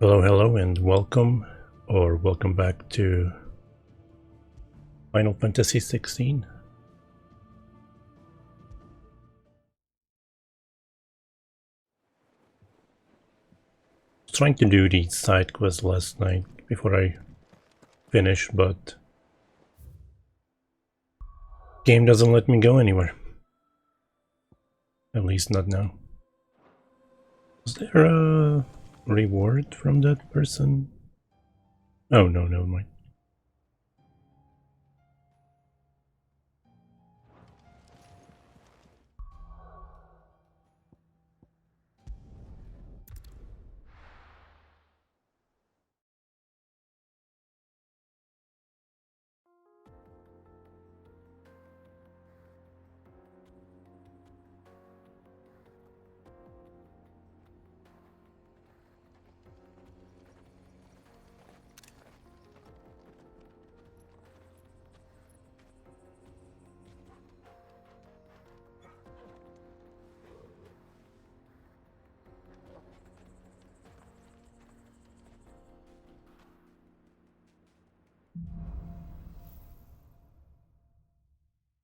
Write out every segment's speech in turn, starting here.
Hello, hello, and welcome, or welcome back to Final Fantasy XVI. I was trying to do the side quest last night before I finished, but game doesn't let me go anywhere. At least not now. Is there a reward from that person? Oh no, never mind.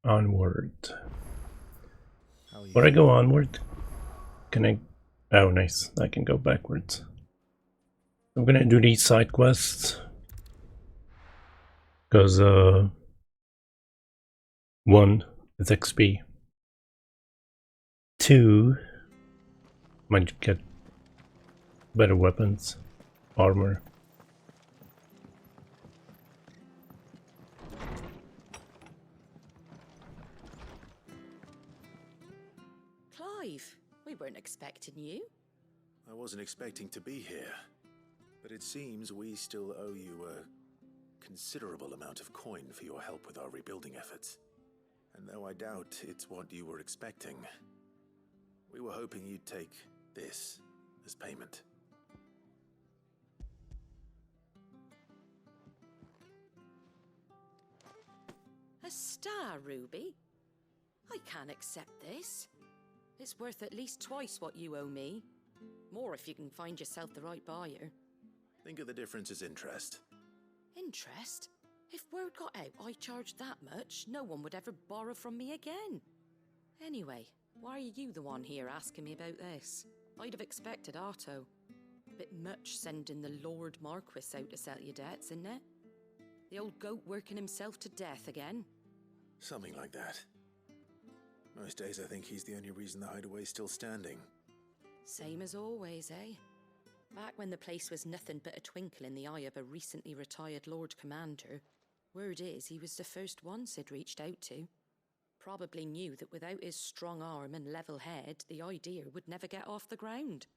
Onward. Before I go onward, can I... Oh, nice. I can go backwards. I'm gonna do these side quests. Because, one, it's XP. Two, might get better weapons, armor. Clive, we weren't expecting you. I wasn't expecting to be here, but it seems we still owe you a considerable amount of coin for your help with our rebuilding efforts. And though I doubt it's what you were expecting, we were hoping you'd take this as payment. A star ruby? I can't accept this. It's worth at least twice what you owe me. More if you can find yourself the right buyer. Think of the difference as interest. Interest? If word got out I charged that much, no one would ever borrow from me again. Anyway, why are you the one here asking me about this? I'd have expected Otto. Bit much sending the Lord Marquis out to settle your debts, isn't it? The old goat working himself to death again? Something like that. Most days I think he's the only reason the hideaway's still standing. Same as always, eh? Back when the place was nothing but a twinkle in the eye of a recently retired Lord Commander, word is he was the first one Sid reached out to. Probably knew that without his strong arm and level head, the idea would never get off the ground.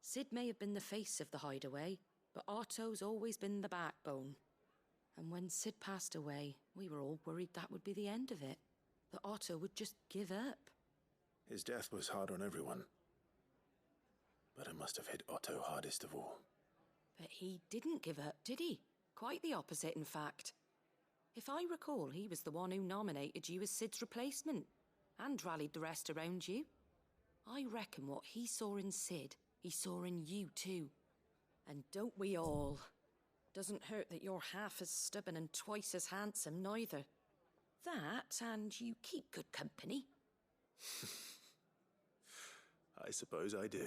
Sid may have been the face of the hideaway, but Otto's always been the backbone. And when Sid passed away, we were all worried that would be the end of it. That Otto would just give up. His death was hard on everyone. But it must have hit Otto hardest of all. But he didn't give up, did he? Quite the opposite, in fact. If I recall, he was the one who nominated you as Sid's replacement, and rallied the rest around you. I reckon what he saw in Sid, he saw in you too. And don't we all? Doesn't hurt that you're half as stubborn and twice as handsome, neither. That, and you keep good company. I suppose I do.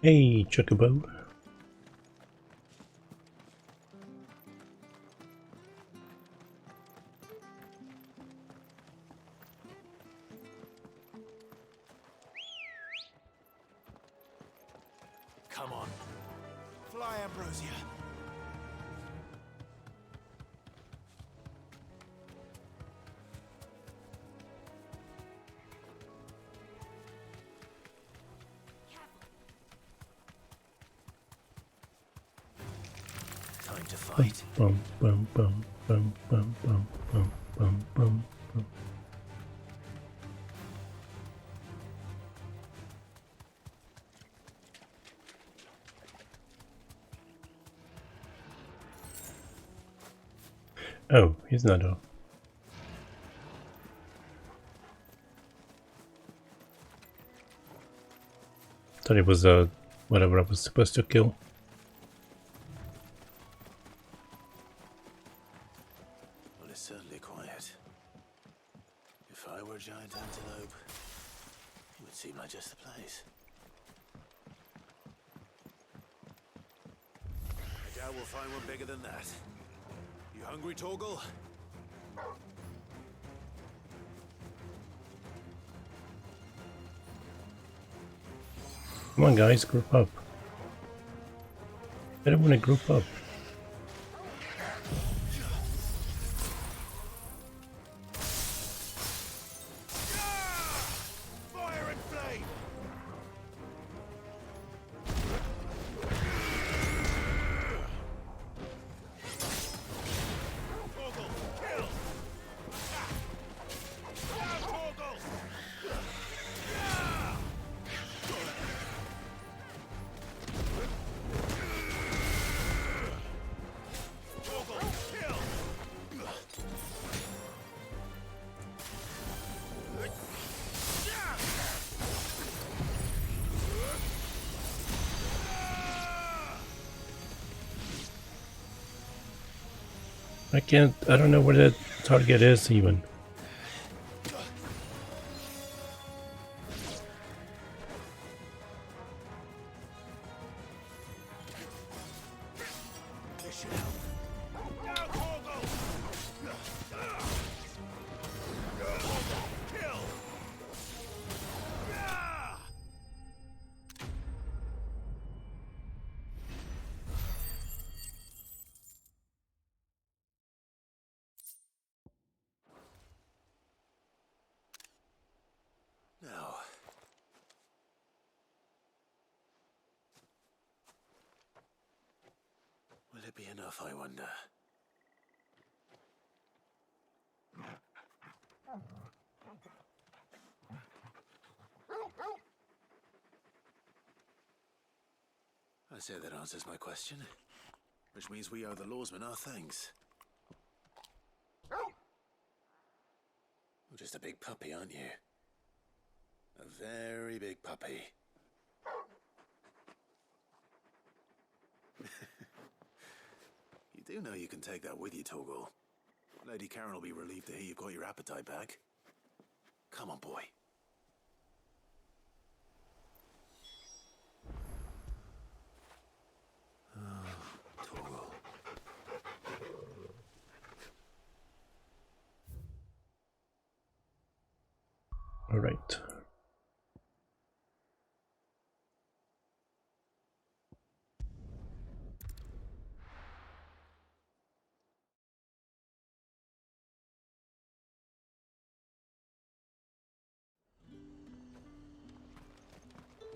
Hey, Chocobo. Come on. Fly, Ambrosia. Time to fight. Bum, bum, bum, bum, bum, bum, bum, bum, bum, bum. Oh, he's not a... Thought it was whatever I was supposed to kill. Well, it's certainly quiet. If I were a giant antelope, it would seem like just the place. I doubt we'll find one bigger than that. You hungry, Torgal? Come on, guys, group up. I don't want to group up. Fire and flame! Torgal, kill! Down, Torgal! Torgal, kill! I don't know where the target is even. This should help. Down, Torgal! Kill! Now, will it be enough, I wonder? I say that answers my question, which means we owe the lawsmen our thanks. You're just a big puppy, aren't you? A very big puppy. You do know you can take that with you, Torgal. Lady Karen will be relieved to hear you've got your appetite back. Come on, boy. Oh, Torgal. All right.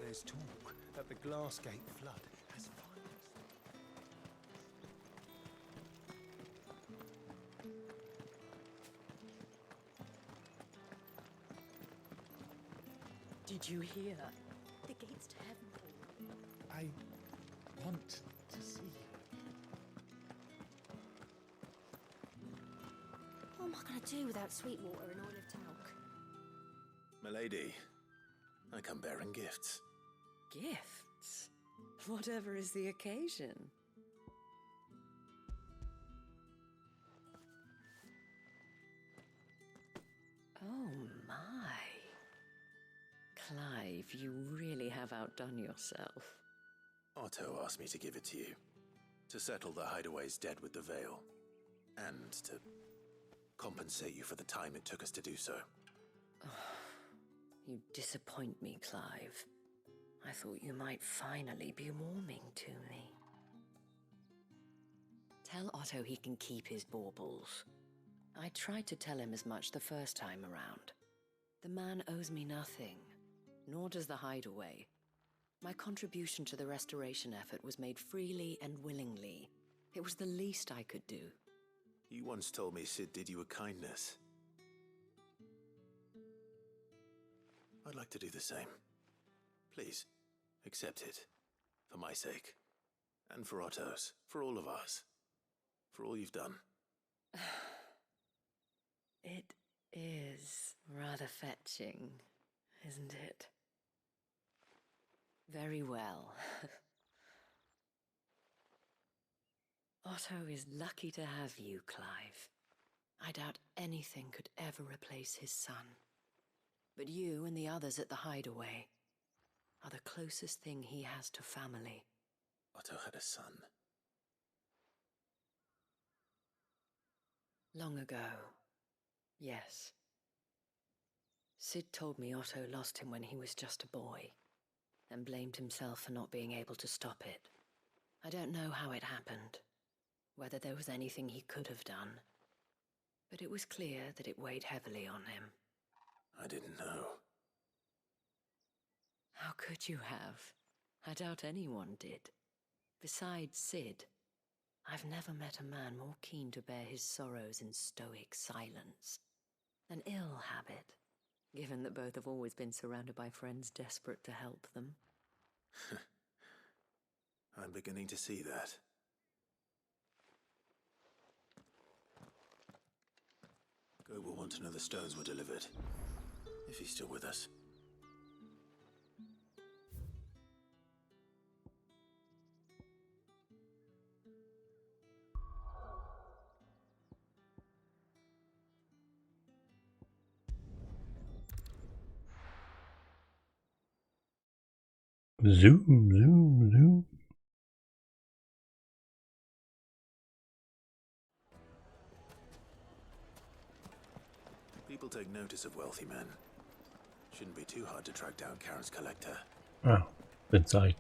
There's talk that the Glassgate flood has finally... Did you hear? The gates to heaven. I want to see. What am I going to do without Sweetwater and Olive Talc? Milady, I come bearing gifts. Gifts? Whatever is the occasion. Oh my. Clive, you really have outdone yourself. Otto asked me to give it to you. To settle the Hideaway's debt with the Veil. And to compensate you for the time it took us to do so. You disappoint me, Clive. I thought you might finally be warming to me. Tell Otto he can keep his baubles. I tried to tell him as much the first time around. The man owes me nothing, nor does the Hideaway. My contribution to the restoration effort was made freely and willingly. It was the least I could do. You once told me Sid did you a kindness. I'd like to do the same. Please, accept it. For my sake. And for Otto's. For all of us. For all you've done. It is rather fetching, isn't it? Very well. Otto is lucky to have you, Clive. I doubt anything could ever replace his son. But you and the others at the hideaway are the closest thing he has to family. Otto had a son. Long ago, yes. Sid told me Otto lost him when he was just a boy, and blamed himself for not being able to stop it. I don't know how it happened, whether there was anything he could have done, but it was clear that it weighed heavily on him. I didn't know. How could you have? I doubt anyone did. Besides Sid, I've never met a man more keen to bear his sorrows in stoic silence. An ill habit, given that both have always been surrounded by friends desperate to help them. I'm beginning to see that. Go will want to know the stones were delivered, if he's still with us. Zoom, zoom, zoom. People take notice of wealthy men. Shouldn't be too hard to track down Karen's collector. Oh, inside.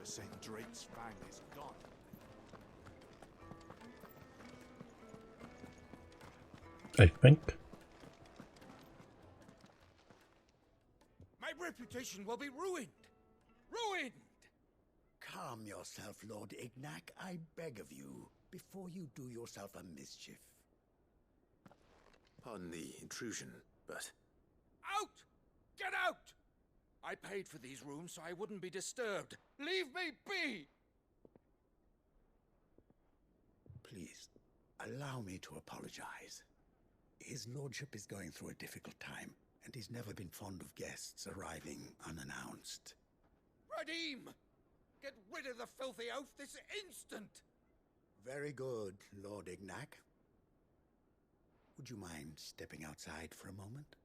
The St. Drake's fang is gone. I think. My reputation will be ruined! Ruined! Calm yourself, Lord Ignac, I beg of you, before you do yourself a mischief. Pardon the intrusion, but Out! Get out! I paid for these rooms so I wouldn't be disturbed. Leave me be! Please, allow me to apologize. His lordship is going through a difficult time, and he's never been fond of guests arriving unannounced. Radim! Get rid of the filthy oaf this instant! Very good, Lord Ignac. Would you mind stepping outside for a moment?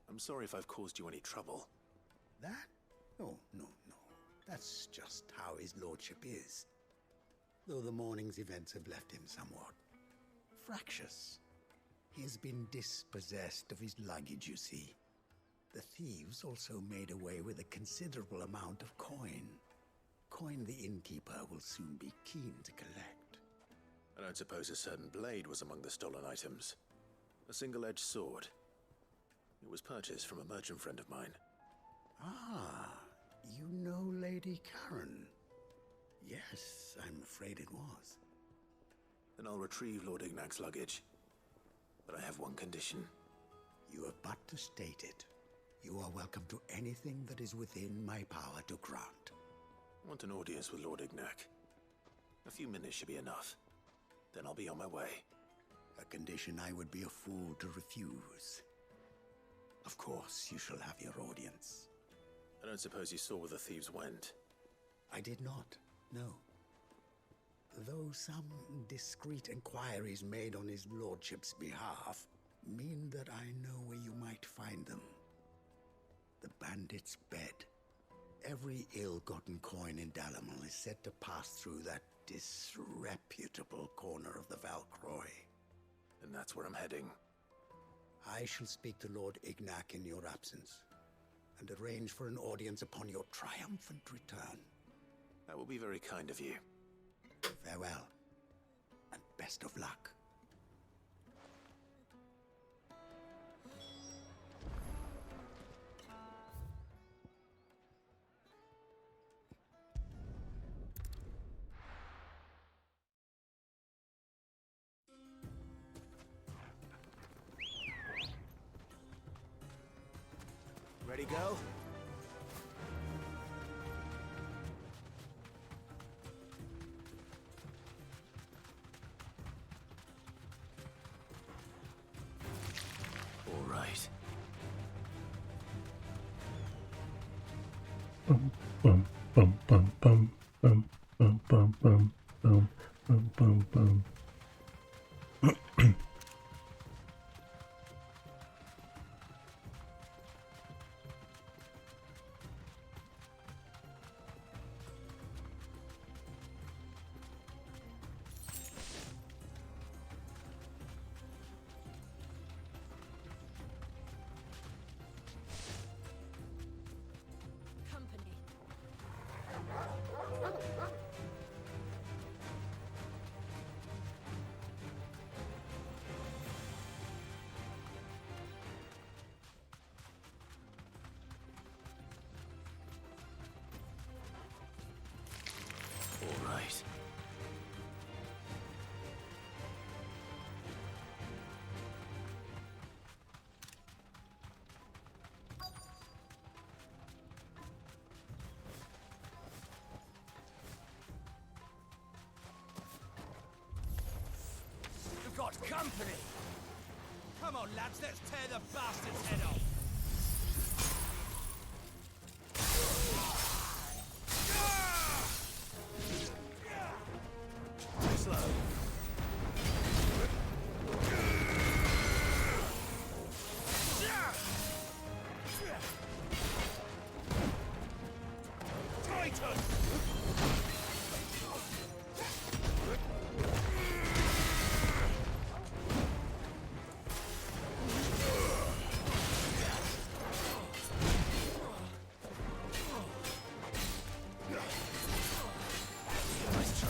I'm sorry if I've caused you any trouble. That? Oh, no. That's just how his lordship is. Though the morning's events have left him somewhat fractious. He has been dispossessed of his luggage, you see. The thieves also made away with a considerable amount of coin. Coin the innkeeper will soon be keen to collect. I don't suppose a certain blade was among the stolen items. A single-edged sword. It was purchased from a merchant friend of mine. Ah, you know Lady Karen. Yes, I'm afraid it was. Then I'll retrieve Lord Ignac's luggage. But I have one condition. You have but to state it. You are welcome to anything that is within my power to grant. I want an audience with Lord Ignac. A few minutes should be enough. Then I'll be on my way. A condition I would be a fool to refuse. Of course, you shall have your audience. I don't suppose you saw where the thieves went. I did not, no. Though some discreet inquiries made on his lordship's behalf mean that I know where you might find them. The bandit's bed. Every ill-gotten coin in Dalimil is said to pass through that disreputable corner of the Valcroy. And that's where I'm heading. I shall speak to Lord Ignac in your absence, and arrange for an audience upon your triumphant return. That will be very kind of you. Farewell, and best of luck. Ready, go? All right. Bum bum bum bum bum bum bum bum bum bum bum bum bum. Company. All right. You've got company! Come on, lads, let's tear the bastard's head off! Slow. Titan! Nice try.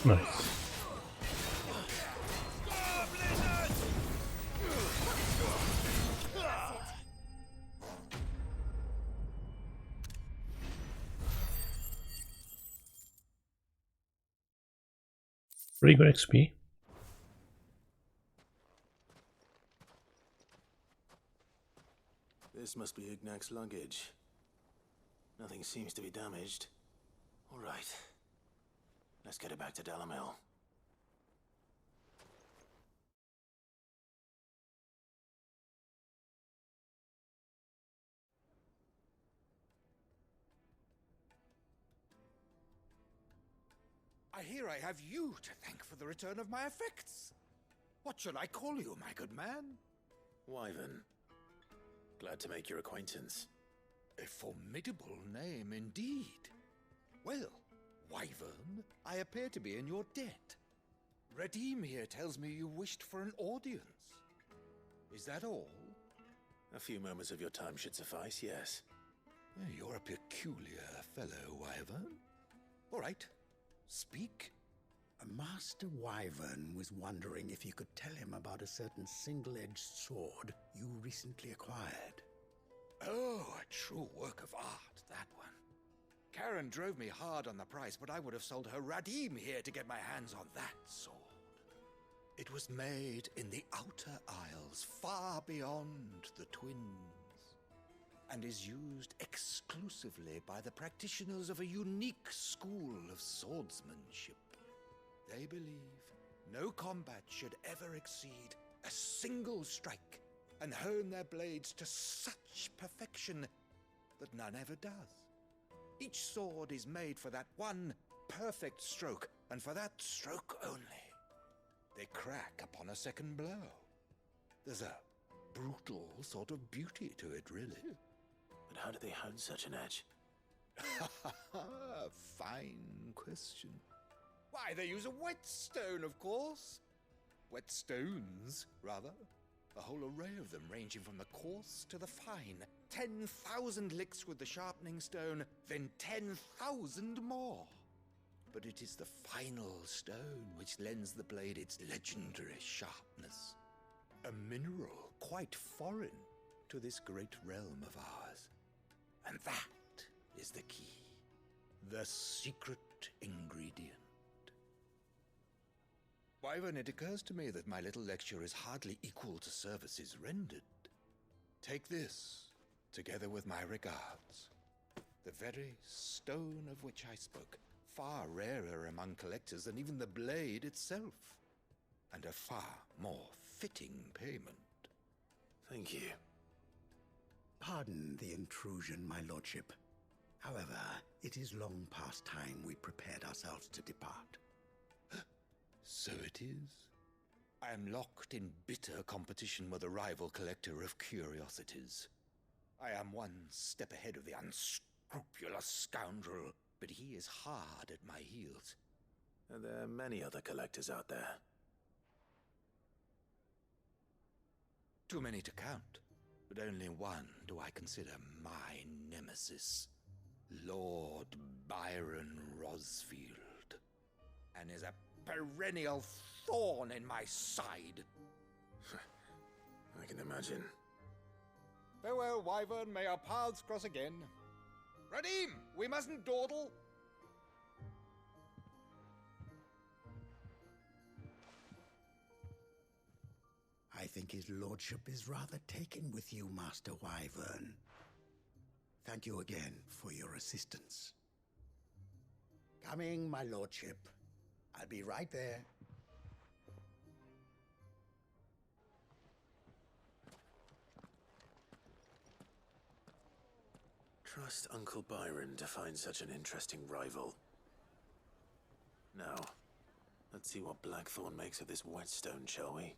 Nice. Pretty good XP. This must be Ignac's luggage. Nothing seems to be damaged. All right. Let's get it back to Dalamel. I hear I have you to thank for the return of my effects. What shall I call you, my good man? Wyvern. Glad to make your acquaintance. A formidable name indeed. Well, Wyvern, I appear to be in your debt. Redeem here tells me you wished for an audience. Is that all? A few moments of your time should suffice, yes. You're a peculiar fellow, Wyvern. All right, speak. Master Wyvern was wondering if you could tell him about a certain single-edged sword you recently acquired. Oh, a true work of art, that one. Karen drove me hard on the price, but I would have sold her Radim here to get my hands on that sword. It was made in the Outer Isles, far beyond the Twins, and is used exclusively by the practitioners of a unique school of swordsmanship. They believe no combat should ever exceed a single strike, and hone their blades to such perfection that none ever does. Each sword is made for that one perfect stroke, and for that stroke only. They crack upon a second blow. There's a brutal sort of beauty to it, really. But how do they hone such an edge? Fine question. Why, they use a whetstone, of course. Whetstones, rather. A whole array of them, ranging from the coarse to the fine. 10,000 licks with the sharpening stone, then 10,000 more. But it is the final stone which lends the blade its legendary sharpness. A mineral quite foreign to this great realm of ours. And that is the key. The secret ingredient. Wyvern, it occurs to me that my little lecture is hardly equal to services rendered. Take this, together with my regards. The very stone of which I spoke, far rarer among collectors than even the blade itself, and a far more fitting payment. Thank you. Pardon the intrusion, my lordship. However, it is long past time we prepared ourselves to depart. So it is. I am locked in bitter competition with a rival collector of curiosities. I am one step ahead of the unscrupulous scoundrel, but he is hard at my heels. And there are many other collectors out there. Too many to count, but only one do I consider my nemesis. Lord Byron Rosfield. And is a perennial thorn in my side. I can imagine. Farewell, Wyvern. May our paths cross again. Radim, we mustn't dawdle. I think his lordship is rather taken with you, Master Wyvern. Thank you again for your assistance. Coming, my lordship. I'll be right there. Trust Uncle Byron to find such an interesting rival. Now, let's see what Blackthorn makes of this whetstone, shall we?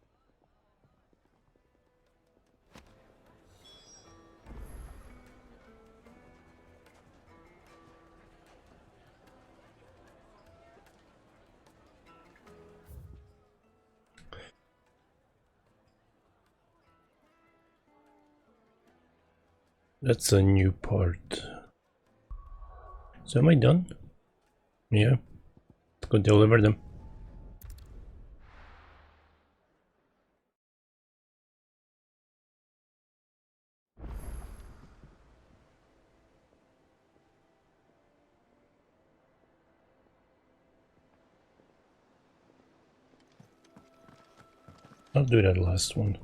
That's a new part. So am I done? Yeah. Let's go deliver them. I'll do that last one.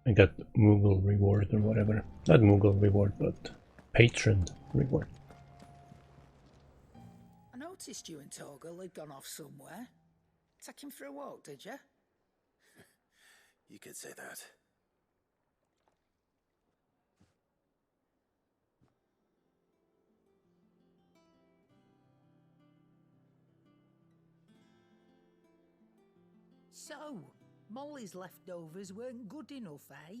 I got Moogle reward or whatever. Not Moogle reward, but patron reward. I noticed you and Torgal had gone off somewhere. Take him for a walk, did you? You could say that. So, Molly's leftovers weren't good enough, eh?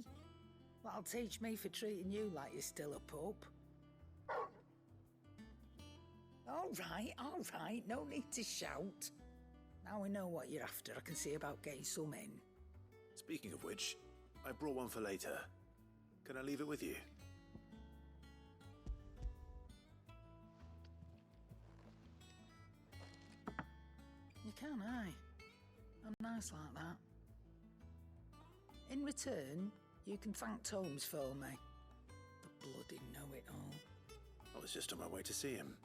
That'll teach me for treating you like you're still a pup. All right, no need to shout. Now we know what you're after, I can see about getting some in. Speaking of which, I brought one for later. Can I leave it with you? You can, aye. I'm nice like that. In return, you can thank Tomes for me. The bloody know-it-all. I was just on my way to see him.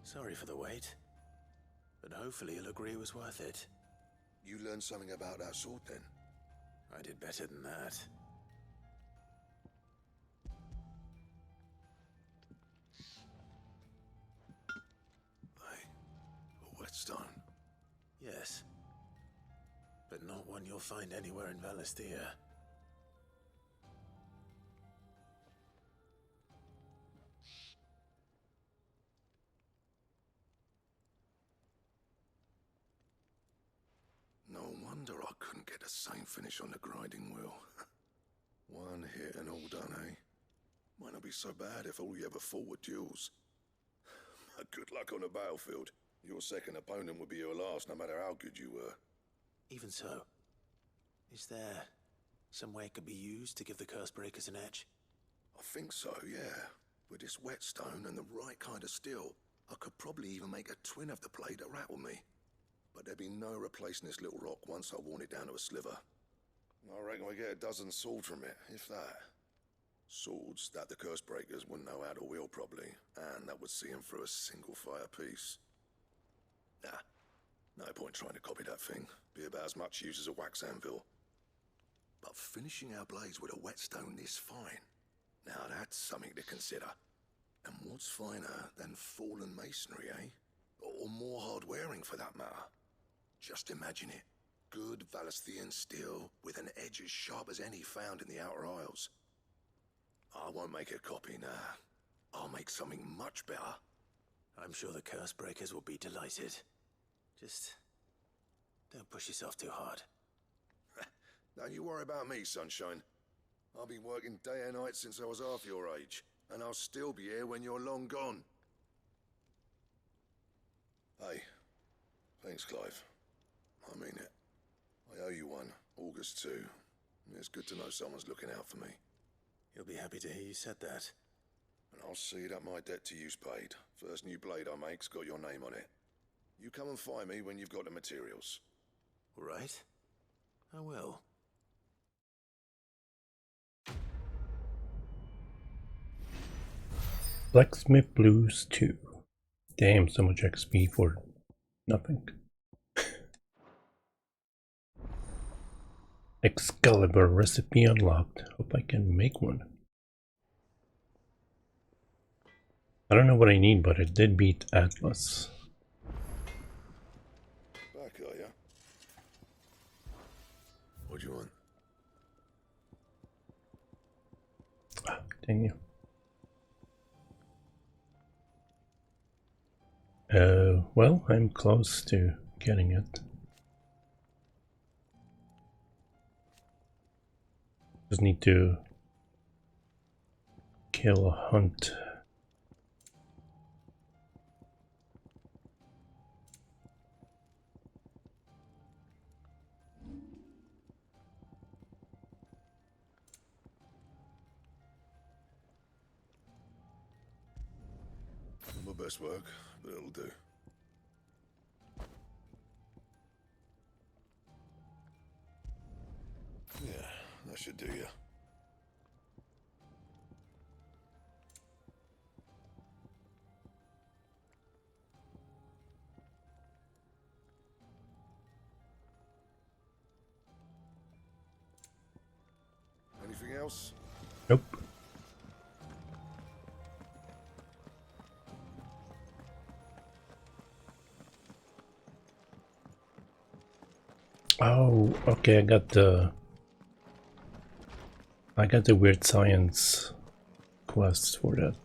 Sorry for the wait, but hopefully he'll agree it was worth it. You learned something about that sword, then? I did better than that. A whetstone? Yes. but not one you'll find anywhere in Valisthea. No wonder I couldn't get the same finish on the grinding wheel. One hit and all done, eh? Might not be so bad if all you ever fought were duels. Good luck on the battlefield. Your second opponent would be your last, no matter how good you were. Even so, is there some way it could be used to give the Cursebreakers an edge? I think so, yeah. With this whetstone and the right kind of steel, I could probably even make a twin of the blade that rattled me. But there'd be no replacing this little rock once I worn it down to a sliver. I reckon we get a dozen swords from it, if that. Swords that the Cursebreakers wouldn't know how to wield properly, and that would see them through a single fire piece. Nah, no point trying to copy that thing. Be about as much use as a wax anvil. But finishing our blades with a whetstone this fine, now that's something to consider. And what's finer than fallen masonry, eh? Or more hard-wearing, for that matter. Just imagine it. Good Valisthean steel with an edge as sharp as any found in the Outer Isles. I won't make a copy, nah. I'll make something much better. I'm sure the Cursebreakers will be delighted. Just don't push yourself too hard. Don't you worry about me, Sunshine. I've been working day and night since I was half your age, and I'll still be here when you're long gone. Hey, thanks, Clive. I mean it. I owe you one, August too. It's good to know someone's looking out for me. He'll be happy to hear you said that. And I'll see that my debt to you's paid. First new blade I make's got your name on it. You come and find me when you've got the materials. All right. I will. Blacksmith Blues 2. Damn, so much XP for nothing. Excalibur recipe unlocked. Hope I can make one. I don't know what I need, but it did beat Atlas. Back, are ya? What do you want? Ah, dang you. Well, I'm close to getting it. Just need to kill a hunt. Not my best work, but it'll do. Yeah, that should do you. Anything else? Nope. Oh, okay, I got the weird science quest for that.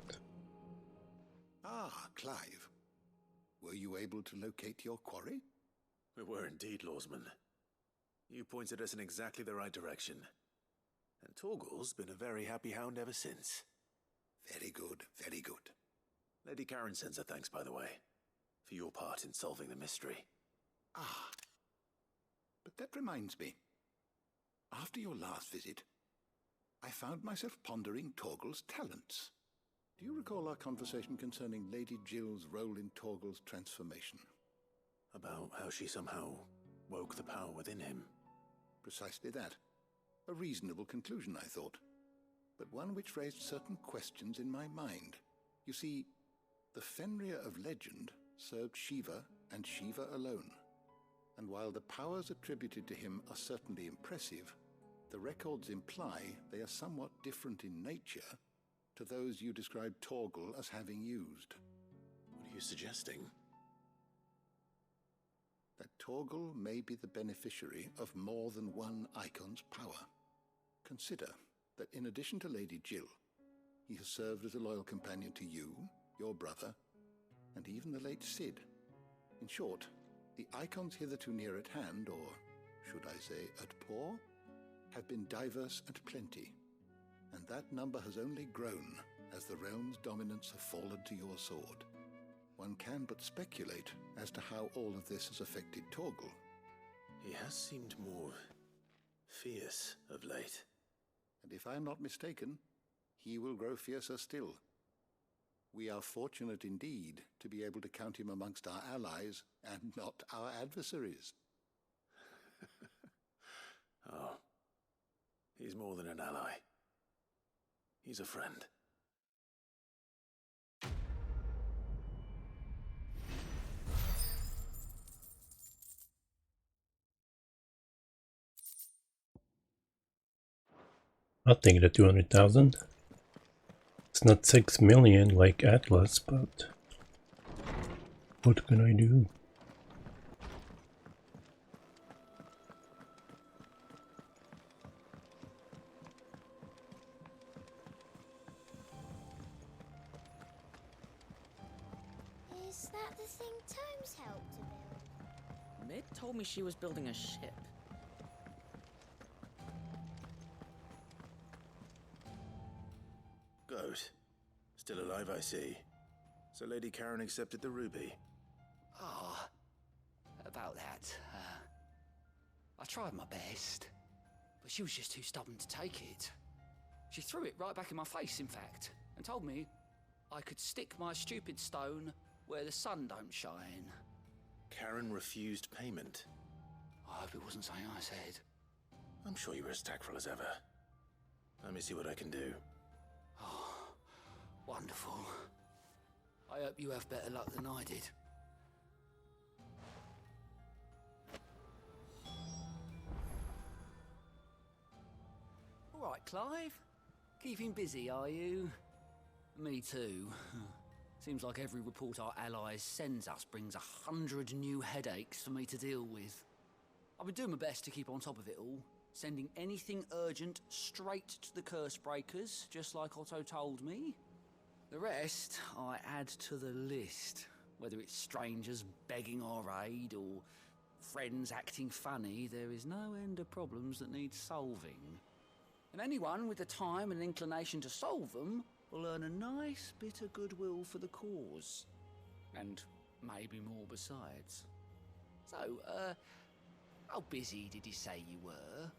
Ah, Clive. Were you able to locate your quarry? We were indeed, Lawsman. You pointed us in exactly the right direction. And Torgal's been a very happy hound ever since. Very good, very good. Lady Karen sends her thanks, by the way, for your part in solving the mystery. Ah. But that reminds me. After your last visit, I found myself pondering Torgal's talents. Do you recall our conversation concerning Lady Jill's role in Torgal's transformation? About how she somehow woke the power within him. Precisely that. A reasonable conclusion, I thought, but one which raised certain questions in my mind. You see, the Fenrir of legend served Shiva and Shiva alone. And while the powers attributed to him are certainly impressive, the records imply they are somewhat different in nature to those you described Torgal as having used. What are you suggesting? That Torgal may be the beneficiary of more than one Icon's power. Consider that in addition to Lady Jill, he has served as a loyal companion to you, your brother, and even the late Cid. In short, the Icons hitherto near at hand, or should I say at paw, have been diverse and plenty, and that number has only grown as the realm's dominance have fallen to your sword. One can but speculate as to how all of this has affected Torgal. He has seemed more fierce of late. And if I am not mistaken, he will grow fiercer still. We are fortunate indeed to be able to count him amongst our allies and not our adversaries. Oh, he's more than an ally. He's a friend. I'll take the 200,000. It's not 6 million like Atlas, but what can I do? Is that the thing Tomes helped to build? Mid told me she was building a ship. Goat. Still alive, I see. So Lady Karen accepted the ruby. Ah, about that. I tried my best, but she was just too stubborn to take it. She threw it right back in my face, in fact, and told me I could stick my stupid stone where the sun don't shine. Karen refused payment. I hope it wasn't something I said. I'm sure you were as tactful as ever. Let me see what I can do. Oh, wonderful. I hope you have better luck than I did. All right, Clive. Keeping busy, are you? Me too. Seems like every report our allies sends us brings 100 new headaches for me to deal with. I've been doing my best to keep on top of it all, sending anything urgent straight to the Curse Breakers, just like Otto told me. The rest I add to the list, whether it's strangers begging our aid or friends acting funny. There is no end of problems that need solving. And anyone with the time and inclination to solve them will earn a nice bit of goodwill for the cause. And maybe more besides. So, how busy did you say you were?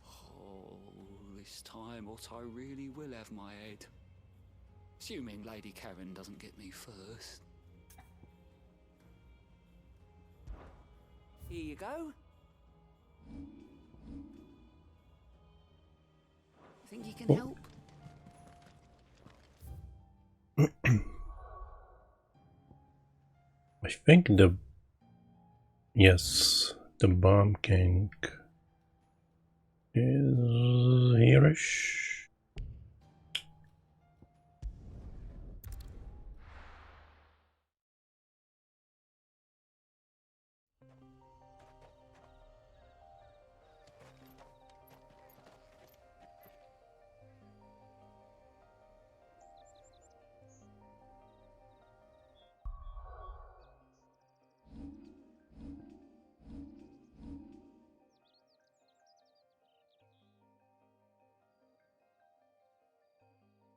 Oh, this time Otto really will have my head. Assuming Lady Karen doesn't get me first. Here you go. Think you can help? I think yes, the Bomb King is here-ish.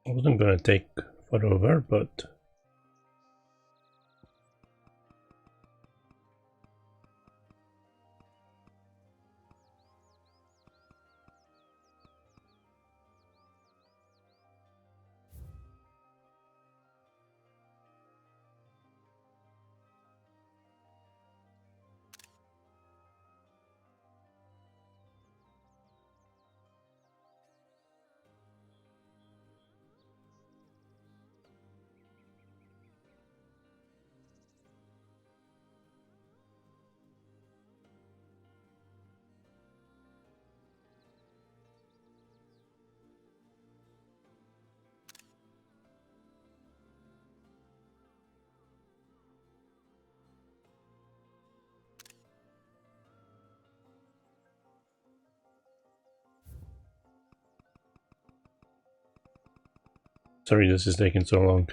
I wasn't gonna take forever, but Sorry this is taking so long.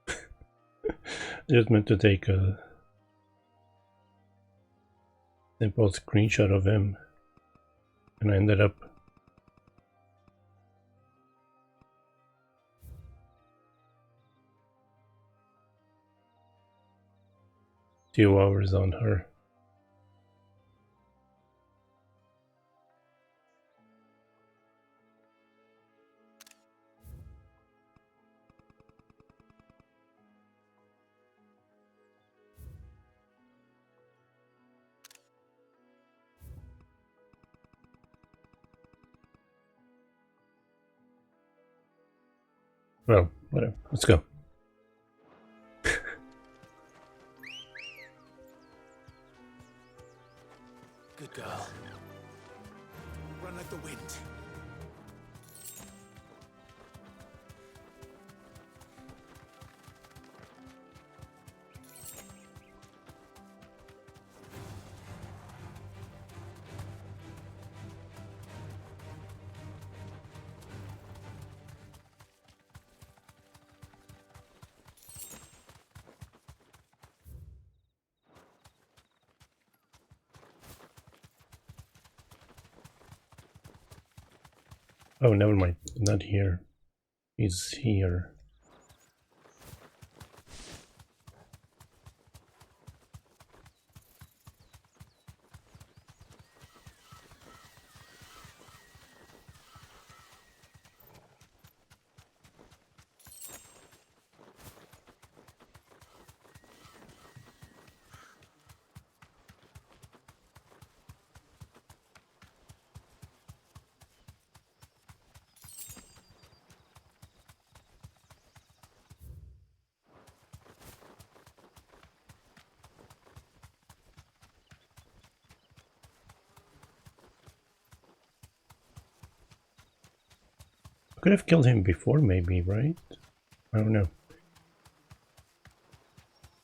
I just meant to take a simple screenshot of him, and I ended up few hours on her. Well, whatever. Let's go. Good girl. Run like the wind. Oh, never mind. Not here. He's here. Could have killed him before, maybe, right? I don't know.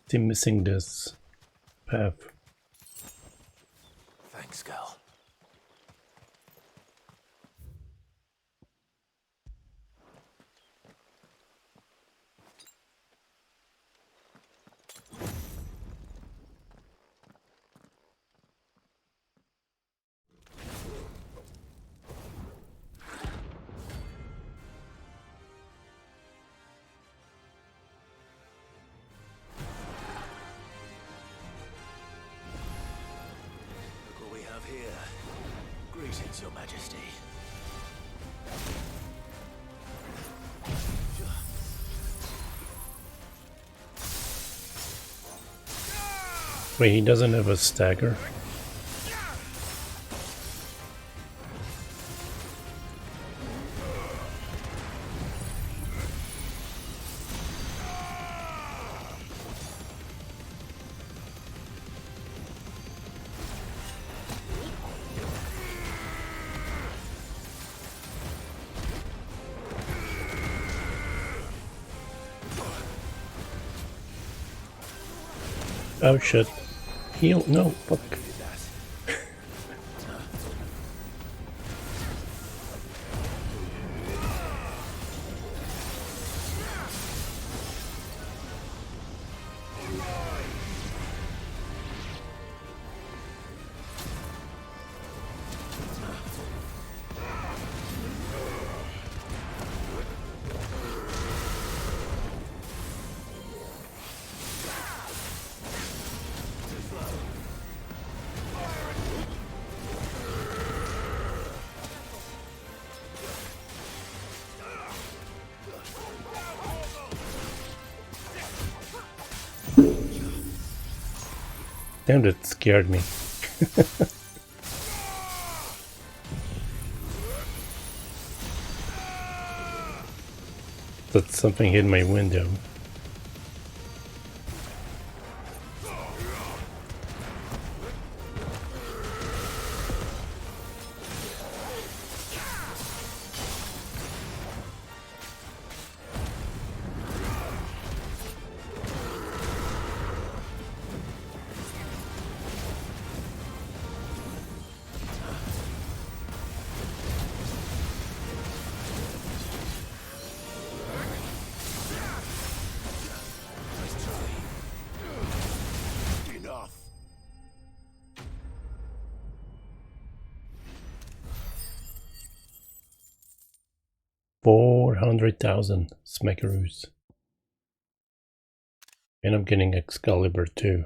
Still missing this path. Thanks, girl. Here. Greetings, Your Majesty. Wait, he doesn't have a stagger? Oh shit. Heal? No, fuck. Damn, that scared me. That something hit my window. 400,000 smackaroos. And I'm getting Excalibur too.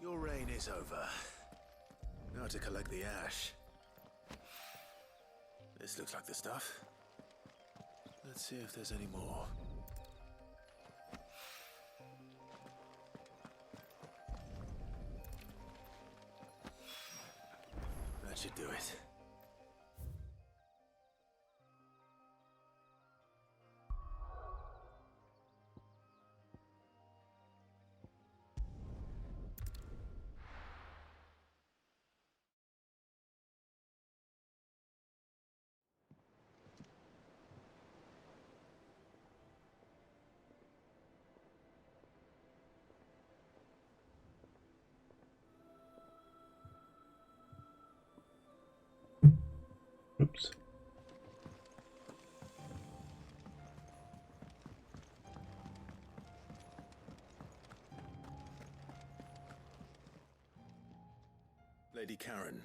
Your reign is over. Now to collect the ash. This looks like the stuff. Let's see if there's any more. That should do it. Oops. Lady Karen,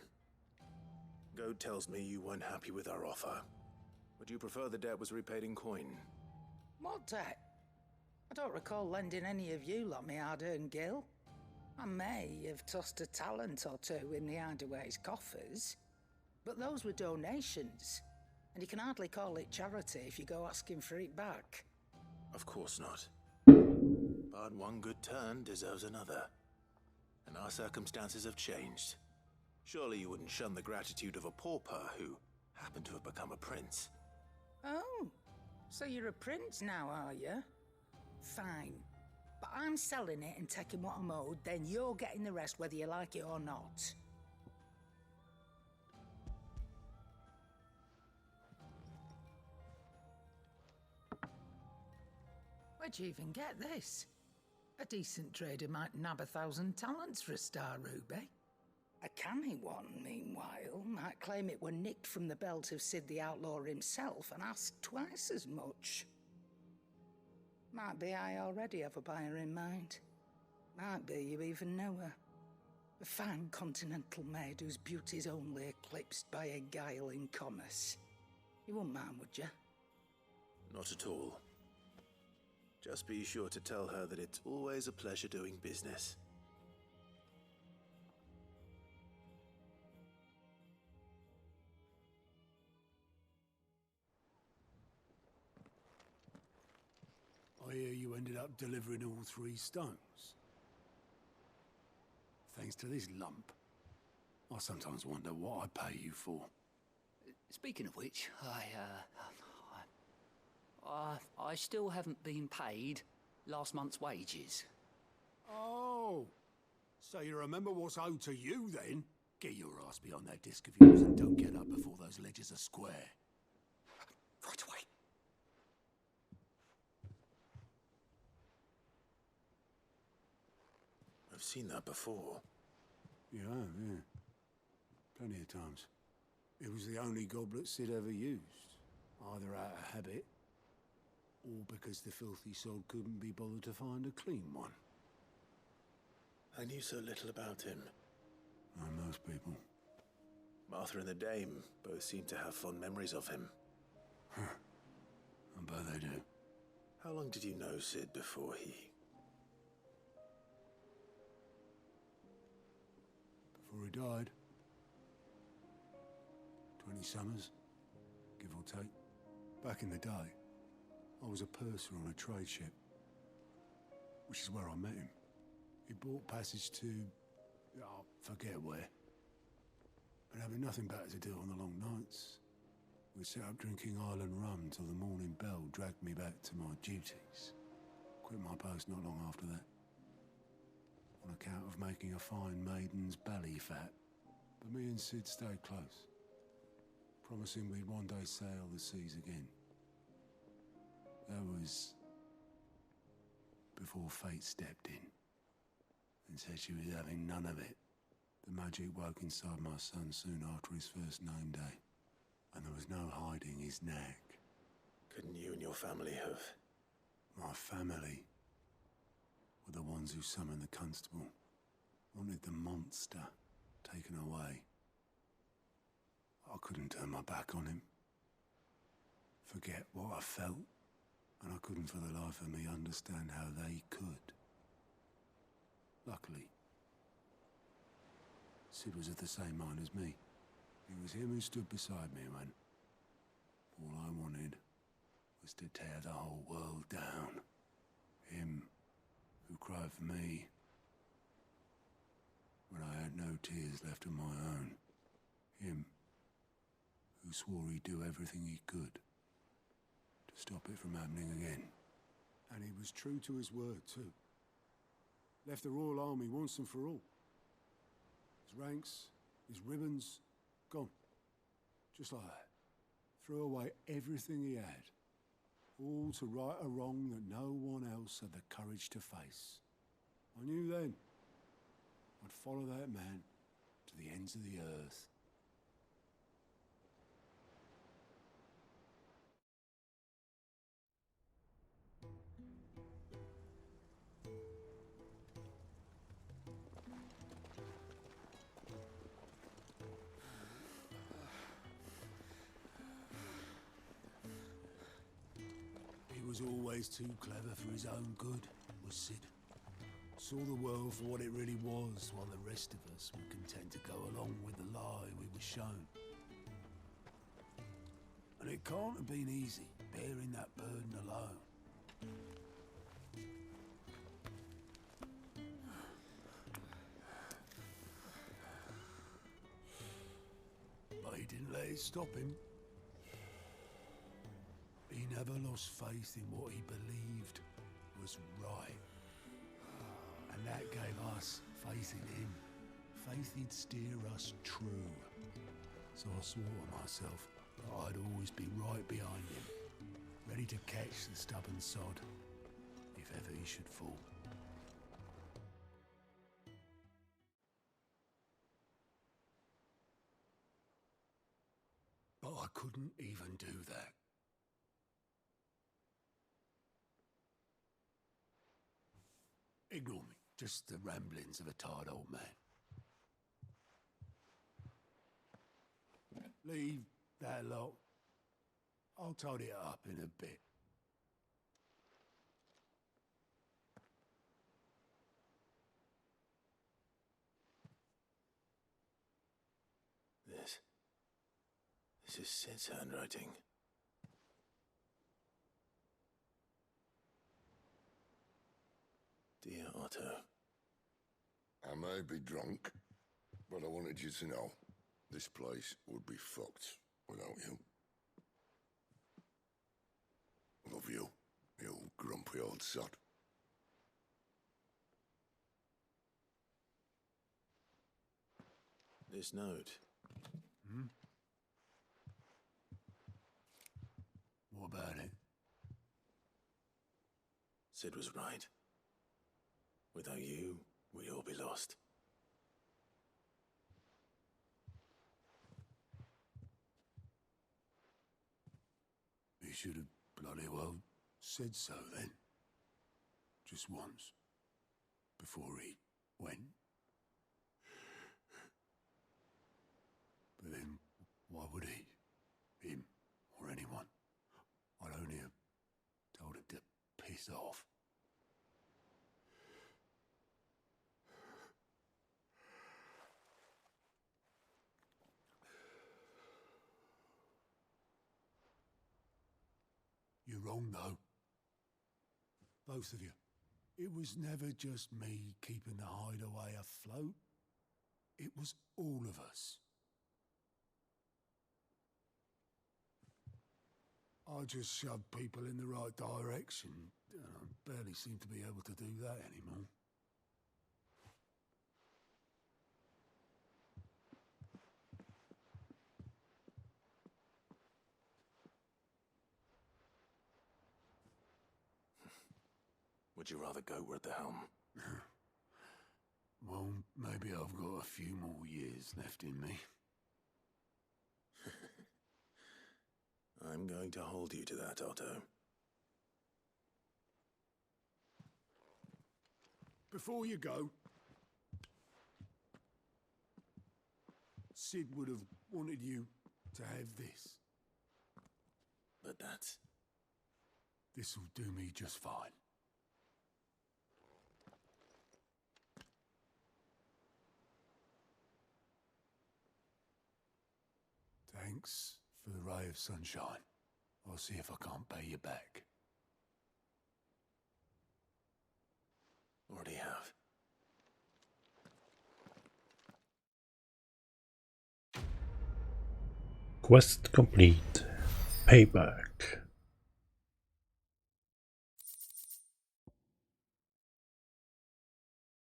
Goad tells me you weren't happy with our offer. Would you prefer the debt was repaid in coin? What debt? I don't recall lending any of you lot me hard-earned gil. I may have tossed a talent or two in the Hideaway's coffers, but those were donations, and you can hardly call it charity if you go asking for it back. Of course not. But one good turn deserves another. And our circumstances have changed. Surely you wouldn't shun the gratitude of a pauper who happened to have become a prince. Oh, so you're a prince now, are you? Fine. But I'm selling it and taking what I'm owed, then you're getting the rest whether you like it or not. Where'd you even get this? A decent trader might nab 1,000 talents for a star ruby. A canny one, meanwhile, might claim it were nicked from the belt of Sid the Outlaw himself and ask twice as much. Might be I already have a buyer in mind. Might be you even know her. A fine continental maid whose beauty's only eclipsed by a guile in commerce. You wouldn't mind, would you? Not at all. Just be sure to tell her that it's always a pleasure doing business. I hear you ended up delivering all 3 stones. Thanks to this lump. I sometimes wonder what I pay you for. Speaking of which, I still haven't been paid last month's wages. Oh, so you remember what's owed to you then? Get your ass behind that disc of yours and don't get up before those ledgers are square. Right away. I've seen that before. Yeah, plenty of times. It was the only goblet Sid ever used, either out of habit or because the filthy sod couldn't be bothered to find a clean one. I knew so little about him. Like most people. Martha and the Dame both seem to have fond memories of him. I bet they do. How long did you know Sid before he... Before he died. 20 summers, give or take. Back in the day, I was a purser on a trade ship, which is where I met him. He bought passage to... I forget where. But having nothing better to do on the long nights, we set up drinking Island rum till the morning bell dragged me back to my duties. Quit my post not long after that, on account of making a fine maiden's belly fat. But me and Sid stayed close, promising we'd one day sail the seas again. That was before fate stepped in and said she was having none of it. The magic woke inside my son soon after his first name day, and there was no hiding his knack. Couldn't you and your family have... My family? were the ones who summoned the constable. Wanted the monster taken away. I couldn't turn my back on him. Forget what I felt, and I couldn't for the life of me understand how they could. Luckily, Sid was of the same mind as me. It was him who stood beside me when all I wanted was to tear the whole world down. Him who cried for me when I had no tears left of my own. Him who swore he'd do everything he could to stop it from happening again. And he was true to his word, too. Left the Royal Army once and for all. His ranks, his ribbons, gone. Just like that. Threw away everything he had. All to right a wrong that no one else had the courage to face. I knew then I'd follow that man to the ends of the earth. He was always too clever for his own good, was Sid. Saw the world for what it really was, while the rest of us were content to go along with the lie we were shown. And it can't have been easy, bearing that burden alone. But he didn't let it stop him. He never lost faith in what he believed was right. And that gave us faith in him. Faith he'd steer us true. So I swore to myself that I'd always be right behind him, ready to catch the stubborn sod, if ever he should fall. But I couldn't even do that. Ignore me. Just the ramblings of a tired old man. Leave that lot. I'll tidy it up in a bit. This is Sid's handwriting. Dear Otto. I may be drunk, but I wanted you to know this place would be fucked without you. Love you, you grumpy old sod. This note. Hmm? What about it? Sid was right. Without you, we'd all be lost. He should have bloody well said so then. Just once. Before he went. But then, why would he? Him, or anyone? I'd only have told him to piss off. You're wrong, though. Both of you. It was never just me keeping the hideaway afloat. It was all of us. I just shoved people in the right direction, and I barely seem to be able to do that anymore. Would you rather Goat at the helm? Well, maybe I've got a few more years left in me. I'm going to hold you to that, Otto. Before you go, Sid would have wanted you to have this. But that's... This'll do me just fine. Thanks for the ray of sunshine. I'll see if I can't pay you back. Already have. Quest complete. Payback.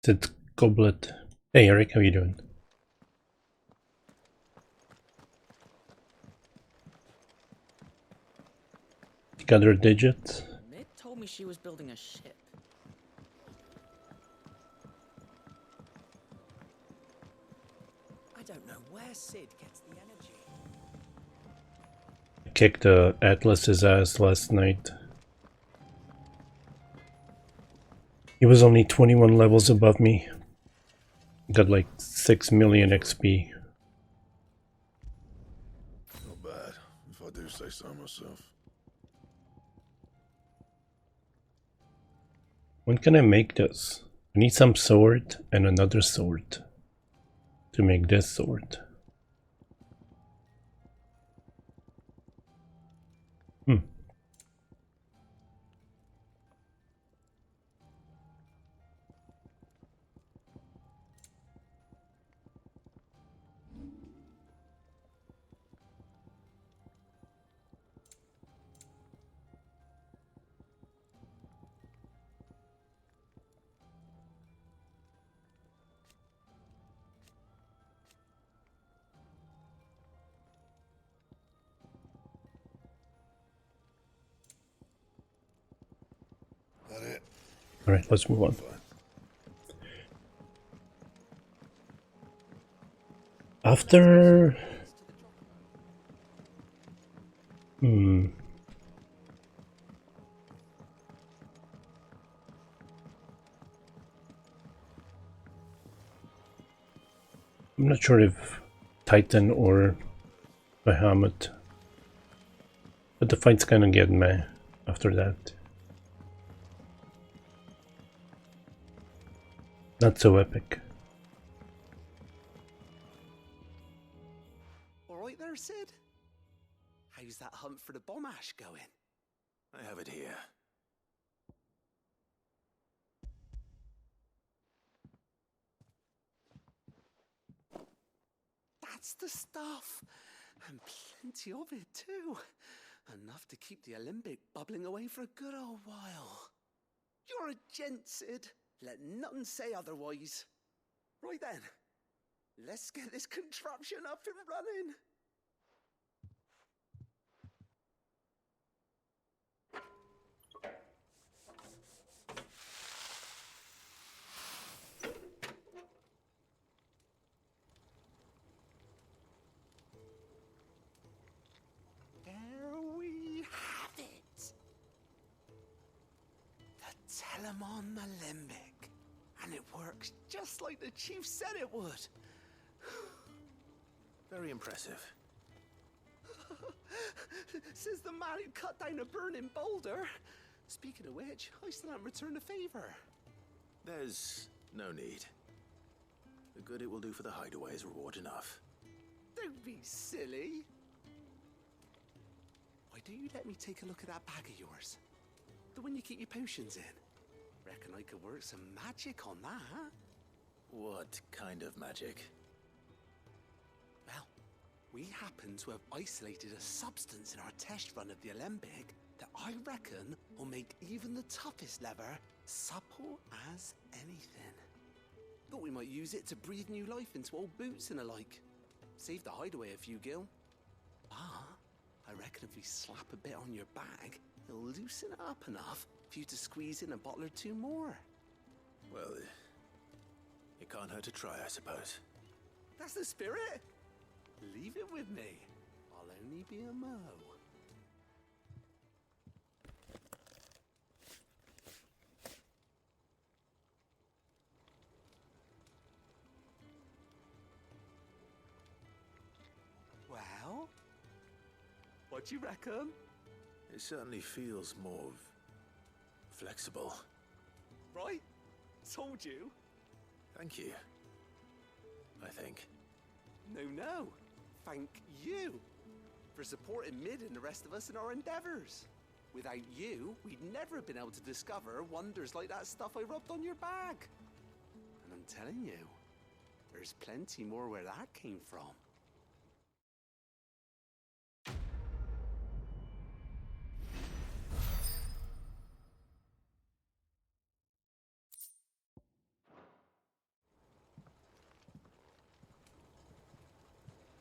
Sid Goblet. Hey Eric, how you doing? Gather digits. Mid told me she was building a ship. I don't know where Sid gets the energy. Kicked Atlas's ass last night. He was only 21 levels above me. Got like 6 million XP. Not bad, if I do say so myself. When can I make this? I need some sword and another sword to make this sword. That it? Alright, let's move on. After... I'm not sure if Titan or Bahamut, but the fight's gonna get meh after that. Not so epic. Alright there, Sid? How's that hunt for the bomb ash going? I have it here. That's the stuff! And plenty of it, too. Enough to keep the Alembic bubbling away for a good old while. You're a gent, Sid. Let nothing say otherwise. Right then, let's get this contraption up and running. There we have it. The Telemon Alembic. And it works just like the chief said it would. Very impressive. Says the man who cut down a burning boulder. Speaking of which, I still haven't returned the favor. There's no need. The good it will do for the hideaway is reward enough. Don't be silly. Why don't you let me take a look at that bag of yours? The one you keep your potions in. Reckon I could work some magic on that, huh? What kind of magic? Well, we happen to have isolated a substance in our test run of the Alembic that I reckon will make even the toughest leather supple as anything. Thought we might use it to breathe new life into old boots and the like. Save the hideaway a few gil. Ah, I reckon if we slap a bit on your bag, it'll loosen it up enough for you to squeeze in a bottle or two more. Well, it can't hurt to try, I suppose. That's the spirit. Leave it with me. I'll only be a mo. What do you reckon? It certainly feels more flexible. Right? Told you. Thank you. I think. No. Thank you for supporting Mid and the rest of us in our endeavors. Without you, we'd never have been able to discover wonders like that stuff I rubbed on your bag. And I'm telling you, there's plenty more where that came from.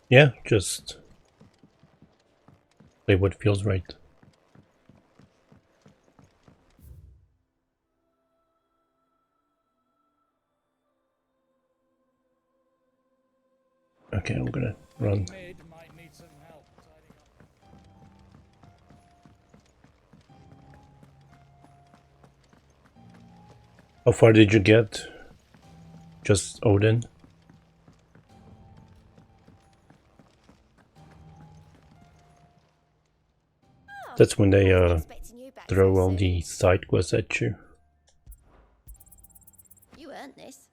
Yeah, just play what feels right. Okay, I'm gonna run. How far did you get? Just Odin? That's when they throw all the side quests at you. You earned this.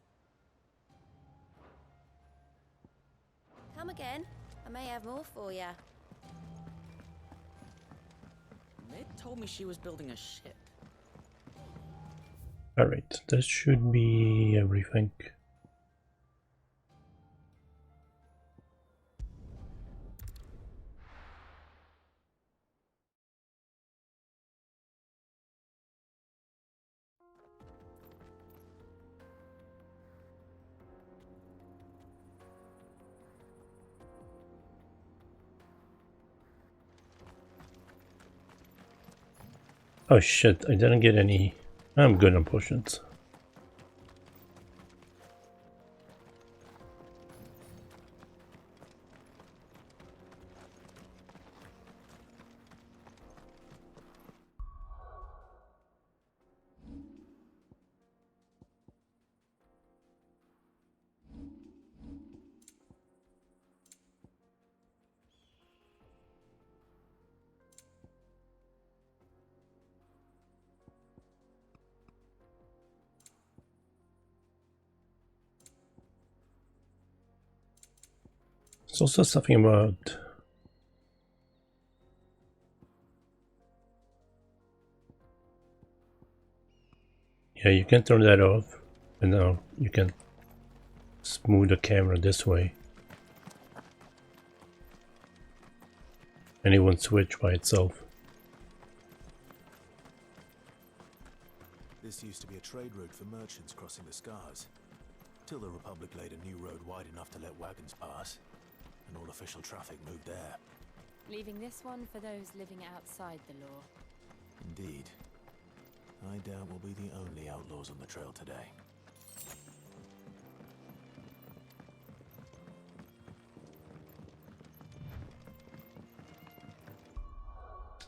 Come again. I may have more for you. Mid told me she was building a ship. Alright, that should be everything. Oh shit, I didn't get any. I'm good on potions. There's also something about yeah, you can turn that off, and now you can smooth the camera this way. And it won't switch by itself. This used to be a trade route for merchants crossing the Scars, till the Republic laid a new road wide enough to let wagons pass, and all official traffic moved there. Leaving this one for those living outside the law. Indeed. I doubt we'll be the only outlaws on the trail today.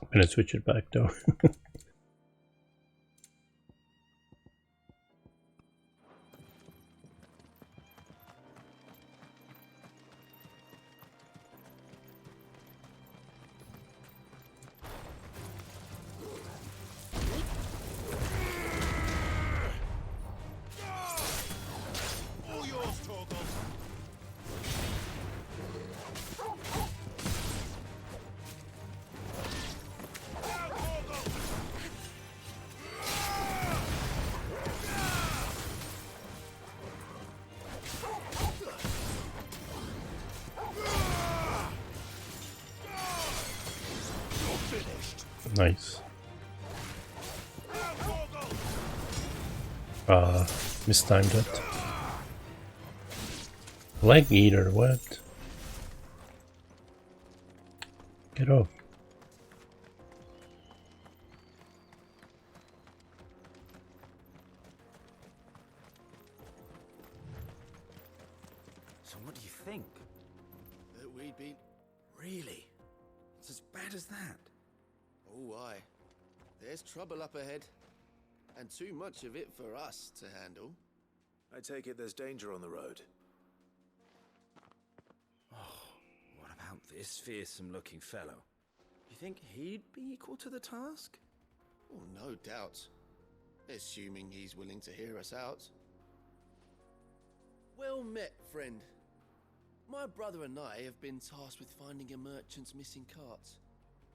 I'm gonna switch it back though. Nice. Mistimed it. Leg eater, what? Get off. So what do you think? That we'd been... Really? It's as bad as that? Oh, aye. There's trouble up ahead. And too much of it for us to handle. I take it there's danger on the road. Oh, what about this fearsome-looking fellow? You think he'd be equal to the task? Oh, no doubt. Assuming he's willing to hear us out. Well met, friend. My brother and I have been tasked with finding a merchant's missing cart.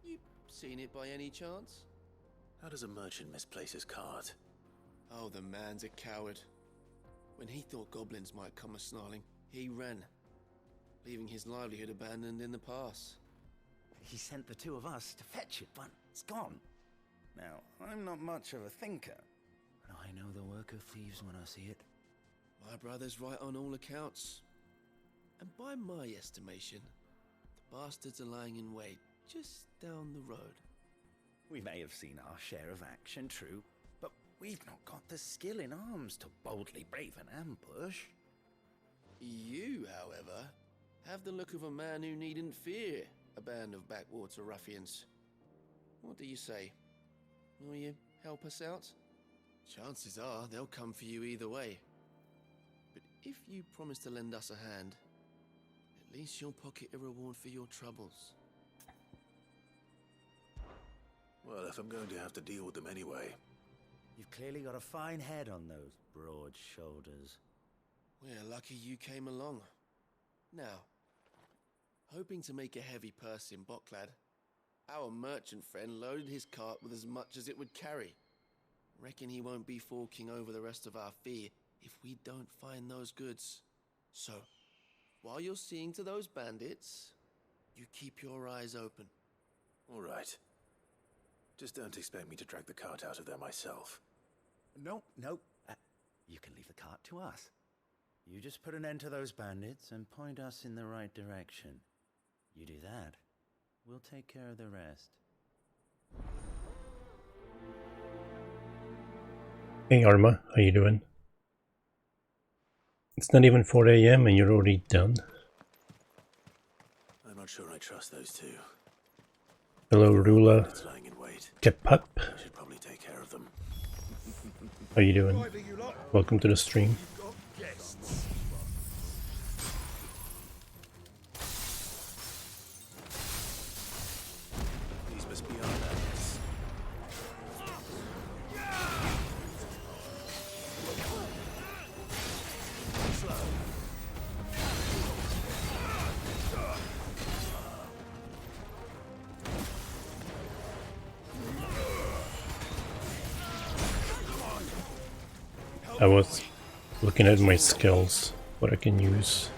You seen it by any chance? How does a merchant misplace his cart? Oh, the man's a coward. When he thought goblins might come a-snarling, he ran, leaving his livelihood abandoned in the pass. He sent the two of us to fetch it, but it's gone. Now, I'm not much of a thinker, but I know the work of thieves when I see it. My brother's right on all accounts. And by my estimation, the bastards are lying in wait just down the road. We may have seen our share of action, true, but we've not got the skill in arms to boldly brave an ambush. You, however, have the look of a man who needn't fear a band of backwater ruffians. What do you say? Will you help us out? Chances are they'll come for you either way. But if you promise to lend us a hand, at least you'll pocket a reward for your troubles. Well, if I'm going to have to deal with them anyway. You've clearly got a fine head on those broad shoulders. We're lucky you came along. Now, hoping to make a heavy purse in Boklad, our merchant friend loaded his cart with as much as it would carry. Reckon he won't be forking over the rest of our fee if we don't find those goods. So, while you're seeing to those bandits, you keep your eyes open. All right. Just don't expect me to drag the cart out of there myself. No. You can leave the cart to us. You just put an end to those bandits and point us in the right direction. You do that, we'll take care of the rest. Hey Arma, how you doing? It's not even 4 AM and you're already done. I'm not sure I trust those two. Hello Rula. It's lying in wait. Get pup. I should probably take care of them. How you doing? Welcome to the stream. These must be our bandits. Slow. I was looking at my skills, what I can use.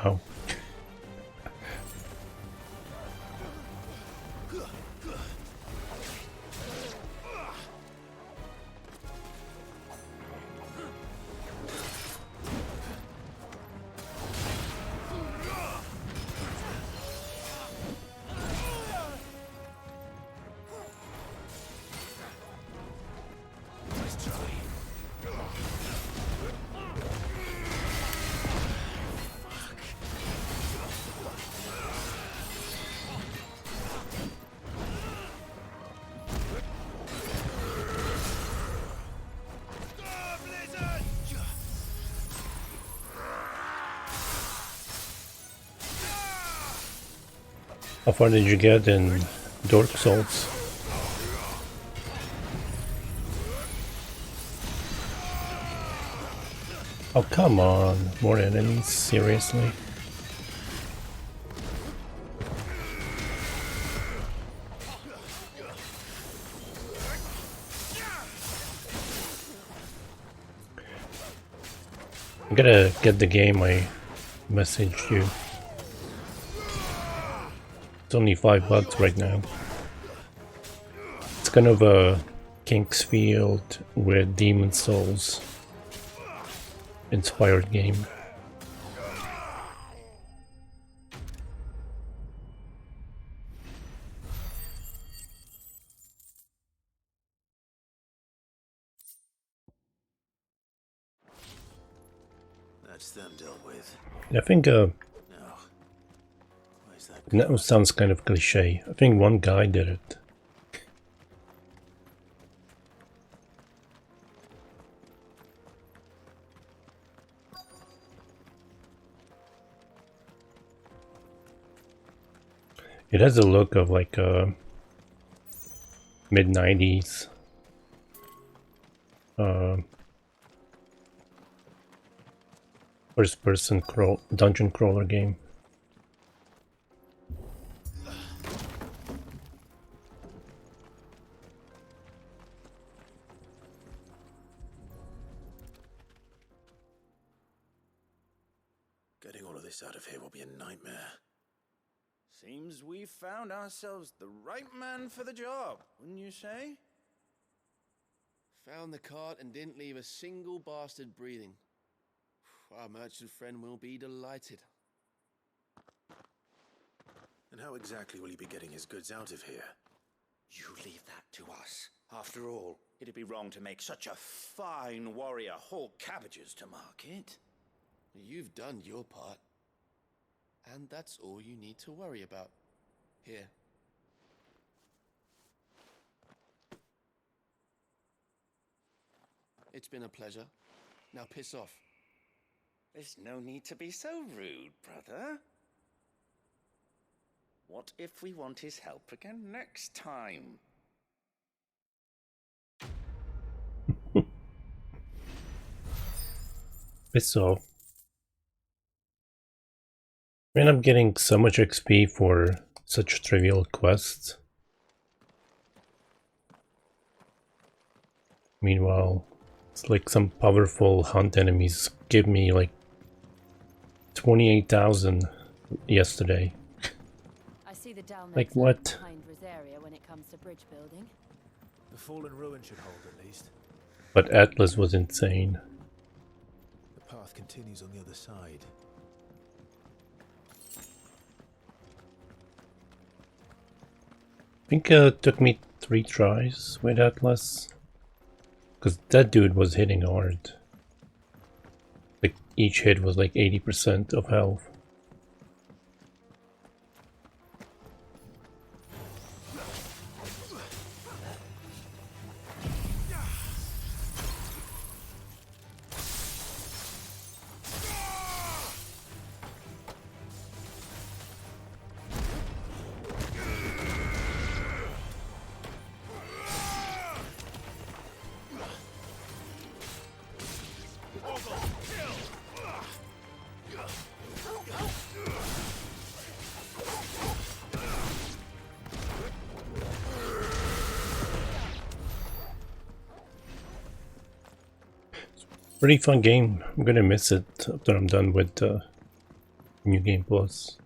Oh. How far did you get in Dark Souls? Oh come on, more enemies, seriously? I gotta get the game I messaged you. It's only $5 right now. It's kind of a Kingsfield with Demon Souls inspired game. That's them dealt with. I think that sounds kind of cliche. I think one guy did it. It has a look of like mid-90s first-person dungeon crawler game. Getting all of this out of here will be a nightmare. Seems we've found ourselves the right man for the job, wouldn't you say? Found the cart and didn't leave a single bastard breathing. Our merchant friend will be delighted. And how exactly will he be getting his goods out of here? You leave that to us. After all, it'd be wrong to make such a fine warrior haul cabbages to market. You've done your part. And that's all you need to worry about. Here. It's been a pleasure. Now piss off. There's no need to be so rude, brother. What if we want his help again next time? Piss off. I mean, I'm getting so much XP for such trivial quests. Meanwhile, it's like some powerful hunt enemies give me like 28,000 yesterday. I see the Dalmats Like what? behind Rosaria when it comes to bridge building. The fallen ruin should hold at least. But Atlas was insane. The path continues on the other side. I think it took me 3 tries with Atlas. Because that dude was hitting hard. Like each hit was like 80% of health. Pretty fun game. I'm gonna miss it after I'm done with New Game Plus.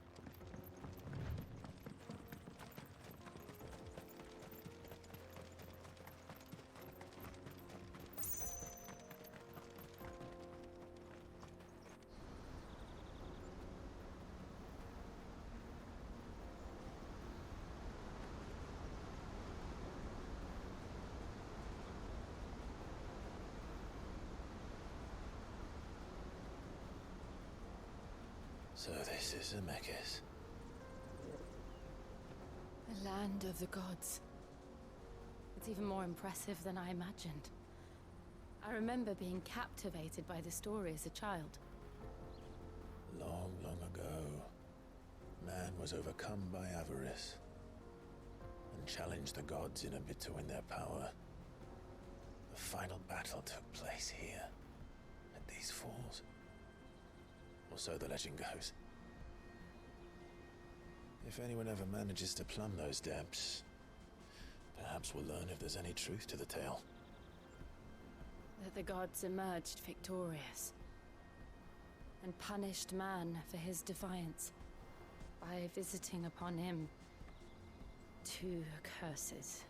So this is Zemeckis. The land of the gods. It's even more impressive than I imagined. I remember being captivated by the story as a child. Long, long ago, man was overcome by avarice and challenged the gods in a bid to win their power. The final battle took place here, at these falls. Or so the legend goes. If anyone ever manages to plumb those depths, perhaps we'll learn if there's any truth to the tale. That the gods emerged victorious and punished man for his defiance by visiting upon him 2 curses.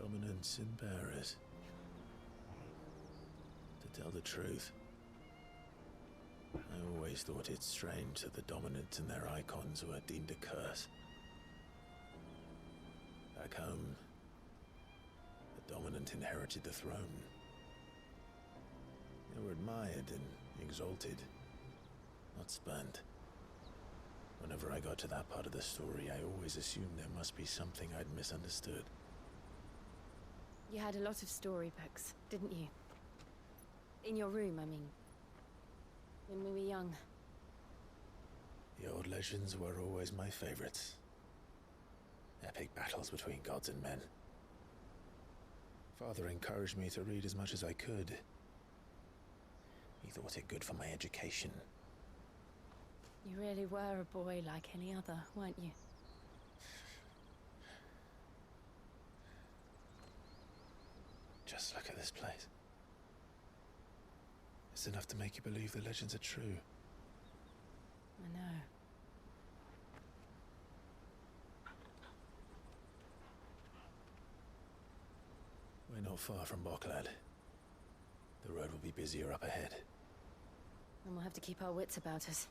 Dominance and bearers. To tell the truth, I always thought it strange that the dominant and their icons were deemed a curse. Back home, the dominant inherited the throne. They were admired and exalted, not spurned. Whenever I got to that part of the story, I always assumed there must be something I'd misunderstood. You had a lot of storybooks, didn't you? In your room, I mean. When we were young. The old legends were always my favorites. Epic battles between gods and men. Father encouraged me to read as much as I could. He thought it good for my education. You really were a boy like any other, weren't you? Just look at this place. It's enough to make you believe the legends are true. I know. We're not far from Boklad. The road will be busier up ahead. And we'll have to keep our wits about us.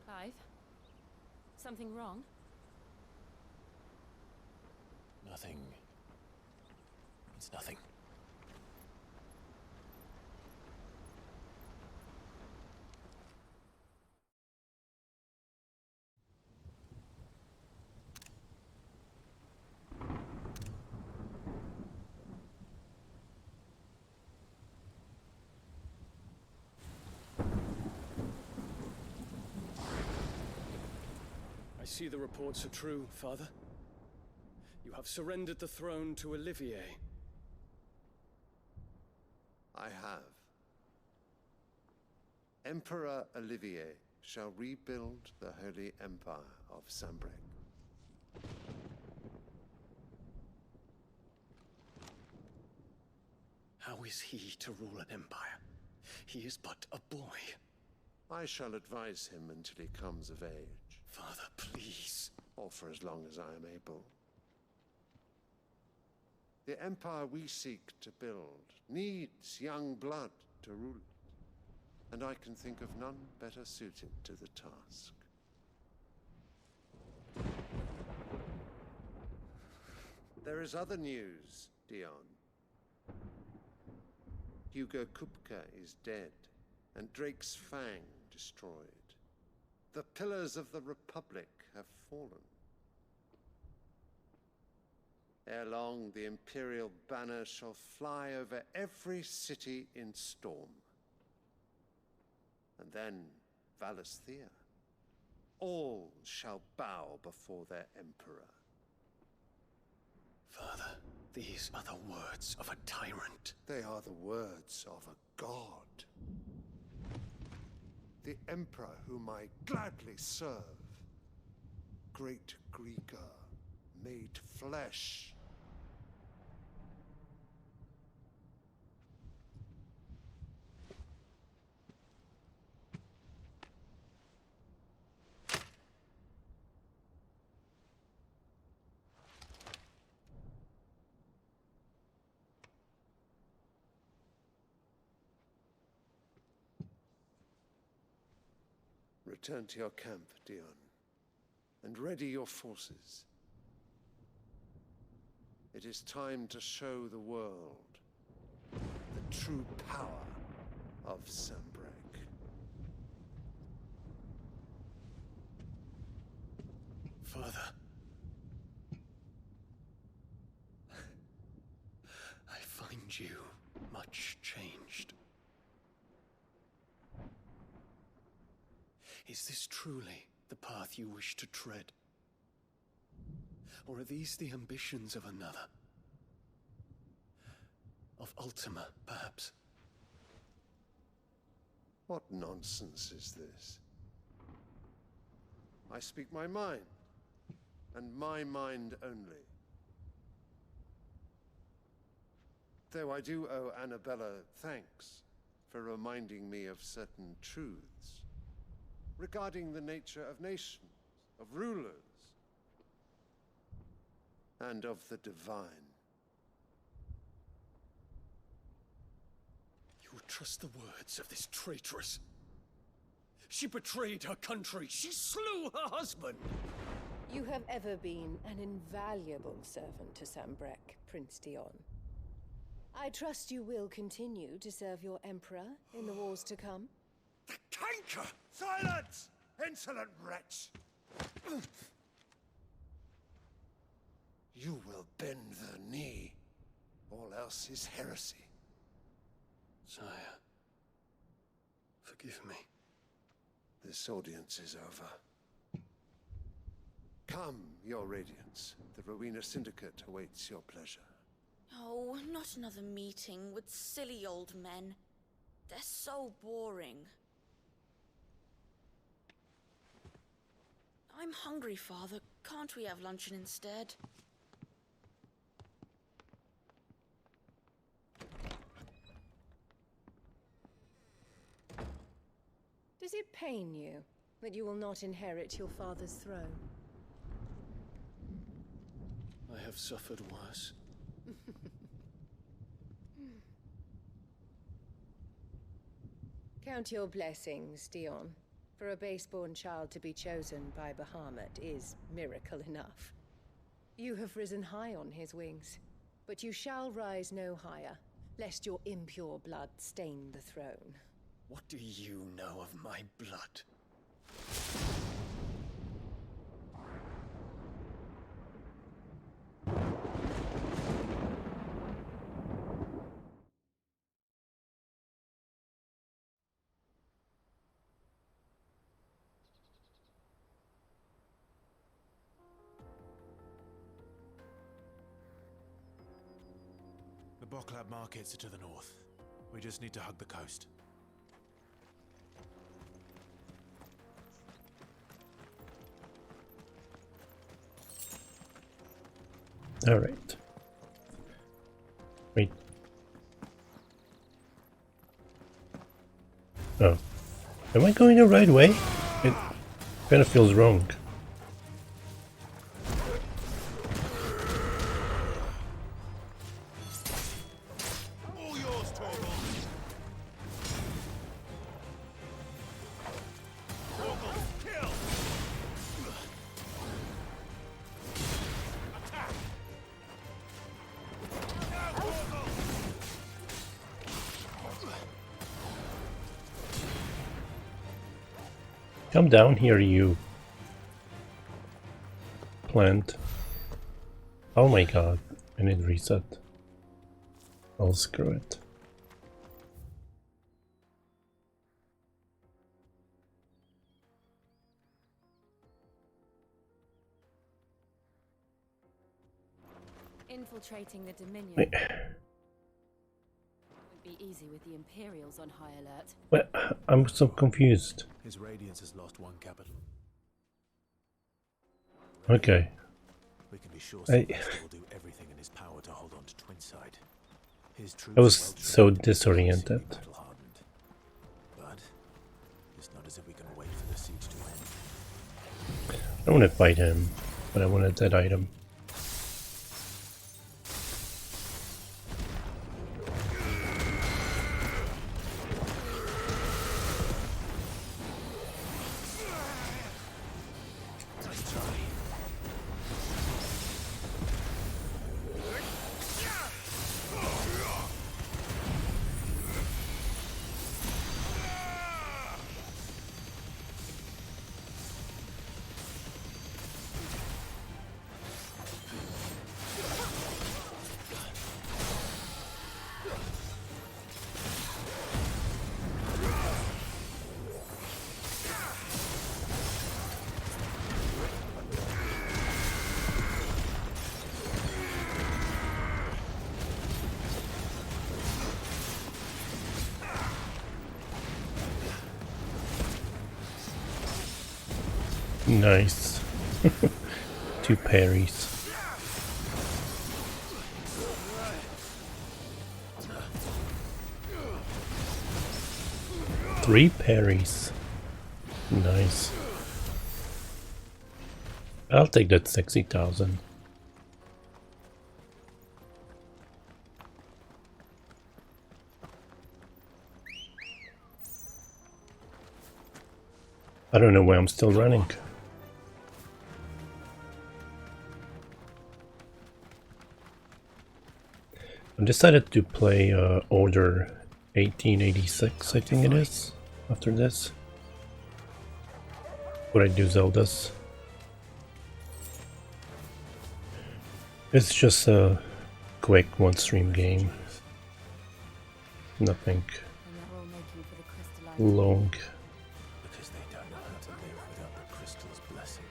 Clive? Something wrong? Nothing. It's nothing. I see the reports are true, Father. You have surrendered the throne to Olivier. I have. Emperor Olivier shall rebuild the Holy Empire of Sanbreque. How is he to rule an empire? He is but a boy. I shall advise him until he comes of age. Father, please. Or for as long as I am able. The empire we seek to build needs young blood to rule it, and I can think of none better suited to the task. There is other news, Dion. Hugo Kupka is dead, and Drake's Fang destroyed. The pillars of the Republic have fallen. Ere long, the Imperial banner shall fly over every city in Storm. And then Valisthea. All shall bow before their Emperor. Father, these are the words of a tyrant. They are the words of a god. The Emperor whom I gladly serve. Great Greager, made flesh. Return to your camp, Dion, and ready your forces. It is time to show the world the true power of Sanbreque. Father. I find you much changed. Is this truly the path you wish to tread? Or are these the ambitions of another? Of Ultima, perhaps? What nonsense is this? I speak my mind, and my mind only. Though I do owe Annabella thanks for reminding me of certain truths regarding the nature of nations, of rulers, and of the divine. You would trust the words of this traitress? She betrayed her country. She slew her husband. You have ever been an invaluable servant to Sanbreque, Prince Dion. I trust you will continue to serve your Emperor in the wars to come. The canker! Silence! Insolent wretch! You will bend the knee. All else is heresy. Sire, forgive me. This audience is over. Come, Your Radiance. The Rowena Syndicate awaits your pleasure. Oh, not another meeting with silly old men. They're so boring. I'm hungry, Father. Can't we have luncheon instead? Does it pain you that you will not inherit your father's throne? I have suffered worse. Count your blessings, Dion. For a base-born child to be chosen by Bahamut is miracle enough. You have risen high on his wings, but you shall rise no higher, lest your impure blood stain the throne. What do you know of my blood? The Boklab markets are to the north. We just need to hug the coast. All right. Wait. Oh. Am I going the right way? It kind of feels wrong. All yours, Torgal. Torgal, kill! Attack! Come down here, you plant. Oh my god, I need reset. I'll screw it. Infiltrating the Dominion Wait. would be easy with the Imperials on high alert. Well, I'm so confused. His Radiance has lost one capital. Okay. We can be sure I will do everything in his power to hold on to Twinside. His troops was are well so trained, disoriented. battle-hardened. But it's not as if we can wait for the siege to end. I don't want to fight him, but I wanted that item. Nice. 2 parries. Three parries. Nice. I'll take that 60,000. I don't know why I'm still running. I decided to play Order 1886, I think it is, after this. Would I do Zelda's? It's just a quick one-stream game. Nothing long. Because they don't know how to live without the crystal's blessing.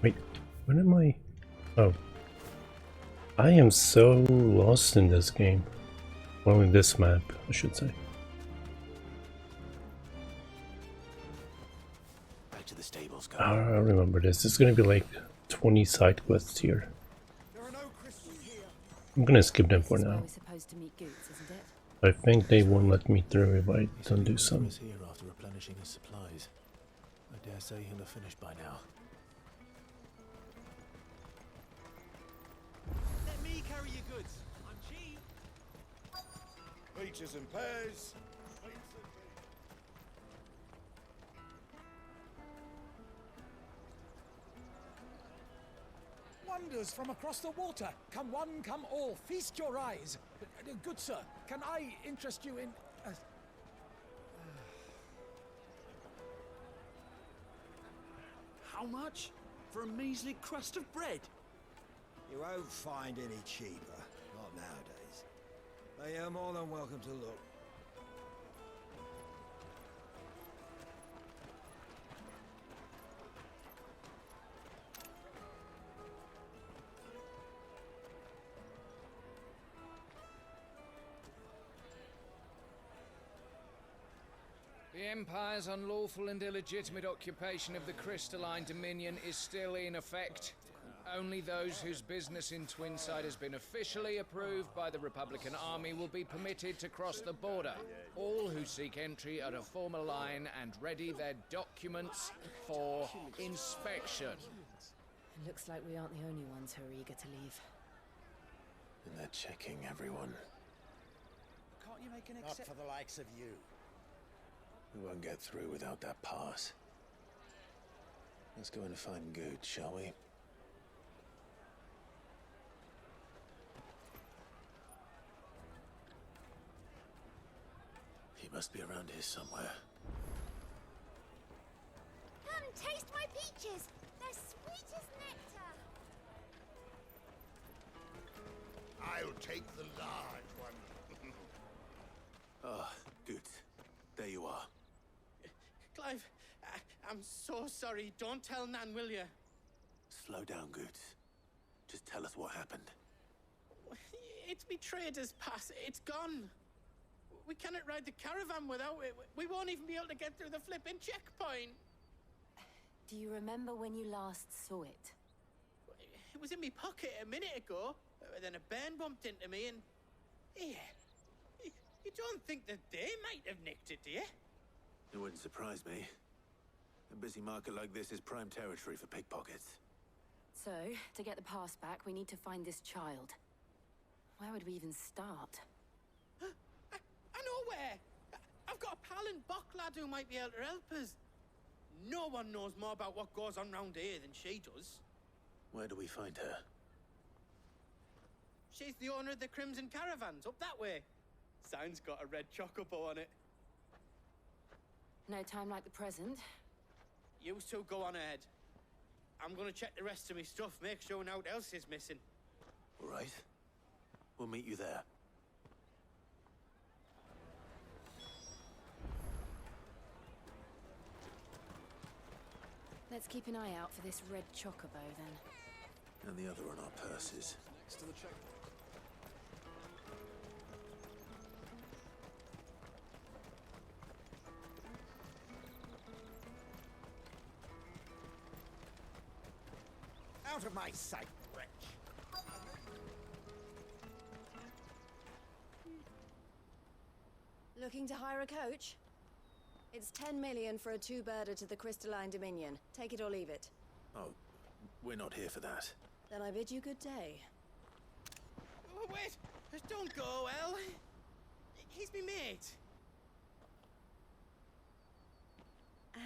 Wait, when am I? Oh. I am so lost in this game. Well, in this map, I should say. Back to the stables, go. I remember this. It's gonna be like 20 side quests here. I'm gonna skip them for now. I think they won't let me through if I don't do some. He's here after replenishing his supplies. I dare say he'll have finished by now. Let me carry your goods. I'm cheap. Peaches and pears. Wonders from across the water. Come one, come all. Feast your eyes. Good sir, can I interest you in... How much? For a measly crust of bread? You won't find any cheaper. Not nowadays. But you're more than welcome to look. The Empire's unlawful and illegitimate occupation of the Crystalline Dominion is still in effect. Only those whose business in Twinside has been officially approved by the Republican Army will be permitted to cross the border. All who seek entry are to form a line and ready their documents for inspection. It looks like we aren't the only ones who are eager to leave. And they're checking everyone. Can't you make an exception? Not for the likes of you. We won't get through without that pass. Let's go and find Good, shall we? He must be around here somewhere. Come taste my peaches. They're sweet as nectar. I'll take the large one. Ah, Good. There you are. Clive, I'm so sorry. Don't tell Nan, will you? Slow down, Goods. Just tell us what happened. It's me trader's pass. It's gone. We cannot ride the caravan without it. We won't even be able to get through the flipping checkpoint. Do you remember when you last saw it? It was in my pocket a minute ago. Then a bairn bumped into me and... Yeah. You don't think that they might have nicked it, do you? It wouldn't surprise me. A busy market like this is prime territory for pickpockets. So, to get the pass back, we need to find this child. Where would we even start? I know where! I've got a pal in Bocklad who might be able to help us. No one knows more about what goes on round here than she does. Where do we find her? She's the owner of the Crimson Caravans, up that way. Sign's got a red chocobo on it. No time like the present. You two go on ahead. I'm gonna check the rest of my stuff, make sure no else is missing. All right. We'll meet you there. Let's keep an eye out for this red chocobo, then. And the other on our purses. Next to the check. Out of my sight, wretch! Looking to hire a coach? It's 10 million for a two-birder to the Crystalline Dominion. Take it or leave it. Oh, we're not here for that. Then I bid you good day. Oh, wait! Don't go, El! He's me mate.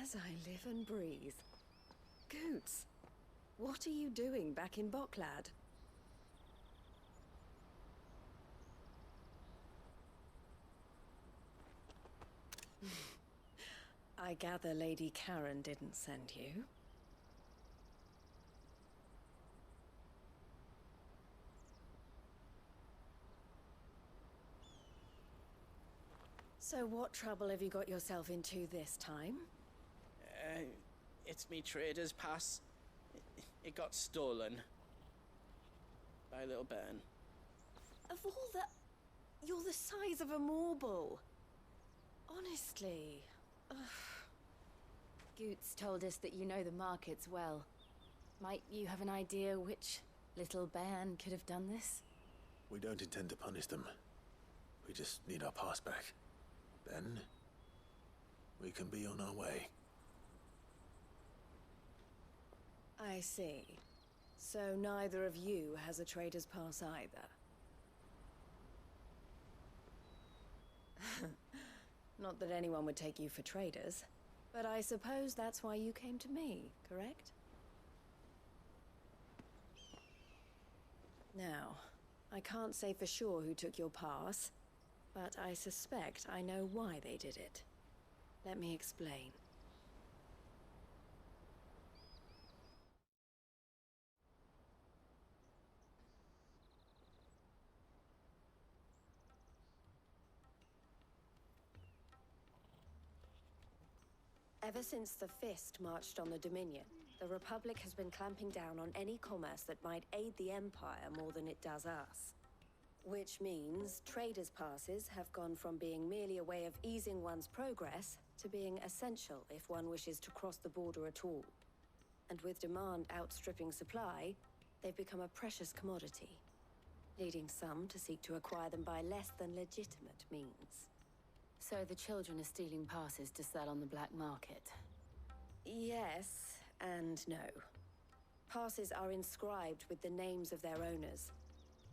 As I live and breathe. Goots, what are you doing back in Bocklad? I gather Lady Karen didn't send you. So what trouble have you got yourself into this time? It's me trader's pass. It got stolen. By little Ben. Of all the... You're the size of a marble. Honestly. Ugh. Goots told us that you know the markets well. Might you have an idea which little bairn could have done this? We don't intend to punish them. We just need our pass back. Then, we can be on our way. I see. So neither of you has a trader's pass either. Not that anyone would take you for traders, but I suppose that's why you came to me, correct? Now, I can't say for sure who took your pass, but I suspect I know why they did it. Let me explain. Ever since the Fist marched on the Dominion, the Republic has been clamping down on any commerce that might aid the Empire more than it does us. Which means traders' passes have gone from being merely a way of easing one's progress to being essential if one wishes to cross the border at all. And with demand outstripping supply, they've become a precious commodity, leading some to seek to acquire them by less than legitimate means. So the children are stealing passes to sell on the black market? Yes and no. Passes are inscribed with the names of their owners,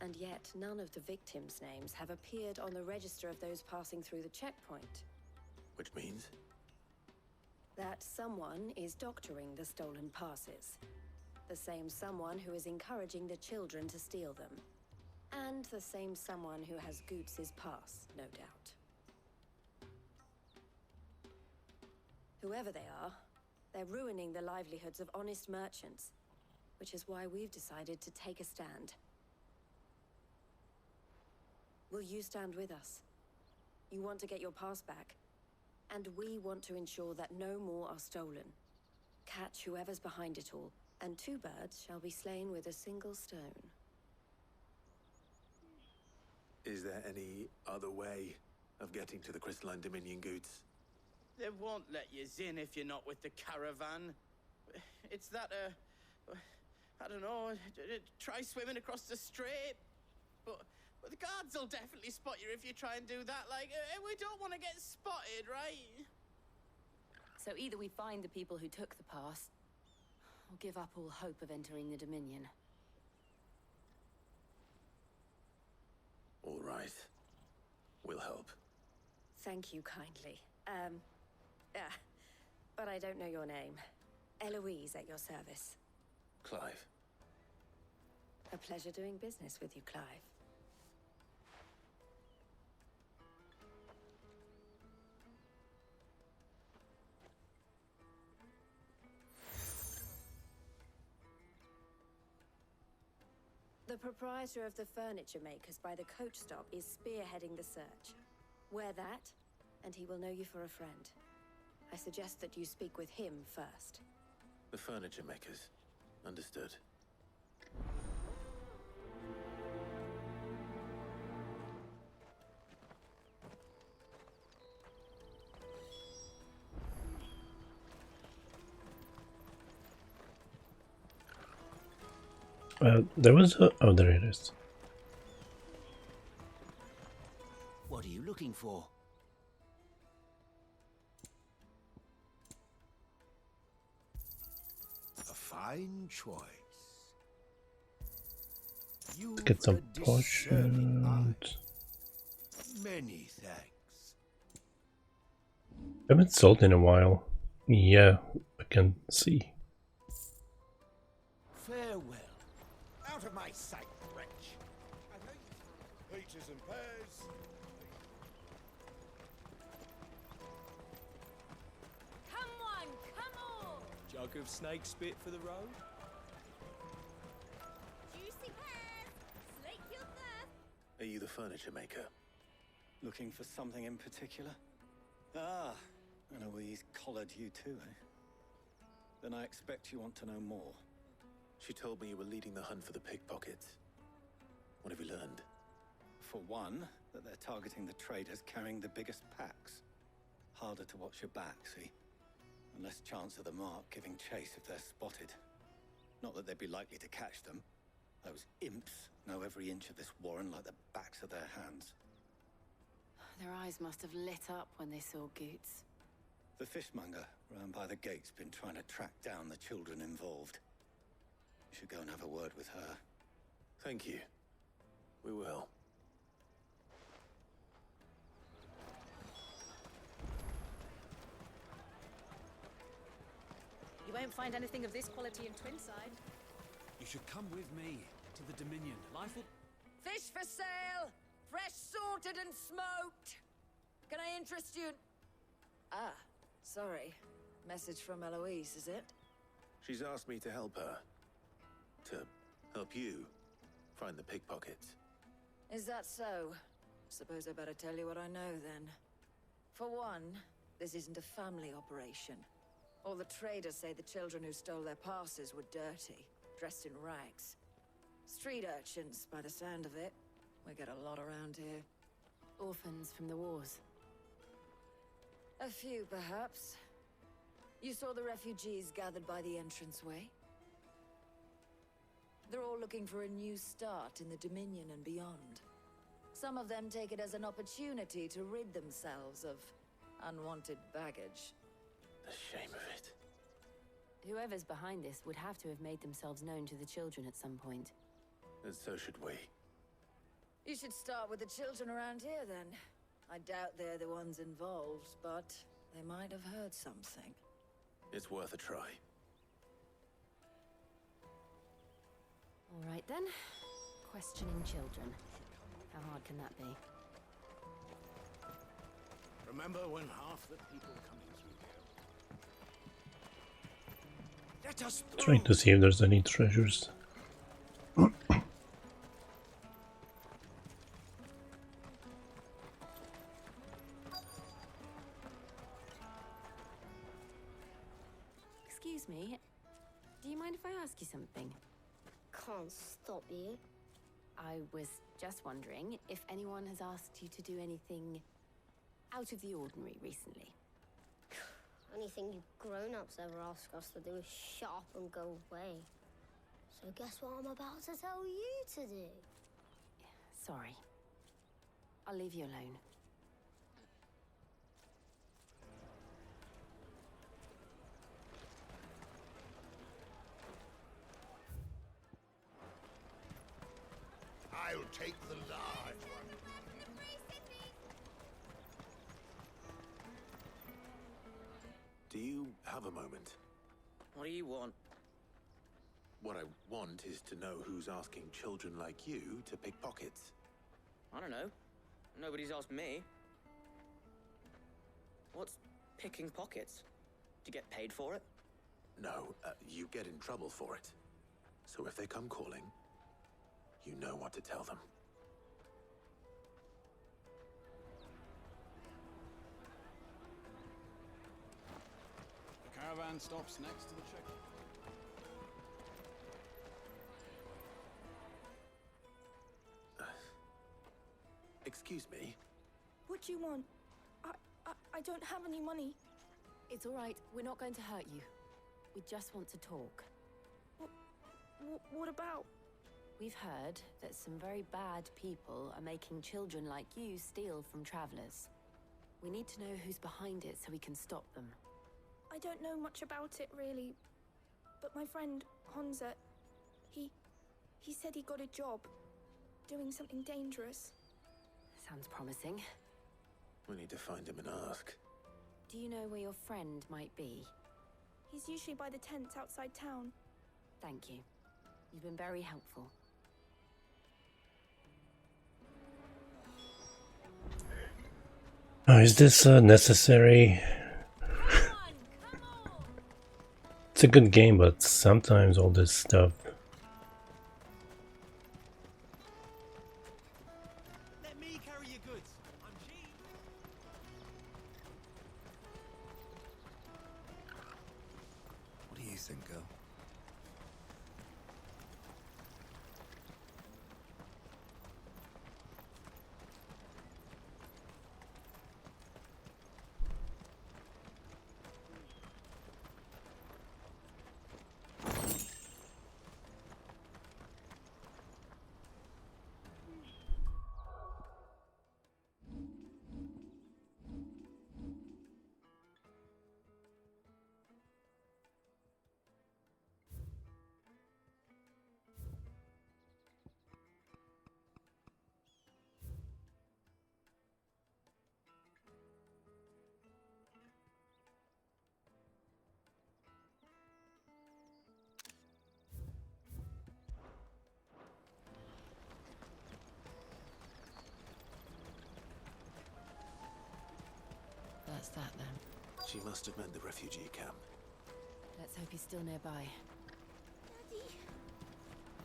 and yet none of the victims' names have appeared on the register of those passing through the checkpoint. Which means? That someone is doctoring the stolen passes. The same someone who is encouraging the children to steal them. And the same someone who has Goots' pass, no doubt. Whoever they are, they're ruining the livelihoods of honest merchants, which is why we've decided to take a stand. Will you stand with us? You want to get your pass back, and we want to ensure that no more are stolen. Catch whoever's behind it all, and 2 birds shall be slain with a single stone. Is there any other way of getting to the Crystalline Dominion, Goots? They won't let you in if you're not with the caravan. It's that, I don't know, try swimming across the strait. But the guards will definitely spot you if you try and do that. Like, we don't want to get spotted, right? So either we find the people who took the pass, or give up all hope of entering the Dominion. All right. We'll help. Thank you kindly. But I don't know your name. Eloise at your service. Clive. A pleasure doing business with you, Clive. The proprietor of the furniture makers by the coach stop is spearheading the search. Wear that, and he will know you for a friend. I suggest that you speak with him first. The furniture makers. Understood. There was a... Oh, there it is. What are you looking for? A fine choice. Let's get some potions. Many thanks. I haven't sold in a while. Yeah, I can see. Farewell. Out of my sight, wretch. I know you. Peaches and pears. Look of snake spit for the road? Juicy pears! Slake your thirst! Are you the furniture maker? Looking for something in particular? Ah, and Eloise collared you too, eh? Then I expect you want to know more. She told me you were leading the hunt for the pickpockets. What have you learned? For one, that they're targeting the traders carrying the biggest packs. Harder to watch your back, see? And less chance of the mark giving chase if they're spotted. Not that they'd be likely to catch them. Those imps know every inch of this warren like the backs of their hands. Their eyes must have lit up when they saw Goots. The fishmonger round by the gate's been trying to track down the children involved. You should go and have a word with her. Thank you. We will. You won't find anything of this quality in Twinside. You should come with me to the Dominion. Life will... Fish for sale! Fresh sorted and smoked! Can I interest you? Ah, sorry. Message from Eloise, is it? She's asked me to help her. To help you find the pickpockets. Is that so? Suppose I better tell you what I know then. For one, this isn't a family operation. All the traders say the children who stole their passes were dirty, dressed in rags. Street urchins, by the sound of it. We get a lot around here. Orphans from the wars. A few, perhaps. You saw the refugees gathered by the entranceway? They're all looking for a new start in the Dominion and beyond. Some of them take it as an opportunity to rid themselves of unwanted baggage. The shame of it. Whoever's behind this would have to have made themselves known to the children at some point. And so should we. You should start with the children around here, then. I doubt they're the ones involved, but they might have heard something. It's worth a try. All right, then. Questioning children. How hard can that be? Remember when half the people coming through here... Let us Trying to see if there's any treasures. Excuse me. Do you mind if I ask you something? Can't stop you. I was just wondering if anyone has asked you to do anything out of the ordinary recently. Anything you grown-ups ever ask us to do is shut up and go away. So guess what I'm about to tell you to do? Sorry. I'll leave you alone. I'll take the large one. Do you have a moment? What do you want? What I want is to know who's asking children like you to pick pockets. I don't know. Nobody's asked me. What's picking pockets? Do you get paid for it? No, you get in trouble for it. So if they come calling, you know what to tell them. The caravan stops next to the check. Excuse me? What do you want? I don't have any money. It's all right. We're not going to hurt you. We just want to talk. What about? We've heard that some very bad people are making children like you steal from travelers. We need to know who's behind it so we can stop them. I don't know much about it, really. But my friend, Honza, he said he got a job doing something dangerous. Sounds promising. We need to find him and ask. Do you know where your friend might be? He's usually by the tents outside town. Thank you. You've been very helpful. Is this necessary? It's a good game, but sometimes all this stuff. Let me carry your goods. I'm cheap. What do you think, girl? That's that then. She must have meant the refugee camp. Let's hope he's still nearby. Daddy,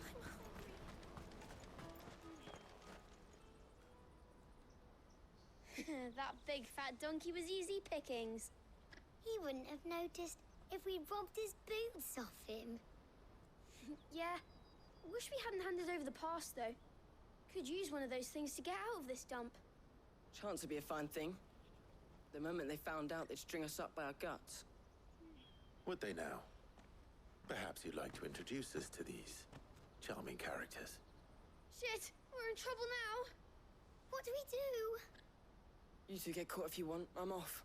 I'm hungry. That big fat donkey was easy pickings. He wouldn't have noticed if we'd robbed his boots off him. Yeah. Wish we hadn't handed over the pass, though. Could use one of those things to get out of this dump. Chance would be a fine thing. The moment they found out, they'd string us up by our guts. Would they now? Perhaps you'd like to introduce us to these charming characters. Shit, we're in trouble now. What do we do? You two get caught if you want. I'm off.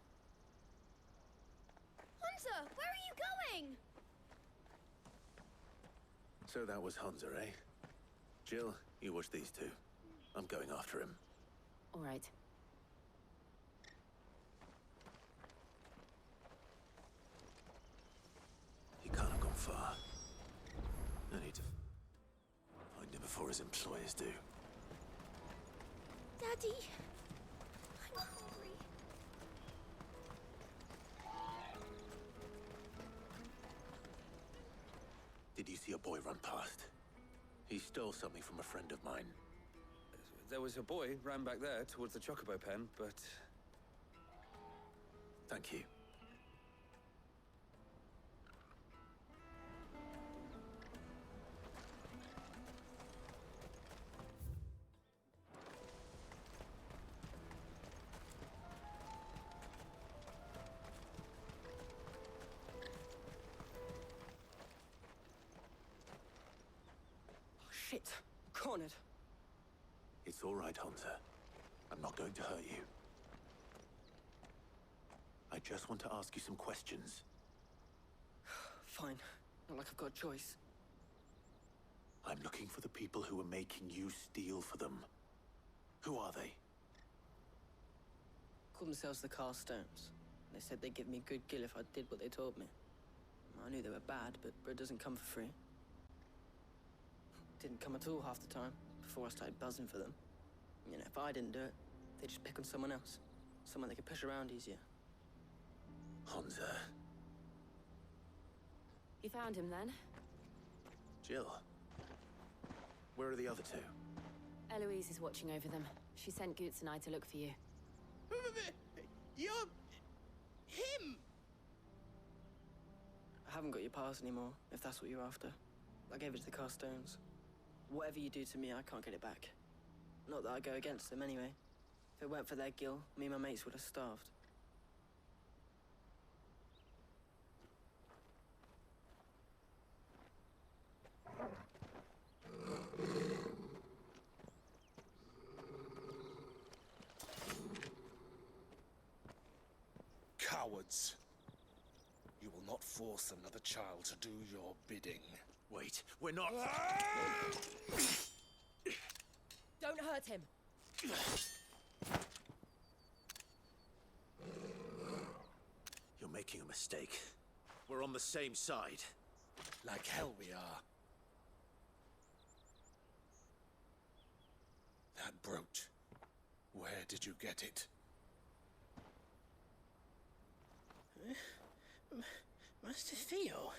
Hunter, where are you going? So that was Hunter, eh? Jill, you watch these two. I'm going after him. All right. He can't have gone far. I need to find him before his employers do. Daddy, I'm hungry. Did you see a boy run past? He stole something from a friend of mine. There was a boy ran back there towards the Chocobo pen, but... Thank you. Shit. Cornered. It's all right, Hunter. I'm not going to hurt you. I just want to ask you some questions. Fine. Not like I've got a choice. I'm looking for the people who are making you steal for them. Who are they? Called themselves the Carstones. They said they'd give me good gill if I did what they told me. I knew they were bad, but bread doesn't come for free. Didn't come at all half the time, before I started buzzing for them. You know, if I didn't do it, they'd just pick on someone else. Someone they could push around easier. Hunter. You found him then? Jill. Where are the other two? Eloise is watching over them. She sent Goots and I to look for you. You're... him! I haven't got your pass anymore, if that's what you're after. I gave it to the Carstones. Whatever you do to me, I can't get it back. Not that I go against them anyway. If it weren't for their gill, me and my mates would have starved. Cowards. You will not force another child to do your bidding. Wait, we're not... Don't hurt him! You're making a mistake. We're on the same side. Like hell we are. That brooch. Where did you get it? Master Theo?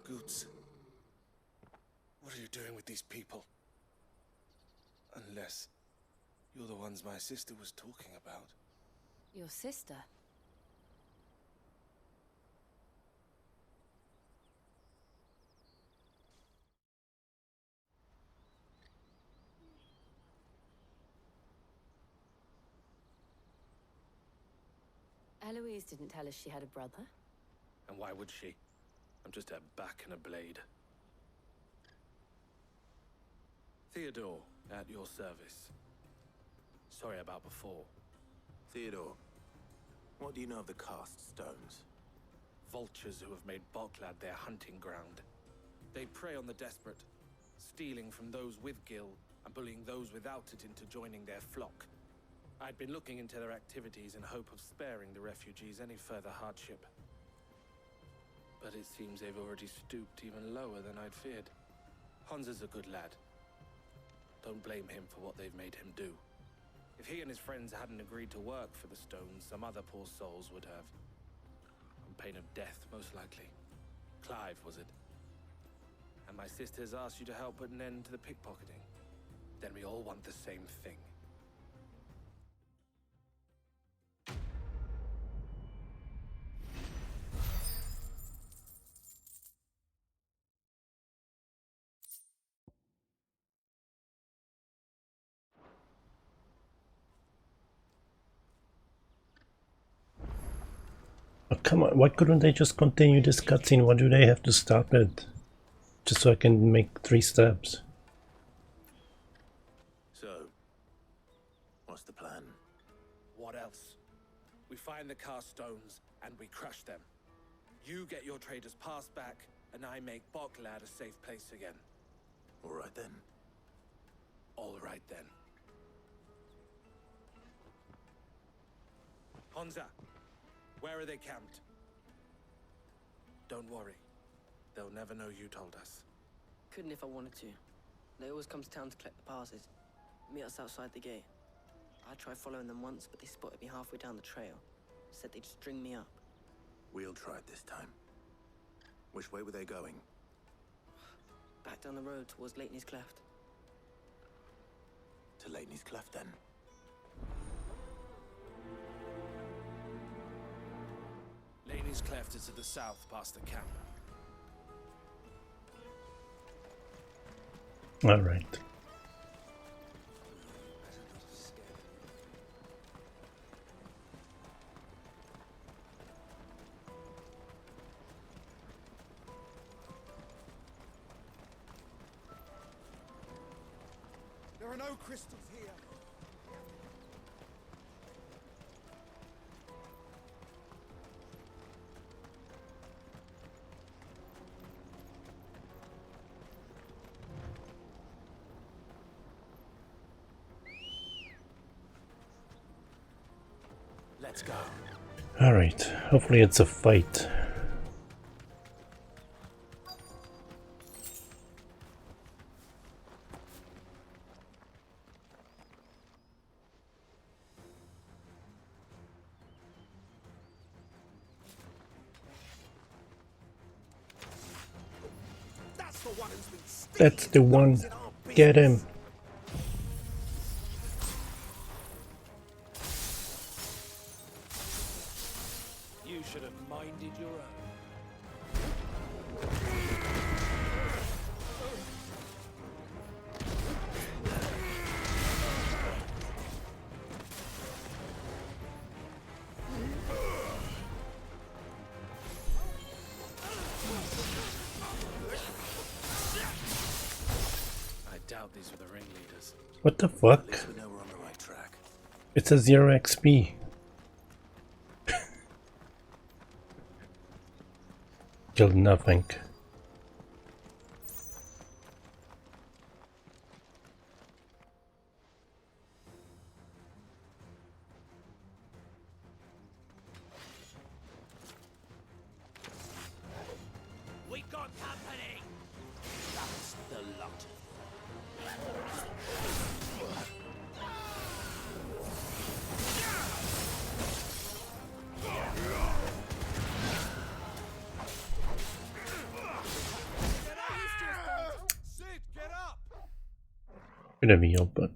Goots, what are you doing with these people? Unless you're the ones my sister was talking about. Your sister? Eloise didn't tell us she had a brother. And why would she? I'm just a back and a blade. Theodore, at your service. Sorry about before. Theodore, what do you know of the Cast Stones? Vultures who have made Boklad their hunting ground. They prey on the desperate, stealing from those with Gil and bullying those without it into joining their flock. I'd been looking into their activities in hope of sparing the refugees any further hardship. But it seems they've already stooped even lower than I'd feared. Hunza's a good lad. Don't blame him for what they've made him do. If he and his friends hadn't agreed to work for the Stones, some other poor souls would have. On pain of death, most likely. Clive, was it? And my sisters asked you to help put an end to the pickpocketing. Then we all want the same thing. Oh, come on, why couldn't they just continue this cutscene? Why do they have to stop it? Just so I can make 3 steps. So, what's the plan? What else? We find the Cast Stones and we crush them. You get your traders' pass back, and I make Boklad a safe place again. All right then. All right then. Hunza, where are they camped? Don't worry. They'll never know you told us. Couldn't if I wanted to. They always come to town to collect the passes. Meet us outside the gate. I tried following them once, but they spotted me halfway down the trail. Said they'd string me up. We'll try it this time. Which way were they going? Back down the road towards Leitney's Cleft. To Leitney's Cleft, then. Leitney's Cleft is to the south, past the camp. All right. There are no crystals here. Let's go. All right. Hopefully it's a fight. That's the one. Get him. You should have minded your own. I doubt these were the ringleaders. What the fuck? At least we know we're on the right track. It's a 0 XP. Killed nothing. We got company! That's the lot of them. Could have healed, but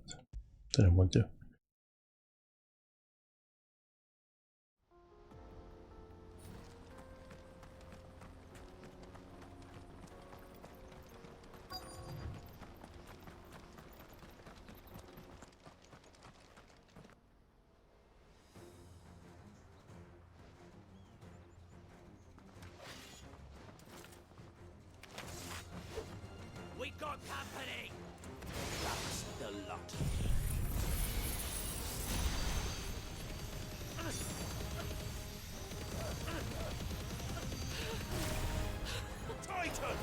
didn't want to. We got company! That's the lot. Titan!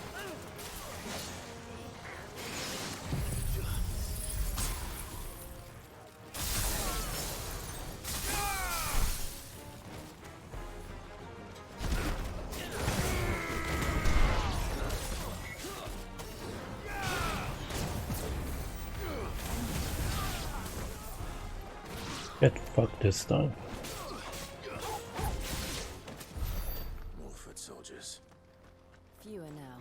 Get fucked this time. More foot soldiers. Fewer now.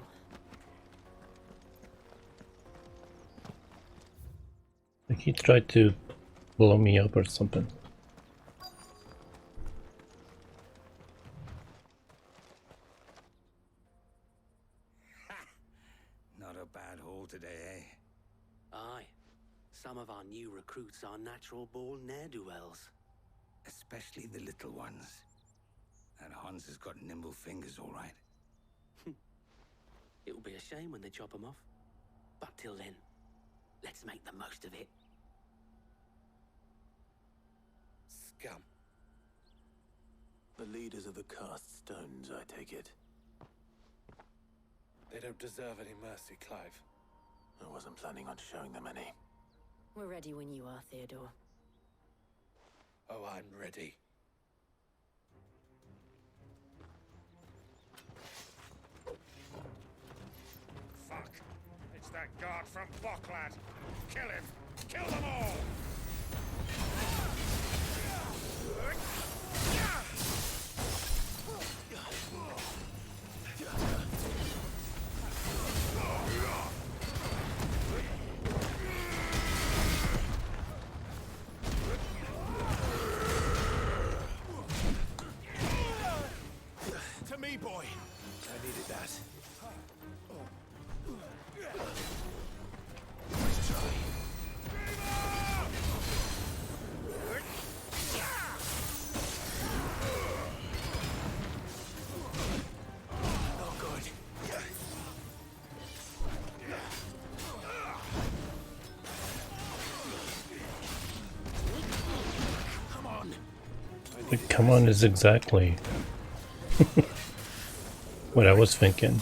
Like he tried to blow me up or something. Not a bad haul today, eh? Aye. Some of our new recruits are natural-born ne'er-do-wells. Especially the little ones. And Hans has got nimble fingers, all right. It'll be a shame when they chop them off. But till then, let's make the most of it. Scum. The leaders of the Cast Stones, I take it. They don't deserve any mercy, Clive. I wasn't planning on showing them any. We're ready when you are, Theodore. Oh, I'm ready. Fuck! It's that guard from Boklad! Kill him! Kill them all! To me, boy! I needed that. Nice try. Oh, good. Come on. Like, come on is exactly what I was thinking.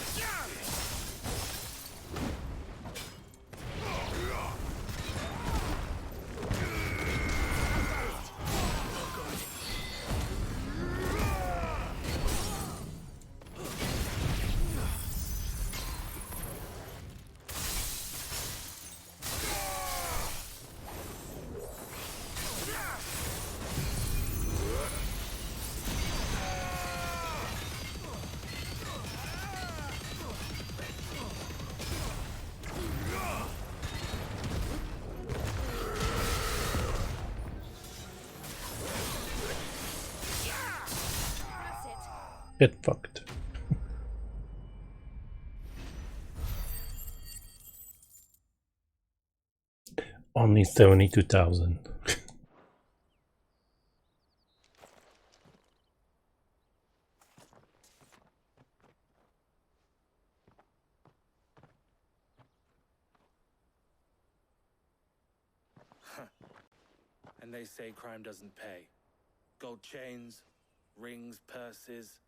Get fucked. Only 72,000. And they say crime doesn't pay. Gold chains, rings, purses.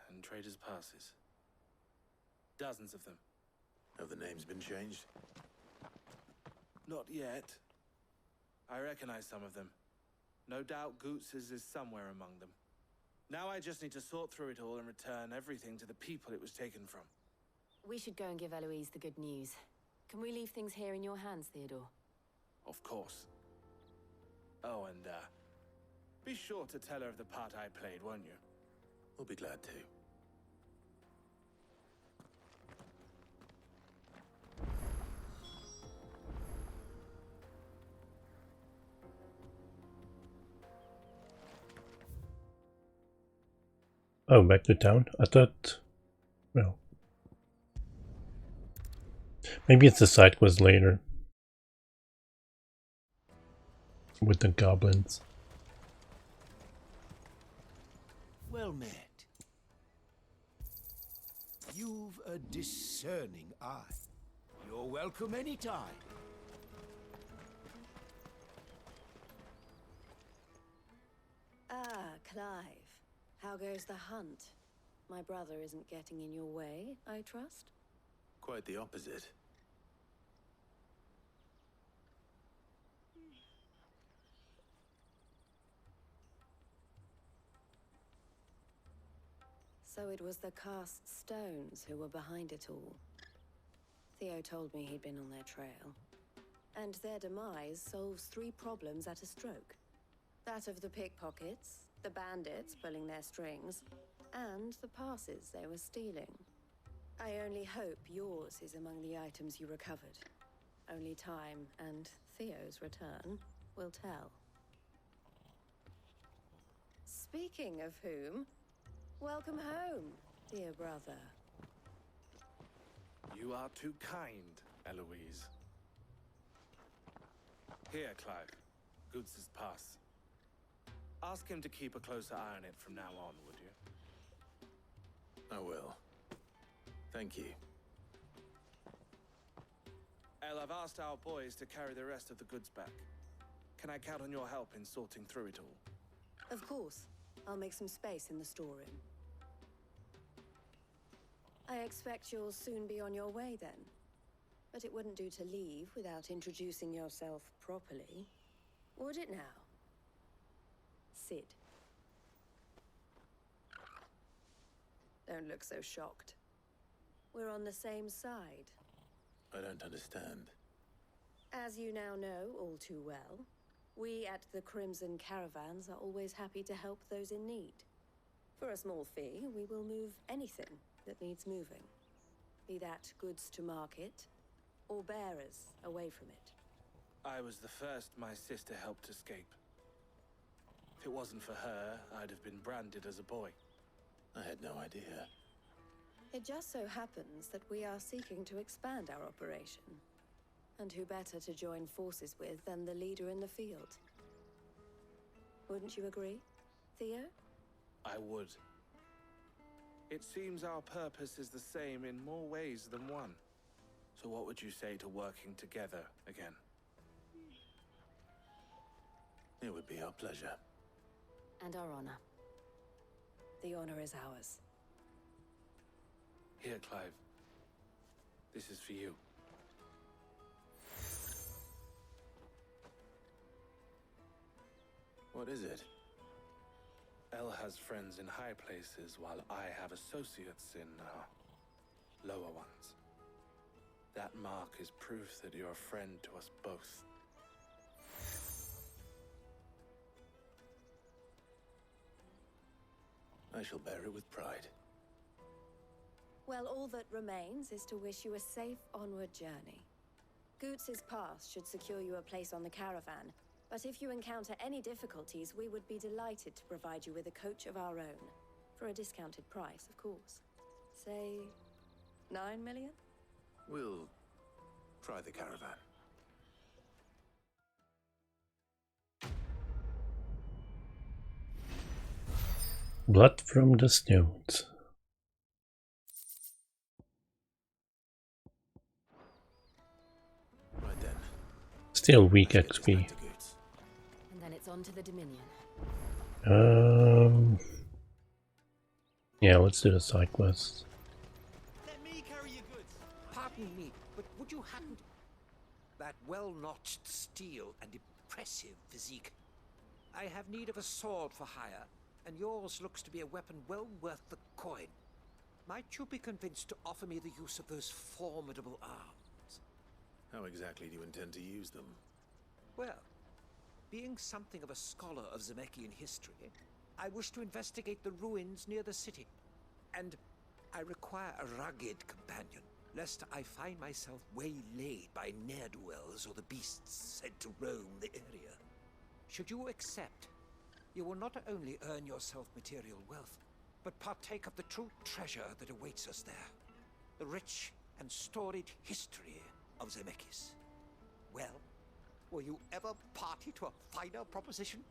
And traders' passes. Dozens of them. Have the names been changed? Not yet. I recognize some of them. No doubt Goots's is somewhere among them. Now I just need to sort through it all and return everything to the people it was taken from. We should go and give Eloise the good news. Can we leave things here in your hands, Theodore? Of course. Oh, and, be sure to tell her of the part I played, won't you? We'll be glad to. Oh, back to town? I thought... No. Maybe it's the side quest later. With the goblins. Well met. You've a discerning eye. You're welcome anytime. Ah, Clive. How goes the hunt? My brother isn't getting in your way, I trust? Quite the opposite. So it was the cast stones who were behind it all. Theo told me he'd been on their trail. And their demise solves 3 problems at a stroke. That of the pickpockets, the bandits pulling their strings, and the passes they were stealing. I only hope yours is among the items you recovered. Only time and Theo's return will tell. Speaking of whom, welcome home, dear brother. You are too kind, Eloise. Here, Clive. Goods' pass. Ask him to keep a closer eye on it from now on, would you? I will. Thank you. El, I've asked our boys to carry the rest of the goods back. Can I count on your help in sorting through it all? Of course. I'll make some space in the storeroom. I expect you'll soon be on your way then. But it wouldn't do to leave without introducing yourself properly. Would it now? Sid. Don't look so shocked. We're on the same side. I don't understand. As you now know all too well, we at the Crimson Caravans are always happy to help those in need. For a small fee, we will move anything that needs moving. Be that goods to market, or bearers away from it. I was the first my sister helped escape. If it wasn't for her, I'd have been branded as a boy. I had no idea. It just so happens that we are seeking to expand our operation. And who better to join forces with than the leader in the field? Wouldn't you agree, Theo? I would. It seems our purpose is the same in more ways than one. So what would you say to working together again? It would be our pleasure. And our honor. The honor is ours. Here, Clive. This is for you. What is it? El has friends in high places, while I have associates in, lower ones. That mark is proof that you're a friend to us both. I shall bear it with pride. Well, all that remains is to wish you a safe onward journey. Goots' pass should secure you a place on the caravan, but if you encounter any difficulties, we would be delighted to provide you with a coach of our own. For a discounted price, of course. Say, 9 million? We'll try the caravan. Blood from the stones. Right then. Still weak XP. And then it's on to the Dominion. Yeah, let's do the side quest. Let me carry your goods. Pardon me, but would you happen that well-notched steel and impressive physique? I have need of a sword for hire, and yours looks to be a weapon well worth the coin. Might you be convinced to offer me the use of those formidable arms? How exactly do you intend to use them? Well, being something of a scholar of Zemeckis history, I wish to investigate the ruins near the city. And I require a rugged companion, lest I find myself waylaid by ne'er-do-wells or the beasts said to roam the area. Should you accept, you will not only earn yourself material wealth, but partake of the true treasure that awaits us there. The rich and storied history of Zemeckis. Well, were you ever party to a finer proposition?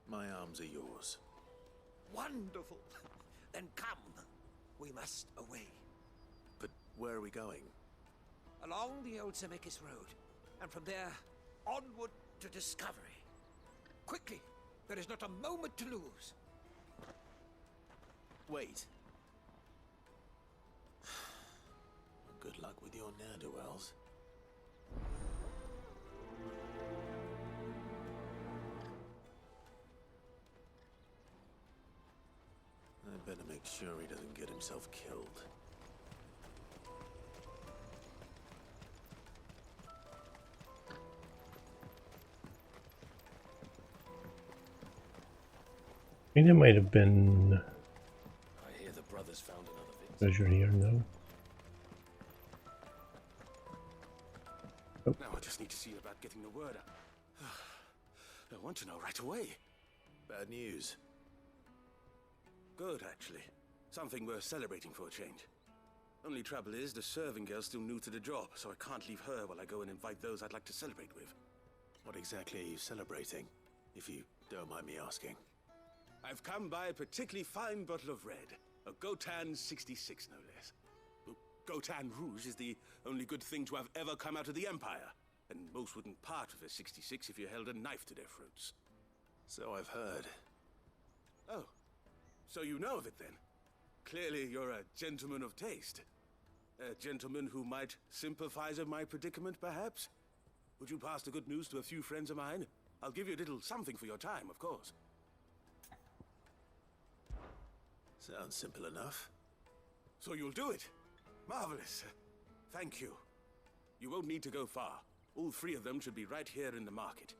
My arms are yours. Wonderful. Then come. We must away. But where are we going? Along the old Zemeckis Road, and from there, onward to discovery. Quickly! There is not a moment to lose. Wait. Good luck with your ne'er-do-wells. I better make sure he doesn't get himself killed. I think there might have been I hear the brothers found another victim. treasure here, no? Now I just need to see about getting the word out. I want to know right away. Bad news. Good, actually. Something worth celebrating for a change. Only trouble is, the serving girl's still new to the job, so I can't leave her while I go and invite those I'd like to celebrate with. What exactly are you celebrating, if you don't mind me asking? I've come by a particularly fine bottle of red. A Gotan 66, no less. Gotan Rouge is the only good thing to have ever come out of the Empire, and most wouldn't part with a 66 if you held a knife to their throats. So I've heard. Oh, so you know of it then? Clearly you're a gentleman of taste. A gentleman who might sympathize with my predicament, perhaps? Would you pass the good news to a few friends of mine? I'll give you a little something for your time, of course. Sounds simple enough. So you'll do it? Marvelous. Thank you. You won't need to go far. All three of them should be right here in the market.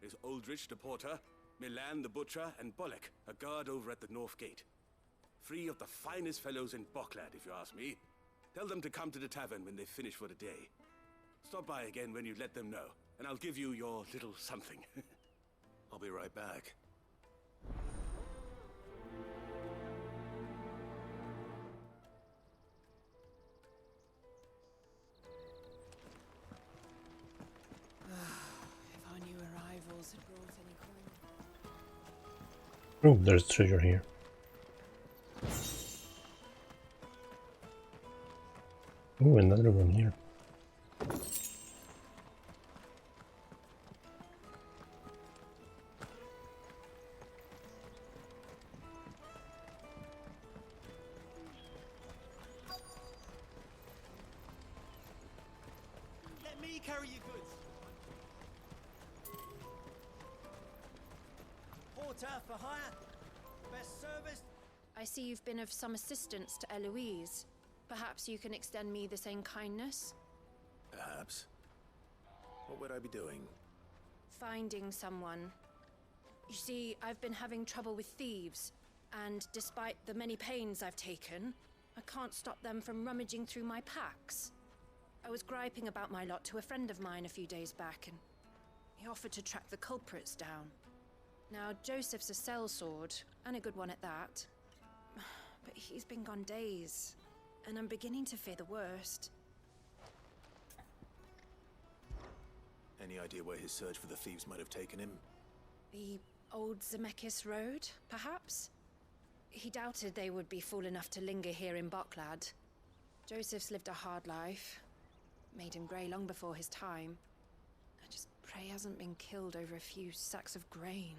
There's Aldrich the porter, Milan the butcher, and Bolek, a guard over at the north gate. Three of the finest fellows in Boklad, if you ask me. Tell them to come to the tavern when they finish for the day. Stop by again when you let them know, and I'll give you your little something. I'll be right back. If our new arrivals had brought any coin. Oh, there's treasure here. Oh, another one here. Let me carry your goods. Porter for hire. Best service. I see you've been of some assistance to Eloise. Perhaps you can extend me the same kindness? Perhaps. What would I be doing? Finding someone. You see, I've been having trouble with thieves, and despite the many pains I've taken, I can't stop them from rummaging through my packs. I was griping about my lot to a friend of mine a few days back, and he offered to track the culprits down. Now, Joseph's a sellsword, and a good one at that. But he's been gone days, and I'm beginning to fear the worst. Any idea where his search for the thieves might have taken him? The old Zemeckis Road, perhaps? He doubted they would be fool enough to linger here in Boklad. Joseph's lived a hard life. Made him grey long before his time. I just pray he hasn't been killed over a few sacks of grain.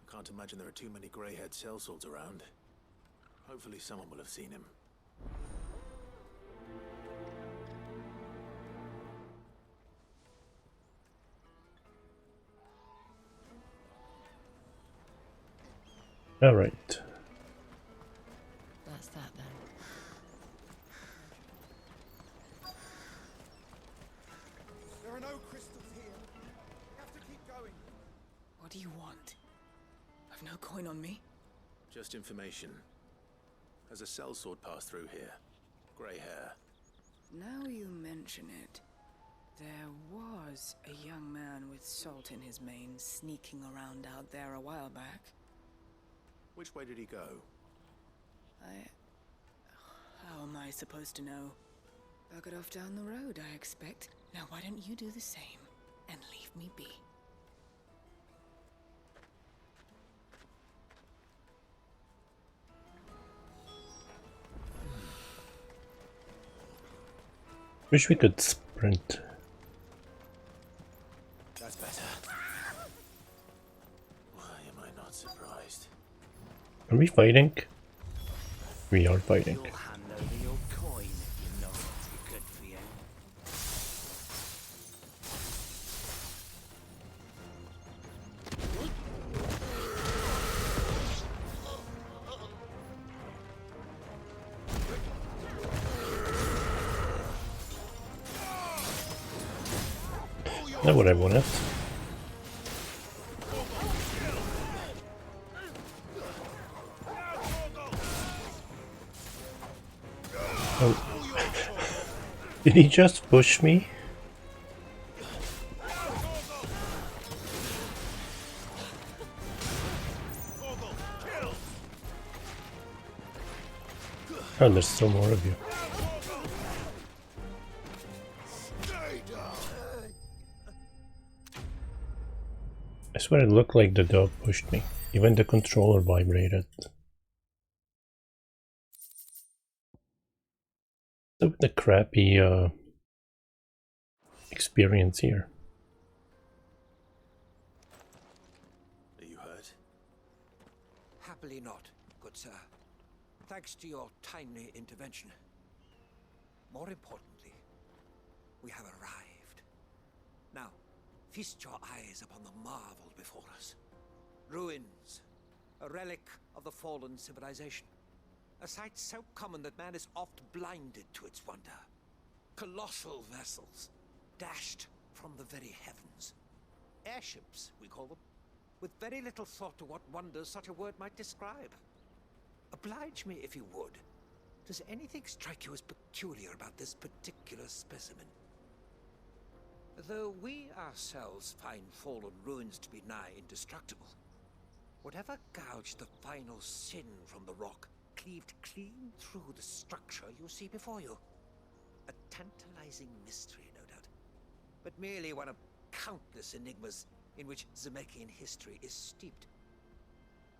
I can't imagine there are too many grey-haired sellswords around. Hopefully someone will have seen him. All right. That's that then. There are no crystals here. We have to keep going. What do you want? I've no coin on me. Just information. Has a sellsword passed through here? Grey hair. Now you mention it. There was a young man with salt in his mane sneaking around out there a while back. Which way did he go? How am I supposed to know? Buggered off down the road, I expect. Now why don't you do the same and leave me be? Wish we could sprint. That's better. Why am I not surprised? Are we fighting? We are fighting. You'll hand over your coin if you know what's good for you. Not what I wanted. Oh. Did he just push me? Oh, there's still more of you. I swear it looked like the dog pushed me. Even the controller vibrated. So the crappy experience here. Are you hurt? Happily not, good sir. Thanks to your timely intervention. More importantly, we have arrived. Now, feast your eyes upon the marvel before us. Ruins, a relic of the fallen civilization. A sight so common that man is oft blinded to its wonder. Colossal vessels, dashed from the very heavens. Airships, we call them, with very little thought to what wonders such a word might describe. Oblige me if you would. Does anything strike you as peculiar about this particular specimen? Though we ourselves find fallen ruins to be nigh indestructible, whatever gouged the final sin from the rock cleaved clean through the structure you see before you. A tantalizing mystery, no doubt, but merely one of countless enigmas in which Zemeckis history is steeped.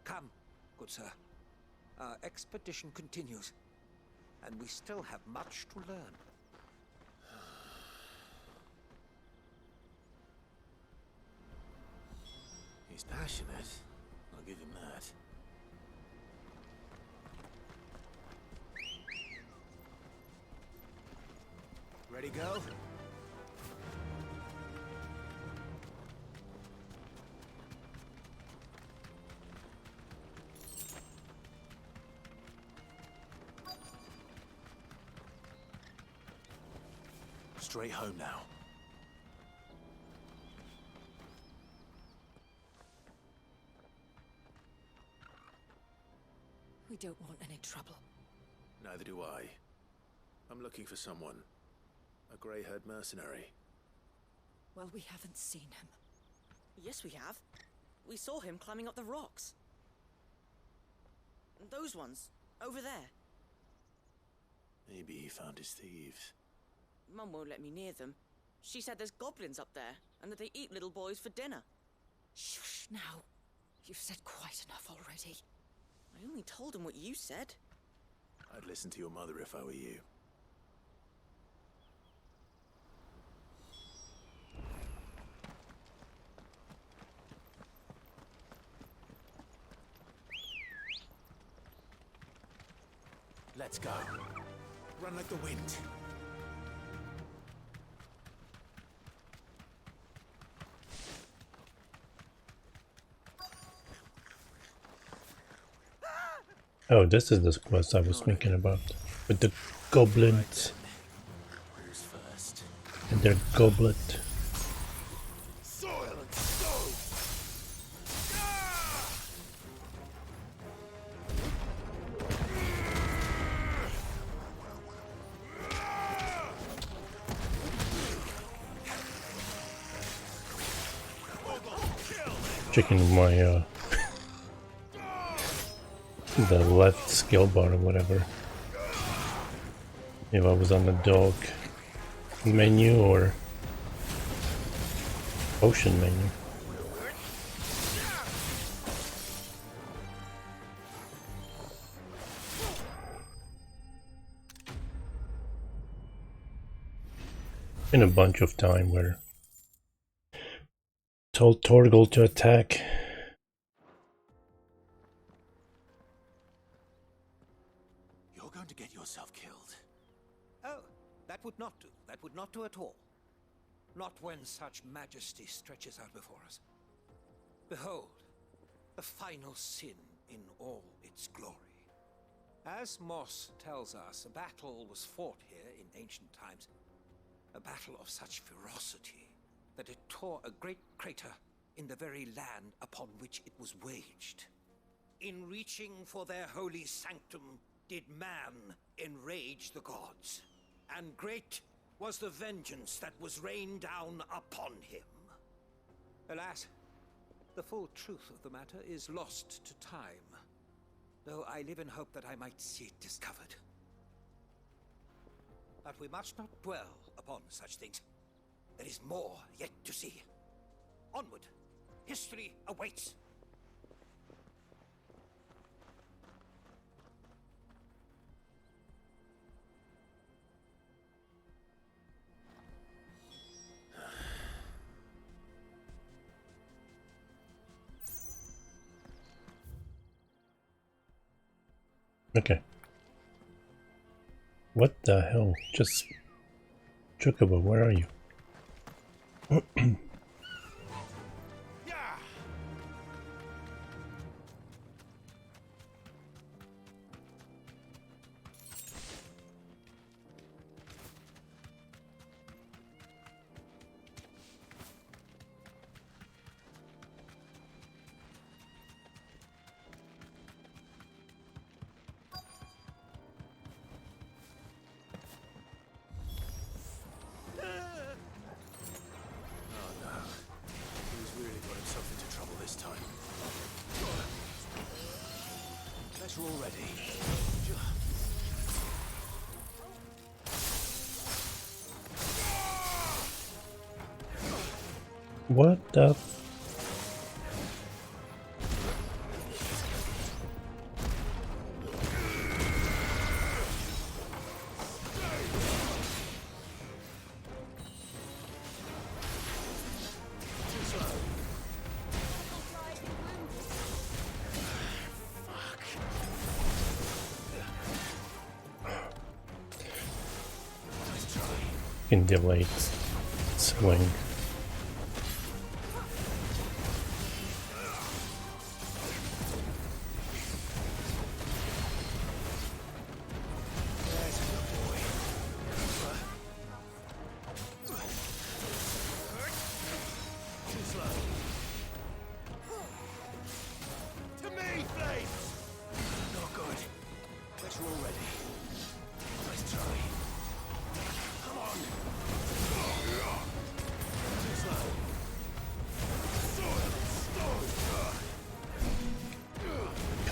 Come, good sir. Our expedition continues, and we still have much to learn. He's passionate. I'll give him that. Ready, go? Straight home now. We don't want any trouble. Neither do I. I'm looking for someone. A grey-haired mercenary. Well, we haven't seen him. Yes, we have. We saw him climbing up the rocks. Those ones, over there. Maybe he found his thieves. Mum won't let me near them. She said there's goblins up there, and that they eat little boys for dinner. Shush now. You've said quite enough already. I only told him what you said. I'd listen to your mother if I were you. Let's go. Run like the wind. Oh, this is the quest I was thinking about. With the goblins. Who's first? And their goblet. Soil and stone. checking my the left skill bar or whatever. If I was on the dog menu or potion menu. Been a bunch of time where told Torgal to attack. You're going to get yourself killed. Oh, that would not do. That would not do at all. Not when such majesty stretches out before us. Behold, the final sin in all its glory. As Moss tells us, a battle was fought here in ancient times. A battle of such ferocity that it tore a great crater in the very land upon which it was waged. In reaching for their holy sanctum, did man enrage the gods, and great was the vengeance that was rained down upon him. Alas, the full truth of the matter is lost to time, though I live in hope that I might see it discovered. But we must not dwell upon such things. There is more yet to see. Onward! History awaits! Okay. What the hell? Just Chocobo, where are you? What the? In delayed swing.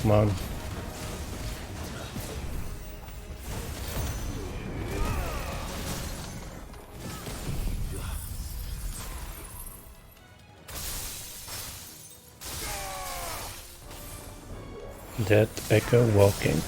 Come on. Dead Echo walking.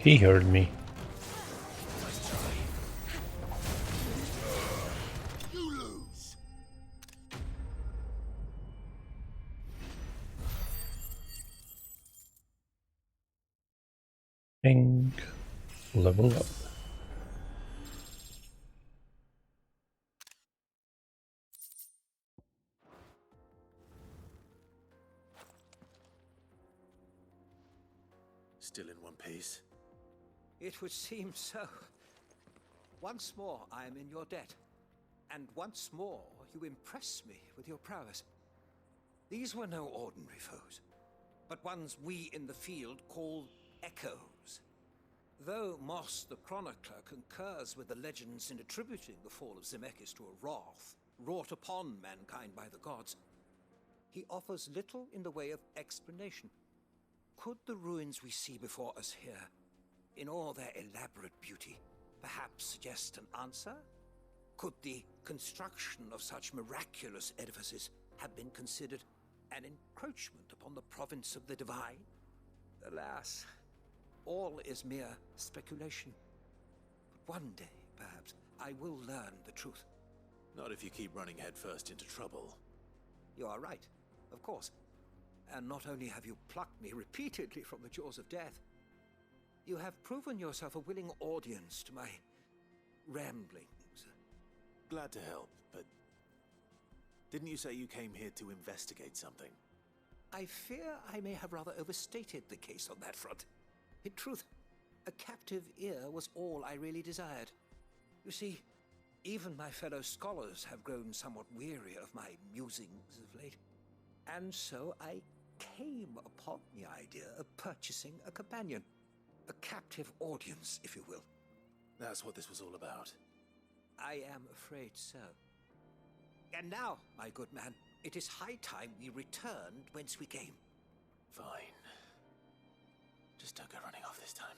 He heard me. Healing. Level up. Still in one piece? It would seem so. Once more I am in your debt. And once more you impress me with your prowess. These were no ordinary foes, but ones we in the field call echoes. Though Moss the Chronicler concurs with the legends in attributing the fall of Zemeckis to a wrath wrought upon mankind by the gods, he offers little in the way of explanation. Could the ruins we see before us here, in all their elaborate beauty, perhaps suggest an answer? Could the construction of such miraculous edifices have been considered an encroachment upon the province of the divine? Alas, all is mere speculation. But one day, perhaps, I will learn the truth. Not if you keep running headfirst into trouble. You are right, of course. And not only have you plucked me repeatedly from the jaws of death, you have proven yourself a willing audience to my ramblings. Glad to help, but didn't you say you came here to investigate something? I fear I may have rather overstated the case on that front. In truth, a captive ear was all I really desired. You see, even my fellow scholars have grown somewhat weary of my musings of late. And so I came upon the idea of purchasing a companion. A captive audience, if you will. That's what this was all about. I am afraid so. And now, my good man, it is high time we returned whence we came. Fine. Just don't go running off this time.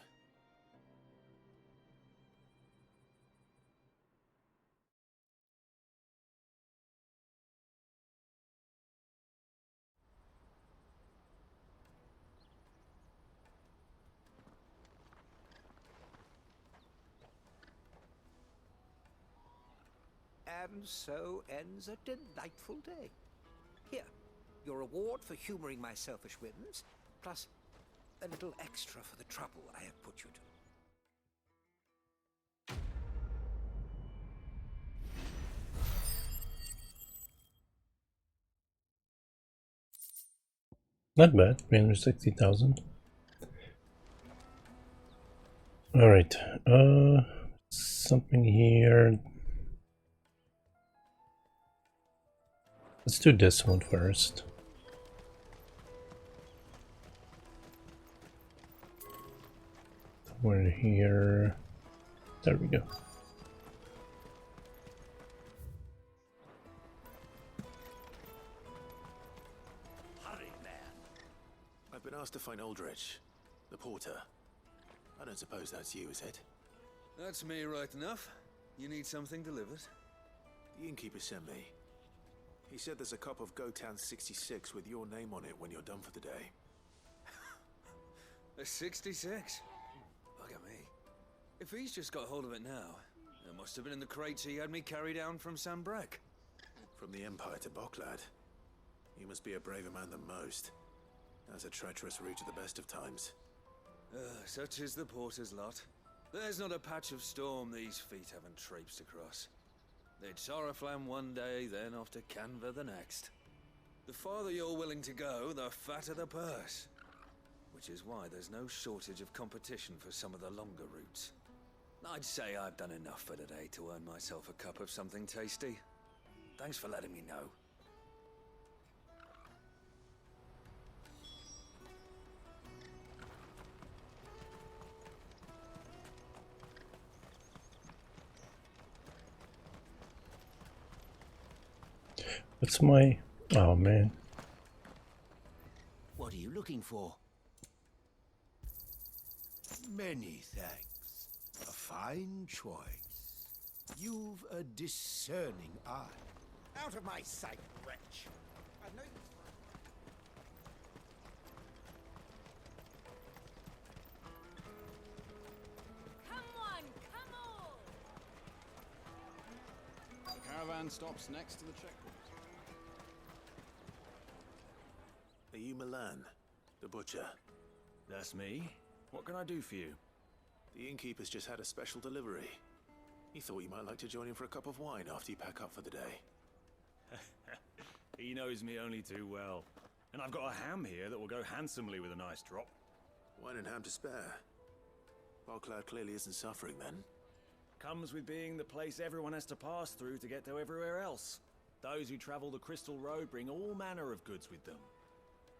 And so ends a delightful day. Here, your reward for humoring my selfish whims, plus a little extra for the trouble I have put you to. Not bad, 360,000. Alright, something here. Let's do this one first. Somewhere here. There we go. Hurry, man. I've been asked to find Aldrich, the porter. I don't suppose that's you, is it? That's me right enough. You need something delivered? The innkeeper sent me. He said there's a cop of Gotown 66 with your name on it when you're done for the day. A 66? Look at me. If he's just got hold of it now, it must have been in the crates he had me carry down from Sanbreque. From the Empire to Boklad. You must be a braver man than most. That's a treacherous route at the best of times. Such is the porter's lot. There's not a patch of storm these feet haven't traipsed across. It's Oriflamme one day, then off to Canva the next. The farther you're willing to go, the fatter the purse. Which is why there's no shortage of competition for some of the longer routes. I'd say I've done enough for today to earn myself a cup of something tasty. Thanks for letting me know. What's my... Oh man. What are you looking for? Many thanks. A fine choice. You've a discerning eye. Out of my sight, wretch! I know you. Come on, come on! The caravan stops next to the checkpoint. Are you Milan, the butcher? That's me. What can I do for you? The innkeeper's just had a special delivery. He thought you might like to join him for a cup of wine after you pack up for the day. He knows me only too well. And I've got a ham here that will go handsomely with a nice drop. Wine and ham to spare. Bockloud clearly isn't suffering then. Comes with being the place everyone has to pass through to get to everywhere else. Those who travel the Crystal Road bring all manner of goods with them.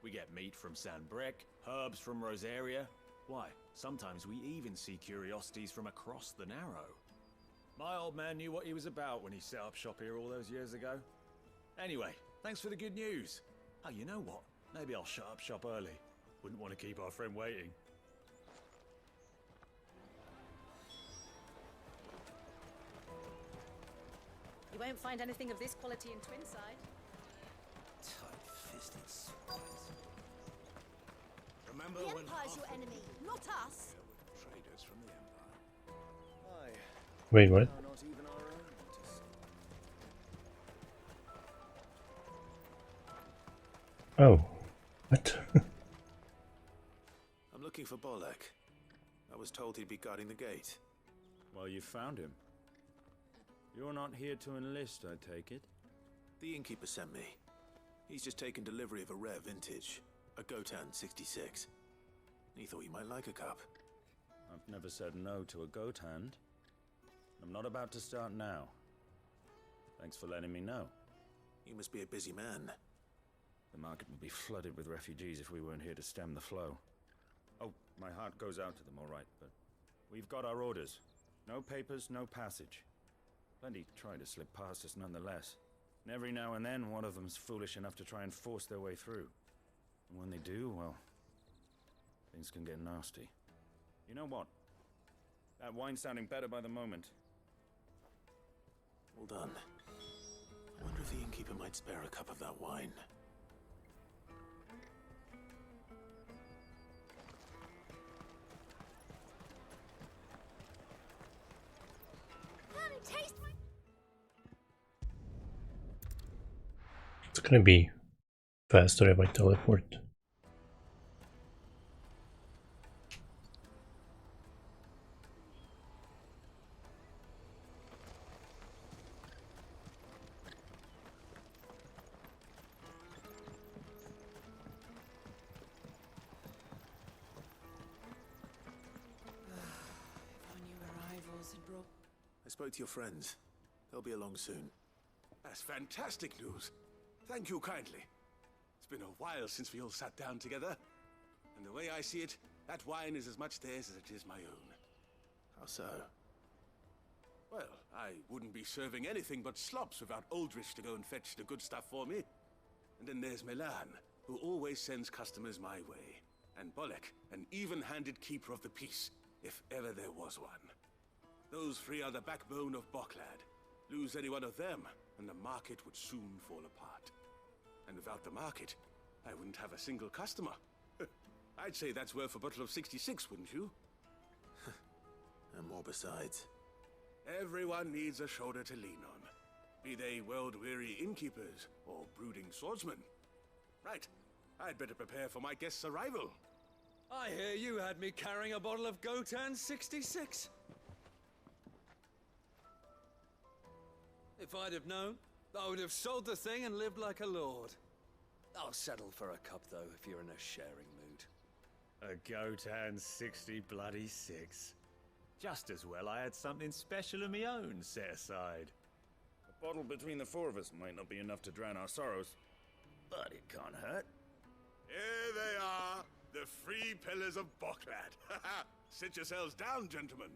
We get meat from Sanbreque, herbs from Rosaria. Why, sometimes we even see curiosities from across the Narrow. My old man knew what he was about when he set up shop here all those years ago. Anyway, thanks for the good news. Oh, you know what? Maybe I'll shut up shop early. Wouldn't want to keep our friend waiting. You won't find anything of this quality in Twinside. Tight-fisted spies. Remember The when Empire's your enemy, not us. traders from the Empire? Aye. Wait, what? Now not even our own to see. Oh. What? I'm looking for Bolek. I was told he'd be guarding the gate. Well, you found him. You're not here to enlist, I take it? The innkeeper sent me. He's just taken delivery of a rare vintage, a Gotan 66. He thought you might like a cup. I've never said no to a goat hand. I'm not about to start now. Thanks for letting me know. You must be a busy man. The market would be flooded with refugees if we weren't here to stem the flow. Oh, my heart goes out to them, all right, but we've got our orders. No papers, no passage. Plenty try to slip past us nonetheless. And every now and then, one of them's foolish enough to try and force their way through. And when they do, well, things can get nasty. You know what? That wine's sounding better by the moment. Well done. I wonder if the innkeeper might spare a cup of that wine. Taste my... It's gonna be faster if I teleport. I spoke to your friends. They'll be along soon. That's fantastic news. Thank you kindly. It's been a while since we all sat down together. And the way I see it, that wine is as much theirs as it is my own. How so? Well, I wouldn't be serving anything but slops without Aldrich to go and fetch the good stuff for me. And then there's Milan, who always sends customers my way. And Bolek, an even-handed keeper of the peace, if ever there was one. Those three are the backbone of Boklad. Lose any one of them, and the market would soon fall apart. And without the market, I wouldn't have a single customer. I'd say that's worth a bottle of 66, wouldn't you? And more besides. Everyone needs a shoulder to lean on. Be they world-weary innkeepers or brooding swordsmen. Right, I'd better prepare for my guest's arrival. I hear you had me carrying a bottle of Gotan 66. If I'd have known, I would have sold the thing and lived like a lord. I'll settle for a cup, though, if you're in a sharing mood. A Gotan 60 bloody 6. Just as well I had something special of my own set aside. A bottle between the four of us might not be enough to drown our sorrows, but it can't hurt. Here they are, the three pillars of Boklad. Sit yourselves down, gentlemen.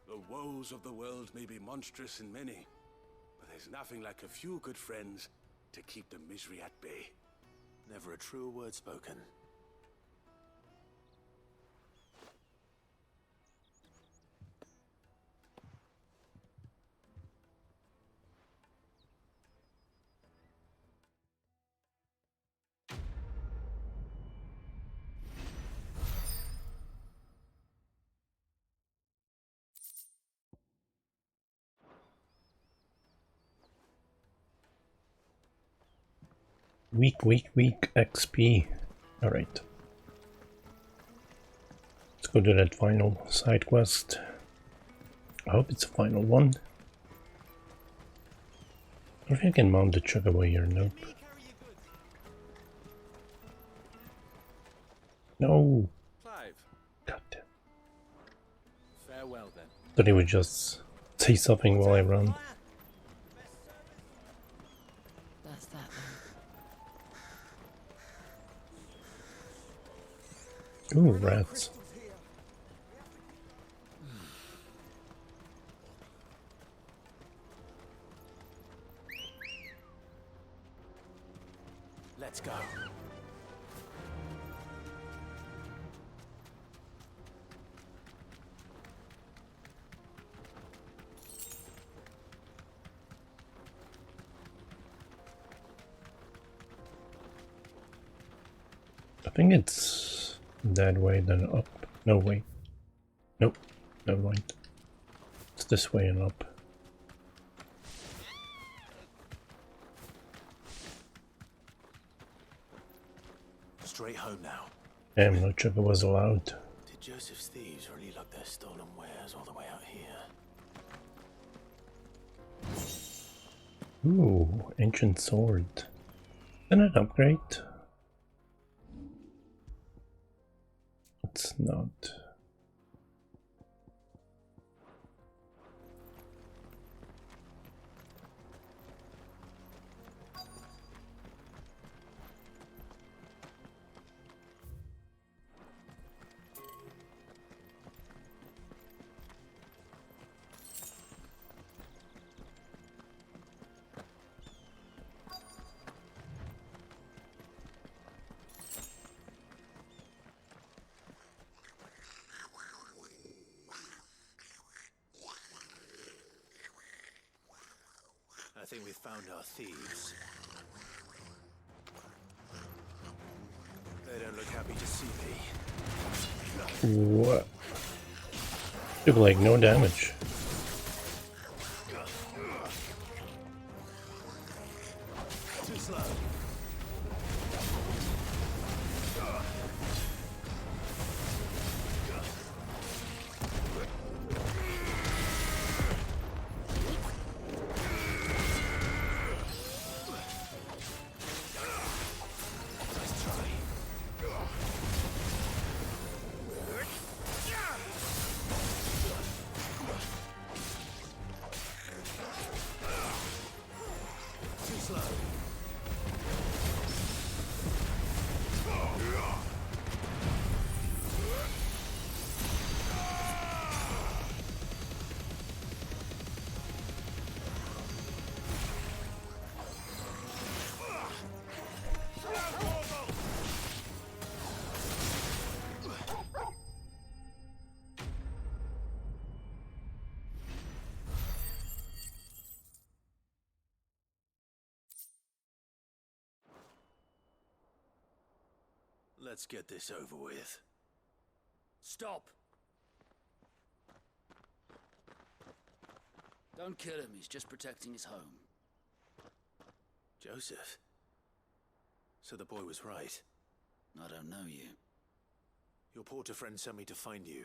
The woes of the world may be monstrous in many, but there's nothing like a few good friends to keep the misery at bay. Never a truer word spoken. Weak XP. Alright. go do that final side quest. I hope it's a final one. I don't think I can mount the Chocobo here, nope. No! Clive. God damn. Farewell then. Thought he would just say something while I run. That's that then. Ooh, rats. Let's go. I think it's that way, then up. No, wait. Nope. Never mind. It's this way and up. Straight home now. Damn, no Chocobo was allowed. Did Joseph's thieves really lug their stolen wares all the way out here? Ooh, ancient sword. Can it upgrade? It's not. I think we've found our thieves. They don't look happy to see me. What? Took like no damage. Too slow. Let's get this over with. Stop! Don't kill him, he's just protecting his home. Joseph? So the boy was right. I don't know you. Your porter friend sent me to find you.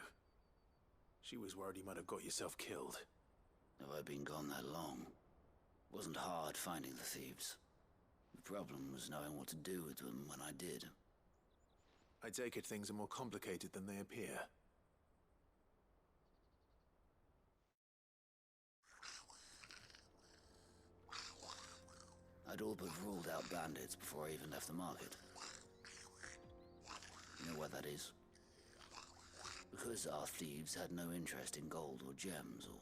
She was worried you might have got yourself killed. Have I been gone that long? Wasn't hard finding the thieves. The problem was knowing what to do with them when I did. I take it things are more complicated than they appear. I'd all but ruled out bandits before I even left the market. You know why that is? Because our thieves had no interest in gold or gems, or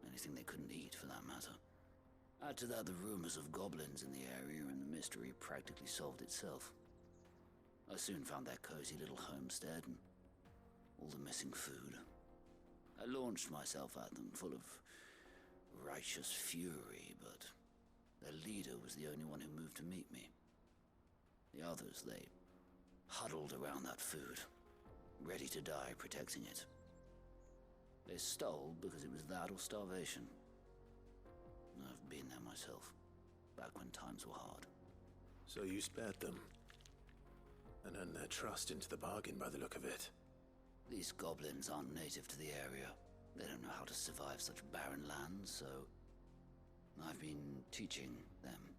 anything they couldn't eat for that matter. Add to that the rumors of goblins in the area, and the mystery practically solved itself. I soon found their cozy little homestead and all the missing food. I launched myself at them, full of righteous fury, but their leader was the only one who moved to meet me. The others, they huddled around that food, ready to die protecting it. They stole because it was that or starvation. I've been there myself, back when times were hard. So you spared them? And earned their trust into the bargain by the look of it. These goblins aren't native to the area. They don't know how to survive such barren lands, so I've been teaching them.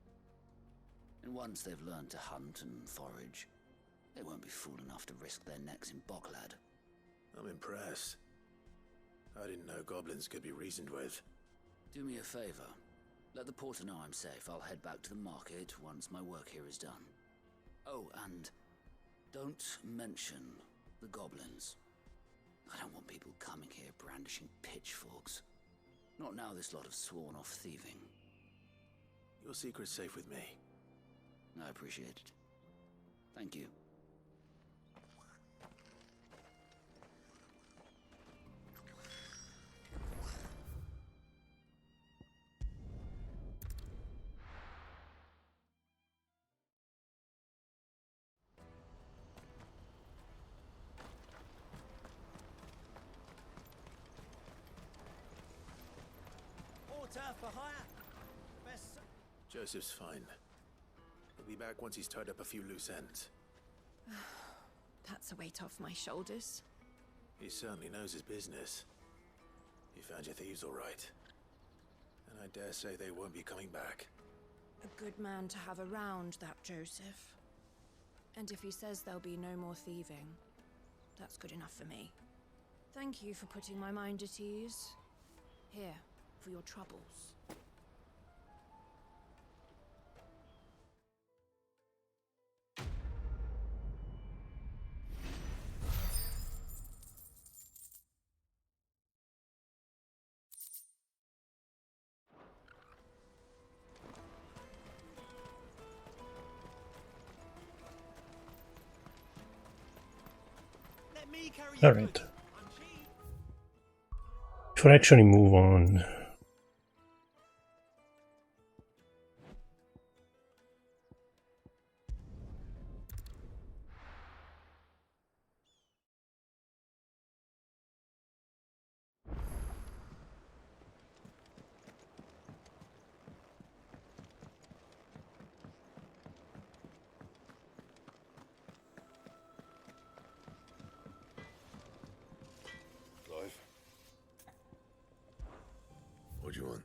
And once they've learned to hunt and forage, they won't be fool enough to risk their necks in Boklad. I'm impressed. I didn't know goblins could be reasoned with. Do me a favor. Let the porter know I'm safe. I'll head back to the market once my work here is done. Oh, and don't mention the goblins. I don't want people coming here brandishing pitchforks. Not now this lot have sworn off thieving. Your secret's safe with me. I appreciate it. Thank you. For hire. Joseph's fine. He'll be back once he's tied up a few loose ends. That's a weight off my shoulders. He certainly knows his business. You found your thieves all right. And I dare say they won't be coming back. A good man to have around, that Joseph. And if he says there'll be no more thieving, that's good enough for me. Thank you for putting my mind at ease. Here, for your troubles. All right. Should actually move on. What do you want?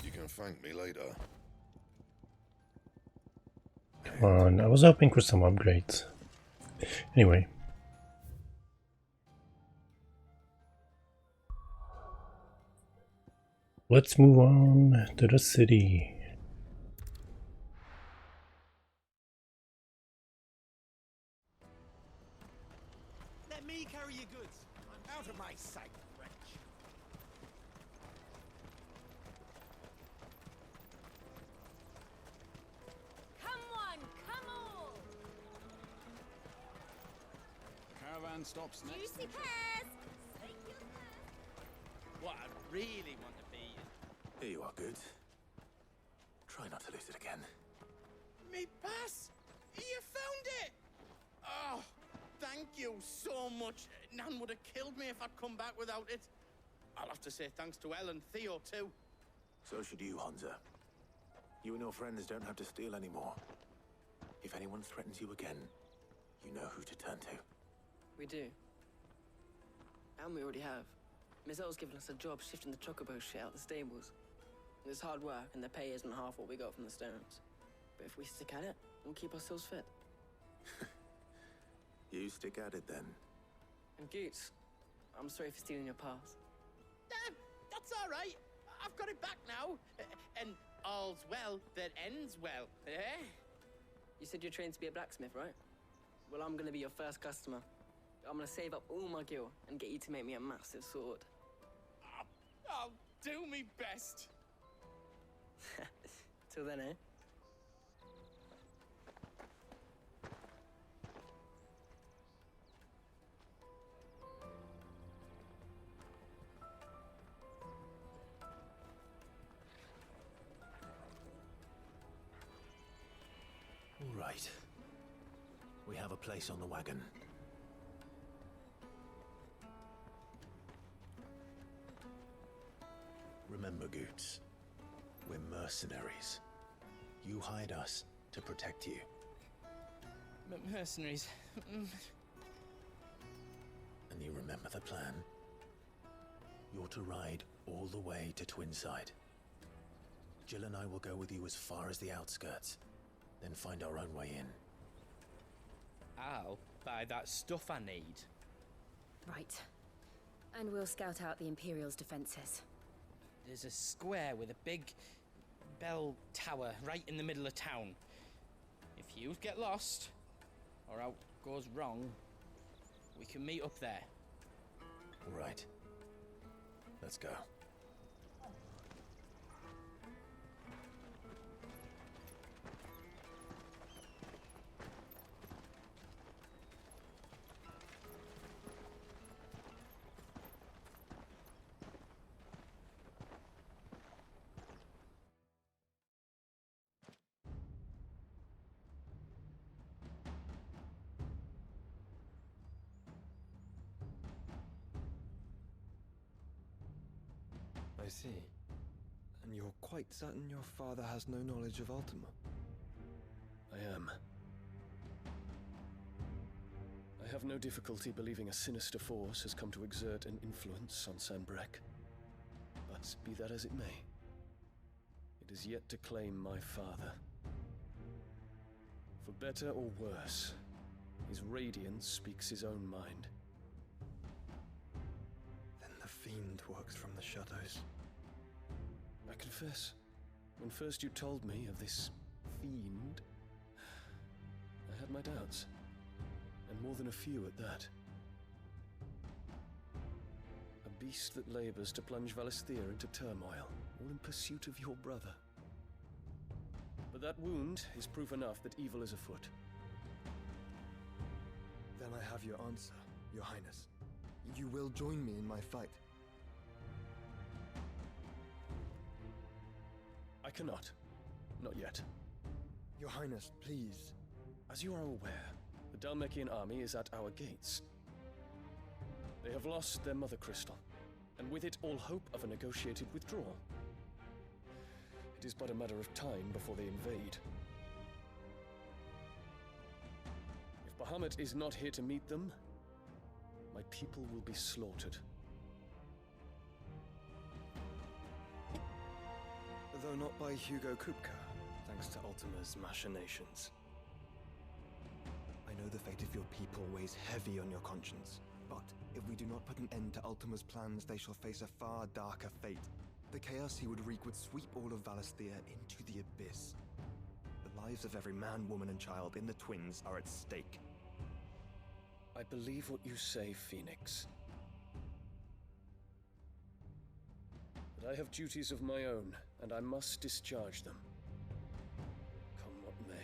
You can thank me later. Come on, I was hoping for some upgrades. Anyway. Let's move on to the city. Let me carry your goods. I'm out of my sight, wretch. Come on, come all! Caravan stops next. Juicy pears! What I really want to be. Here you are, Goods. Try not to lose it again. Me pass! You found it! Oh, thank you so much. Nan would have killed me if I'd come back without it. I'll have to say thanks to Elle and Theo, too. So should you, Hansa. You and your friends don't have to steal anymore. If anyone threatens you again, you know who to turn to. We do. And we already have. Miss Elle's given us a job shifting the chocobo shit out the stables. It's hard work, and the pay isn't half what we got from the Stones. But if we stick at it, we'll keep ourselves fit. You stick at it then. And Goots, I'm sorry for stealing your pass. That's all right. I've got it back now. And all's well that ends well, eh? You said you're trained to be a blacksmith, right? Well, I'm gonna be your first customer. I'm gonna save up all my gil and get you to make me a massive sword. I'll do me best. Till then, eh? a place on the wagon. Remember, Goots, we're mercenaries. You hired us to protect you. Mercenaries. And you remember the plan? You're to ride all the way to Twinside. Jill and I will go with you as far as the outskirts, then find our own way in. I'll buy that stuff I need. Right. And we'll scout out the Imperial's defenses. There's a square with a big bell tower right in the middle of town. If you get lost, or out goes wrong, we can meet up there. All right. Let's go. I see. And you're quite certain your father has no knowledge of Ultima? I am. I have no difficulty believing a sinister force has come to exert an influence on Sanbreque. But be that as it may, it is yet to claim my father. For better or worse, his radiance speaks his own mind. Then the fiend works from the shadows. I confess, when first you told me of this fiend, I had my doubts, and more than a few at that. A beast that labors to plunge Valisthea into turmoil, all in pursuit of your brother. But that wound is proof enough that evil is afoot. Then I have your answer, Your Highness. You will join me in my fight. I cannot. Not yet. Your Highness, please. As you are aware, the Dhalmekian army is at our gates. They have lost their mother crystal, and with it all hope of a negotiated withdrawal. It is but a matter of time before they invade. If Bahamut is not here to meet them, my people will be slaughtered. Though not by Hugo Kupka, thanks to Ultima's machinations. I know the fate of your people weighs heavy on your conscience, but if we do not put an end to Ultima's plans, they shall face a far darker fate. The chaos he would wreak would sweep all of Valisthea into the abyss. The lives of every man, woman, and child in the Twins are at stake. I believe what you say, Phoenix. But I have duties of my own, and I must discharge them. Come what may.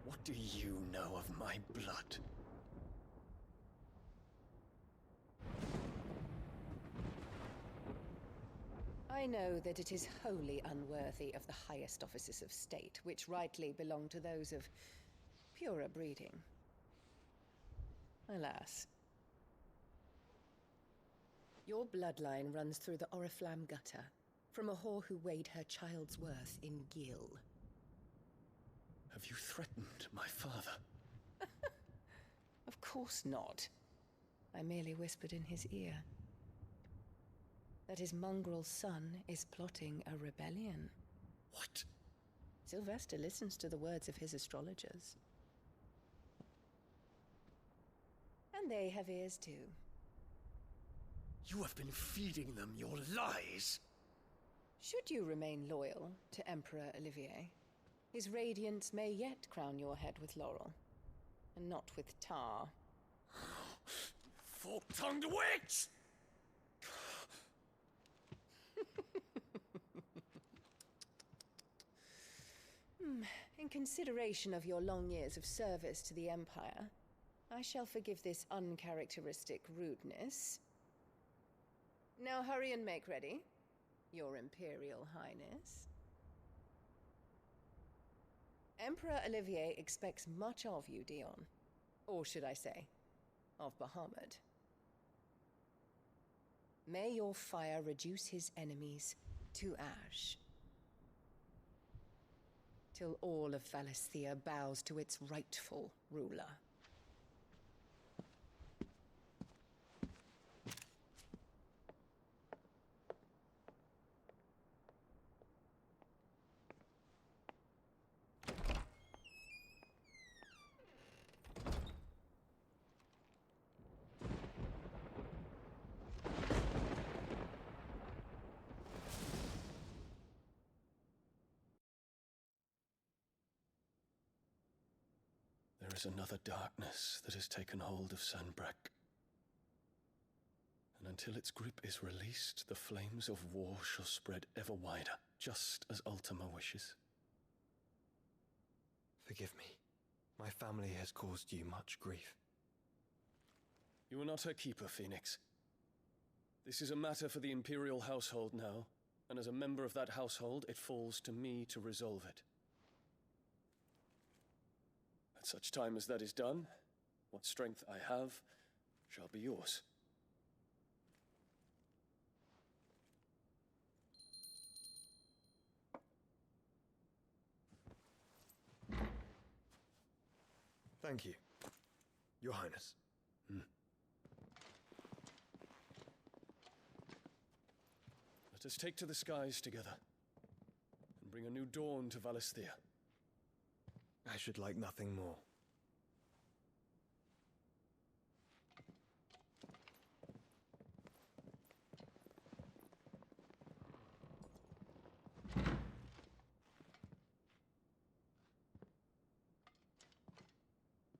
What do you know of my blood? I know that it is wholly unworthy of the highest offices of state, which rightly belong to those of purer breeding. Alas. Your bloodline runs through the Oriflamme gutter, from a whore who weighed her child's worth in Gil. Have you threatened my father? Of course not. I merely whispered in his ear that his mongrel son is plotting a rebellion. What? Sylvester listens to the words of his astrologers. And they have ears too. You have been feeding them your lies! Should you remain loyal to Emperor Olivier, his radiance may yet crown your head with laurel, and not with tar. Fork-tongued witch! In consideration of your long years of service to the Empire, I shall forgive this uncharacteristic rudeness. Now hurry and make ready, Your Imperial Highness. Emperor Olivier expects much of you, Dion. Or should I say, of Bahamut. May your fire reduce his enemies to ash, till all of Valisthea bows to its rightful ruler. There is another darkness that has taken hold of Sanbreque. And until its grip is released, the flames of war shall spread ever wider, just as Ultima wishes. Forgive me. My family has caused you much grief. You are not her keeper, Phoenix. This is a matter for the Imperial household now, and as a member of that household, it falls to me to resolve it. At such time as that is done, what strength I have shall be yours. Thank you, Your Highness. Let us take to the skies together, and bring a new dawn to Valisthea. I should like nothing more.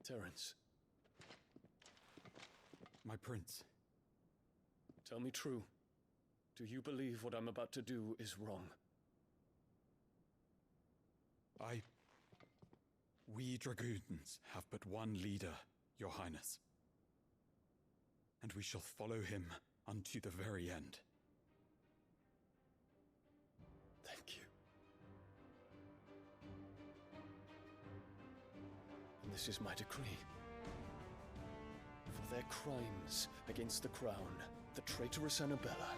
Terence. My prince. Tell me true. Do you believe what I'm about to do is wrong? We dragoons have but one leader, Your Highness. And we shall follow him unto the very end. Thank you. And this is my decree. For their crimes against the crown, the traitorous Annabella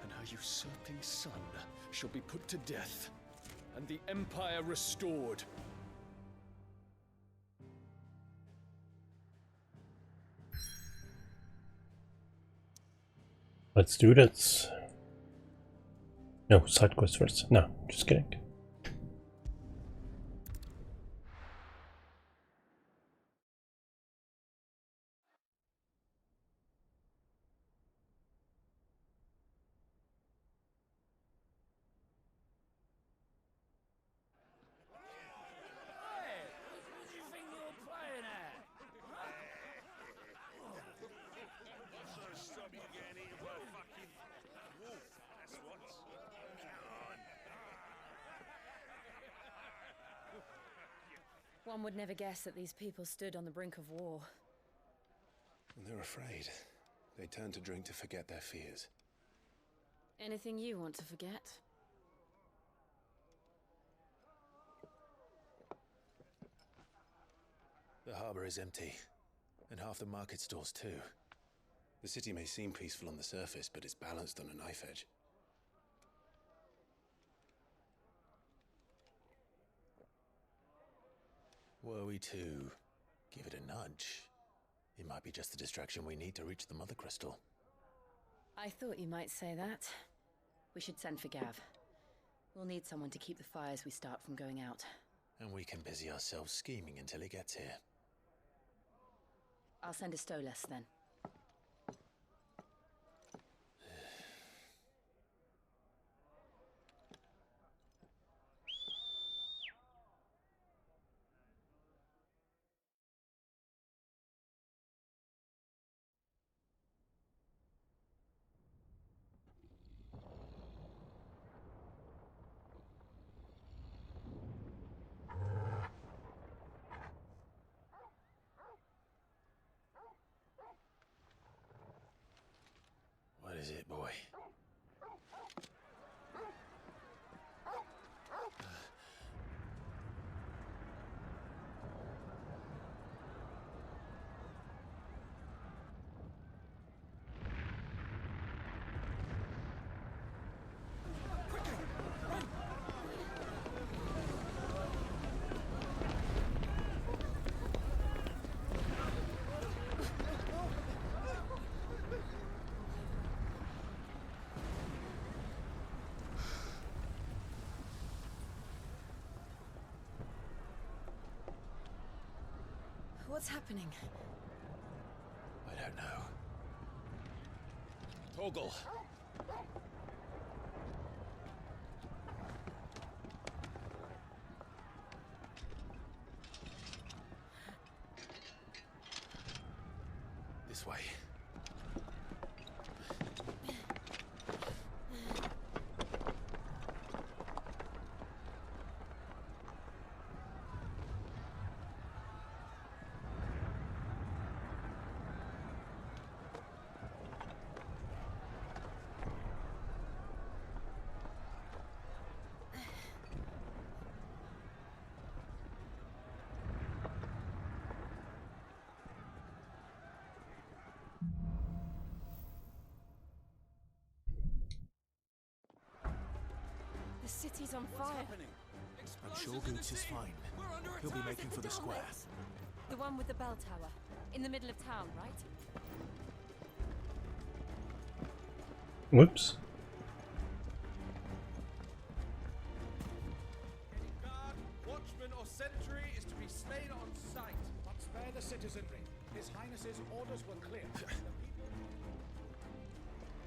and her usurping son shall be put to death, and the Empire restored. Let's do this. No, side quest first. No, just kidding. One would never guess that these people stood on the brink of war. And they're afraid. They turn to drink to forget their fears. Anything you want to forget? The harbor is empty, and half the market stalls too. The city may seem peaceful on the surface, but it's balanced on a knife edge. Were we to give it a nudge, it might be just the distraction we need to reach the Mother Crystal. I thought you might say that. We should send for Gav. We'll need someone to keep the fires we start from going out. And we can busy ourselves scheming until he gets here. I'll send a Stolas then. is it, boy? What's happening? I don't know. Torgal! This way. The city's on fire. I'm sure Goots is fine. He'll be making for the square. The one with the bell tower. In the middle of town, right? Whoops. Guard, watchman, or sentry is to be slain on sight. But spare the citizenry. His Highness's orders were clear.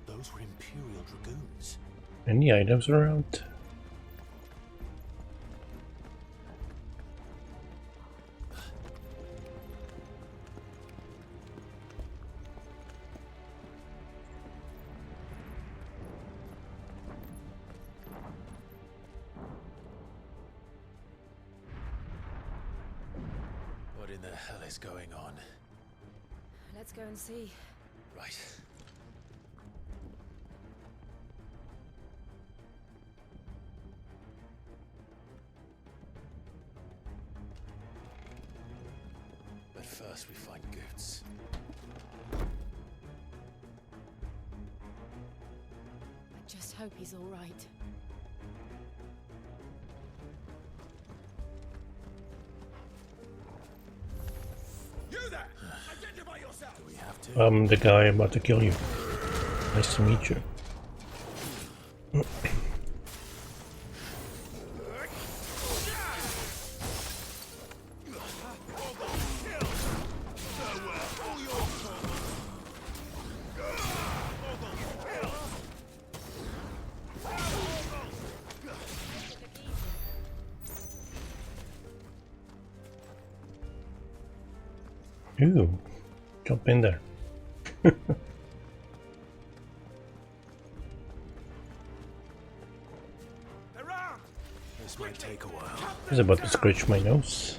Those were Imperial Dragoons. Any items around? What in the hell is going on? Let's go and see. Right. But first we find Goots. I just hope he's all right. You there! Identify yourself! Do we have to? I'm the guy about to kill you. Nice to meet you. Ooh, jump in there. This might take a while. He's about to scratch my nose.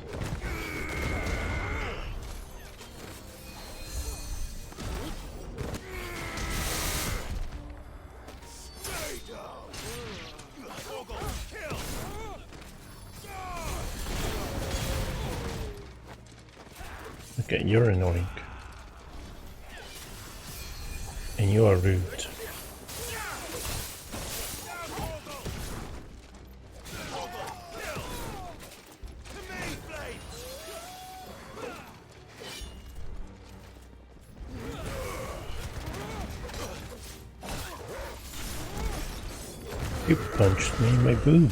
Okay, you're annoying. And you are rude. You punched me in my boob.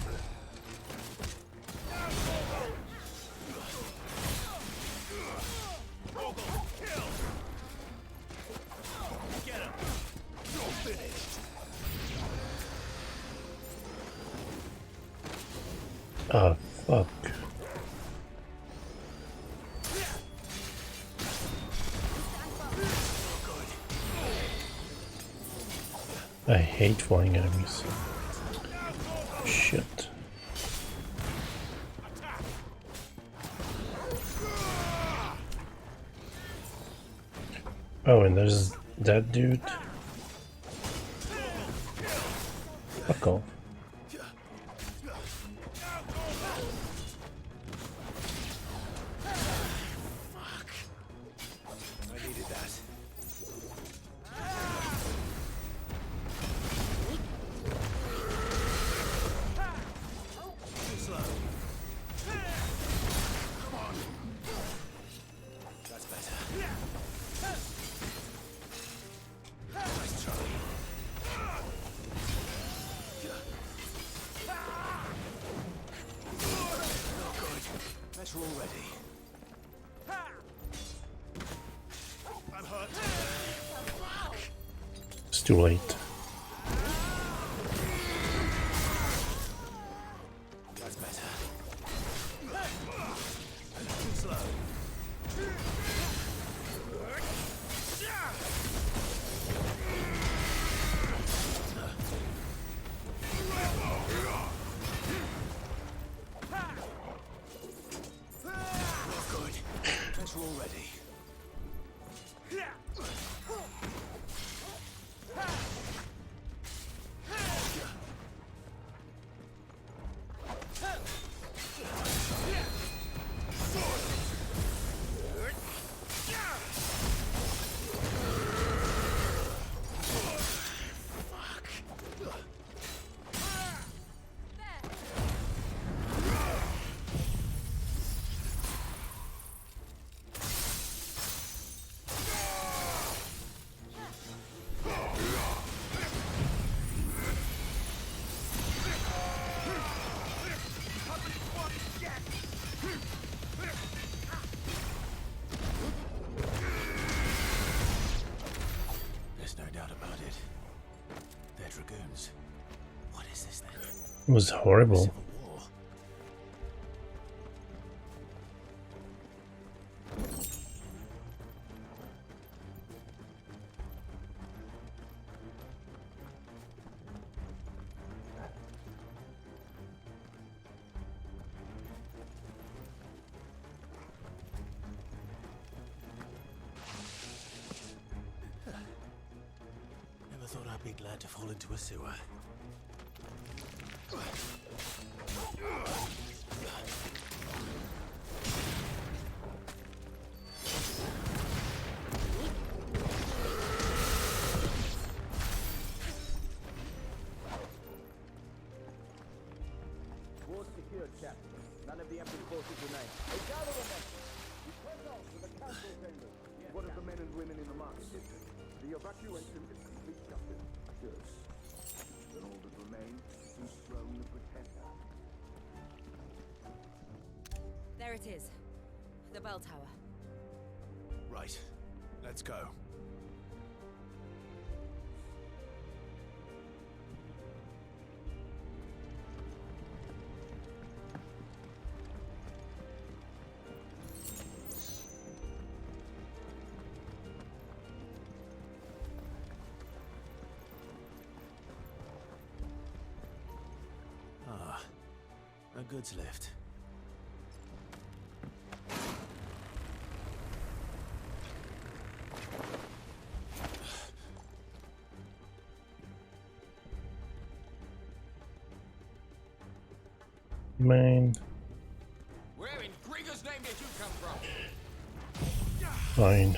Oh, fuck. I hate flying enemies. Shit. Oh, and there's that dude. Fuck off. I needed that. Too slow. Come on. That's better. Nice try. Not good. Better already. I'm hurt. It's too late. That's better. Too slow. Not good. Better already. There's no doubt about it. They're dragoons. What is this then? It was horrible. Civil war. Never thought I'd be glad to fall into a sewer. Ward secured, Captain. None of the Emperor's forces remain. Hey, gather the men! We turn off to the council chambers. What of the men and women in the market district? The evacuation is complete, Captain. Yes. Then all that remains is the throne of Protector. There it is. The bell tower. Right. Let's go. Ah, a goods lift. Man, Where in Gregor's name did you come from? fine.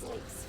mistakes.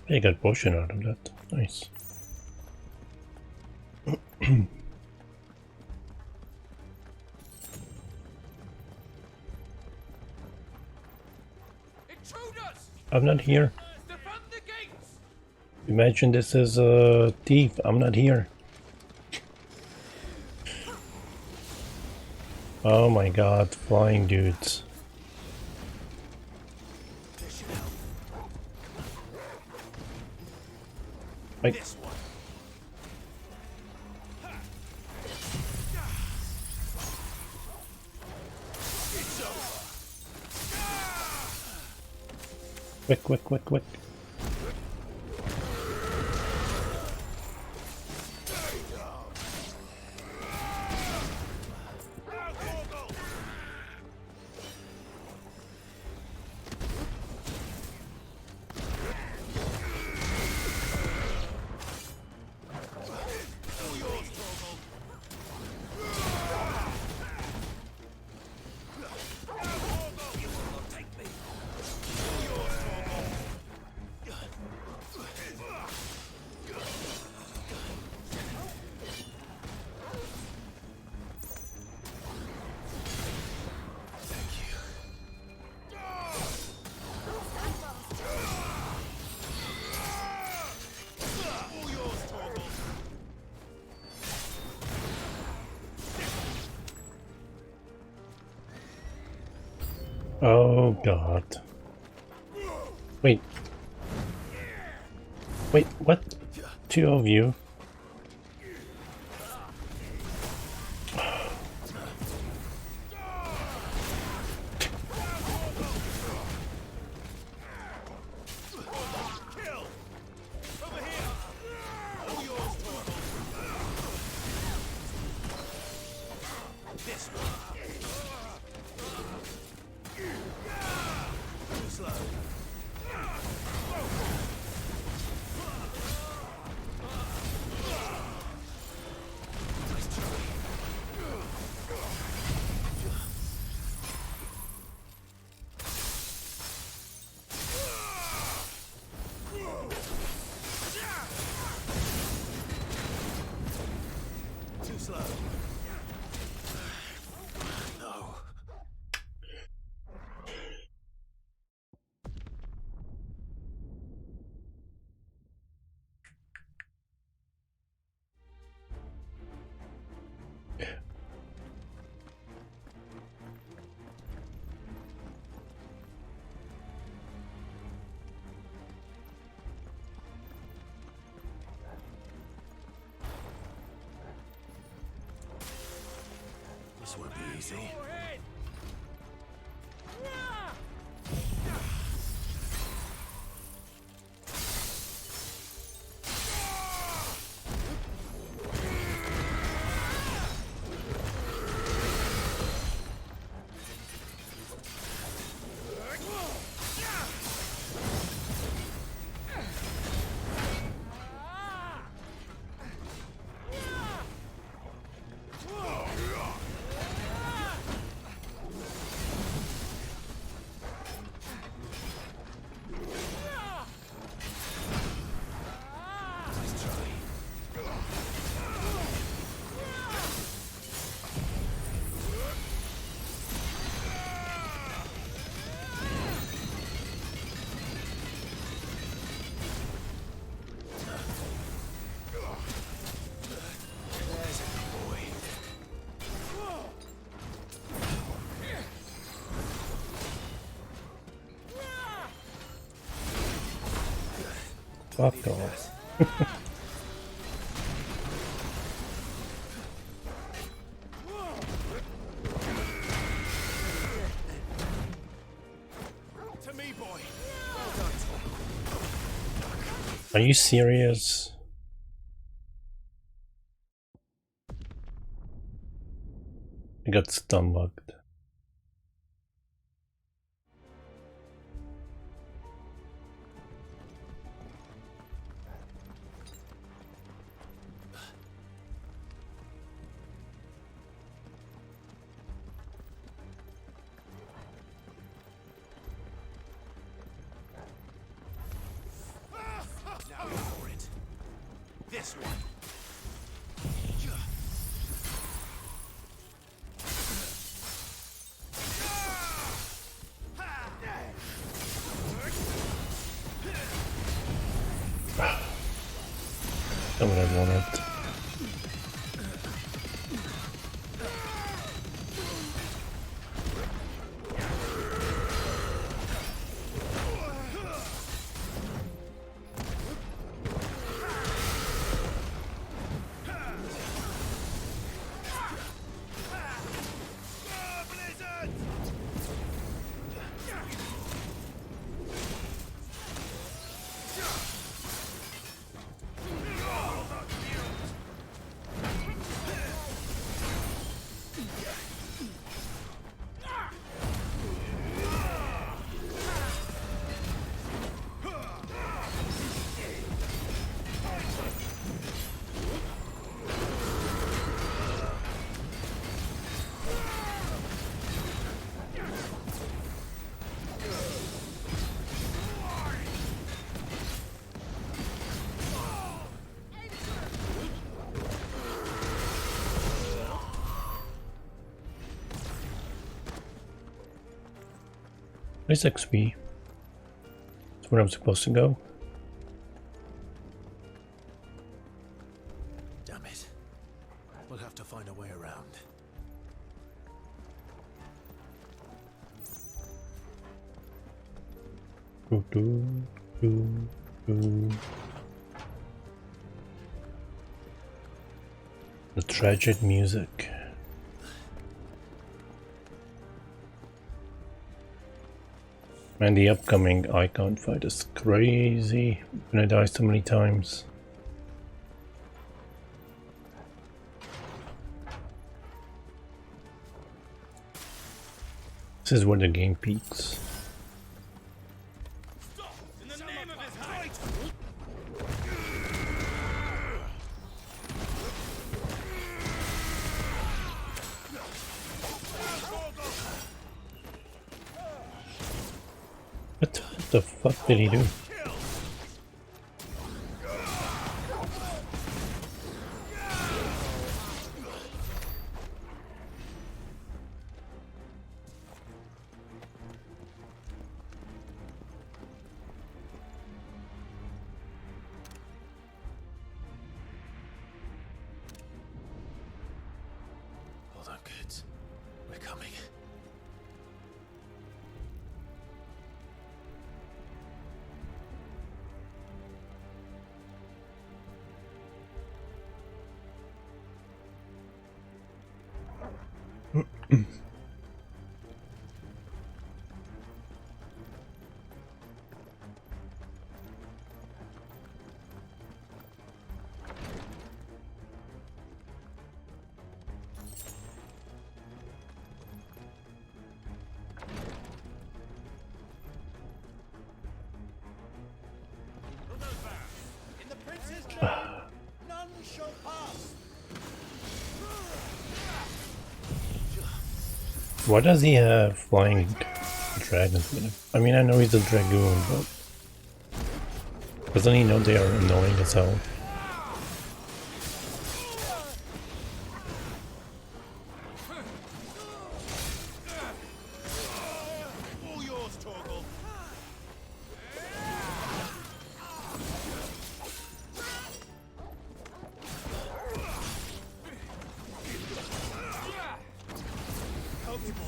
I got potion out of that. Nice. I'm not here. Imagine this is a thief. I'm not here. Oh my god, flying dudes. Like, quick, quick, quick, quick. Oh god. Wait. Wait, what? Two of you? This won't be easy. Fuck off. To me, boy. Are you serious? I got stun locked. Now for it. This one. Not what I wanted. Nice XP. That's where I'm supposed to go. Damn it. We'll have to find a way around. Doo -doo, doo -doo. The tragic music. Man, the upcoming icon fight is crazy. I'm gonna die so many times. This is where the game peaks. What the fuck did he do? Hold on, kids. We're coming. In the prince's name, none shall pass. Why does he have flying dragons with him? I mean, I know he's a dragoon, but doesn't he know they are annoying as hell? All yours, Torgal. Help me, boy.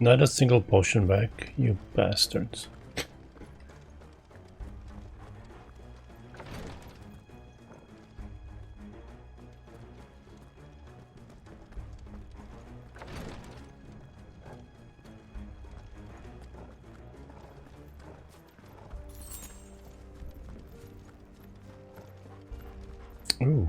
Not a single potion back, you bastards. Ooh.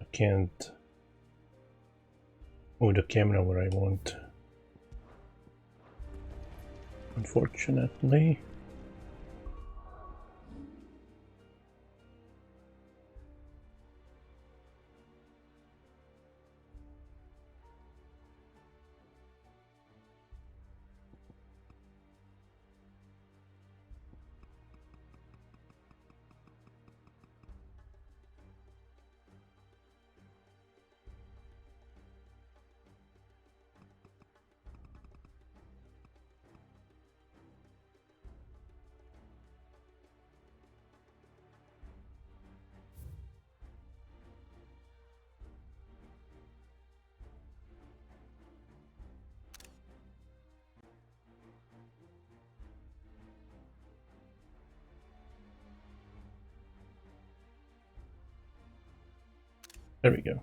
I can't move the camera where I want, unfortunately. There we go.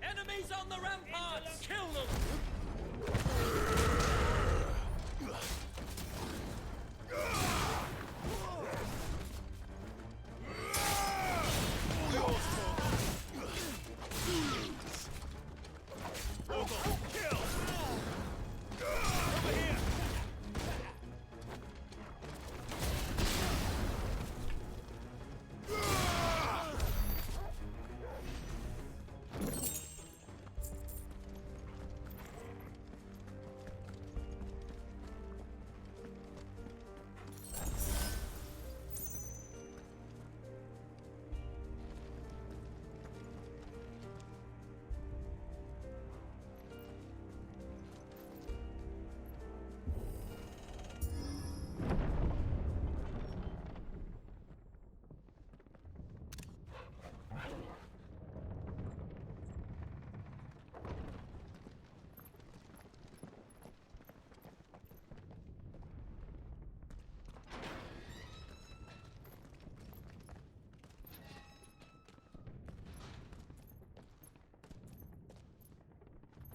Enemies on the ramparts! Kill them!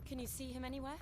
Can you see him anywhere?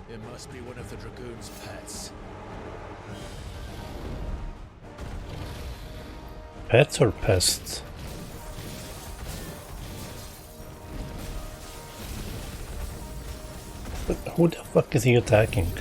It must be one of the Dragoon's pets. Pets or pests? But who the fuck is he attacking?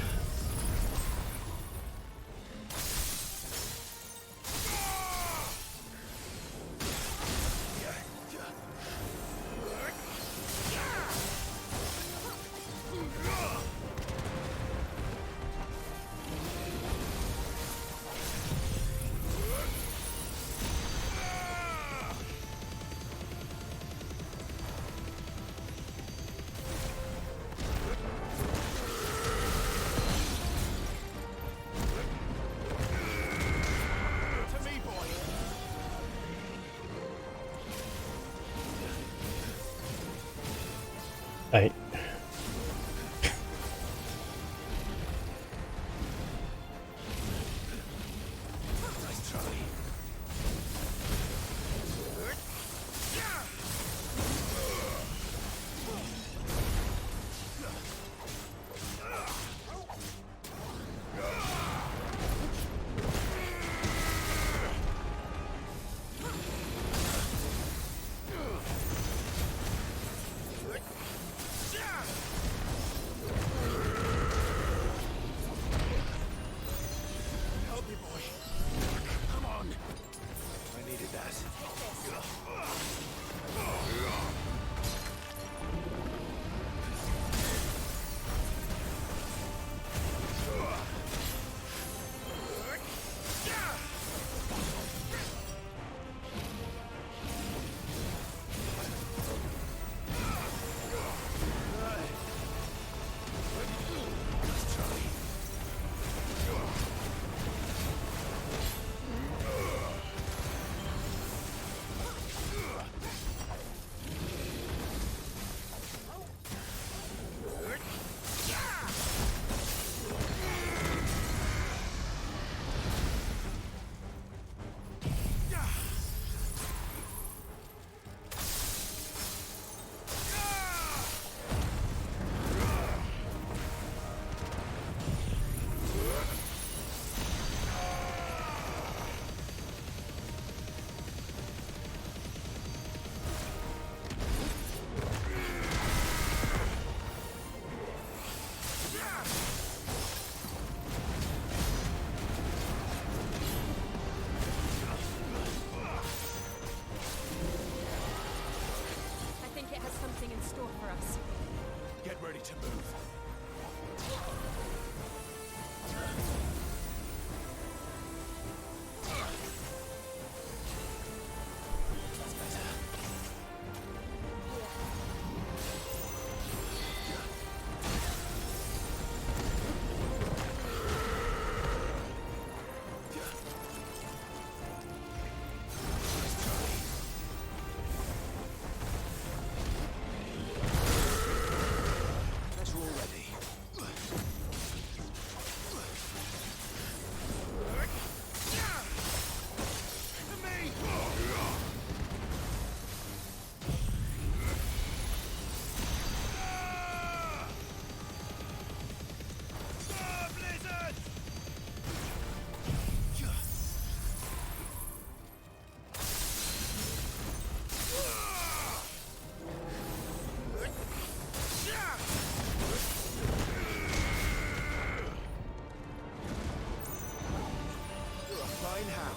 Divine Hound.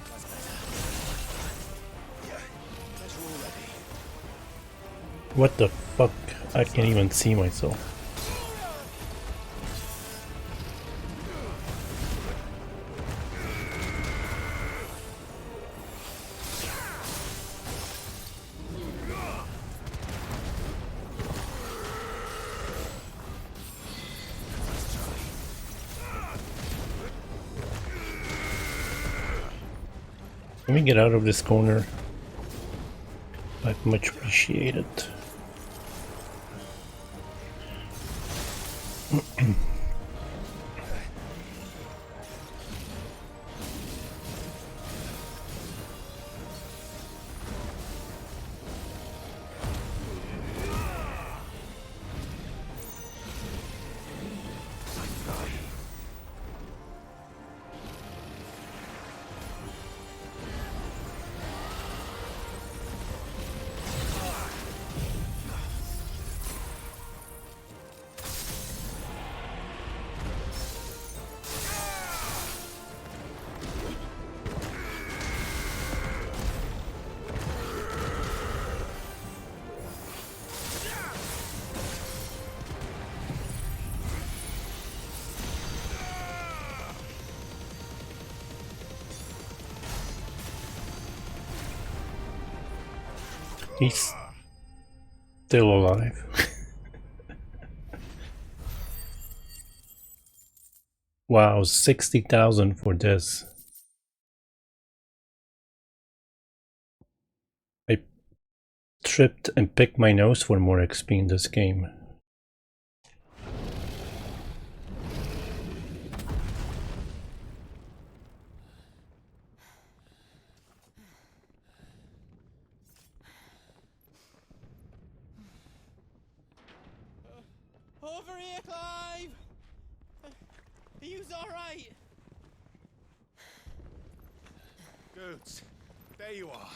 That's better. Yeah, that's all ready. What the fuck? I can't even see myself. Can we get out of this corner? I'd much appreciate it. He's still alive. Wow, 60,000 for this. I tripped and picked my nose for more XP in this game. Over here, Clive! Are you alright? Goods, there you are.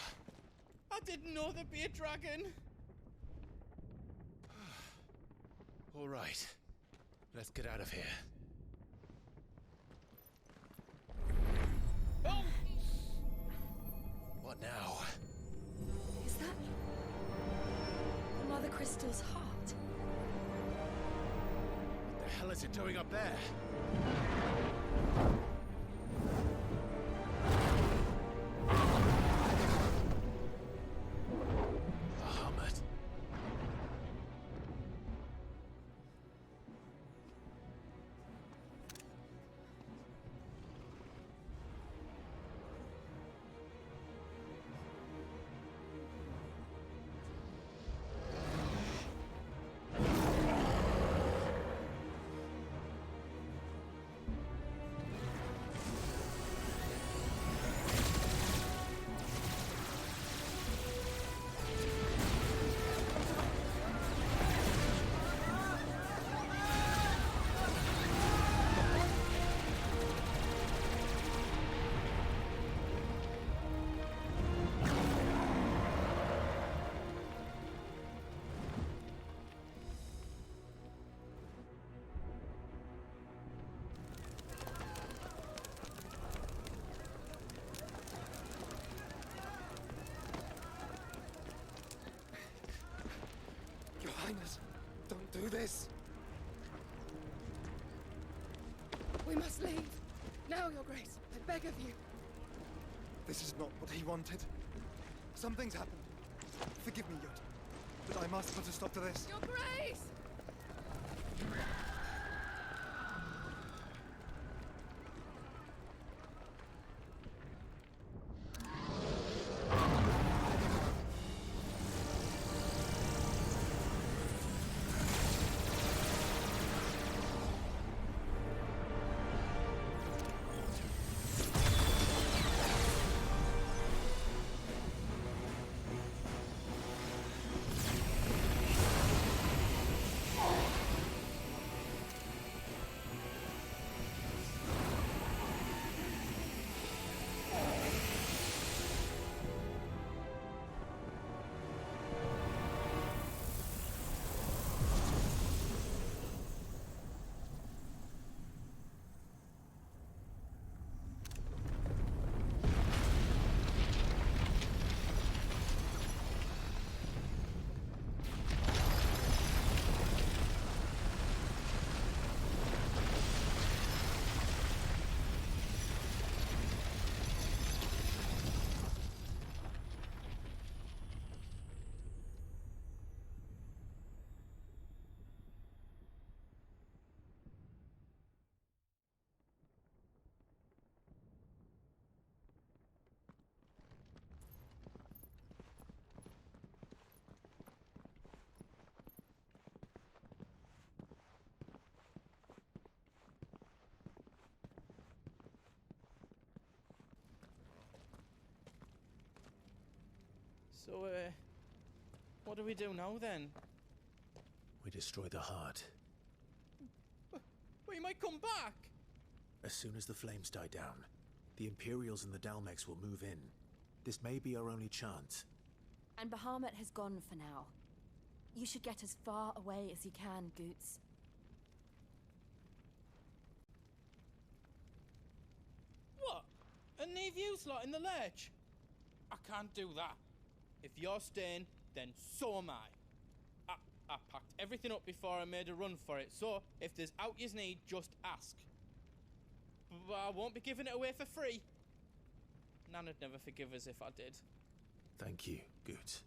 I didn't know there'd be a dragon. All right, let's get out of here. Oh! What now? Is that Mother Crystal's heart? What the hell is it doing up there? Bahamut. Your Highness, don't do this. We must leave. Now, Your Grace, I beg of you. This is not what he wanted. Something's happened. Forgive me, Yod, but I must put a stop to this. Your Grace! So, what do we do now then? We destroy the heart. We might come back! As soon as the flames die down, the Imperials and the Dalmex will move in. This may be our only chance. And Bahamut has gone for now. You should get as far away as you can, Goots. What? And leave you lot in the lurch? I can't do that. If you're staying, then so am I. I packed everything up before I made a run for it, so if there's out yous need, just ask. But I won't be giving it away for free. Nana'd never forgive us if I did. Thank you, Goots.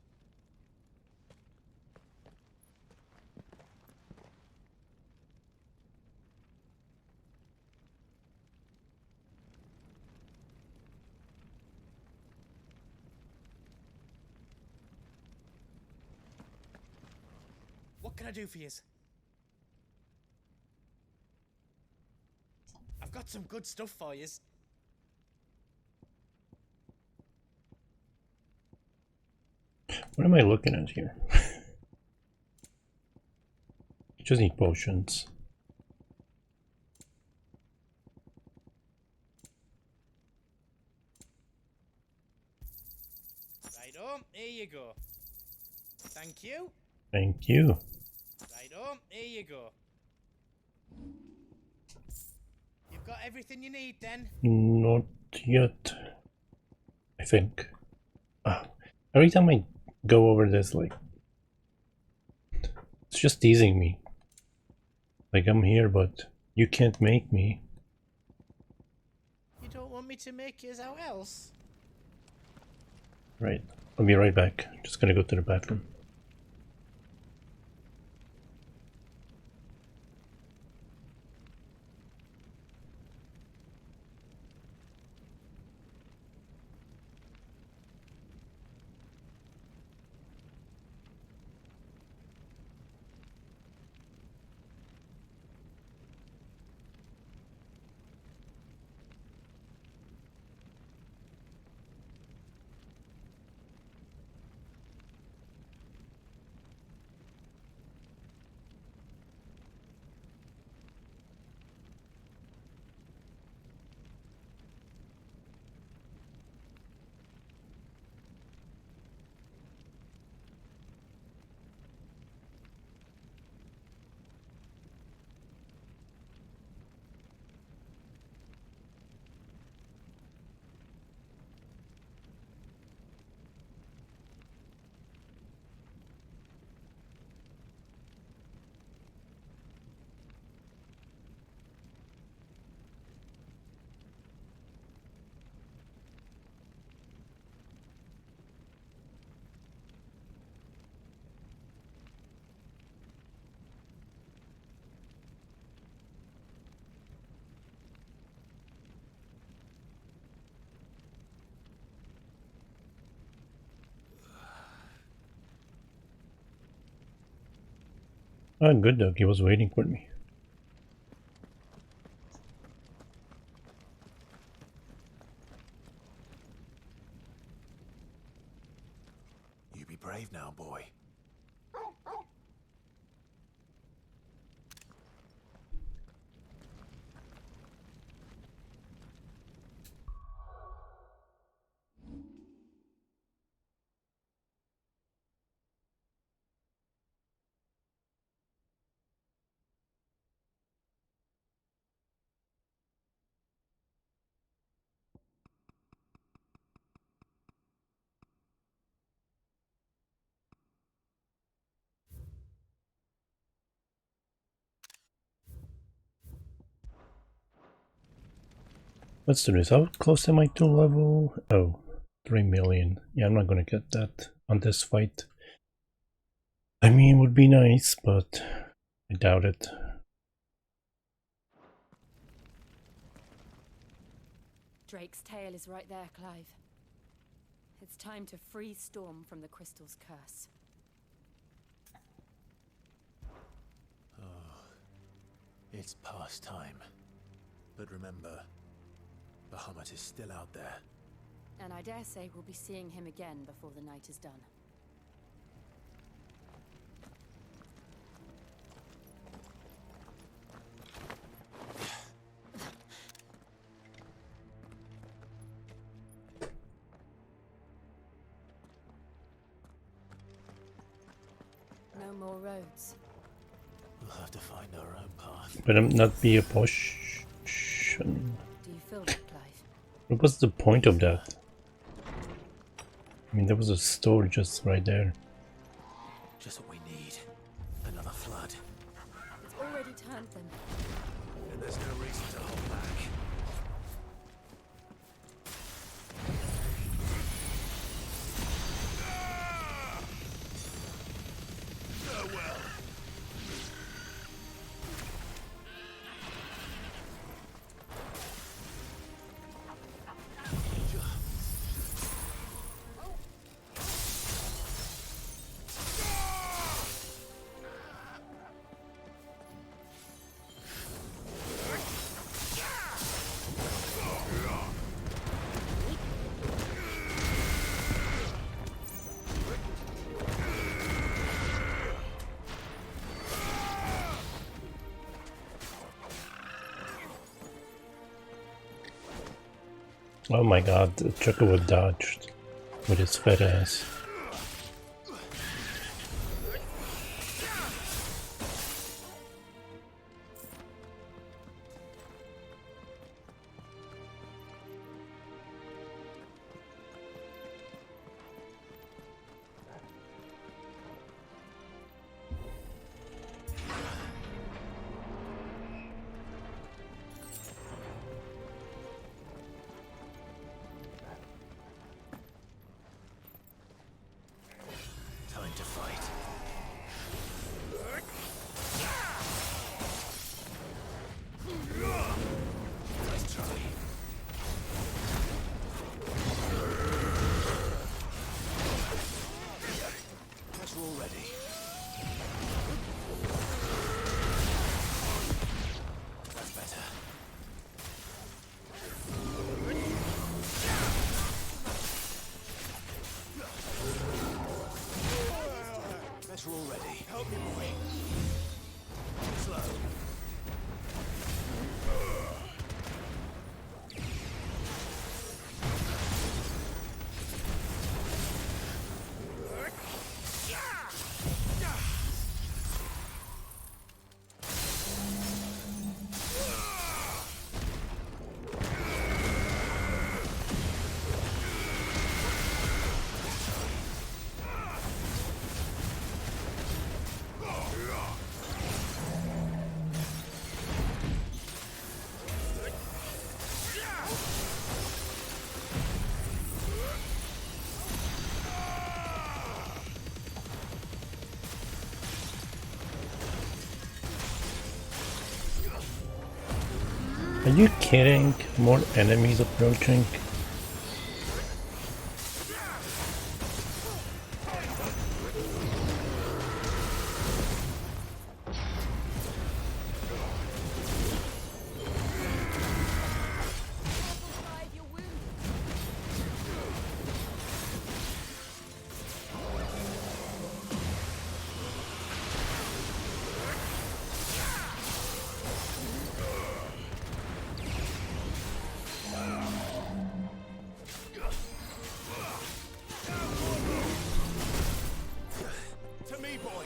What can I do for yous? I've got some good stuff for yous. What am I looking at here? Just need potions. Righto, here you go. Thank you. Thank you. Righto, here you go. You've got everything you need then? Not yet. I think. Every time I go over this, like, it's just teasing me. Like, I'm here, but you can't make me. You don't want me to make yous out else? Right. I'll be right back. Just gonna go to the bathroom. Ah, good dog. He was waiting for me. You be brave now, boy. Let's do this. How close am I to level? Oh, 3 million. Yeah, I'm not gonna get that on this fight. I mean, it would be nice, but I doubt it. Drake's tail is right there, Clive. It's time to free Storm from the Crystal's curse. Oh, it's past time. But remember, Bahamut is still out there. And I dare say we'll be seeing him again before the night is done. No more roads. We'll have to find our own path. But not be a potion. Do you feel that, Clive? What was the point of that? I mean, there was a store just right there. Just what we need. Another flood. It's already turned them. And there's no reason to hold back. Farewell. Oh my god, the Chucklewood dodged with his fat ass. Time to fight. Nice try. Guess we're all ready. That's better. Guess we're all ready. Help me, boy. Slow. Are you kidding? More enemies approaching? To me, boy.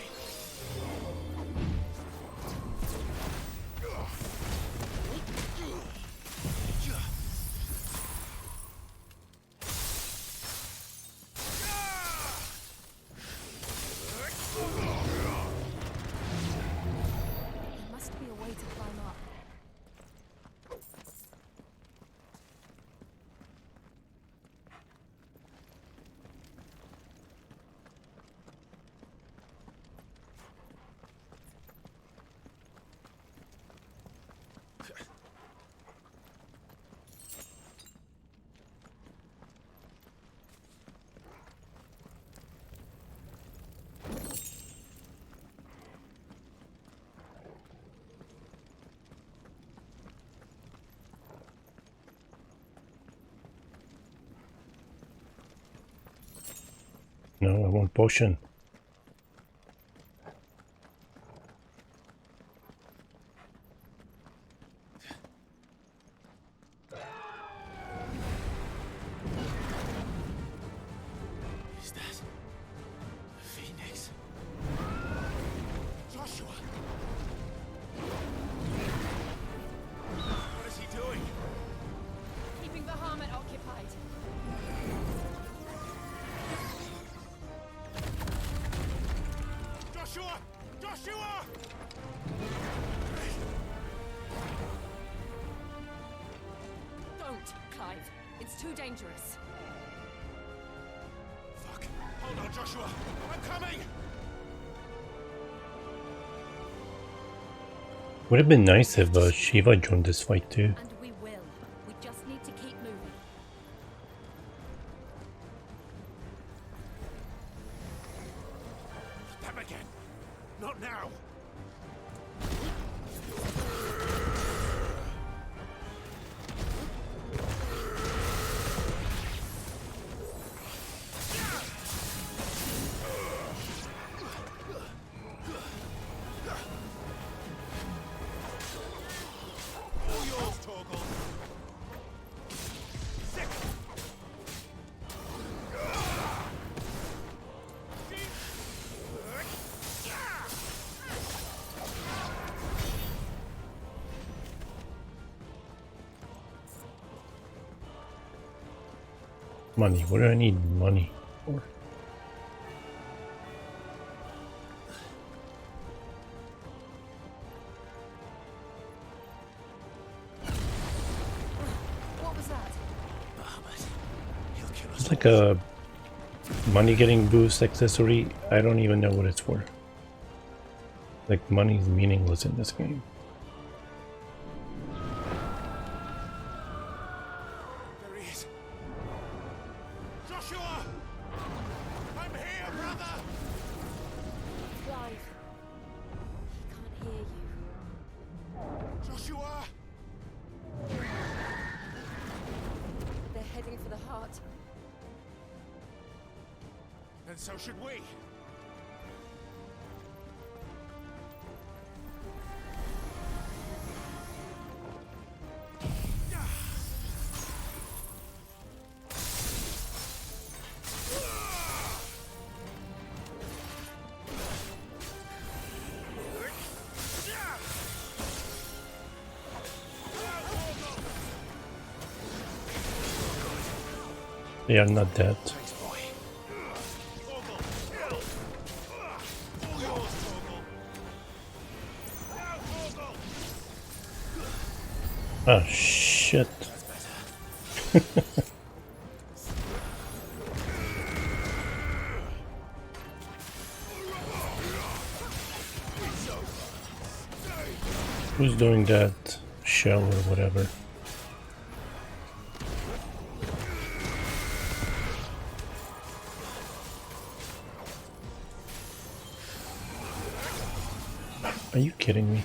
There must be a way to climb up. No, I want potion. Is that the Phoenix? Joshua! What is he doing? Keeping the Bahamut occupied. Joshua! Joshua! Don't, Clive. It's too dangerous. Fuck. Hold on, Joshua. I'm coming! Would have been nice if Shiva joined this fight too. And we will. We just need to keep moving. Them again! Not now! All yours, Torgal! Sick! Money. What do I need money for? What was that? It's like a money getting boost accessory. I don't even know what it's for. Like money is meaningless in this game. There he is! Joshua! I'm here, brother! Clive. He can't hear you. Joshua! They're heading for the heart. And so should we. They are not dead. Oh shit. Who's doing that shell or whatever? Are you kidding me?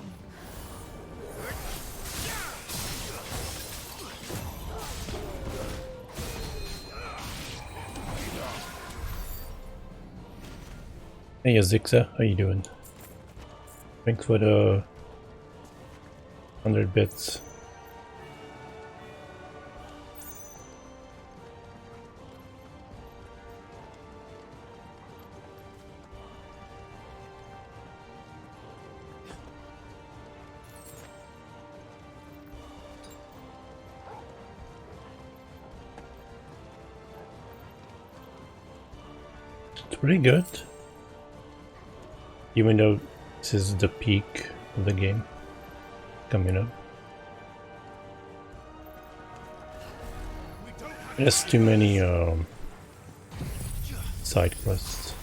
Hey Azixa, how you doing? Thanks for the 100 bits. It's pretty good. Even though this is the peak of the game coming up. There's too many side quests.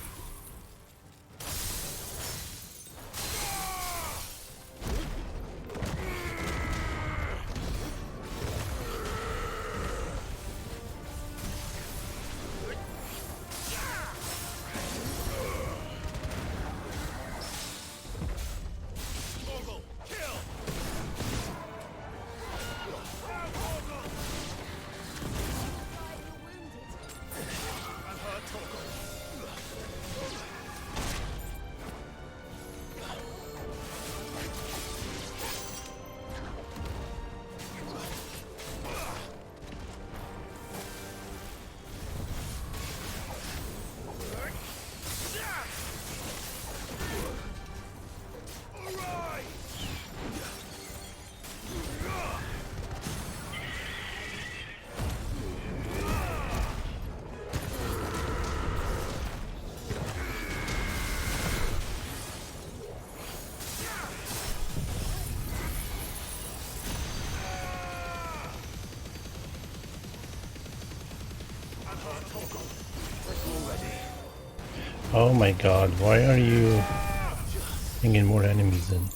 Oh my god, why are you bringing more enemies in?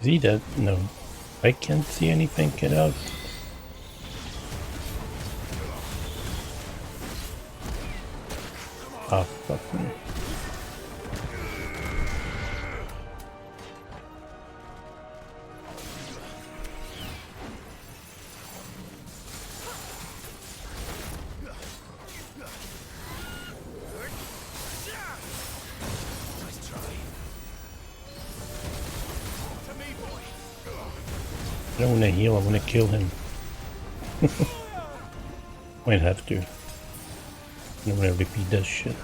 Is he dead? No. I can't see anything. Get out. Ah, fuck me. I don't want to heal, I want to kill him. Might have to. I don't want to repeat that shit.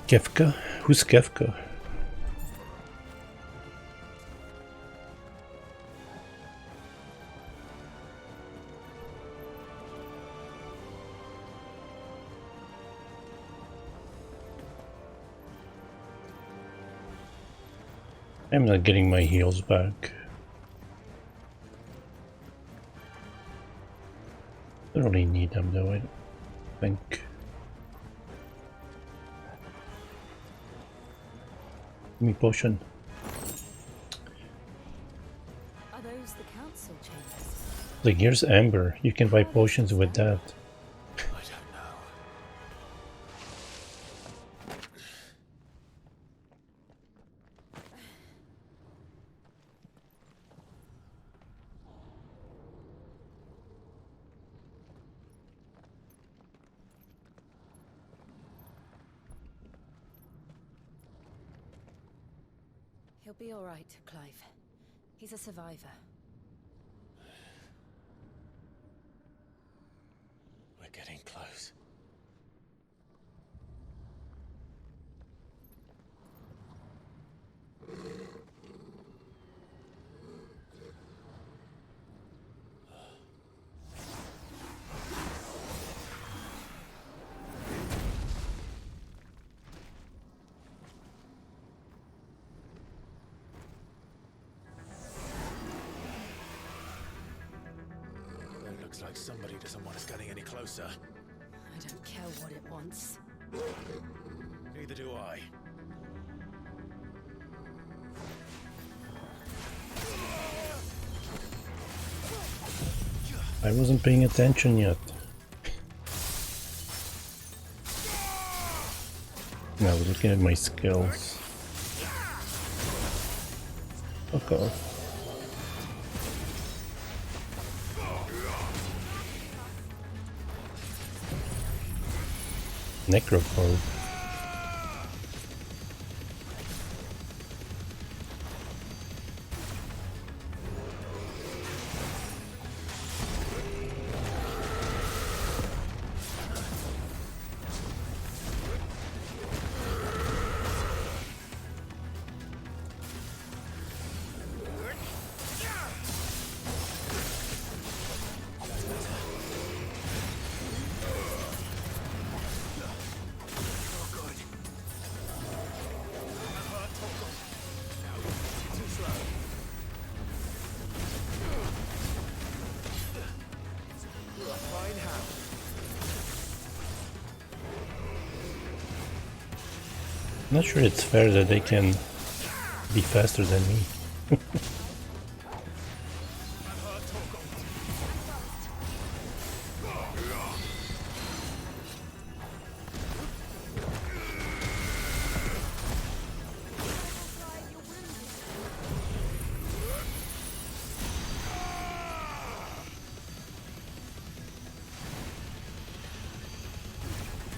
Kefka? Who's Kefka? I'm not getting my heals back. I don't really need them though, I don't think. Give me potion. Are those the council chambers? Like, here's Amber. You can buy potions with that. He'll be all right, Clive. He's a survivor. We're getting close. Looks like somebody doesn't want us getting any closer. I don't care what it wants. Neither do I. I wasn't paying attention yet. I was looking at my skills. Fuck off. Necrophobe. I'm not sure it's fair that they can be faster than me. To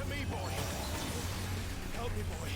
me, boy. Help me, boy.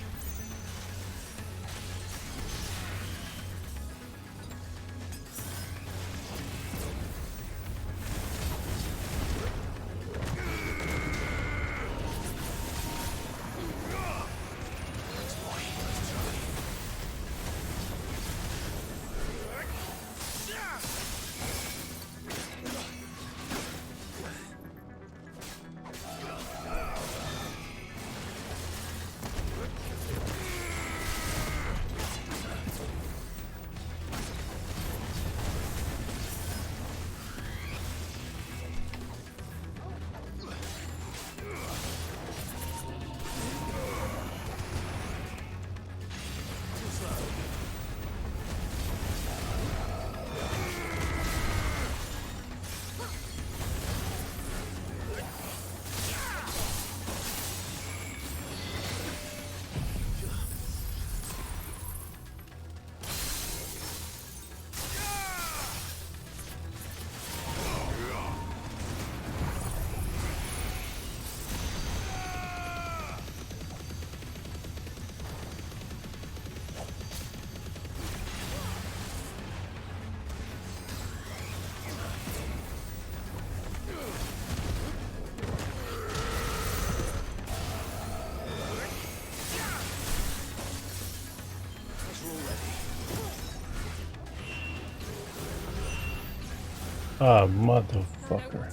Ah, motherfucker.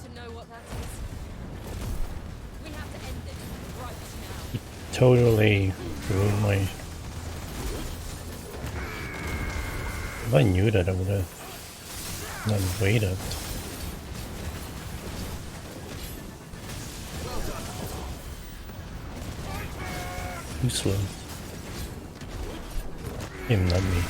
He totally ruined my... If I knew that, I would have not waited. Too slow. Him, not me.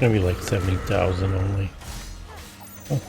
Gonna be like 70,000 only. Oh.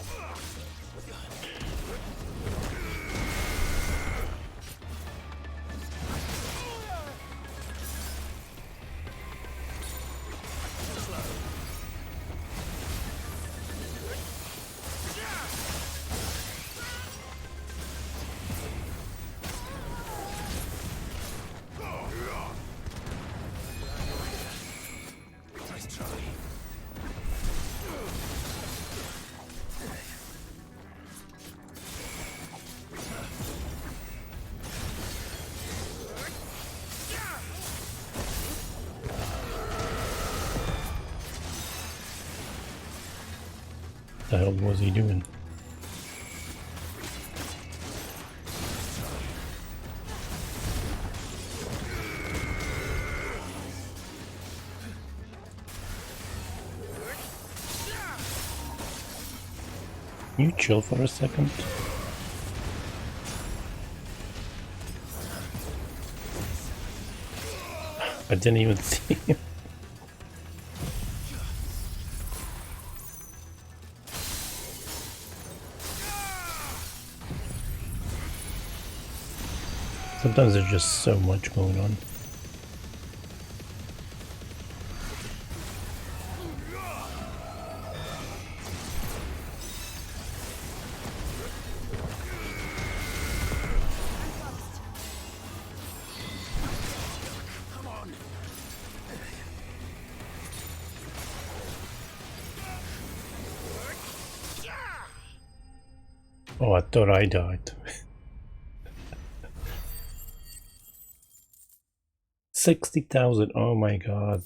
The hell was he doing? Can you chill for a second? I didn't even see him. Sometimes there's just so much going on. Oh, I thought I died. 60,000, oh my god.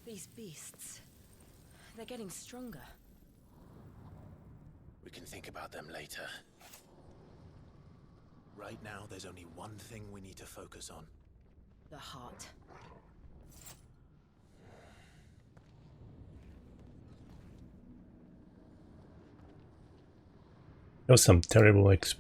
These beasts, they're getting stronger. We can think about them later. Right now, there's only one thing we need to focus on. The heart. That was some terrible XP.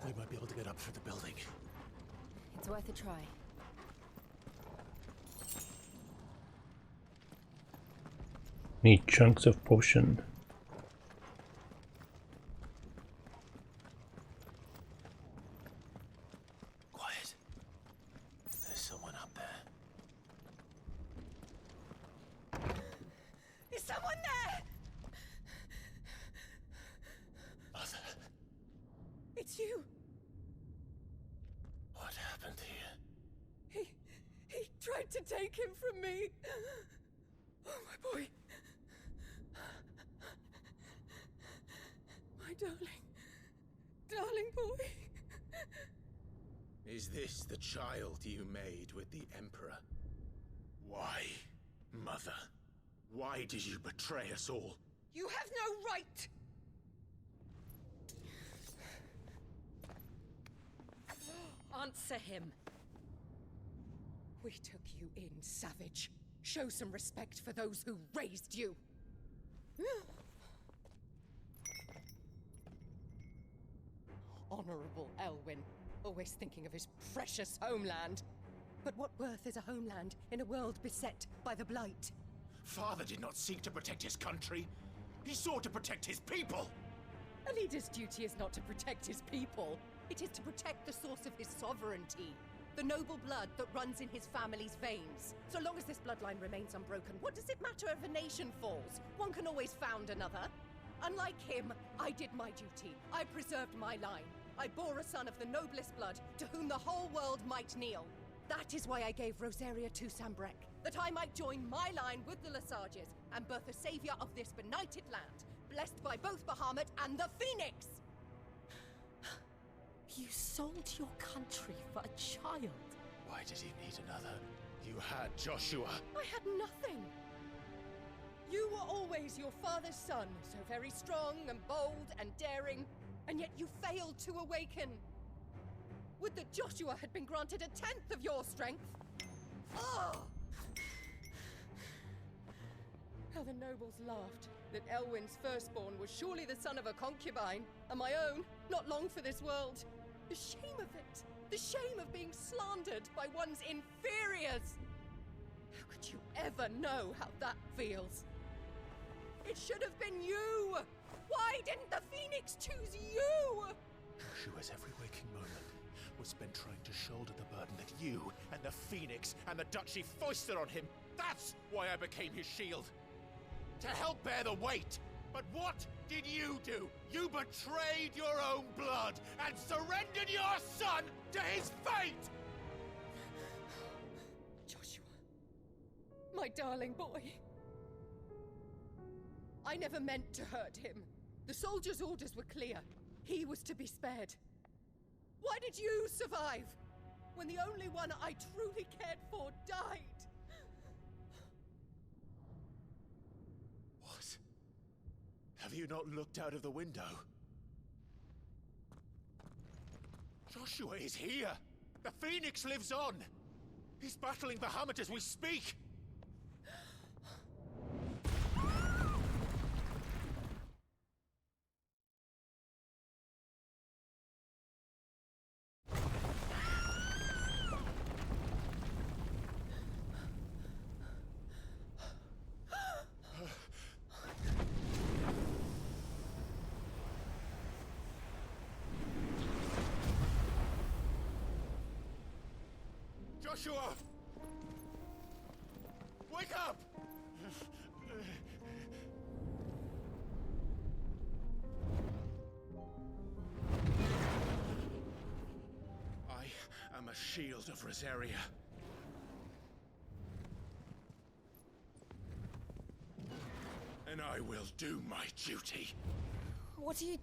We might be able to get up through the building. It's worth a try. Need chunks of potion. Quiet. There's someone up there. Is someone there? Arthur. It's you. What happened here? He tried to take him from me. Oh, my boy. My darling boy. Is this the child you made with the Emperor? Why, Mother? Why did you betray us all? You have no right. Answer him. We took you in, savage. Show some respect for those who raised you. Honorable Elwyn, always thinking of his precious homeland. But what worth is a homeland in a world beset by the Blight? Father did not seek to protect his country. He sought to protect his people. A leader's duty is not to protect his people. It is to protect the source of his sovereignty. The noble blood that runs in his family's veins. So long as this bloodline remains unbroken, what does it matter if a nation falls? One can always found another. Unlike him, I did my duty. I preserved my line. I bore a son of the noblest blood, to whom the whole world might kneel. That is why I gave Rosaria to Sanbreque, that I might join my line with the Lesages and birth a savior of this benighted land, blessed by both Bahamut and the Phoenix! You sold your country for a child. Why did he need another? You had Joshua. I had nothing. You were always your father's son, so very strong and bold and daring, and yet you failed to awaken. Would that Joshua had been granted 1/10 of your strength? Oh! How the nobles laughed that Elwyn's firstborn was surely the son of a concubine, and my own, not long for this world. The shame of it! The shame of being slandered by one's inferiors! How could you ever know how that feels? It should have been you! Why didn't the Phoenix choose you? Joshua's every waking moment was spent trying to shoulder the burden that you and the Phoenix and the Duchy foisted on him. That's why I became his shield. To help bear the weight. But what did you do? You betrayed your own blood and surrendered your son to his fate! Joshua. My darling boy. I never meant to hurt him. The soldiers' orders were clear. He was to be spared. Why did you survive? When the only one I truly cared for died? What? Have you not looked out of the window? Joshua is here! The Phoenix lives on! He's battling Bahamut as we speak! Joshua! Wake up! I am a shield of Rosaria. And I will do my duty. What are you...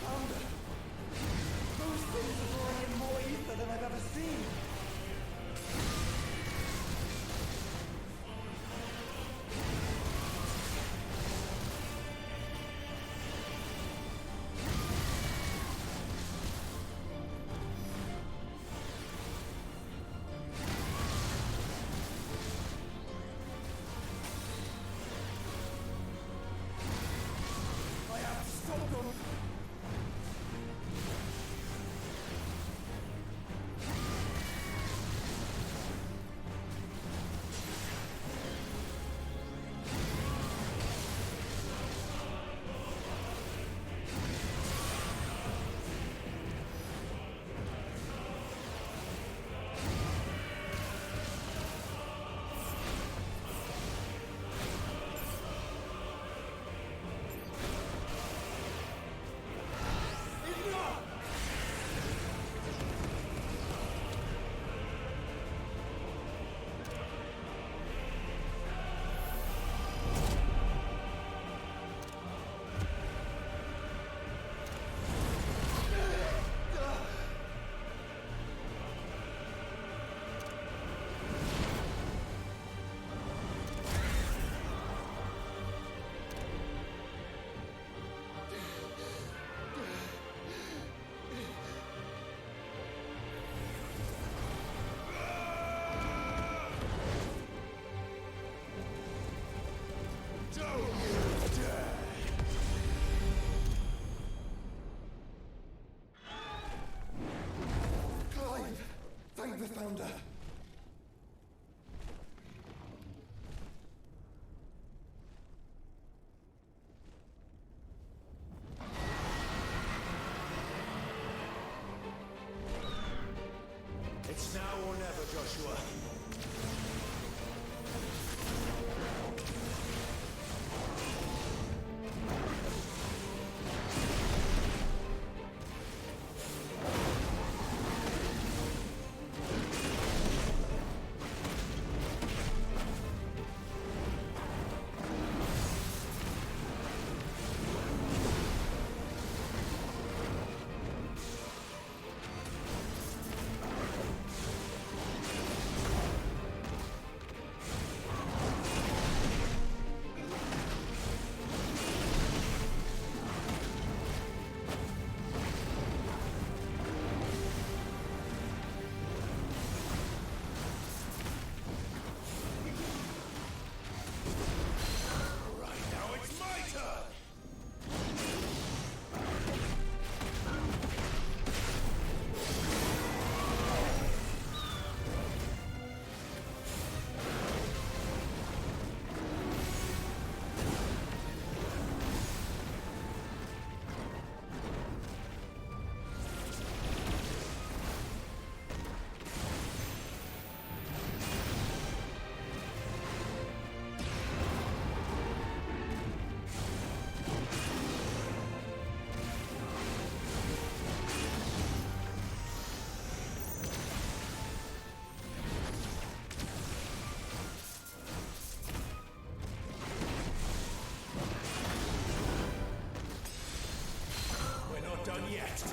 founder. Those things are drawing in more ether than I've ever seen. I have to stop them. Clive, thank the founder. It's now or never, Joshua. We're not done yet.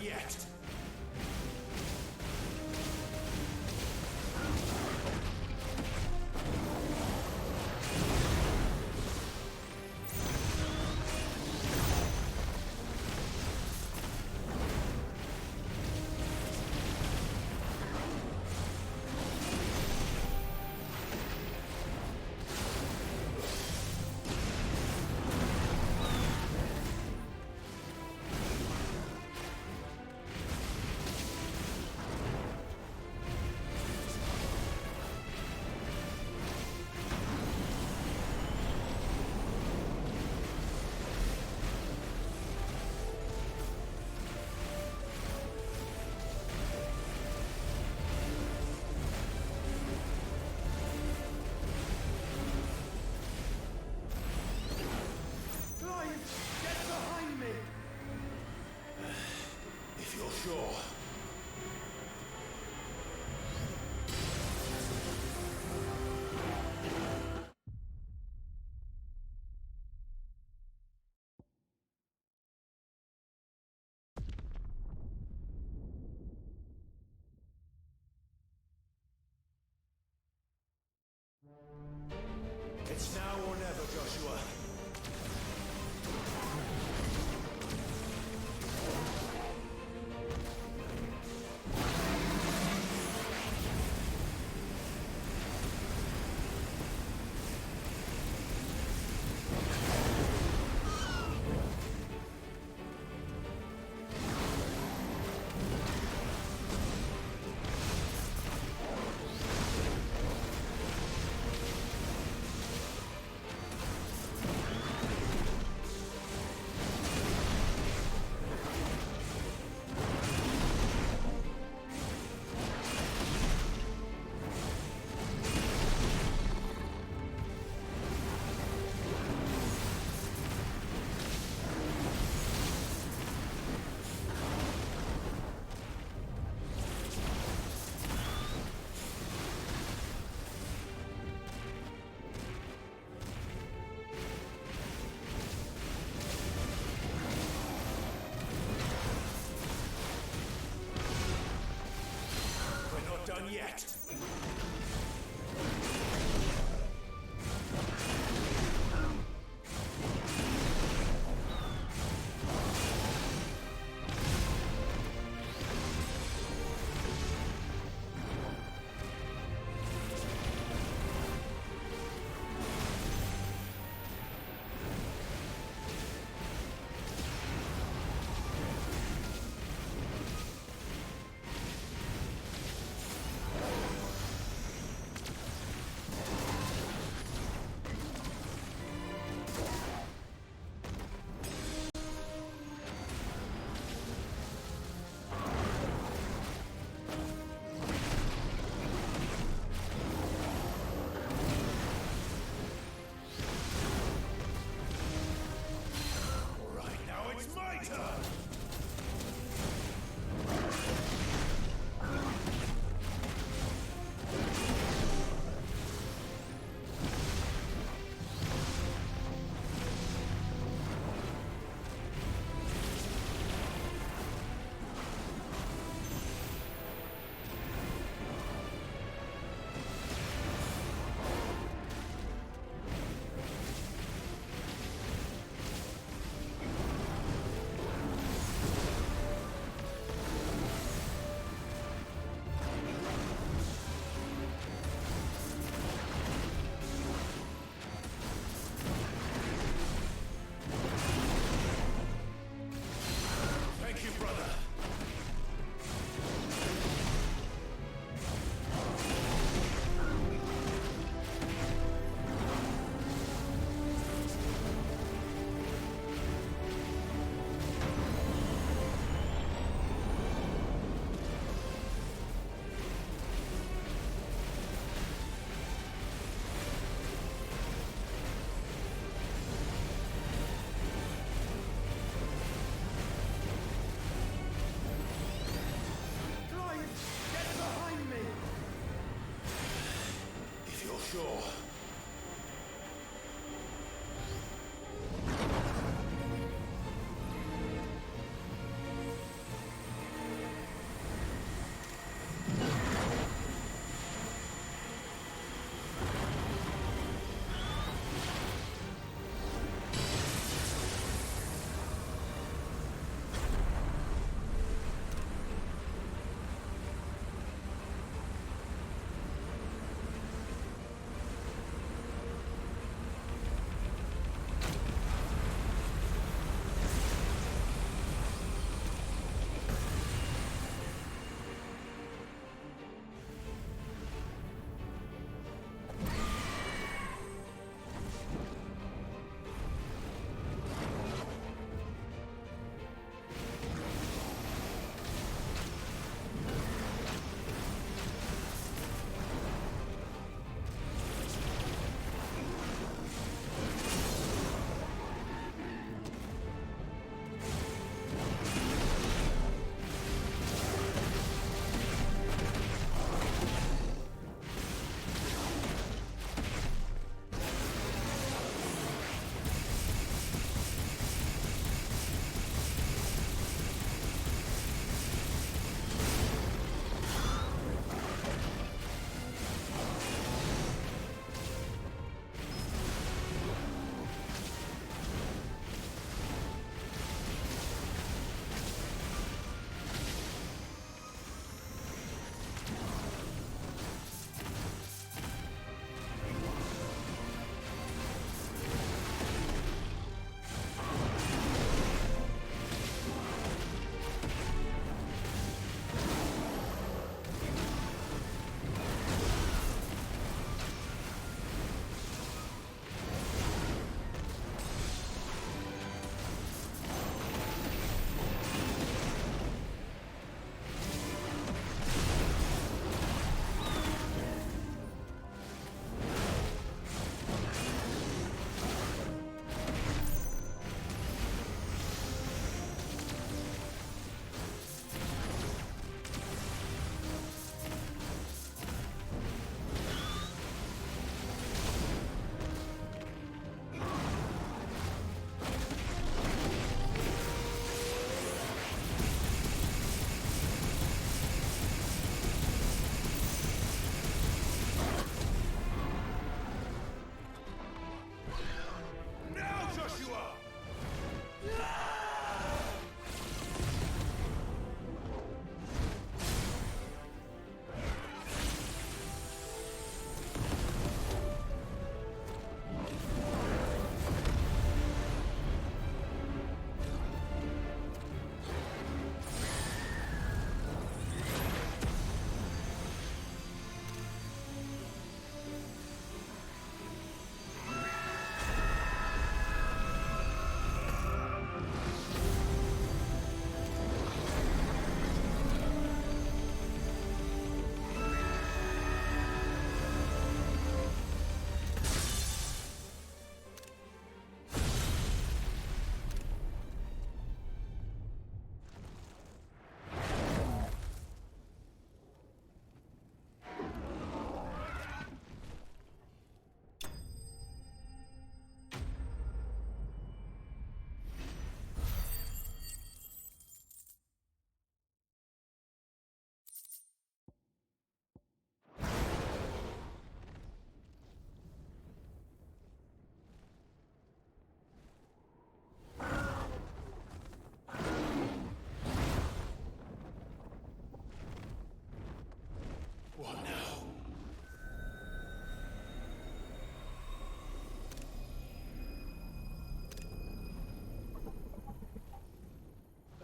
yet! Sure. It's now or never, Joshua.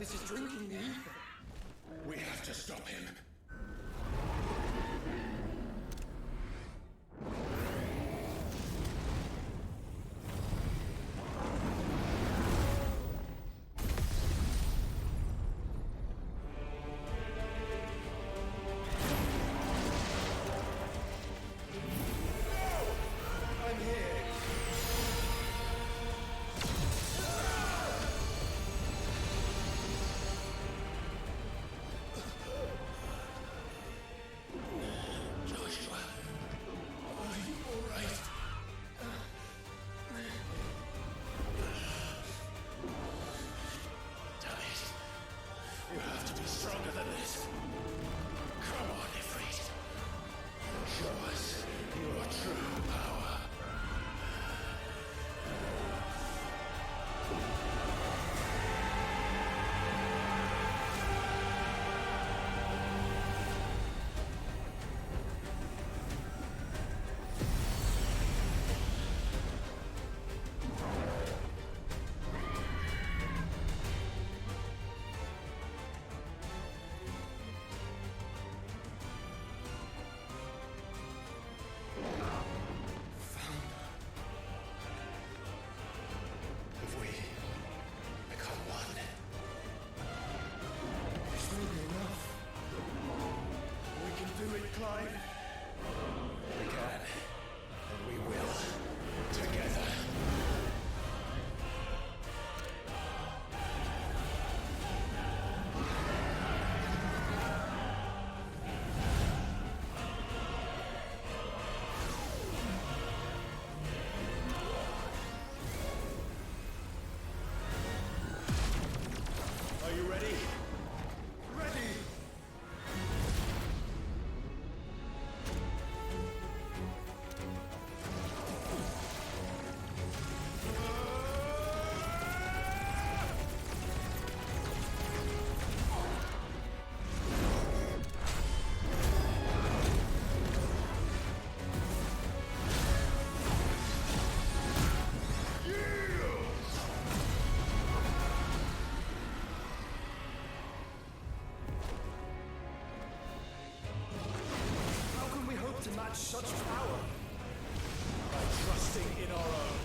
This is drinking me. We have to stop him. We can, and we will, together. Are you ready? Ready! How can we hope to match such power? By trusting in our own.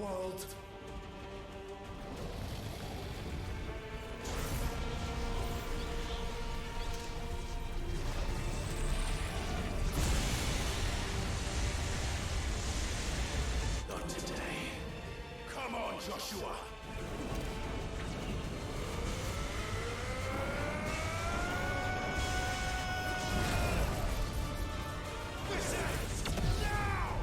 world. Not today. Come on, Joshua! This ends now!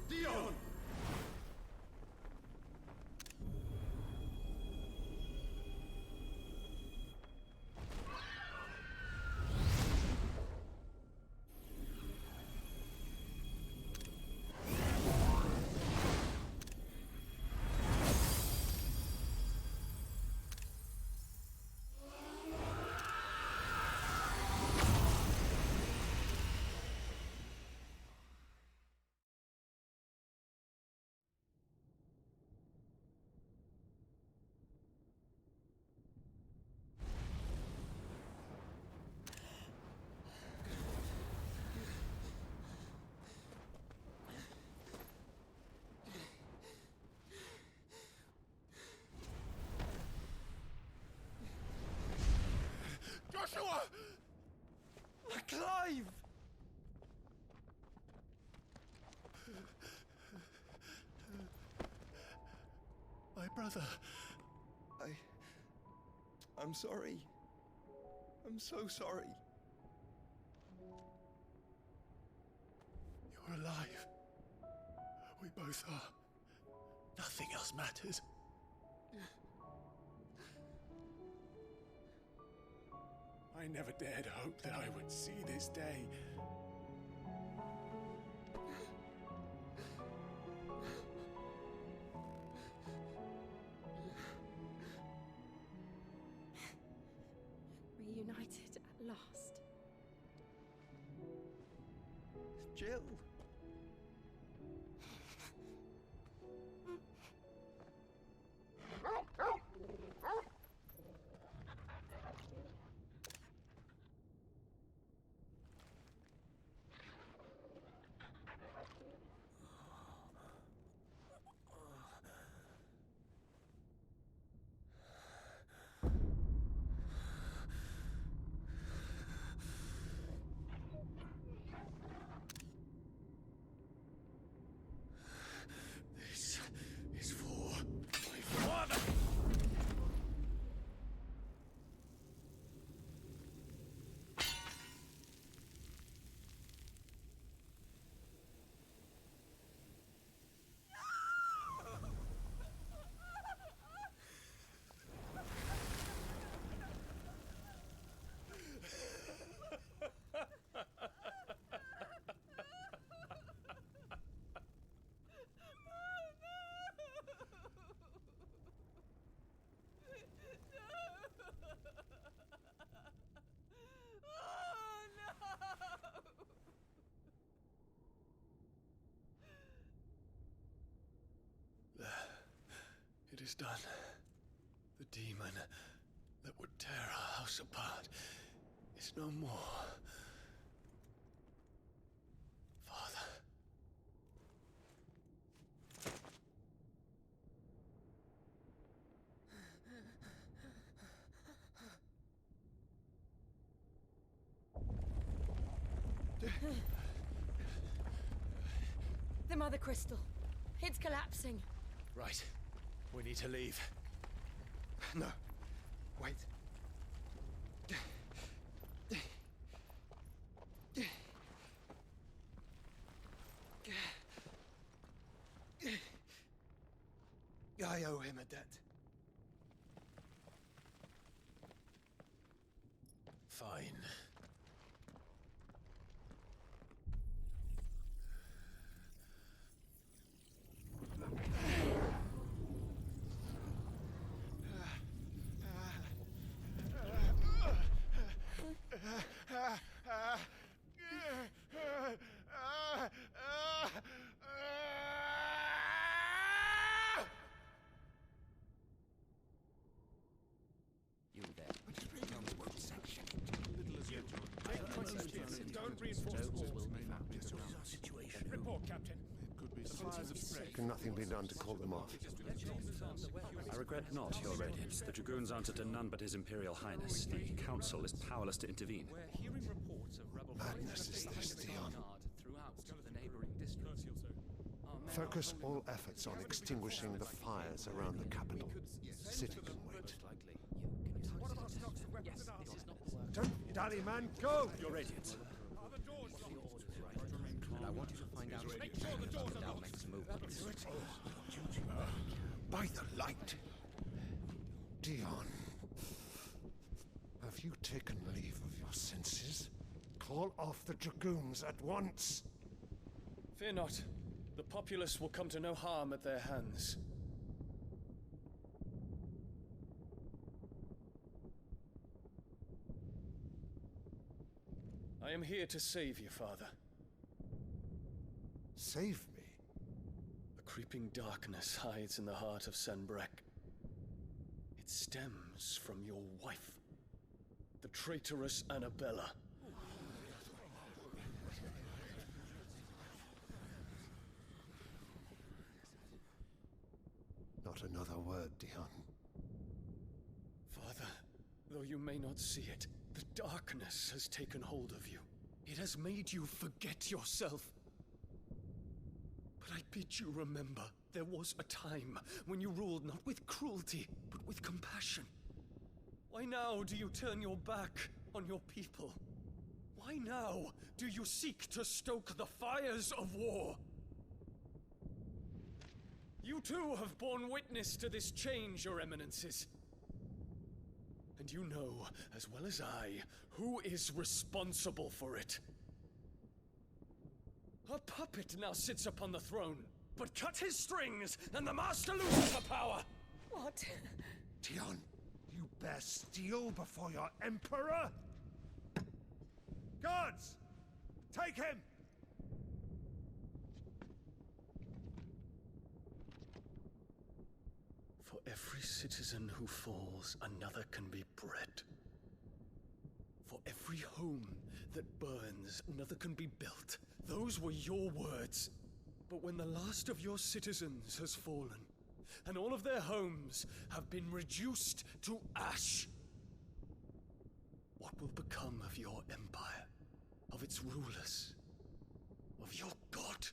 Dion! Joshua! Clive! My brother. I'm sorry. I'm so sorry. You're alive. We both are. Nothing else matters. I never dared hope that I would see this day. Reunited at last. Jill. This is for my father. It is done. The demon that would tear our house apart is no more. Father. The Mother Crystal. It's collapsing. Right. We need to leave. No. Wait. I owe him a debt. Fine. You there. Don't reinforce the walls. Report, Captain. Can nothing be done to call them off? I regret not, Your Radiance. The Dragoons answer to none but His Imperial Highness. The Council is powerless to intervene. We're hearing reports of rebel Madness is this, Dion. Throughout the neighboring districts. Focus all efforts on extinguishing the fires around the capital. City can wait. What about stocks of weapons and armor? Don't dally, man, go! Your Radiance. Are the doors And I want you to find out Make sure the doors are locked. next movements. By the light. Dion. Have you taken leave of your senses? Call off the Dragoons at once. Fear not. The populace will come to no harm at their hands. I am here to save you, Father. Save me? A creeping darkness hides in the heart of Sanbreque. It stems from your wife, the traitorous Annabella. Not another word, Dion. Father, though you may not see it, the darkness has taken hold of you. It has made you forget yourself. But I bid you remember, there was a time when you ruled not with cruelty, but with compassion. Why now do you turn your back on your people? Why now do you seek to stoke the fires of war? You too have borne witness to this change, Your Eminences. And you know, as well as I, who is responsible for it. A puppet now sits upon the throne, but cut his strings, and the master loses the power! What? Dion, you bear steel before your Emperor? Guards! Take him! For every citizen who falls, another can be bred. For every home that burns, another can be built. Those were your words. But when the last of your citizens has fallen, and all of their homes have been reduced to ash, what will become of your empire, of its rulers, of your god?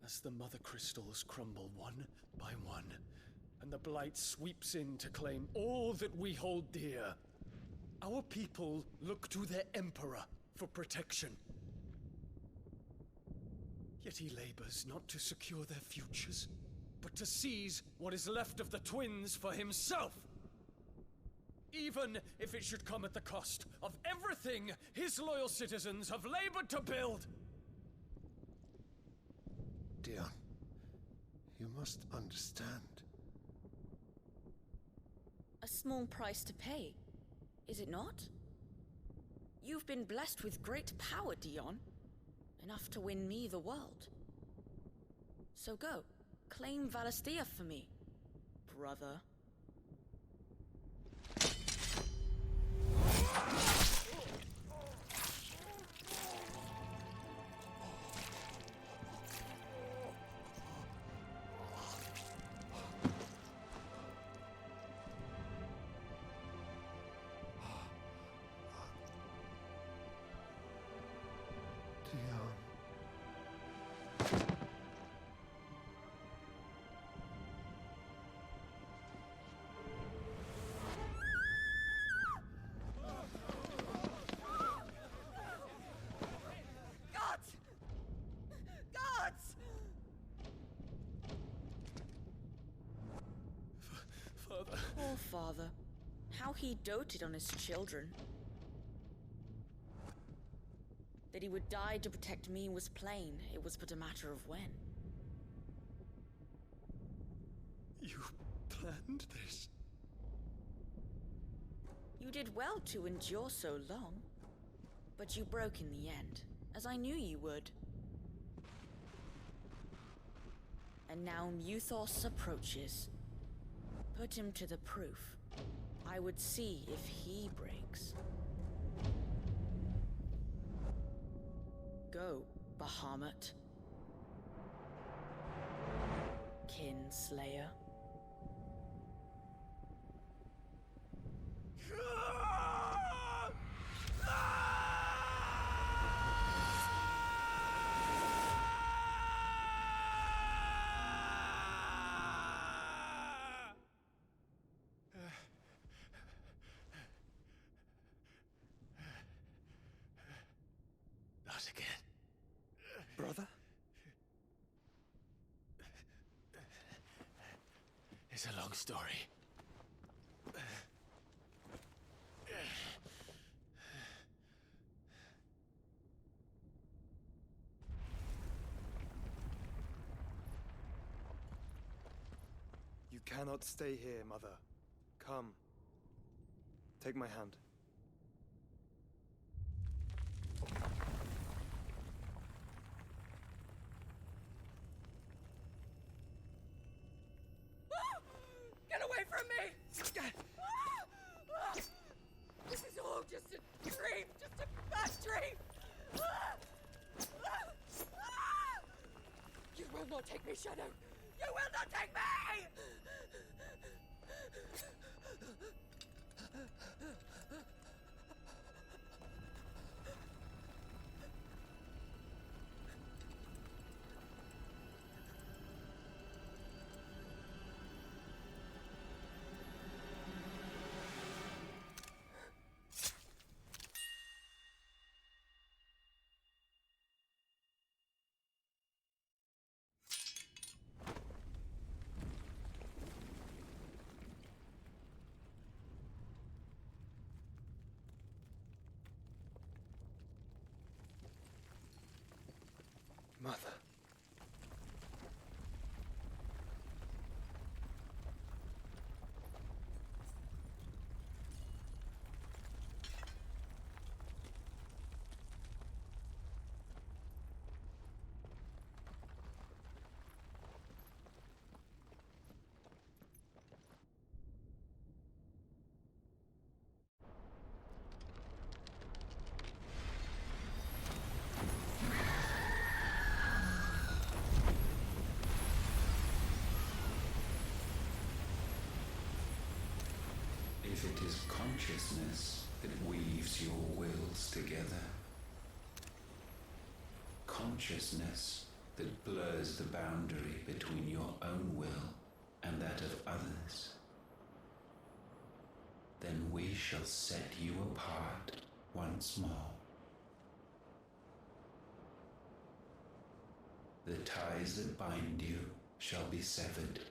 As the Mother Crystals crumble one by one, and the Blight sweeps in to claim all that we hold dear, our people look to their Emperor for protection. Yet he labors not to secure their futures, but to seize what is left of the twins for himself. Even if it should come at the cost of everything his loyal citizens have labored to build. Dion, you must understand. A small price to pay, is it not? You've been blessed with great power, Dion. Enough to win me the world. So go, claim Valisthea for me, brother. Mother. Poor father. How he doted on his children. That he would die to protect me was plain. It was but a matter of when. You planned this? You did well to endure so long. But you broke in the end, as I knew you would. And now Muthos approaches. Put him to the proof. I would see if he breaks. Go, Bahamut. Kinslayer. Not again. Brother? It's a long story. You cannot stay here, Mother. Come. Take my hand. Get away from me! This is all just a dream, just a bad dream! You will not take me, Shadow! You will not take me! Mother. If it is consciousness that weaves your wills together, consciousness that blurs the boundary between your own will and that of others, then we shall set you apart once more. The ties that bind you shall be severed,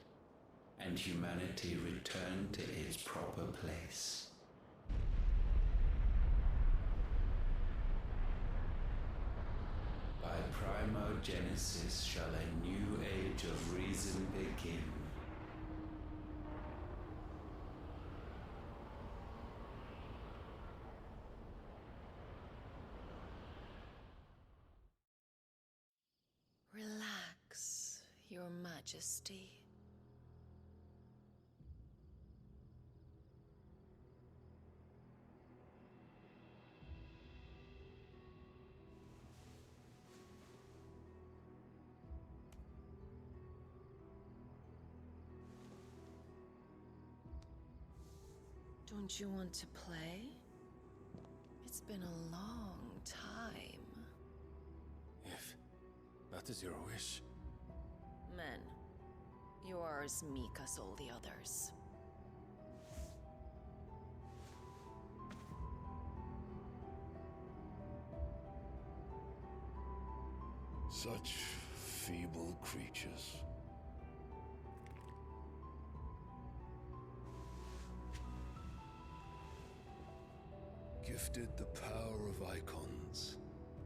and humanity return to its proper place. By primogenesis shall a new age of reason begin. Relax, Your Majesty. Don't you want to play? It's been a long time. If that is your wish. Men, you are as meek as all the others. Such feeble creatures. Gifted the power of icons,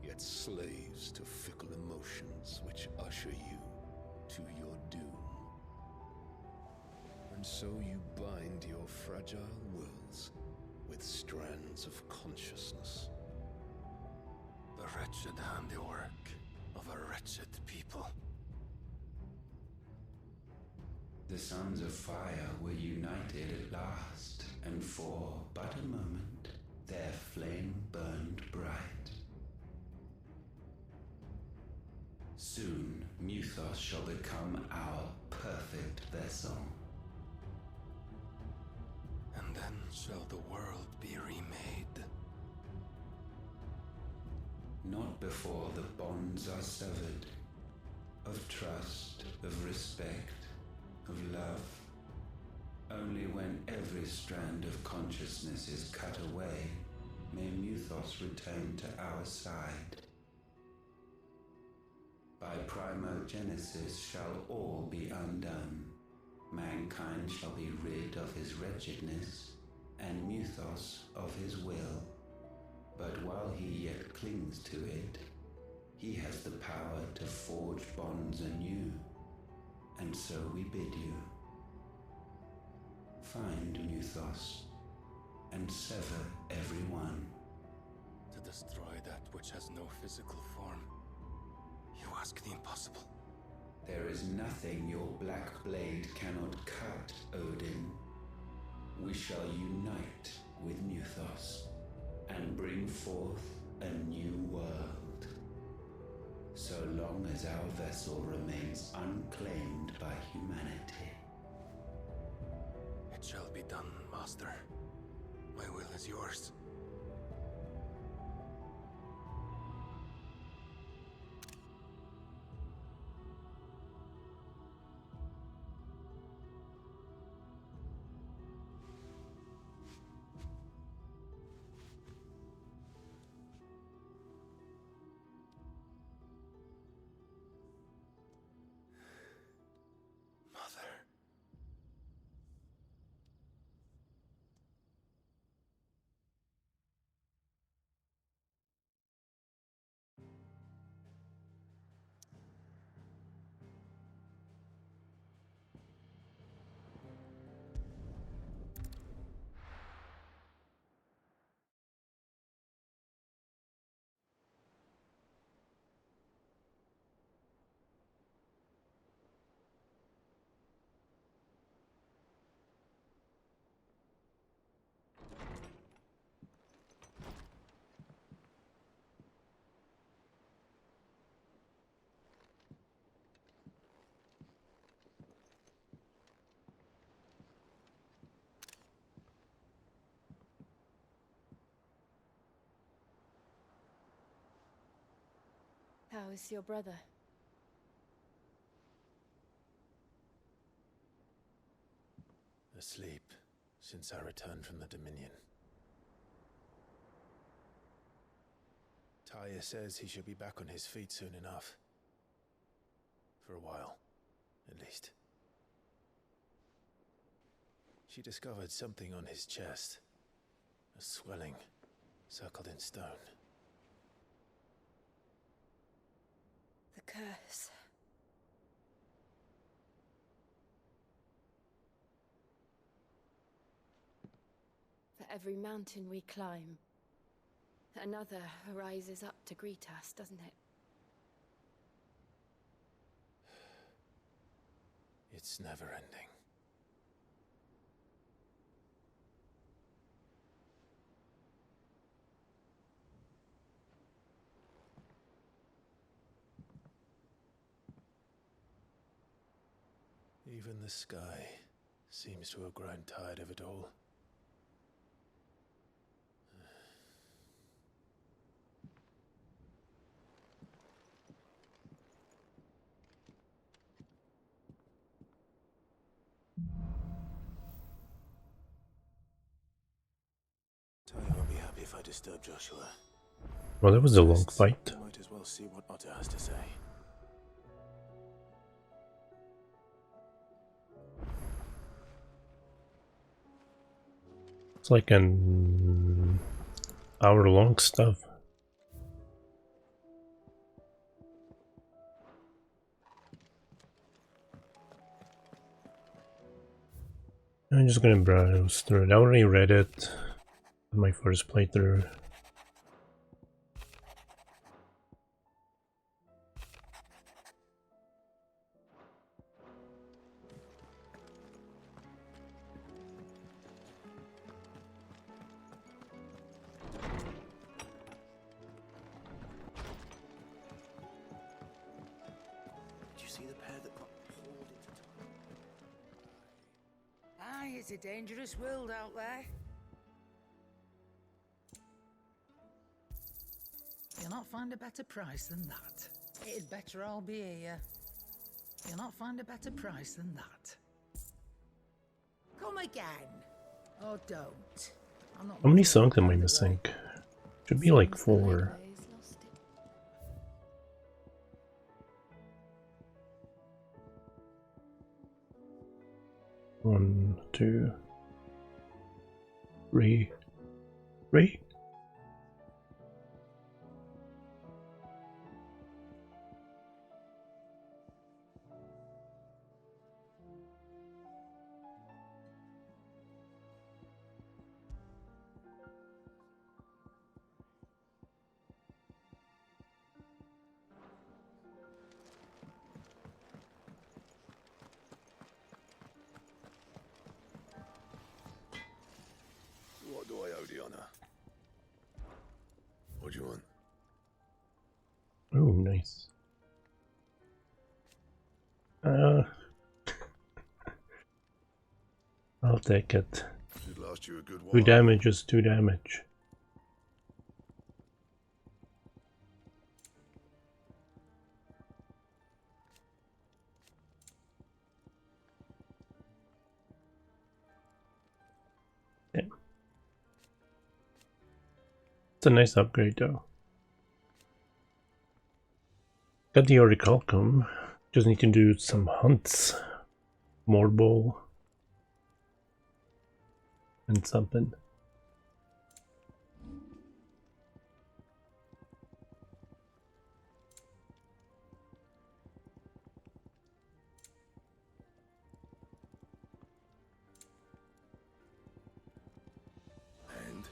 yet slaves to fickle emotions which usher you to your doom. And so you bind your fragile wills with strands of consciousness. The wretched handiwork of a wretched people. The Sons of Fire were united at last, and for but a moment their flame burned bright. Soon Muthos shall become our perfect vessel. And then shall the world be remade. Not before the bonds are severed, of trust, of respect, of love. Only when every strand of consciousness is cut away, may Muthos return to our side. By primogenesis shall all be undone. Mankind shall be rid of his wretchedness, and Muthos of his will. But while he yet clings to it, he has the power to forge bonds anew. And so we bid you, find Muthos, and sever every one. To destroy that which has no physical form, you ask the impossible. There is nothing your black blade cannot cut, Odin. We shall unite with Muthos, and bring forth a new world. So long as our vessel remains unclaimed by humanity. It shall be done, Master. My will is yours. How is your brother? Asleep since I returned from the Dominion. Taya says he should be back on his feet soon enough. For a while, at least. She discovered something on his chest. A swelling, circled in stone. The curse. For every mountain we climb, another rises up to greet us, doesn't it? It's never ending. Even the sky seems to have grown tired of it all. Taya won't be happy if I disturb Joshua. Well, it was a long fight. Might as well see what Otter has to say. It's like an hour-long stuff. I'm just gonna browse through it. I already read it on my first playthrough. Did you see the pair that got pulled into time? Aye, it's a dangerous world out there. You'll not find a better price than that. It'd better all be here. You'll not find a better price than that. Come again. Or don't. I'm not How many songs am I missing? Should be like 4. One, 2, 3. What do I owe the honor? What do you want? Oh, nice. I'll take it. Should last you a good while. 2 damage is 2 damage. Yeah. It's a nice upgrade though. Got the Orichalcum. Just need to do some hunts. More bowl. And something. And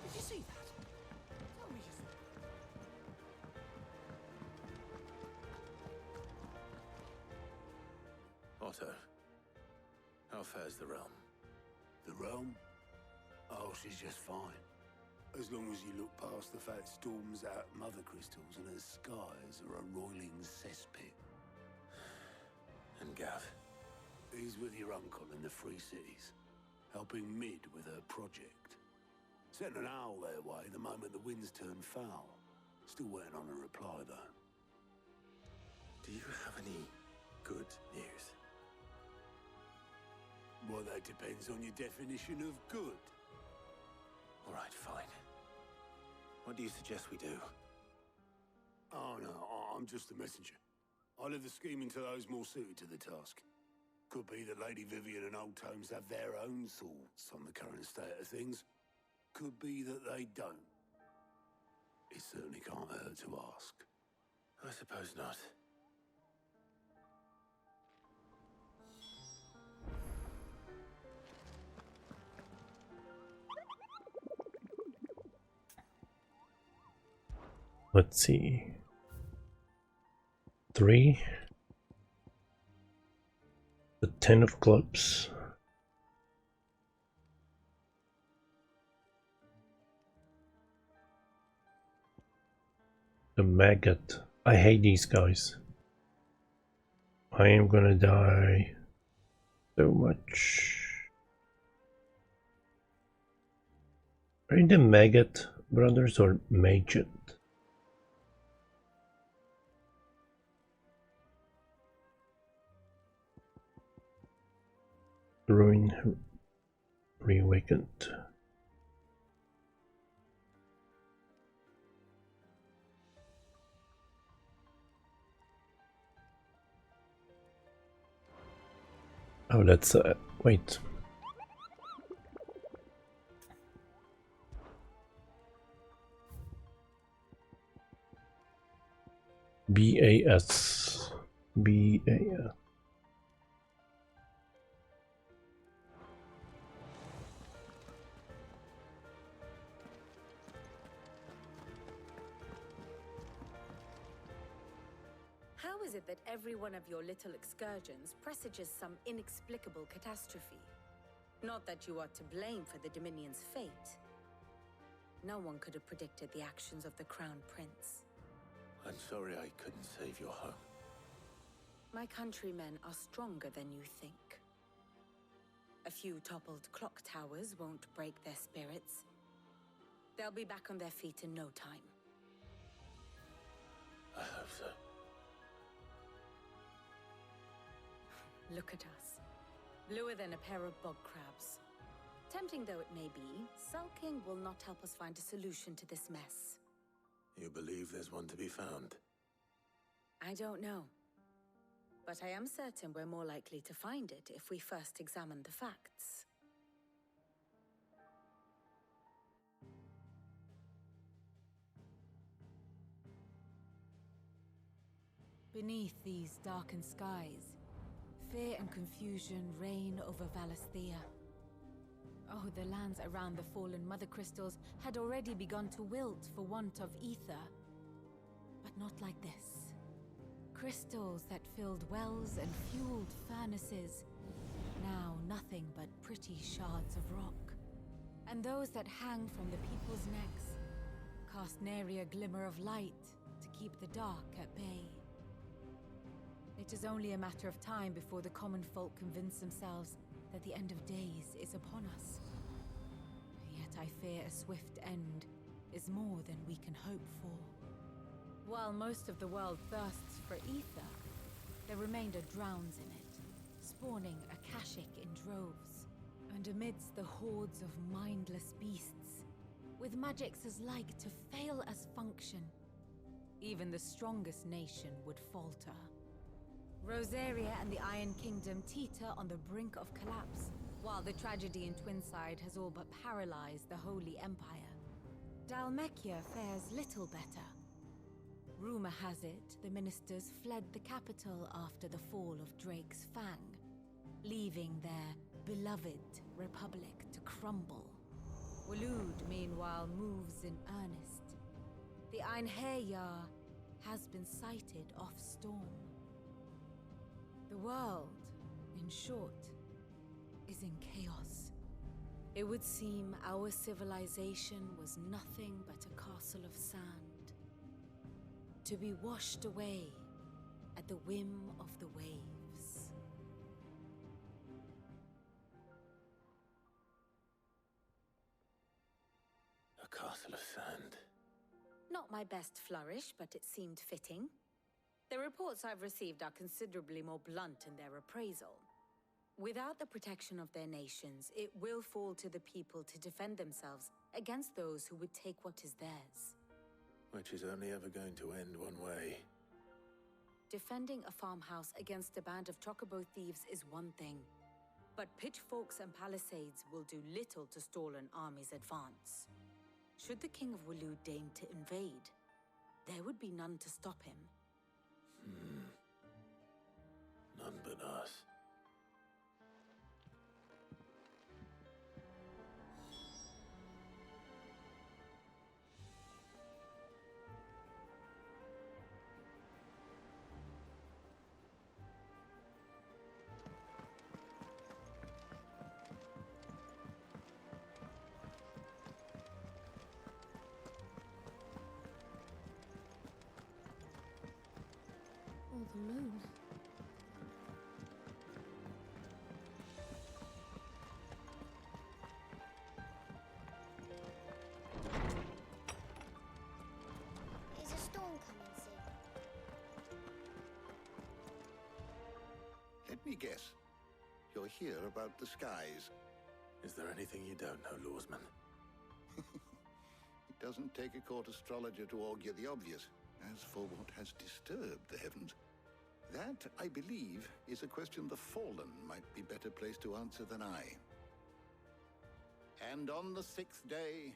Did you see that? Tell me you saw Otto, how fares the realm? The realm? Oh, she's just fine. As long as you look past the fact storms out mother crystals and her skies are a roiling cesspit. And Gav? He's with your uncle in the Free Cities, helping Mid with her project. Sent an owl their way the moment the winds turned foul. Still waiting on a reply, though. Do you have any good news? Well, that depends on your definition of good. All right, fine. What do you suggest we do? Oh, no, I'm just a messenger. I'll leave the scheming to those more suited to the task. Could be that Lady Vivian and Old Tomes have their own thoughts on the current state of things. Could be that they don't. It certainly can't hurt to ask. I suppose not. Let's see. 3. The 10 of clubs. The maggot. I hate these guys. I am gonna die so much. Are you the maggot brothers or maggot? Ruin reawakened. Oh, that's wait. BAS. BAS. How is it that every one of your little excursions presages some inexplicable catastrophe? Not that you are to blame for the Dominion's fate. No one could have predicted the actions of the Crown Prince. I'm sorry I couldn't save your home. My countrymen are stronger than you think. A few toppled clock towers won't break their spirits. They'll be back on their feet in no time. I hope so. Look at us. Bluer than a pair of bog crabs. Tempting though it may be, sulking will not help us find a solution to this mess. You believe there's one to be found? I don't know. But I am certain we're more likely to find it if we first examine the facts. Beneath these darkened skies, fear and confusion reign over Valisthea. Oh, the lands around the fallen Mother Crystals had already begun to wilt for want of ether. But not like this. Crystals that filled wells and fueled furnaces, now nothing but pretty shards of rock. And those that hang from the people's necks cast nary a glimmer of light to keep the dark at bay. It is only a matter of time before the common folk convince themselves that the end of days is upon us. Yet I fear a swift end is more than we can hope for. While most of the world thirsts for ether, the remainder drowns in it, spawning Akashic in droves. And amidst the hordes of mindless beasts, with magics as like to fail as function, even the strongest nation would falter. Rosaria and the Iron Kingdom teeter on the brink of collapse, while the tragedy in Twinside has all but paralyzed the Holy Empire. Dhalmekia fares little better. Rumor has it the ministers fled the capital after the fall of Drake's Fang, leaving their beloved republic to crumble. Waloed, meanwhile, moves in earnest. The Einherjar has been sighted off-storm. The world, in short, is in chaos. It would seem our civilization was nothing but a castle of sand, to be washed away at the whim of the waves. A castle of sand. Not my best flourish, but it seemed fitting. The reports I've received are considerably more blunt in their appraisal. Without the protection of their nations, it will fall to the people to defend themselves against those who would take what is theirs. Which is only ever going to end one way. Defending a farmhouse against a band of chocobo thieves is one thing, but pitchforks and palisades will do little to stall an army's advance. Should the King of Waloed deign to invade, there would be none to stop him. None but us. Oh, the moon. Is a storm coming soon? Let me guess. You're here about the skies. Is there anything you don't know, Lawsman? It doesn't take a court astrologer to augur the obvious. As for what has disturbed the heavens, that, I believe, is a question the Fallen might be better placed to answer than I. And on the 6th day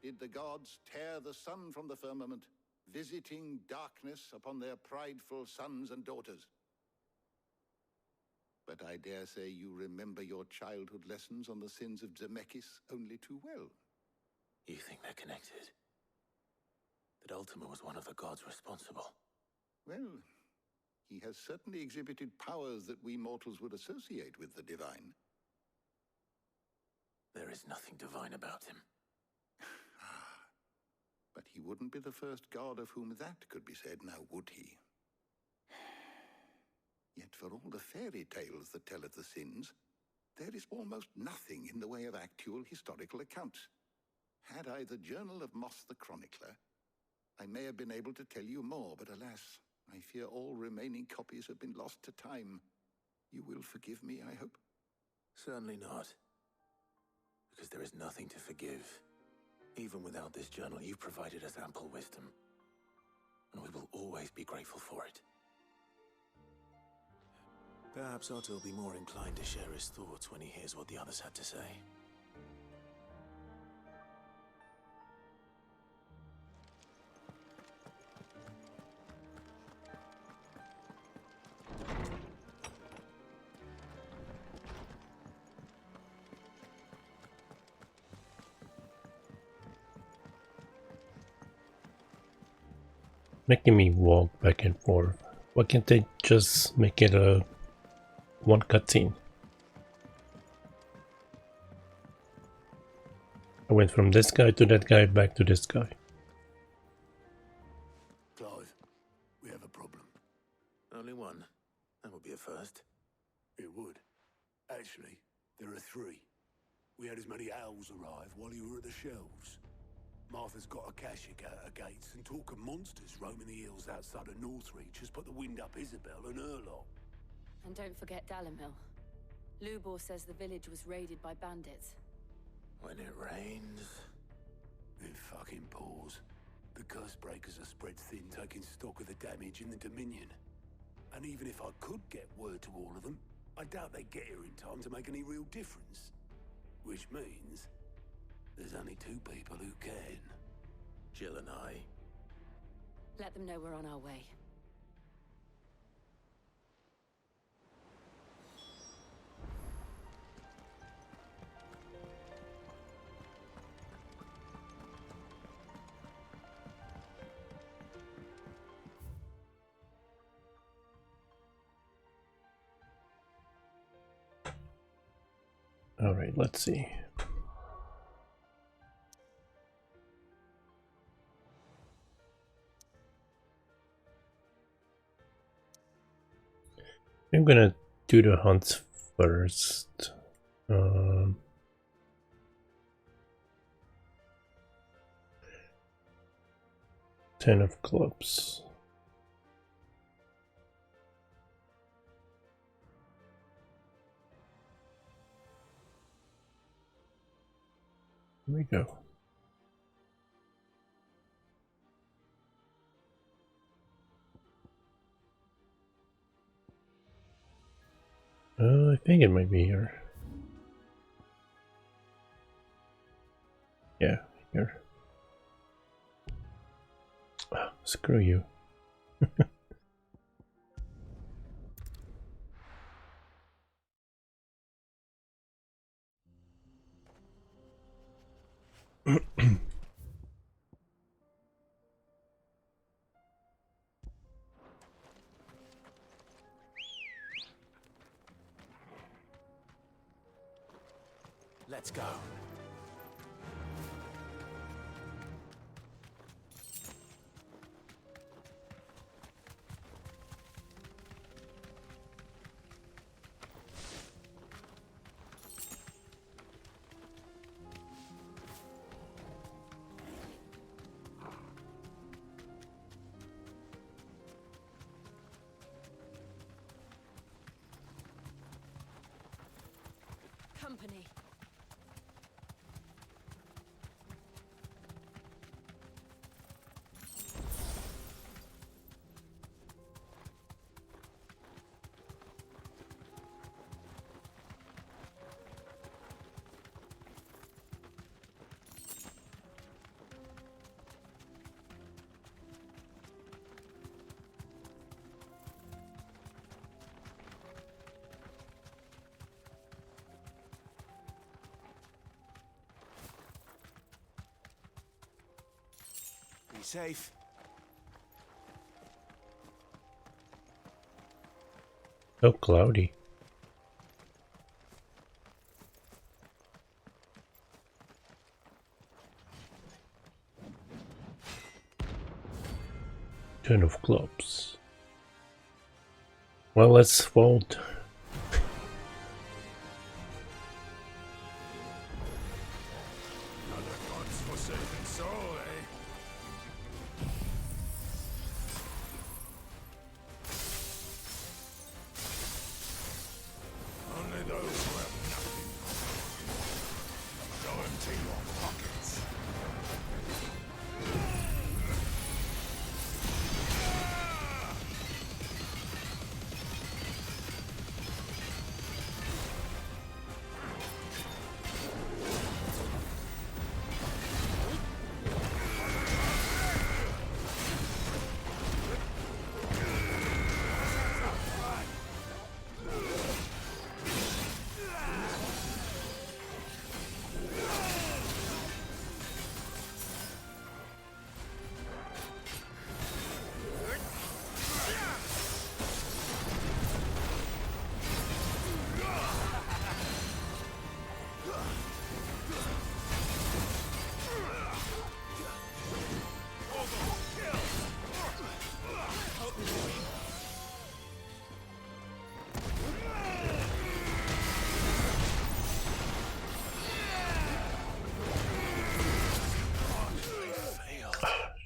did the gods tear the sun from the firmament, visiting darkness upon their prideful sons and daughters. But I dare say you remember your childhood lessons on the sins of Zemeckis only too well. You think they're connected? That Ultima was one of the gods responsible? Well, he has certainly exhibited powers that we mortals would associate with the divine. There is nothing divine about him. But he wouldn't be the first god of whom that could be said, now would he? Yet for all the fairy tales that tell of the sins, there is almost nothing in the way of actual historical accounts. Had I the Journal of Moss the Chronicler, I may have been able to tell you more, but alas, I fear all remaining copies have been lost to time. You will forgive me, I hope? Certainly not. Because there is nothing to forgive. Even without this journal, you've provided us ample wisdom. And we will always be grateful for it. Perhaps Otto will be more inclined to share his thoughts when he hears what the others had to say. Making me walk back and forth. Why can't they just make it a one cutscene? I went from this guy to that guy back to this guy. Clive, we have a problem. Only one. That would be a first. It would. Actually, there are 3. We had as many owls arrive while you were at the shelves. Martha's got a cashier out her gates, and talk of monsters roaming the hills outside of Northreach has put the wind up Isabel and her lot. And don't forget Dalimil. Lubor says the village was raided by bandits. When it rains... It fucking pours. The curse breakers are spread thin, taking stock of the damage in the Dominion. And even if I could get word to all of them, I doubt they'd get here in time to make any real difference. Which means... there's only 2 people who can. Jill and I. Let them know we're on our way. All right, let's see. I'm gonna do the hunts first. 10 of clubs. Here we go. I think it might be here. Yeah, here. Oh, screw you. Let's go. company. Be safe. So cloudy. Ten of clubs. Well, let's fold. Another god's forsaken soul, eh? Only those who have nothing. Go empty your pockets.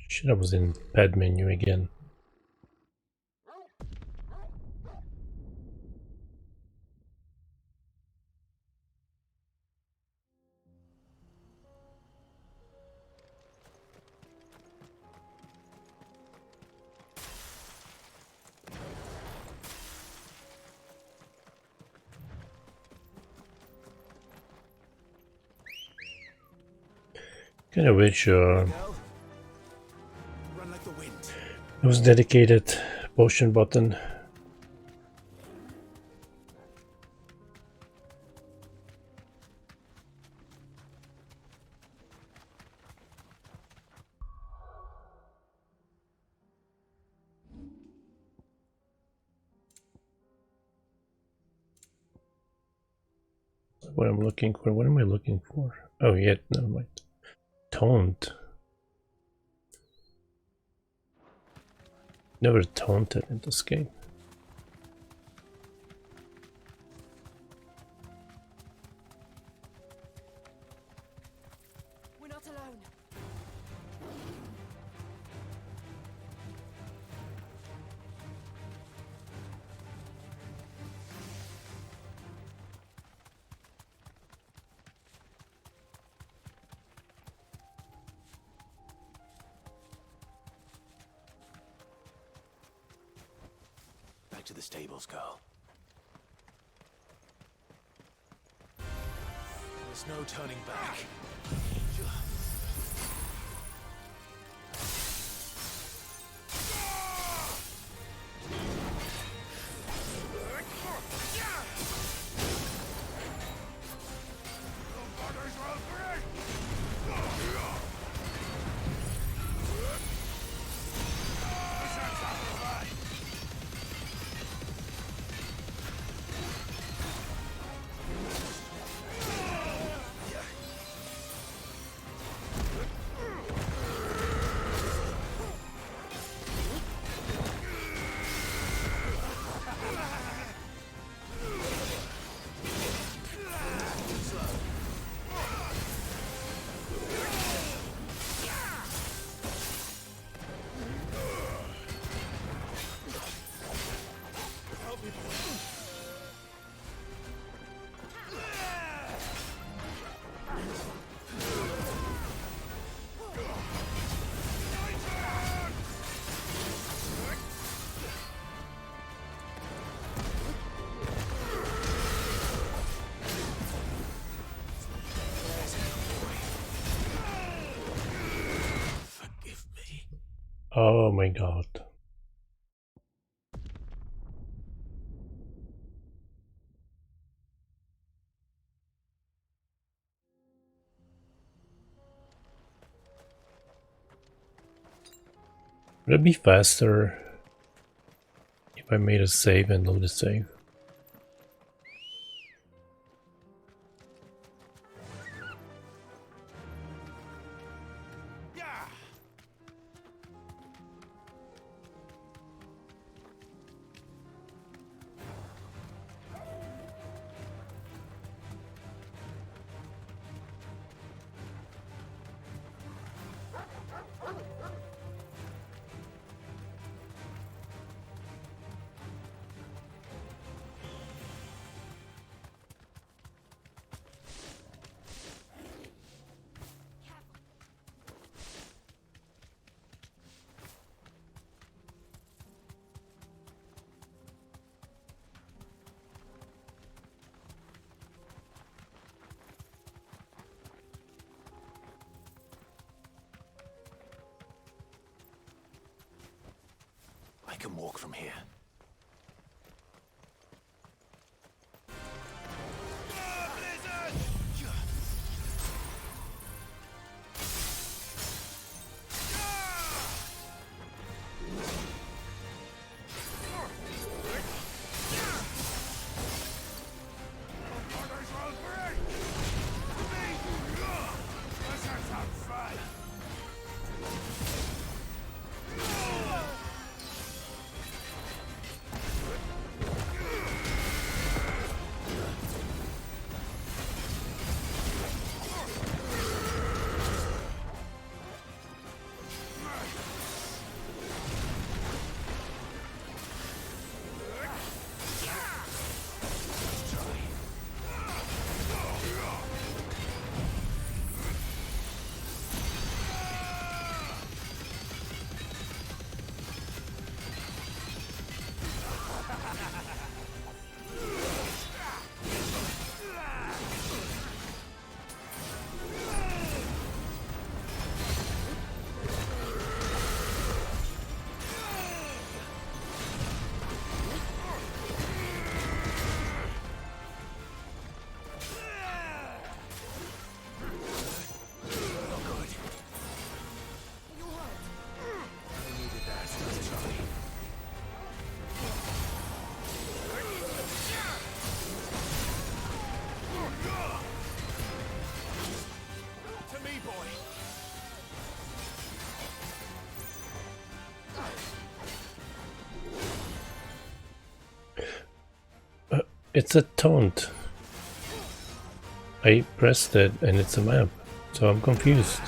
Shit, I was in pad menu again. Kind of wish it was dedicated potion button. What I'm looking for? What am I looking for? Oh, yeah, never mind. Taunt. Never taunted in this game. We're not alone. Back to the stables, girl. There's no turning back. Oh my god. Would it be faster if I made a save and load a save? I can walk from here. It's a taunt. I pressed it and it's a map, so I'm confused.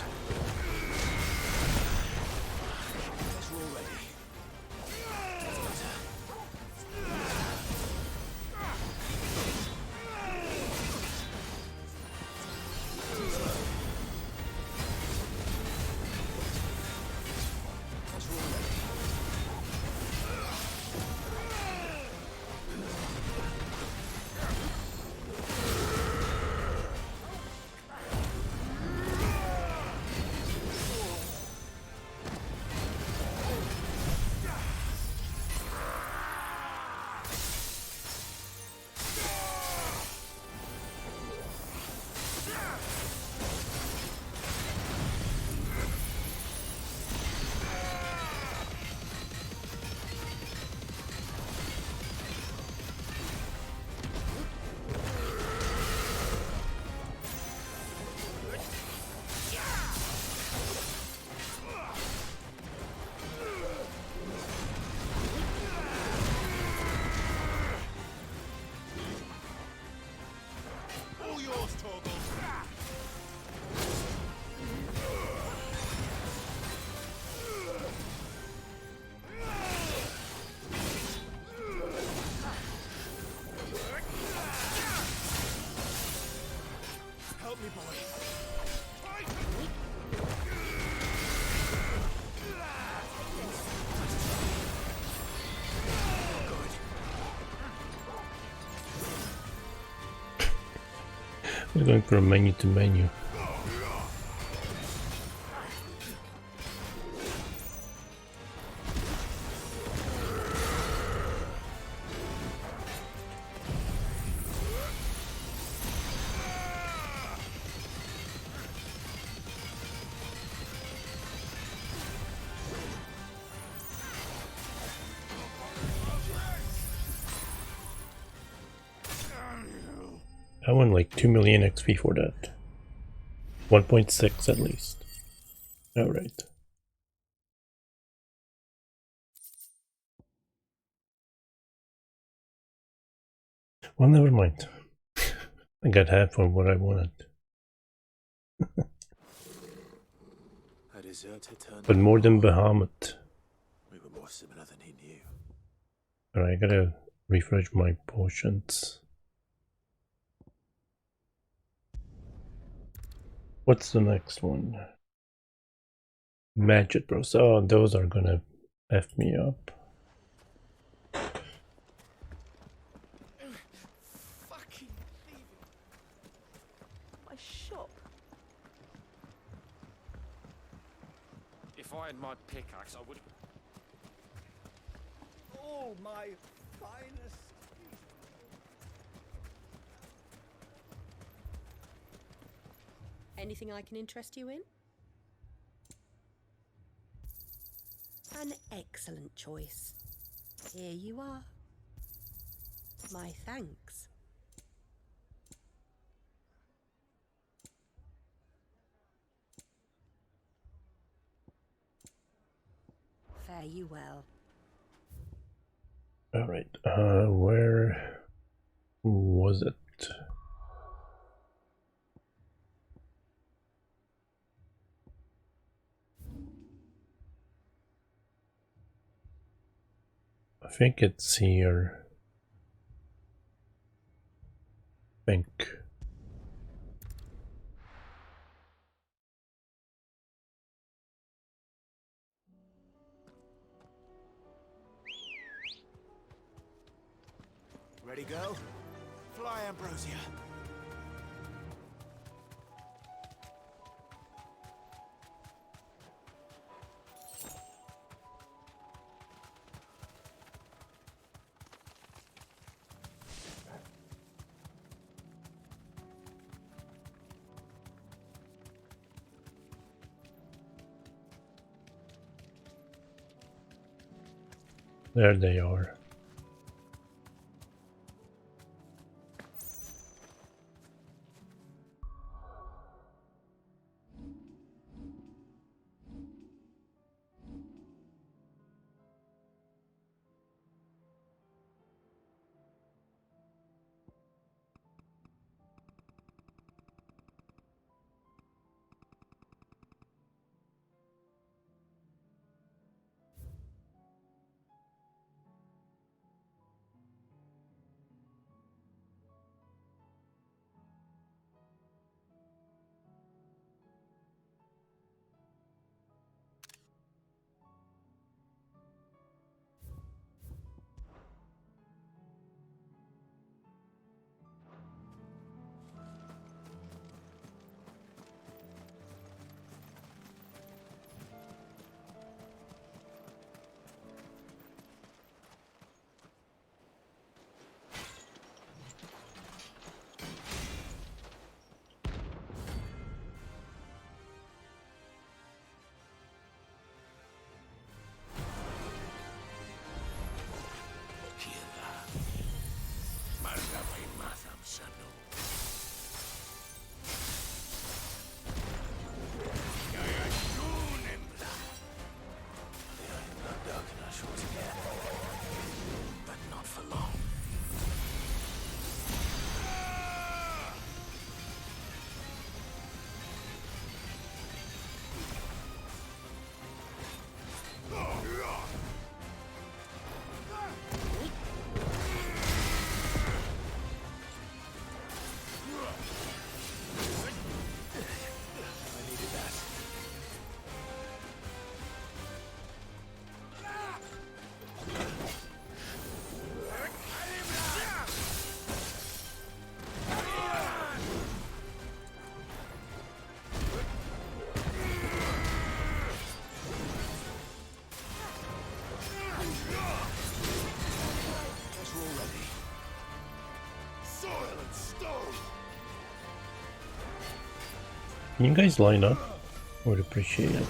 We're going from menu to menu. I won like 2 million XP for that. 1.6 at least. Alright. Well, never mind. I got half of what I wanted. A deserter turned But more than Bahamut. We were more similar than he knew. Alright, I gotta refresh my potions. What's the next one? Magic Bros. Oh, those are gonna F me up. Fucking thieving. My shop. If I had my pickaxe, I would. All my finest. Anything I can interest you in? An excellent choice. Here you are. My thanks. Fare you well. Alright, where was it? I think it's here. I think. Ready, go? Fly, Ambrosia. There they are. Can you guys line up? I would appreciate it.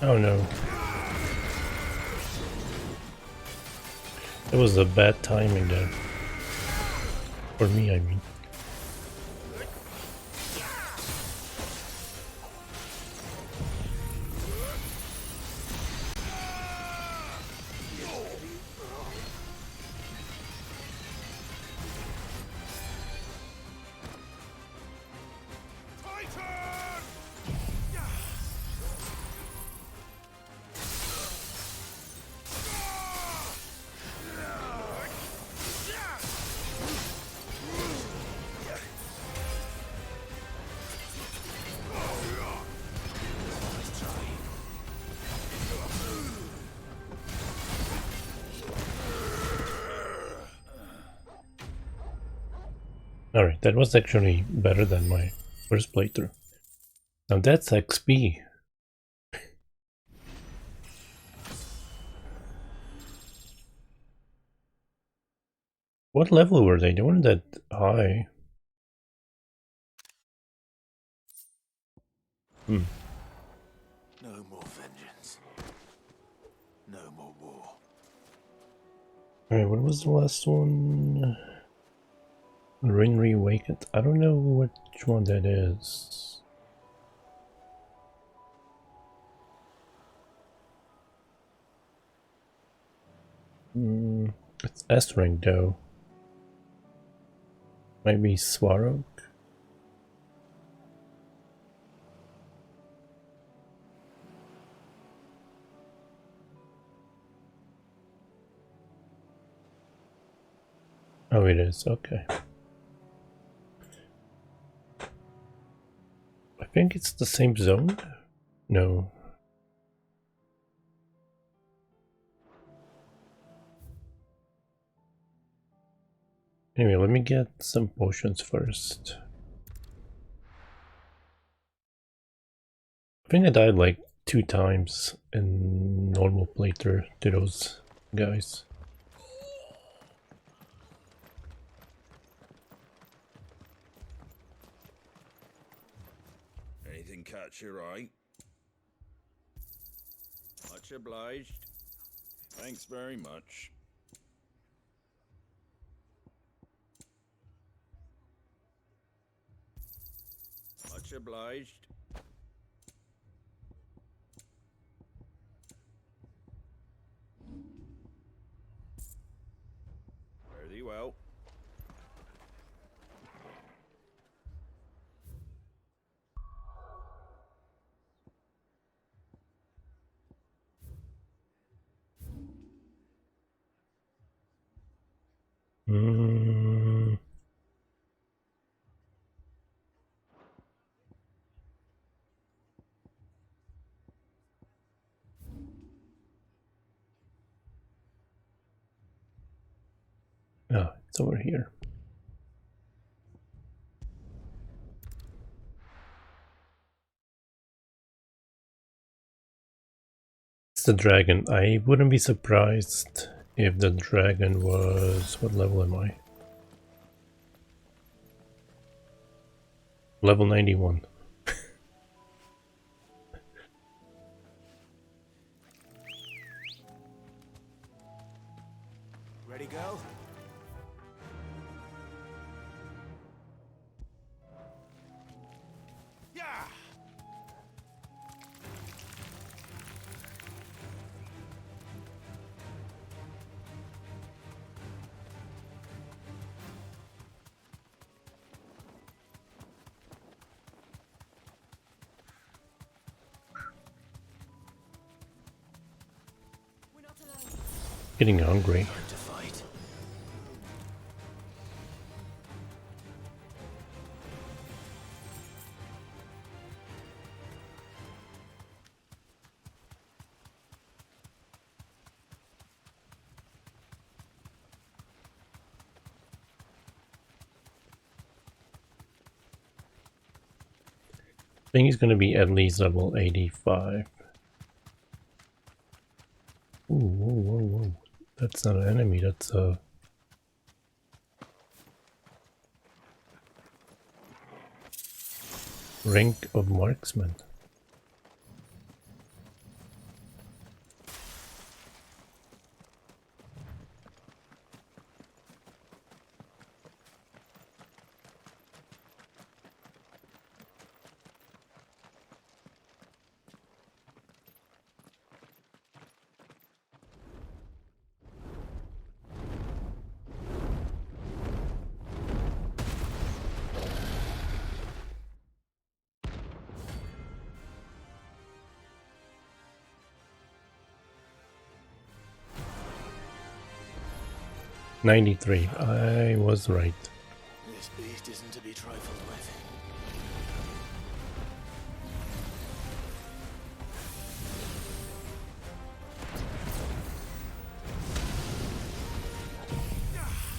Oh no. It was a bad timing there. For me, I mean. Alright, that was actually better than my first playthrough. Now that's XP. What level were they? They weren't that high. No more vengeance. No more war. Alright, what was the last one? Rin Reawakened. I don't know which one that is. It's S rank though. Maybe Swarog? Oh, it is. Okay. I think it's the same zone? No. Anyway, let me get some potions first. I think I died like 2 times in normal playthrough to those guys. Anything catch your eye? Much obliged. Thanks very much. Much obliged. Fare thee well. Ah, it's over here. It's the dragon. I wouldn't be surprised if the dragon was... What level am I? Level 91. Ready, go? Yeah! Getting hungry. To fight. I think he's gonna be at least level 85. Ooh, whoa, whoa, whoa. That's not an enemy, that's a... rank of marksman. 93. I was right. This beast isn't to be trifled with.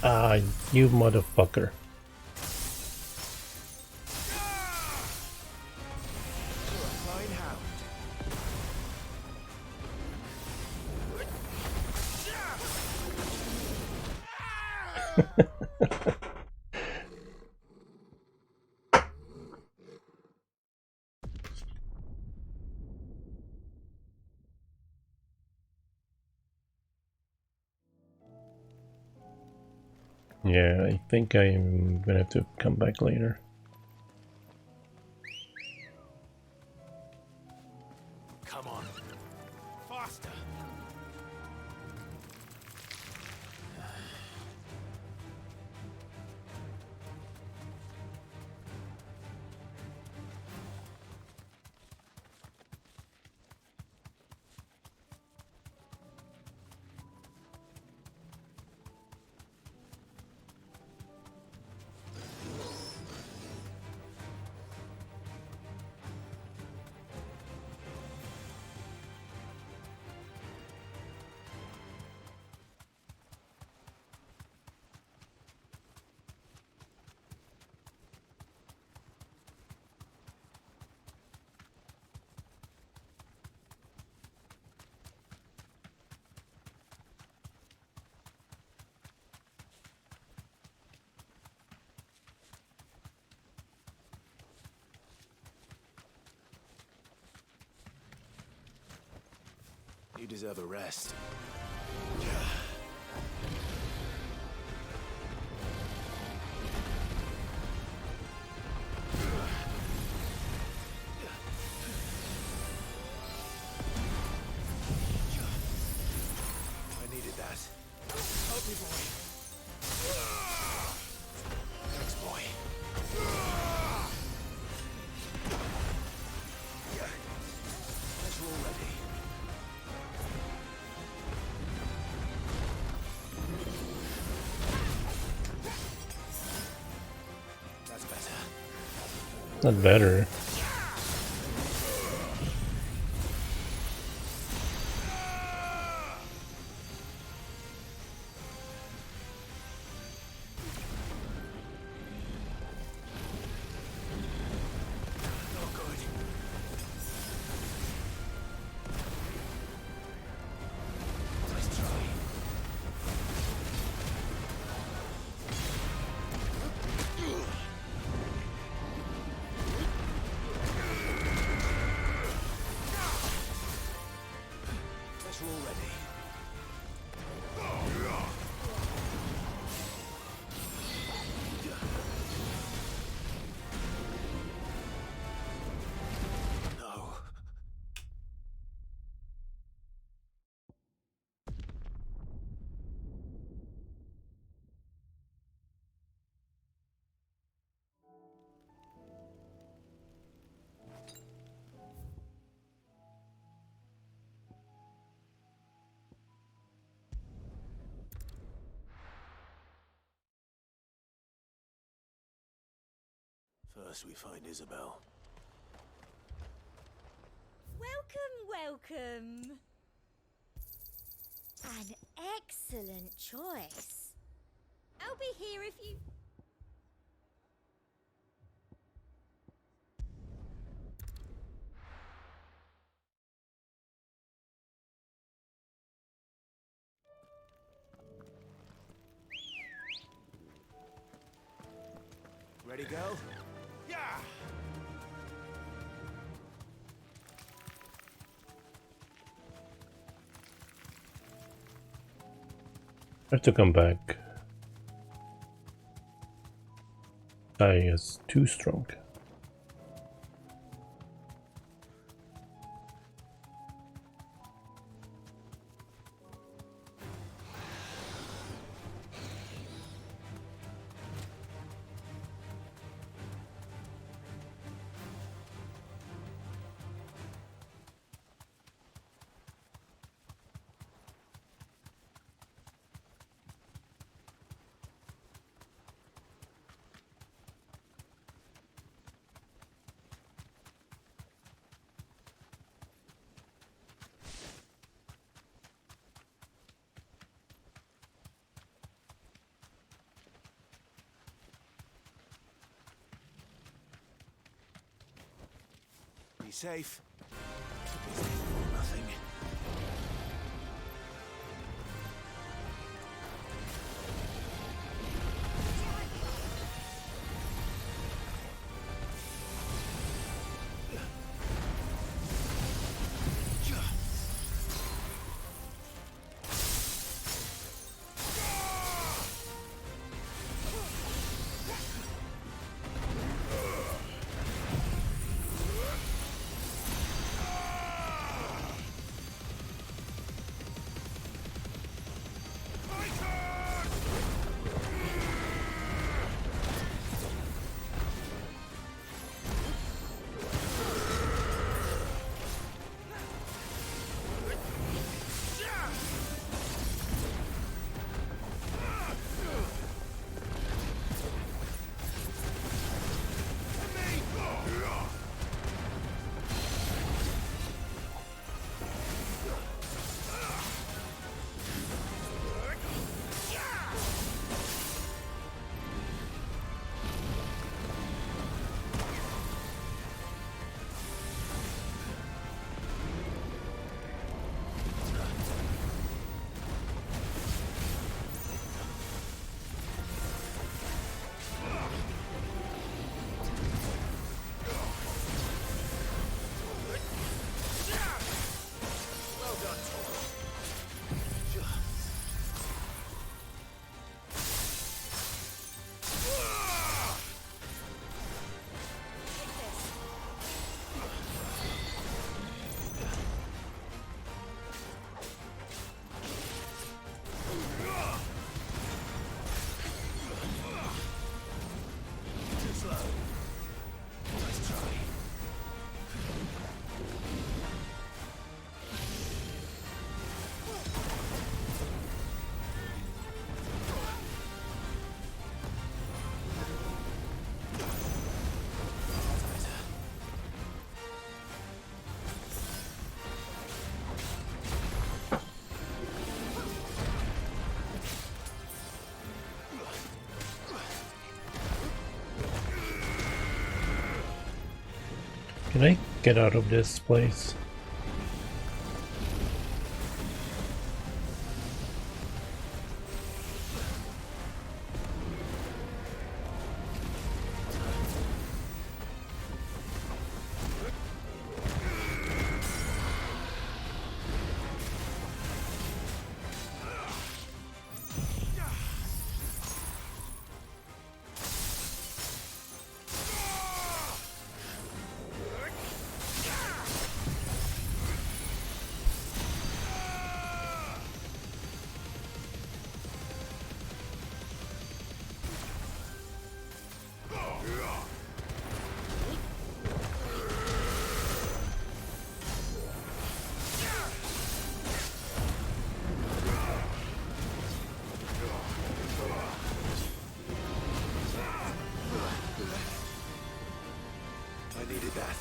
Ah, you motherfucker. Yeah, I think I'm gonna have to come back later. Come on. Faster. You deserve a rest. I needed that. Help me, boy. Thanks, boy. Let's roll ready. That's better. Not better. Not good. Let's try. Let's roll ready. No. First we find Isabel. Welcome. An excellent choice. I'll be here if you... Ready, go? Yeah! I have to come back. I is too strong. safe. Nothing. Can I get out of this place? I needed that.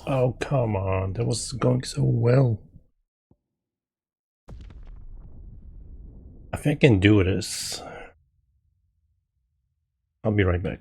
Oh, come on. That was going so well. I think I can do this. I'll be right back.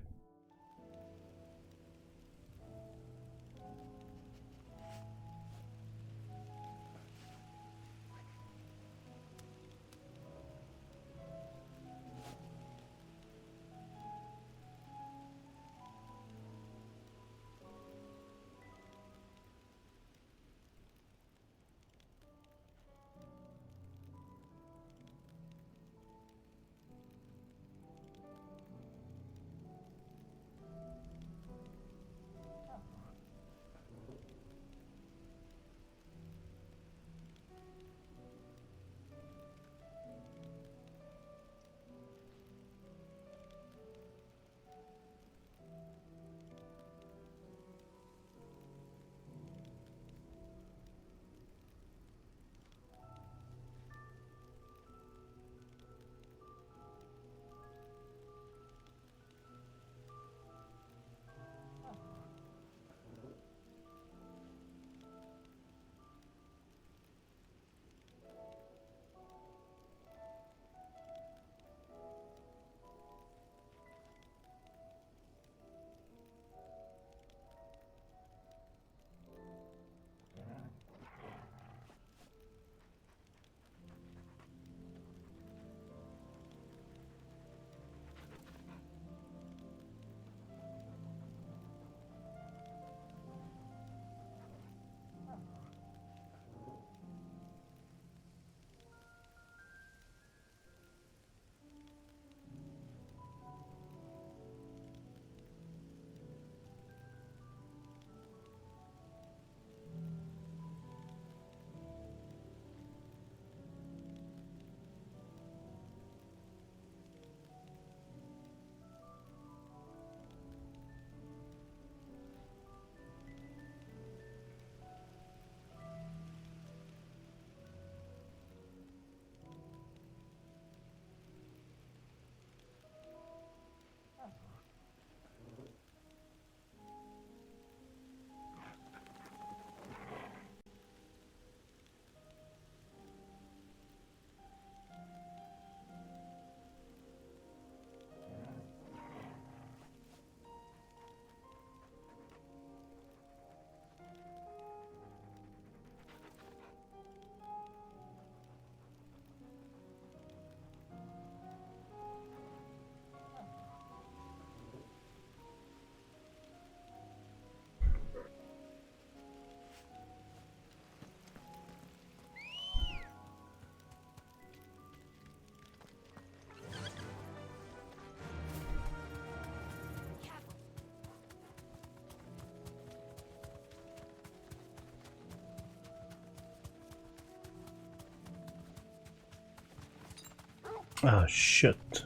Ah, shit.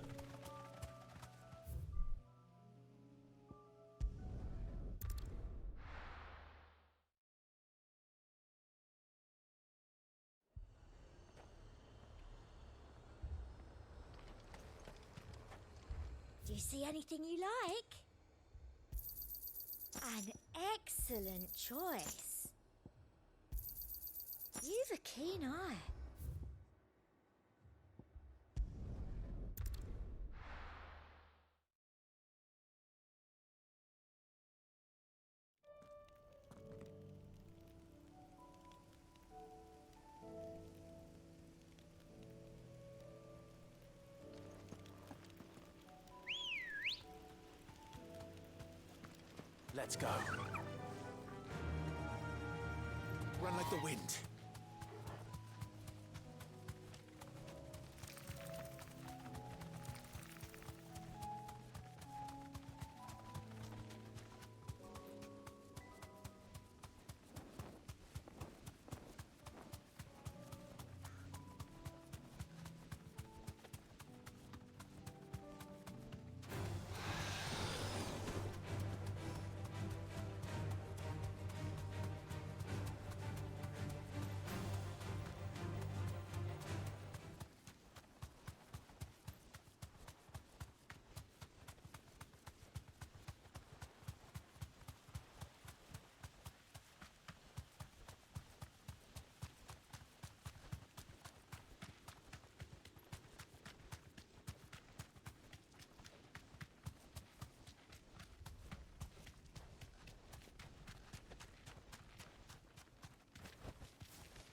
Do you see anything you like? An excellent choice. You've a keen eye. Let's go. Run like the wind.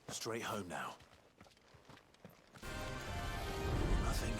Straight home now. Nothing.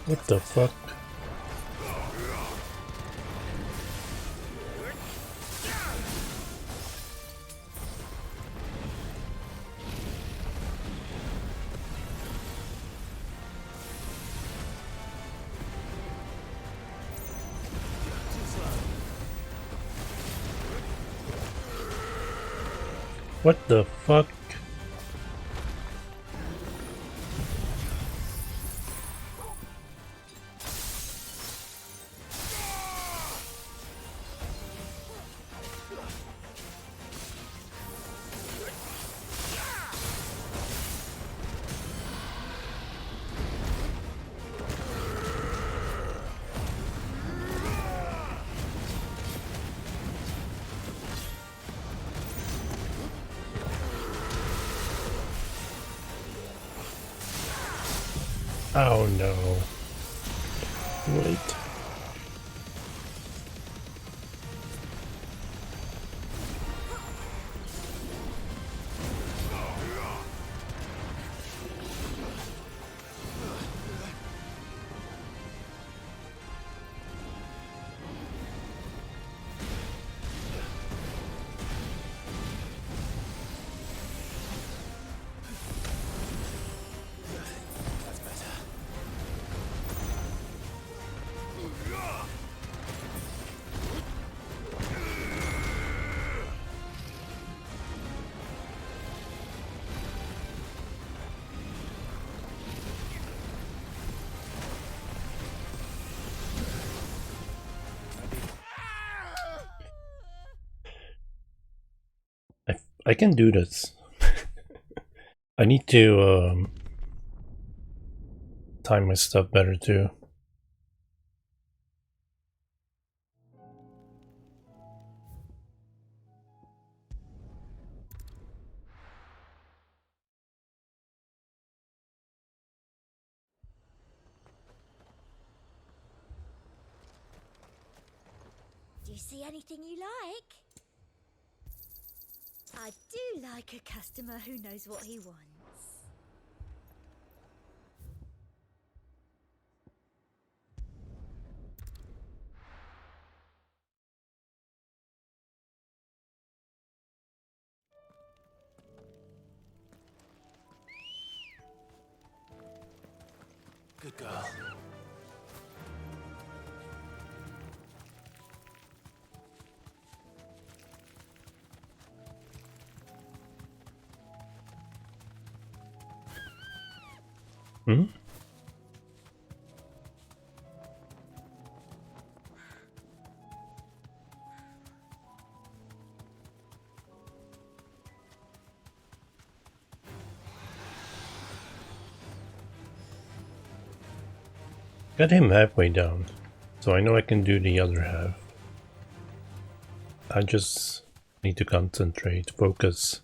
What the fuck? What the fuck? Oh no. Wait. I can do this. I need to time my stuff better too. Do you see anything you like? I do like a customer who knows what he wants. Good girl. Hmm? Got him halfway down, so I know I can do the other half. I just need to concentrate, focus.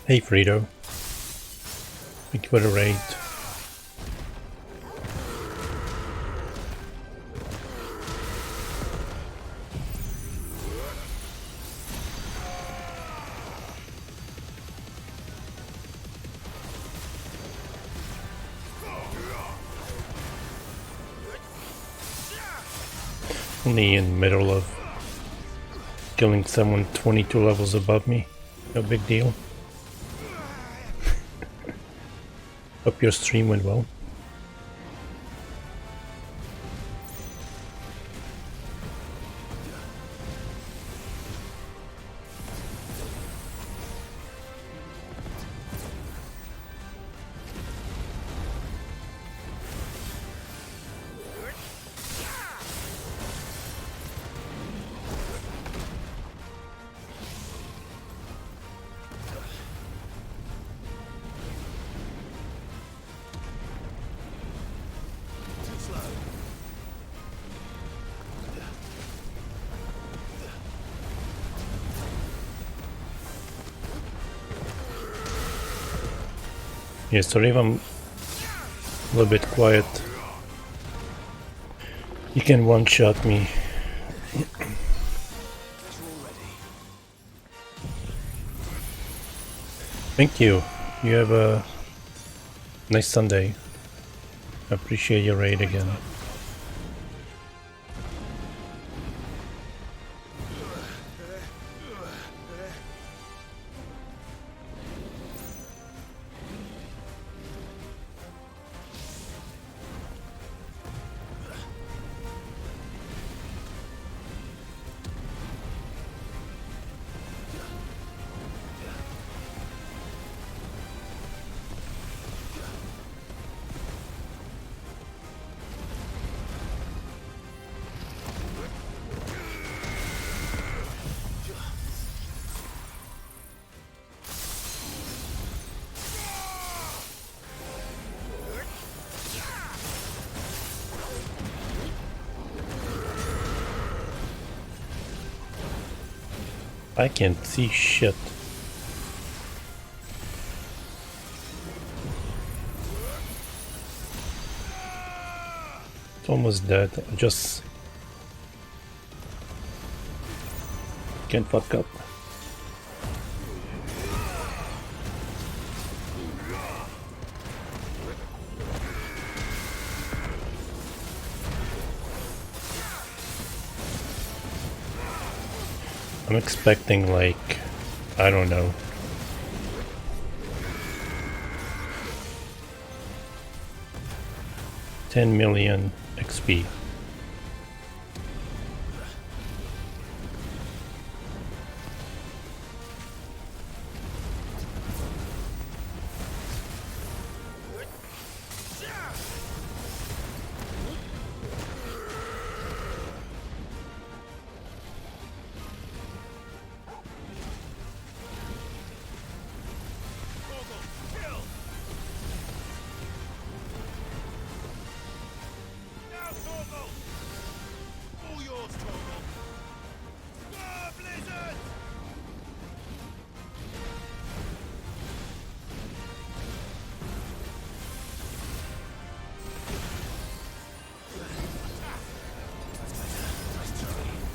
Hey Frito. Thank you for the raid. Only in the middle of killing someone 22 levels above me. No big deal. Hope your stream went well. Yeah, sorry if I'm a little bit quiet. You can one-shot me. Thank you. You have a nice Sunday. I appreciate your raid again. I can't see shit. It's almost dead. I just can't fuck up. I'm expecting like, I don't know, 10 million XP.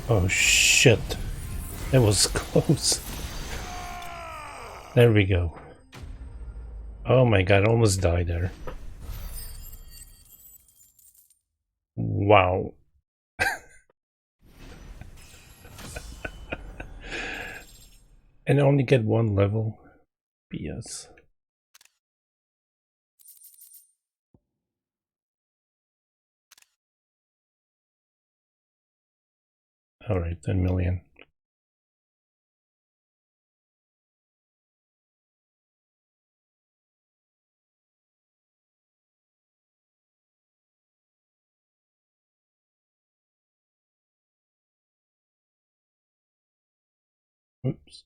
Oh shit, that was close. There we go. Oh my god, I almost died there. Wow. And I only get one level? BS. Alright, 10 million. Oops.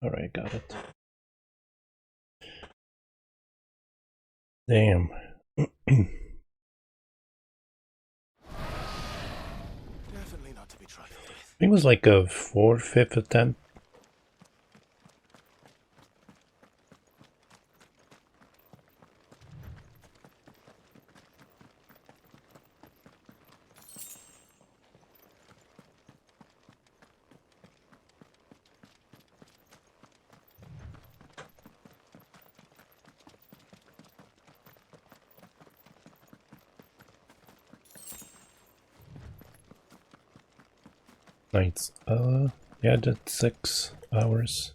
Alright, got it. Damn. Definitely not to be trifled with. think it was like a 4/5 attempt. Nights. Yeah, that's 6 hours.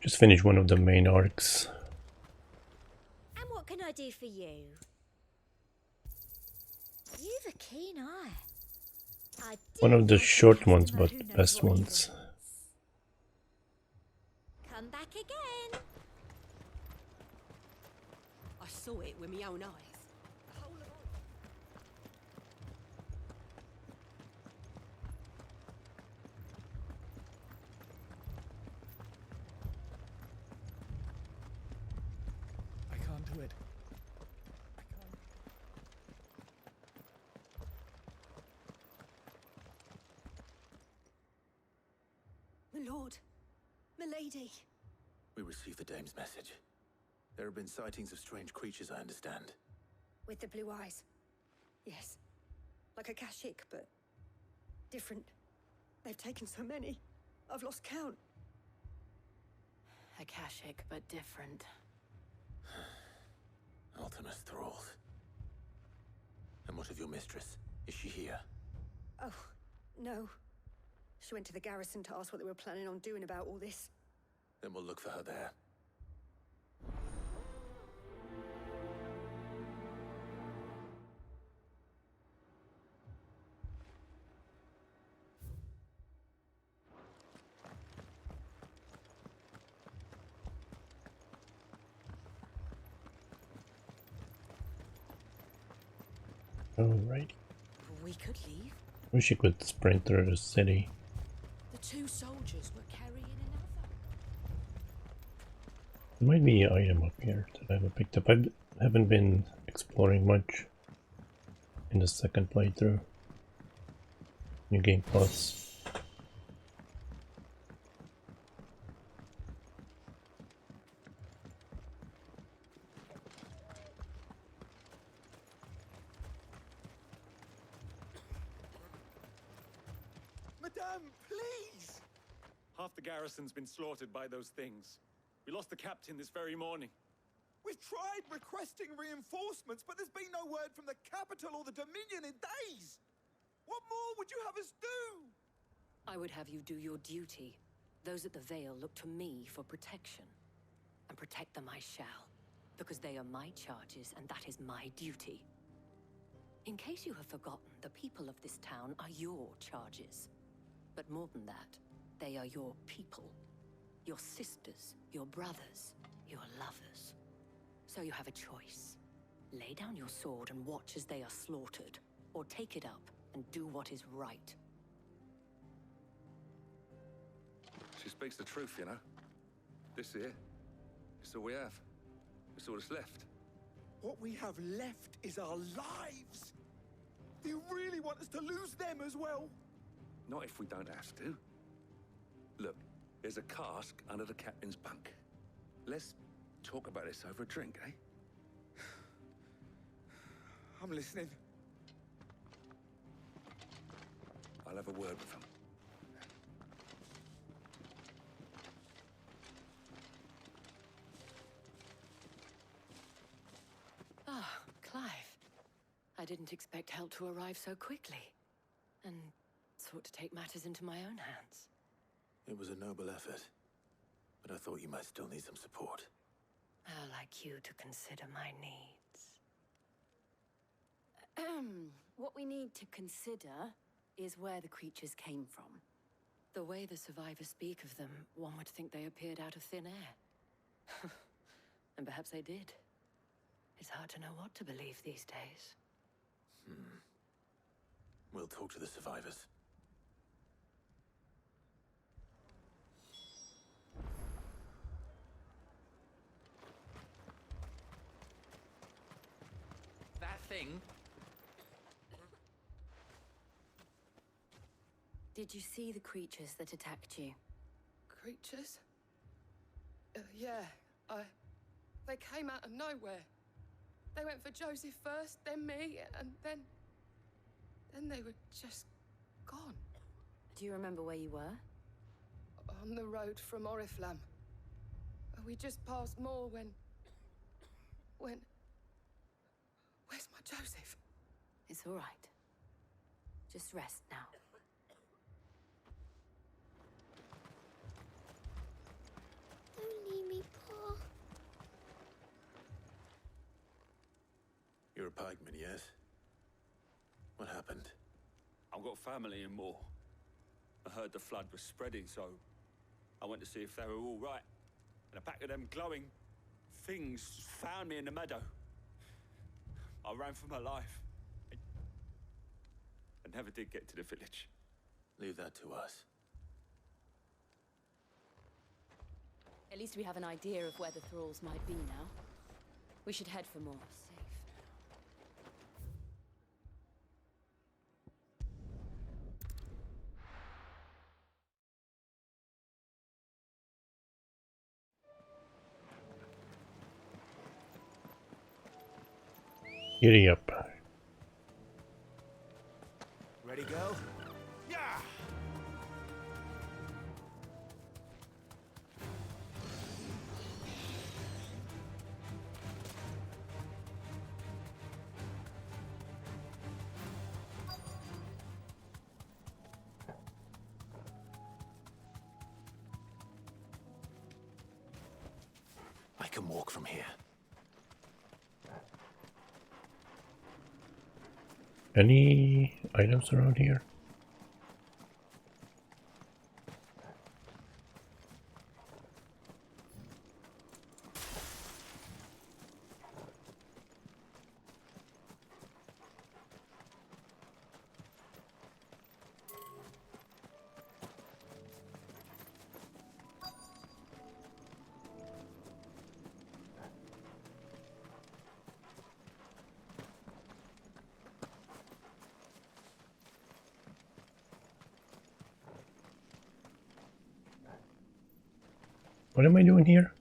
Just finished one of the main arcs. And what can I do for you? You've a keen eye. I One of the short ones, but best ones. Come back again. I saw it with my own eyes. I can't do it. My lord, milady. We received the dame's message. There have been sightings of strange creatures, I understand. With the blue eyes. Yes. Like a Kashyyyk, but different. They've taken so many. I've lost count. Akashic, but different. Ultima's thralls. And what of your mistress? Is she here? Oh, no. She went to the garrison to ask what they were planning on doing about all this. Then we'll look for her there. Alrighty. We could leave. Wish you could sprint through the city. The two soldiers were carrying another. There might be an item up here that I haven't picked up. I haven't been exploring much in the second playthrough. New Game Plus. Madame, please! Half the garrison's been slaughtered by those things. We lost the captain this very morning. We've tried requesting reinforcements, but there's been no word from the capital or the Dominion in days. What more would you have us do? I would have you do your duty. Those at the Vale look to me for protection. And protect them I shall, because they are my charges and that is my duty. In case you have forgotten, the people of this town are your charges. But more than that, they are your people. Your sisters, your brothers, your lovers. So you have a choice. Lay down your sword and watch as they are slaughtered, or take it up and do what is right. She speaks the truth, you know. This here, it's all we have. It's all that's left. What we have left is our lives. Do you really want us to lose them as well? Not if we don't have to. Look, there's a cask under the captain's bunk. Let's talk about this over a drink, eh? I'm listening. I'll have a word with him. Ah, Clive. I didn't expect help to arrive so quickly. And sought to take matters into my own hands. It was a noble effort, but I thought you might still need some support. I'd like you to consider my needs. What we need to consider is where the creatures came from. The way the survivors speak of them, one would think they appeared out of thin air. And perhaps they did. It's hard to know what to believe these days. We'll talk to the survivors. Did you see the creatures that attacked you? Creatures? Yeah, they came out of nowhere. They went for Joseph first, then me, and then they were just gone. Do you remember where you were? On the road from Oriflamme. We just passed Moor when... Where's my Joseph? It's all right. Just rest now. Don't leave me, Pa. You're a pikeman, yes? What happened? I've got family in Moor. I heard the flood was spreading, so I went to see if they were all right. And a pack of them glowing things found me in the meadow. I ran for my life. I never did get to the village. Leave that to us. At least we have an idea of where the thralls might be now. We should head for more. Giddy up. Ready, go? Yeah! I can walk from here. Any items around here? What am I doing here?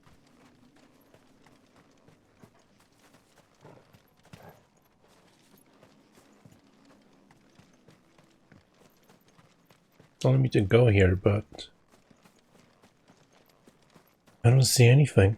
Telling me to go here, but I don't see anything.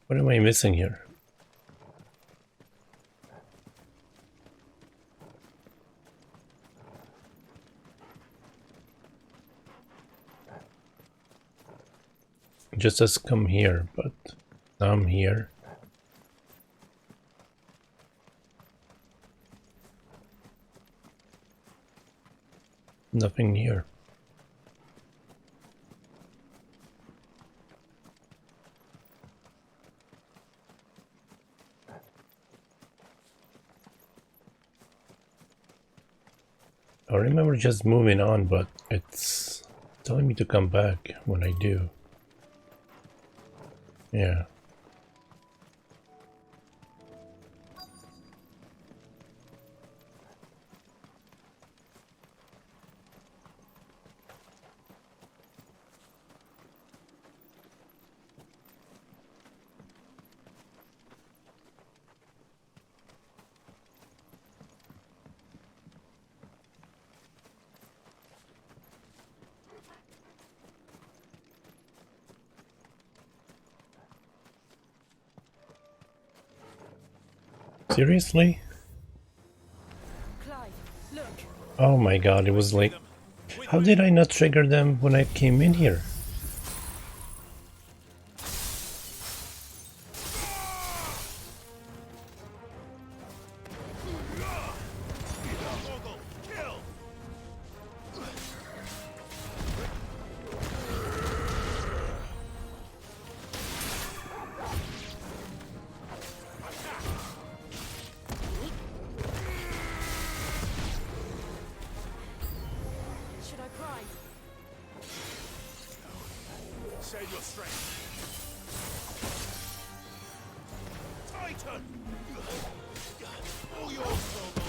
What am I missing here? It just says come here, but now I'm here. Nothing here. I remember just moving on, but it's telling me to come back when I do. Yeah. Seriously? Clive, look. Oh my god, it was like... How did I not trigger them when I came in here? save your strength. Titan! All yours, Torgal.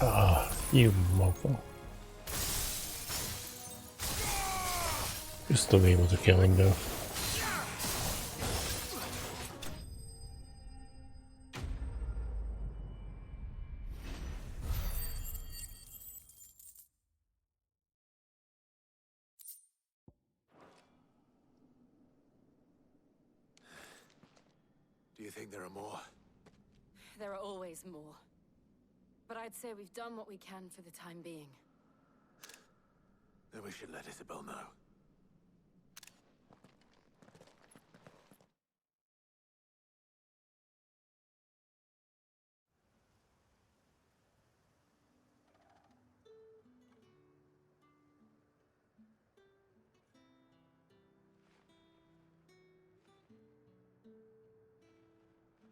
Ah, you mofo. You're still able to kill him though. Do you think there are more? There are always more. But I'd say we've done what we can for the time being. Then we should let Isabel know.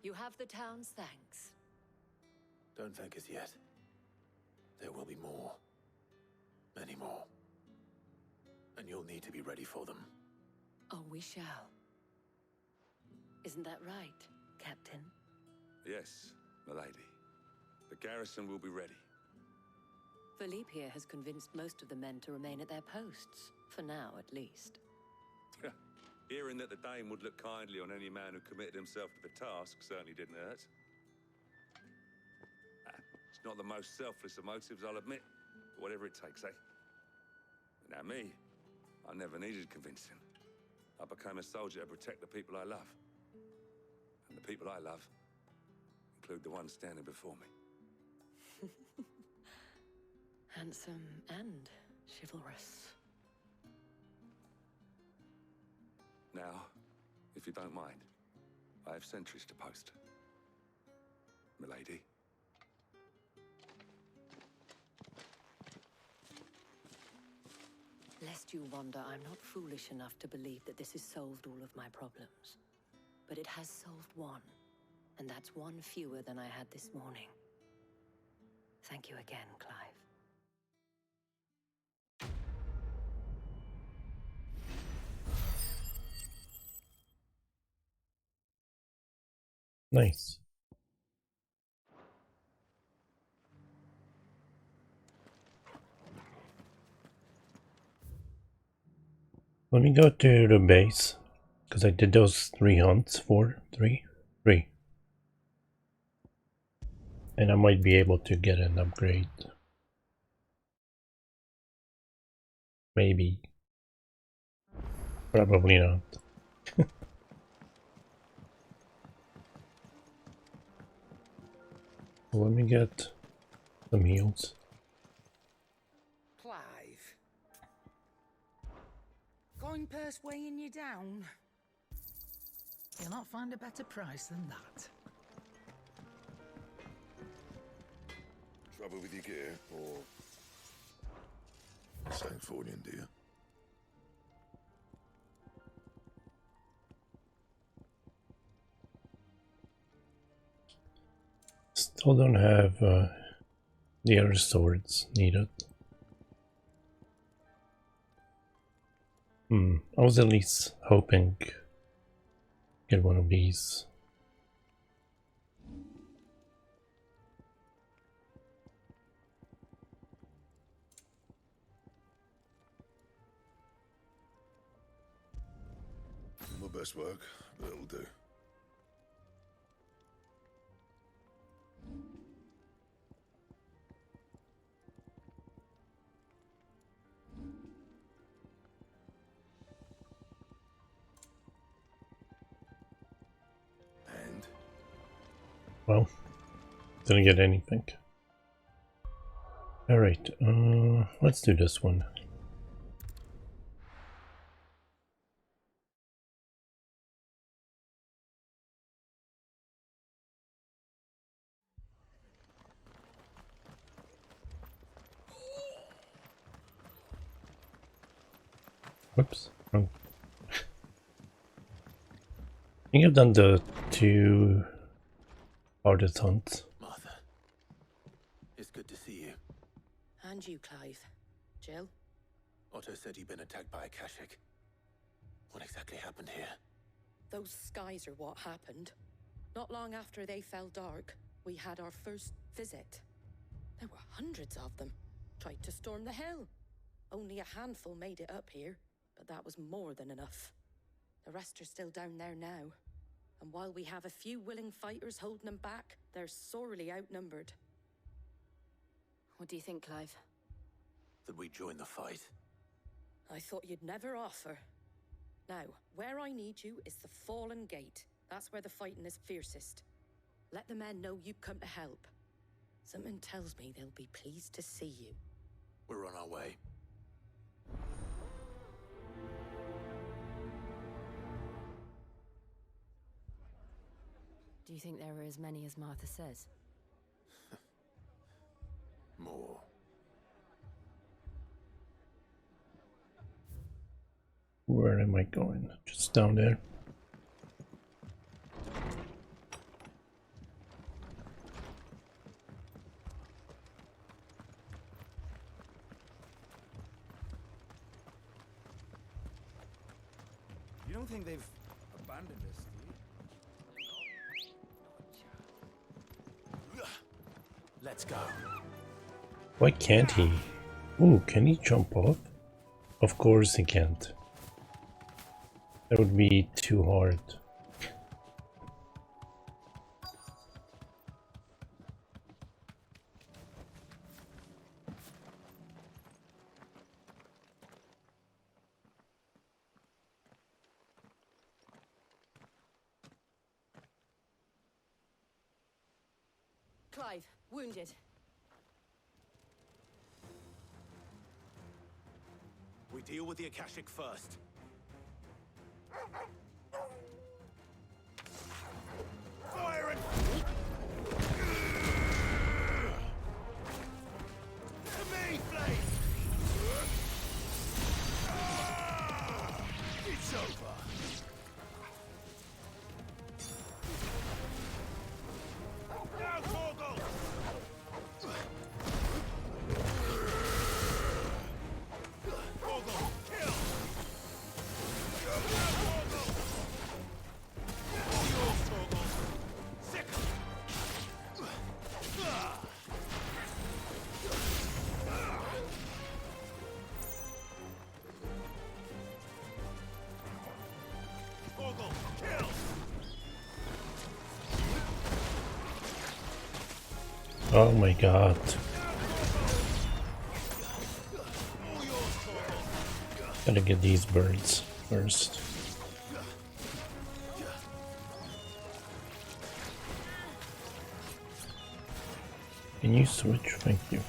You have the town's thanks. Don't thank us yet. There will be more. Many more. And you'll need to be ready for them. Oh, we shall. Isn't that right, Captain? Yes, milady. The garrison will be ready. Philippe here has convinced most of the men to remain at their posts. For now, at least. Hearing that the Dane would look kindly on any man who committed himself to the task certainly didn't hurt. It's not the most selfless of motives, I'll admit. But whatever it takes, eh? Now me, I never needed convincing. I became a soldier to protect the people I love. And the people I love include the ones standing before me. Handsome and chivalrous. Now, if you don't mind, I have sentries to post. Milady. Lest you wonder, I'm not foolish enough to believe that this has solved all of my problems. But it has solved one, and that's one fewer than I had this morning. Thank you again, Clive. Nice. Let me go to the base, because I did those 3 hunts, 3. And I might be able to get an upgrade. Maybe. Probably not. Let me get some heals. Clive. Coin purse weighing you down? You'll not find a better price than that. Trouble with your gear, or Sanfordian, do you? Still don't have the other swords needed. I was at least hoping to get one of these. My best work, but it'll do. And? Well, didn't get anything. Alright, let's do this one. Whoops. Oh. I think I've done the 2 hardest hunts. Martha, it's good to see you. And you, Clive. Jill? Otto said he'd been attacked by a Kashik. What exactly happened here? Those skies are what happened. Not long after they fell dark, we had our first visit. There were hundreds of them. Tried to storm the hill. Only a handful made it up here, but that was more than enough. The rest are still down there now. And while we have a few willing fighters holding them back, they're sorely outnumbered. What do you think, Clive? That we join the fight? I thought you'd never offer. Now, where I need you is the Fallen Gate. That's where the fighting is fiercest. Let the men know you've come to help. Something tells me they'll be pleased to see you. We're on our way. Do you think there were as many as Martha says? More. Where am I going? Just down there. You don't think they've abandoned us, do you? Let's go. Why can't he? Ooh, can he jump off? Of course he can't. That would be too hard. Clive, wounded. We deal with the Akashic first. Fire and... To me, Blade! It's over. Now, Torgal! Torgal, kill! Now, Torgal! Oh my god. Gotta get these birds first. Can you switch? Thank you.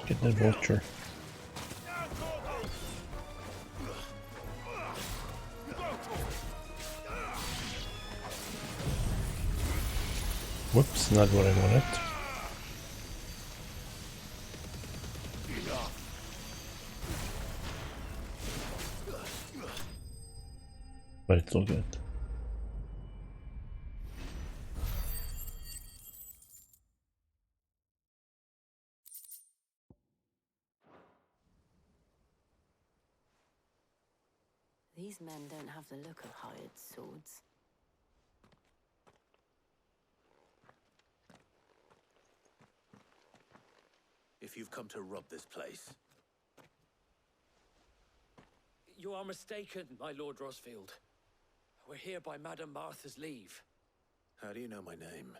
Get the vulture. Whoops, not what I wanted. But it's all good. These men don't have the look of hired swords. If you've come to rob this place, You are mistaken, my Lord Rosfield. We're here by Madame Martha's leave. how do you know my name?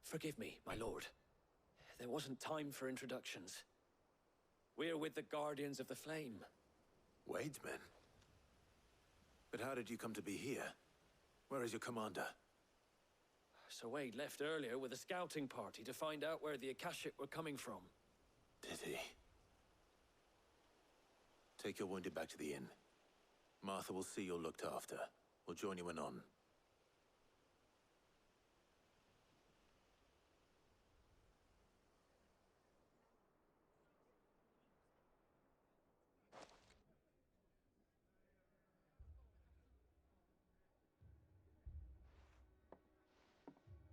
Forgive me, my lord. There wasn't time for introductions. We're with the Guardians of the Flame. Wade's men? But how did you come to be here? Where is your commander? Sir Wade left earlier with a scouting party to find out where the Akashic were coming from. Did he? Take your wounded back to the inn. Martha will see you're looked after. We'll join you anon.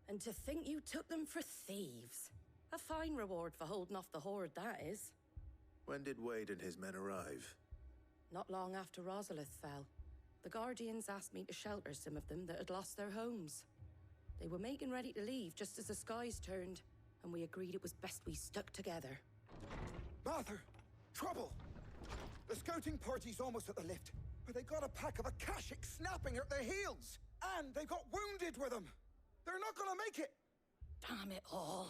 And to think you took them for thieves. A fine reward for holding off the horde, that is. When did Wade and his men arrive? Not long after Rosalith fell. The Guardians asked me to shelter some of them that had lost their homes. They were making ready to leave just as the skies turned, and we agreed it was best we stuck together. Martha! Trouble! The scouting party's almost at the lift, but they got a pack of Akashic snapping at their heels! And they got wounded with them! They're not gonna make it! Damn it all.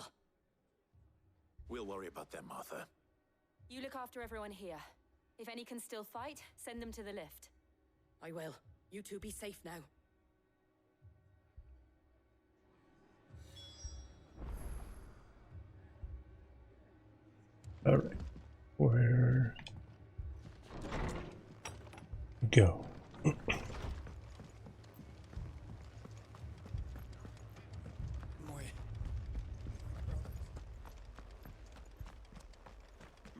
We'll worry about them, Martha. You look after everyone here. If any can still fight, send them to the lift. I will. You two be safe now. Alright. Where... go.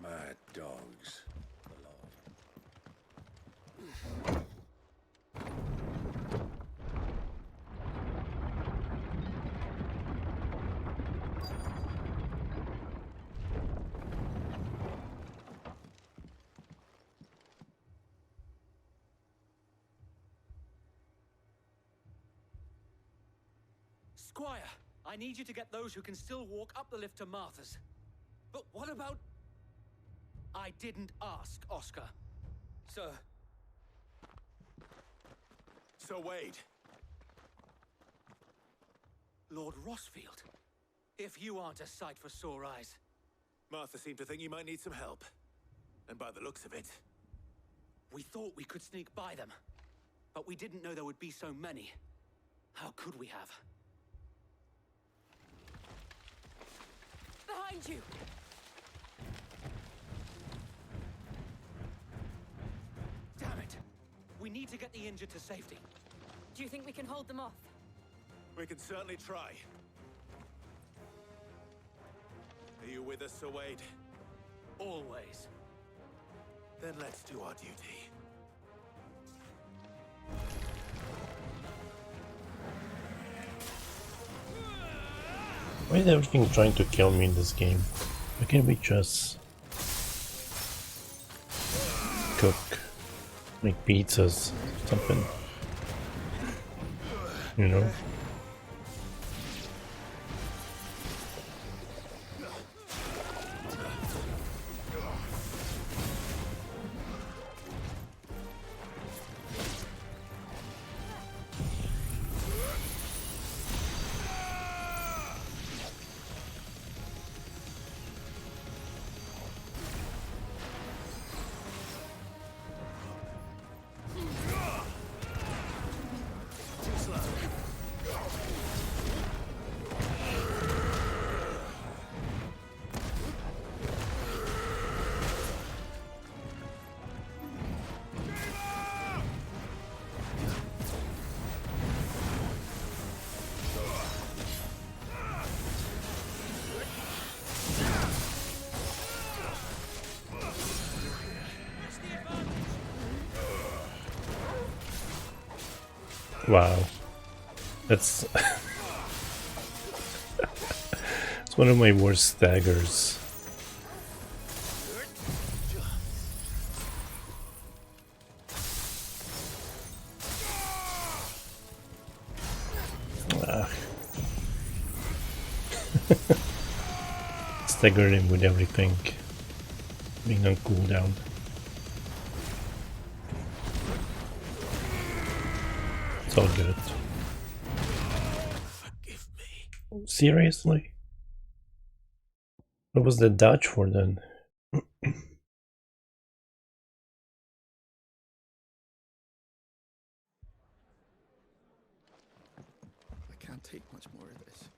Mad dogs. Squire, I need you to get those who can still walk up the lift to Martha's. But what about... I didn't ask, Oscar. Sir. Sir Wade! Lord Rosfield. If you aren't a sight for sore eyes. Martha seemed to think you might need some help. And by the looks of it... We thought we could sneak by them. But we didn't know there would be so many. How could we have? Behind you! Damn it! We need to get the injured to safety. Do you think we can hold them off? We can certainly try. Are you with us, Sir Wade? Always. Then let's do our duty. Why is everything trying to kill me in this game? Why can't we just cook, make pizzas, something? you know? Wow, that's it's one of my worst staggers. Staggered him with everything being on cooldown. It's all good. Seriously? What was the dodge for then? I can't take much more of this.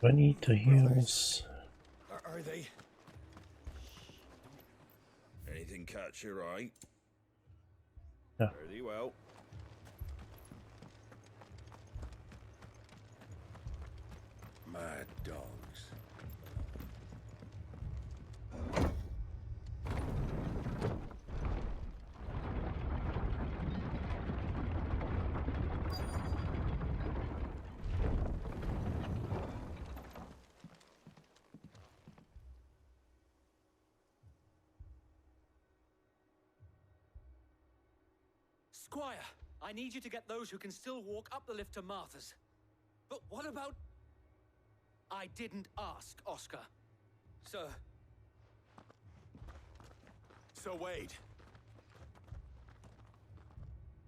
I need the heals. Are they? Anything catch your eye? Yeah. Very well. Mad dogs. Squire, I need you to get those who can still walk up the lift to Martha's. But what about... I didn't ask, Oscar. Sir. Sir Wade.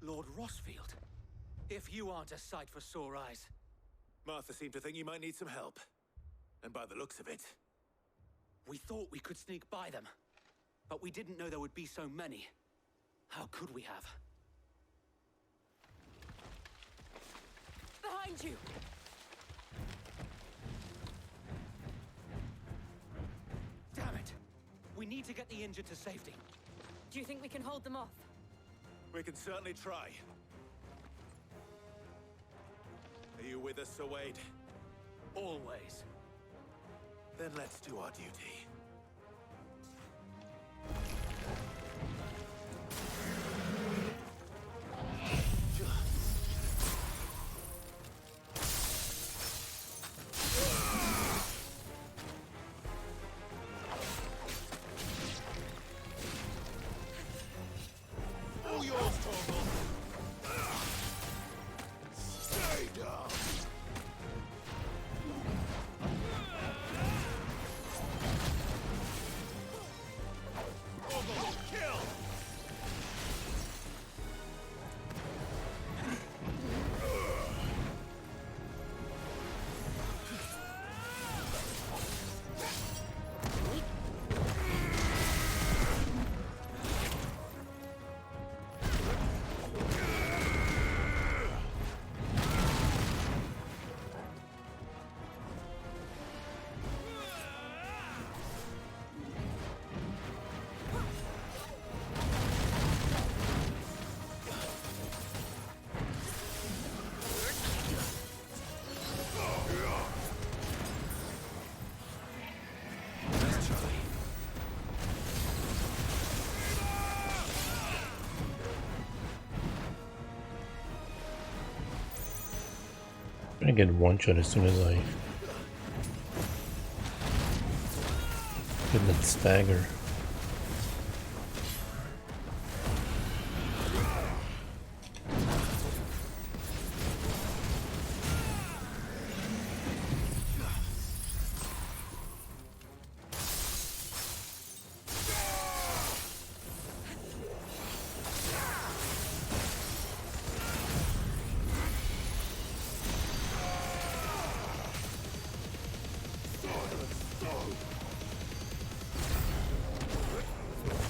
Lord Rossfield. If you aren't a sight for sore eyes. Martha seemed to think you might need some help. And by the looks of it... We thought we could sneak by them. But we didn't know there would be so many. How could we have? Behind you! Damn it! We need to get the injured to safety. Do you think we can hold them off? We can certainly try. Are you with us, Sir Wade? Always. Then let's do our duty. All yours, Torgal. Stay down. Kill. I'm gonna get one shot as soon as I at that stagger.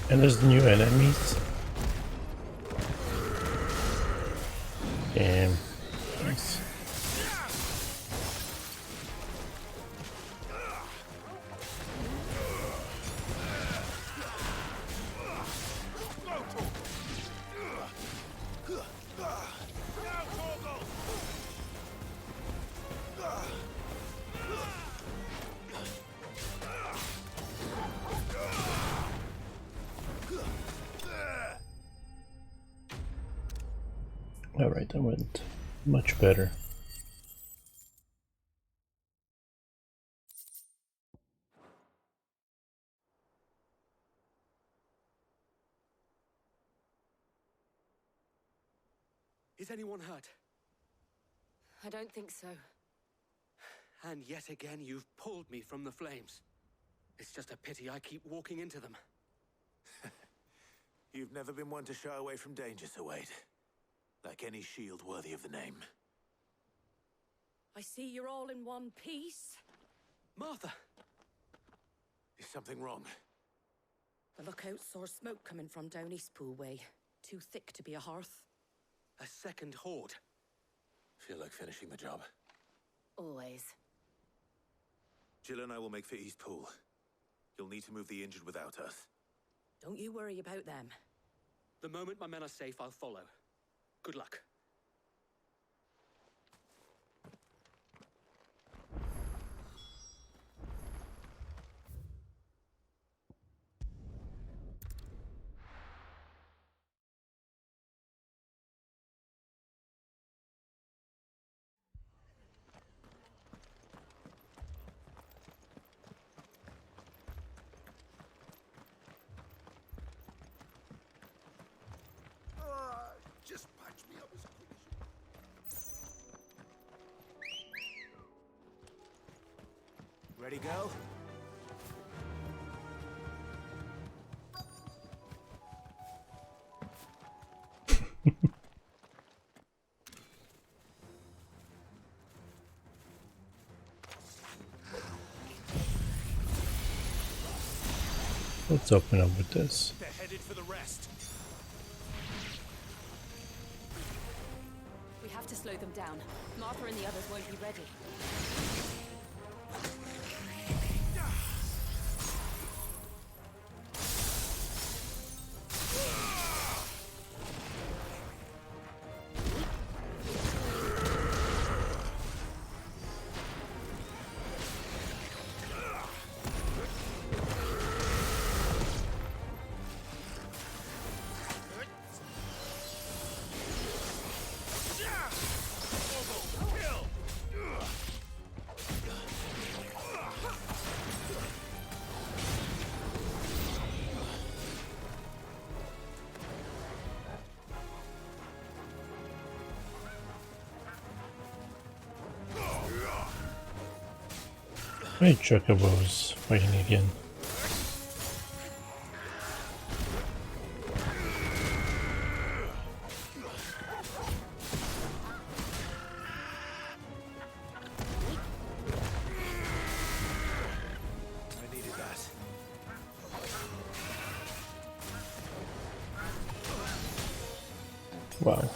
And there's new enemies. Damn. Nice. Alright, that went much better. Is anyone hurt? I don't think so. And yet again, you've pulled me from the flames. It's just a pity I keep walking into them. You've never been one to shy away from danger, Sir Wade. Like any shield worthy of the name. I see you're all in one piece. Martha! Is something wrong? The lookout saw smoke coming from down Eastpool way. Too thick to be a hearth. A second horde. Feel like finishing the job. Always. Jill and I will make for Eastpool. You'll need to move the injured without us. Don't you worry about them. The moment my men are safe, I'll follow. Good luck. Just patch me up as quick as you... Ready, go? Let's open up with this. They're headed for the rest. We have to slow them down. Martha and the others won't be ready. Hey, Chocobos fighting again. I needed that. Wow.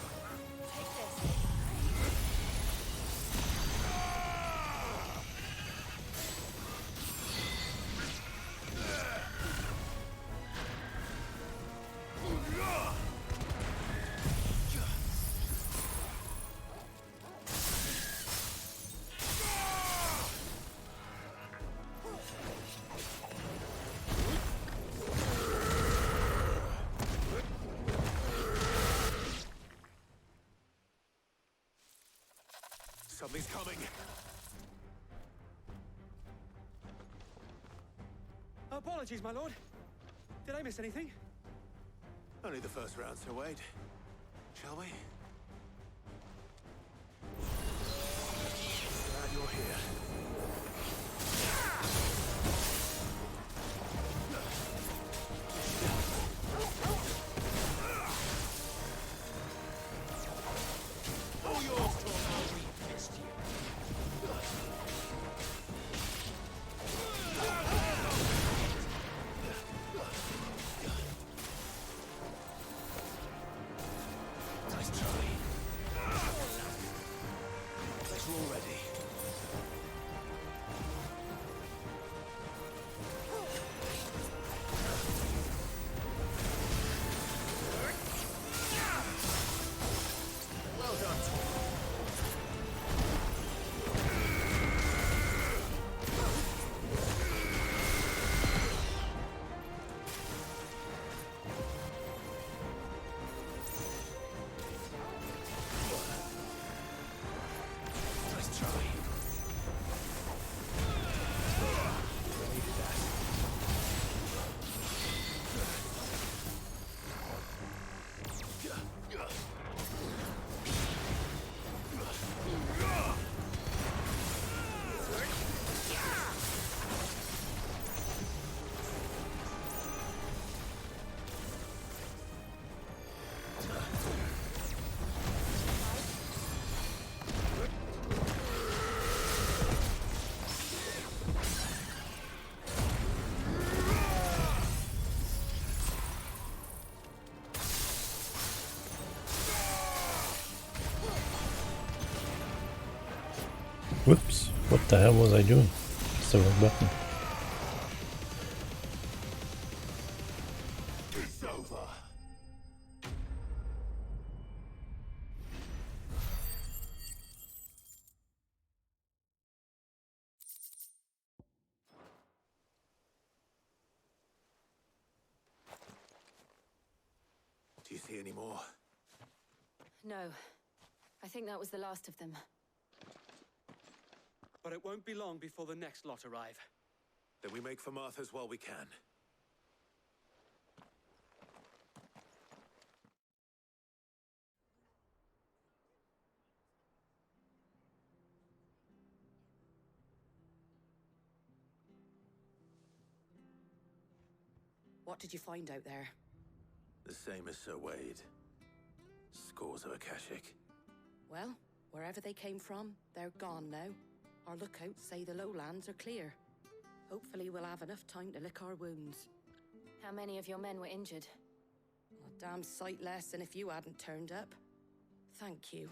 Something's coming. A Apologies, my lord. Did I miss anything? Only the first round, Sir Wade. Shall we? Glad you're here. All yours, Tom. I'll re-fist you. Nice try. Let's roll ready. Well done, Tom. Nice try. Needed that. Whoops, what the hell was I doing? It's the wrong button. It's over. Do you see any more? No. I think that was the last of them. But it won't be long before the next lot arrive. Then we make for Martha's while we can. What did you find out there? The same as Sir Wade. Scores of Akashic. Well, wherever they came from, they're gone now. Our lookouts say the lowlands are clear. Hopefully we'll have enough time to lick our wounds. How many of your men were injured? A damn sight less than if you hadn't turned up. Thank you.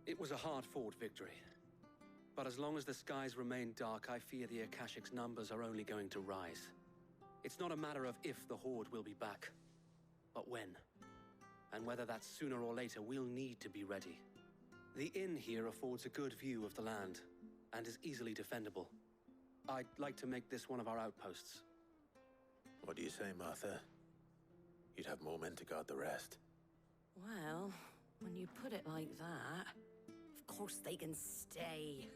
It was a hard-fought victory. But as long as the skies remain dark, I fear the Akashic's numbers are only going to rise. It's not a matter of if the Horde will be back, but when. And whether that's sooner or later, we'll need to be ready. The inn here affords a good view of the land, and is easily defendable. I'd like to make this one of our outposts. What do you say, Martha? You'd have more men to guard the rest. Well, when you put it like that, of course they can stay.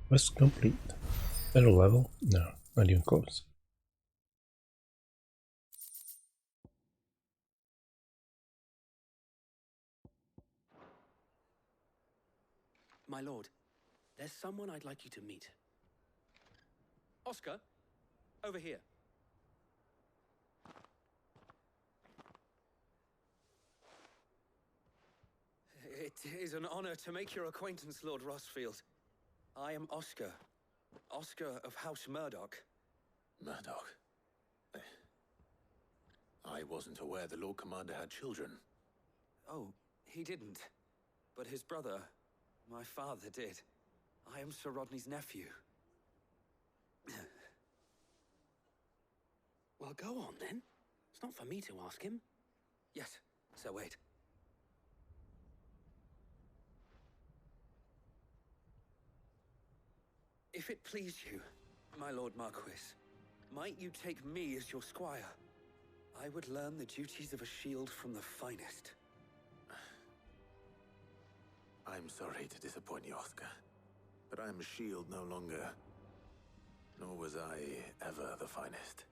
Quest complete. Better level? No, not even close. My lord, there's someone I'd like you to meet. Oscar, over here. It is an honor to make your acquaintance, Lord Rossfield. I am Oscar. Oscar of House Murdoch. Murdoch? I wasn't aware the Lord Commander had children. Oh, he didn't. But his brother, my father, did. I am Sir Rodney's nephew. Well, go on then. It's not for me to ask him. Yes, Sir Wade. If it please you, My Lord Marquis, might you take me as your squire? I would learn the duties of a shield from the finest. I'm sorry to disappoint you, Oscar, but I'm a shield no longer. Nor was I ever the finest.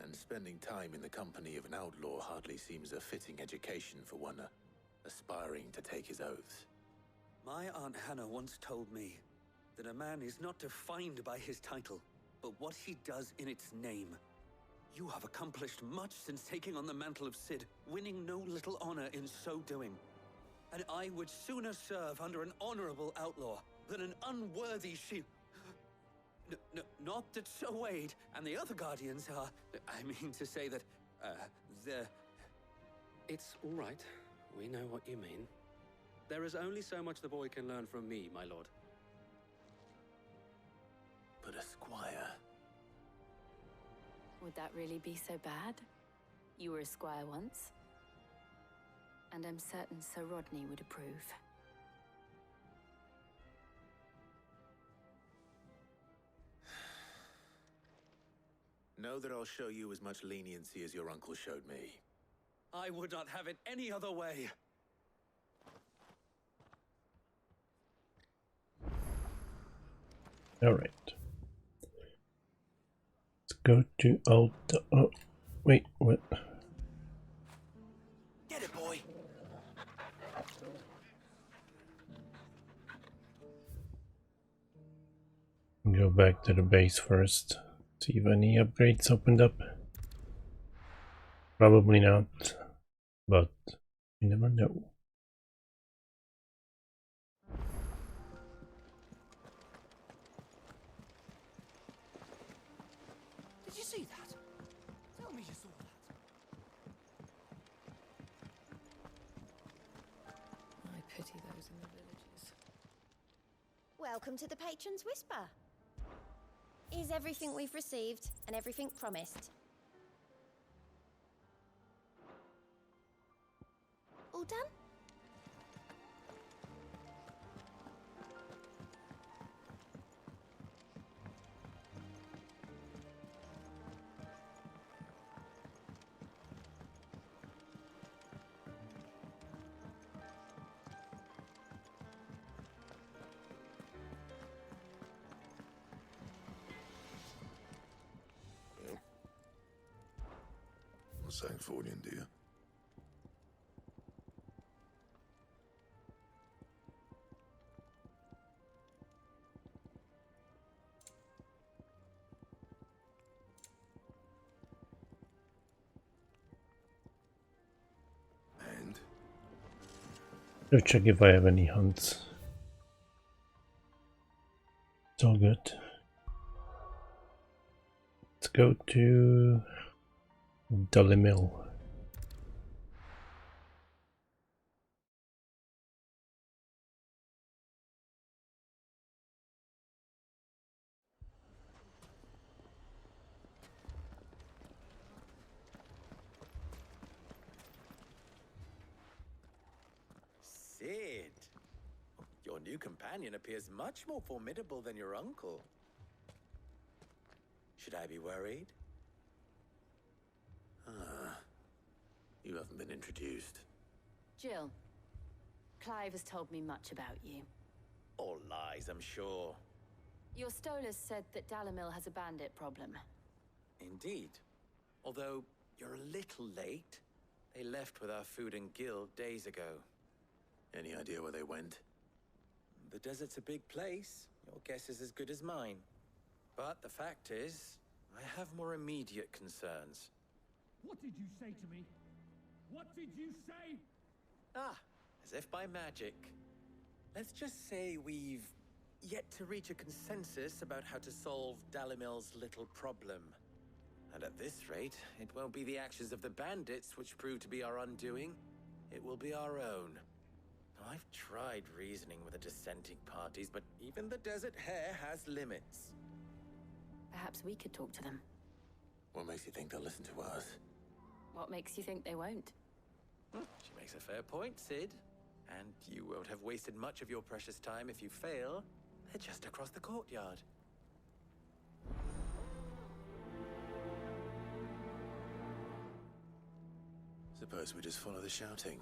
And spending time in the company of an outlaw hardly seems a fitting education for one aspiring to take his oaths. My Aunt Hannah once told me that a man is not defined by his title, but what he does in its name. You have accomplished much since taking on the mantle of Cid, winning no little honor in so doing. And I would sooner serve under an honorable outlaw than an unworthy shield. Not that Sir Wade and the other Guardians are... I mean to say that, they're... It's all right. We know what you mean. There is only so much the boy can learn from me, my lord. But a squire... Would that really be so bad? You were a squire once. And I'm certain Sir Rodney would approve. Know that I'll show you as much leniency as your uncle showed me. I would not have it any other way. All right. Let's go to Alta. Oh, wait, what? Get it, boy. Go back to the base first. See if any upgrades opened up. Probably not, but you never know. Did you see that? Tell me you saw that. I pity those in the villages. Welcome to the Patron's Whisper. Is everything we've received and everything promised? All done? Sancforian, dear. And? Go check if I have any hunts. It's all good. Let's go to Dalimil. Cid! Your new companion appears much more formidable than your uncle. Should I be worried? Ah, you haven't been introduced. Jill, Clive has told me much about you. All lies, I'm sure. Your Stolas said that Dalimil has a bandit problem. Indeed. Although, you're a little late. They left with our food and guild days ago. Any idea where they went? The desert's a big place. Your guess is as good as mine. But the fact is, I have more immediate concerns. What did you say to me? What did you say? Ah, as if by magic. Let's just say we've yet to reach a consensus about how to solve Dalimil's little problem. And at this rate, it won't be the actions of the bandits which prove to be our undoing. It will be our own. I've tried reasoning with the dissenting parties, but even the Desert Hare has limits. Perhaps we could talk to them. What makes you think they'll listen to us? What makes you think they won't? She makes a fair point, Cid. And you won't have wasted much of your precious time if you fail. They're just across the courtyard. Suppose we just follow the shouting.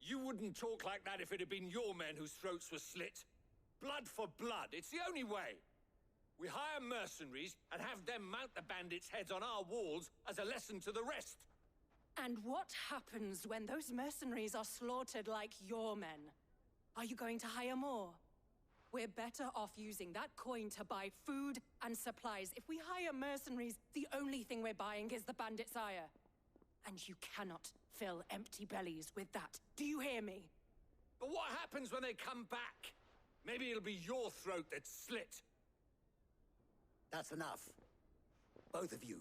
You wouldn't talk like that if it had been your men whose throats were slit. Blood for blood, it's the only way. We hire mercenaries and have them mount the bandits' heads on our walls as a lesson to the rest. And what happens when those mercenaries are slaughtered like your men? Are you going to hire more? We're better off using that coin to buy food and supplies. If we hire mercenaries, the only thing we're buying is the bandit's ire. And you cannot fill empty bellies with that. Do you hear me? But what happens when they come back? Maybe it'll be your throat that's slit. That's enough. Both of you.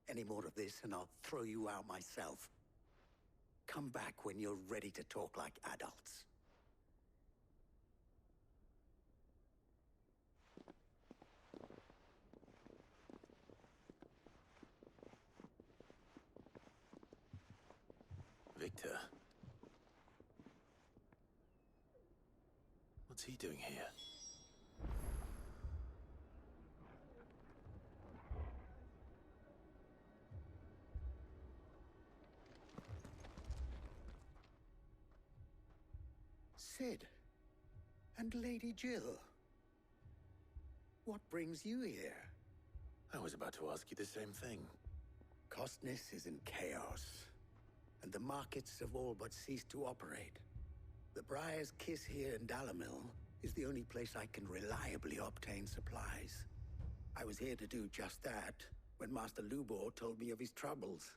Any more of this and I'll throw you out myself. Come back when you're ready to talk like adults. Victor. What's he doing here? Cid. And Lady Jill. What brings you here? I was about to ask you the same thing. Costness is in chaos, and the markets have all but ceased to operate. The Briar's Kiss here in Dalimil is the only place I can reliably obtain supplies. I was here to do just that when Master Lubor told me of his troubles.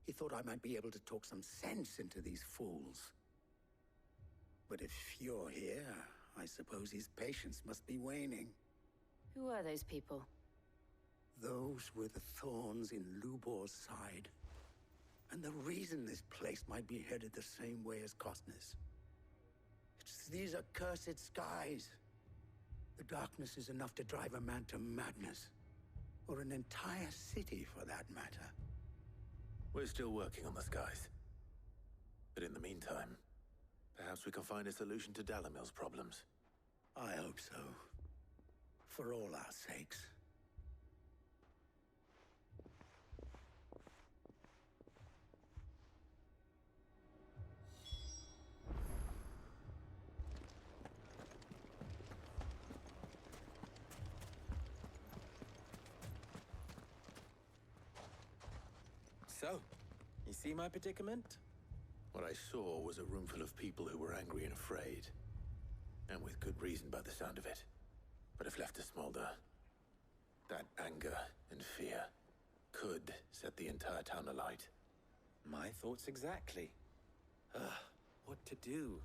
He thought I might be able to talk some sense into these fools. But if you're here, I suppose his patience must be waning. Who are those people? Those were the thorns in Lubor's side. And the reason this place might be headed the same way as Costness. It's these accursed skies. The darkness is enough to drive a man to madness. Or an entire city, for that matter. We're still working on the skies. But in the meantime, perhaps we can find a solution to Dalimil's problems. I hope so. For all our sakes. So, you see my predicament? What I saw was a room full of people who were angry and afraid. And with good reason by the sound of it. But if left to smolder, that anger and fear could set the entire town alight. My thoughts exactly. What to do?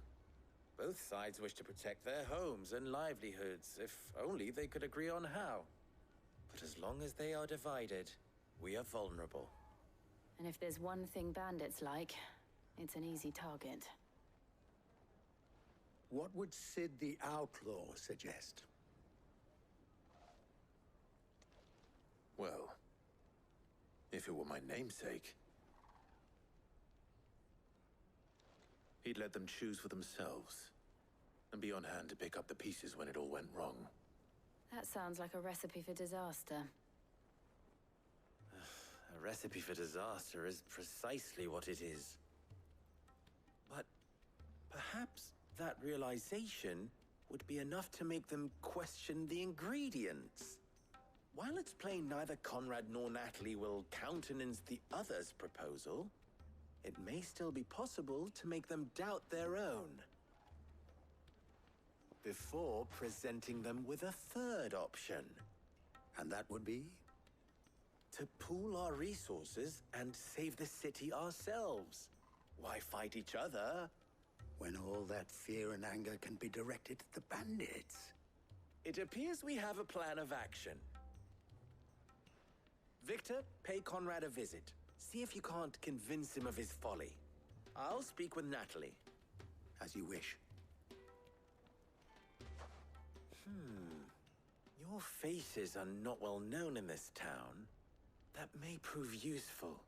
Both sides wish to protect their homes and livelihoods, if only they could agree on how. But as long as they are divided, we are vulnerable. And if there's one thing bandits like, it's an easy target. What would Cid the Outlaw suggest? Well, if it were my namesake, he'd let them choose for themselves, and be on hand to pick up the pieces when it all went wrong. That sounds like a recipe for disaster. A recipe for disaster is precisely what it is. But perhaps that realization would be enough to make them question the ingredients. While it's plain neither Conrad nor Natalie will countenance the other's proposal, it may still be possible to make them doubt their own. Before presenting them with a third option. And that would be? To pool our resources and save the city ourselves. Why fight each other? When all that fear and anger can be directed at the bandits. It appears we have a plan of action. Victor, pay Conrad a visit. See if you can't convince him of his folly. I'll speak with Natalie. As you wish. Your faces are not well known in this town. That may prove useful.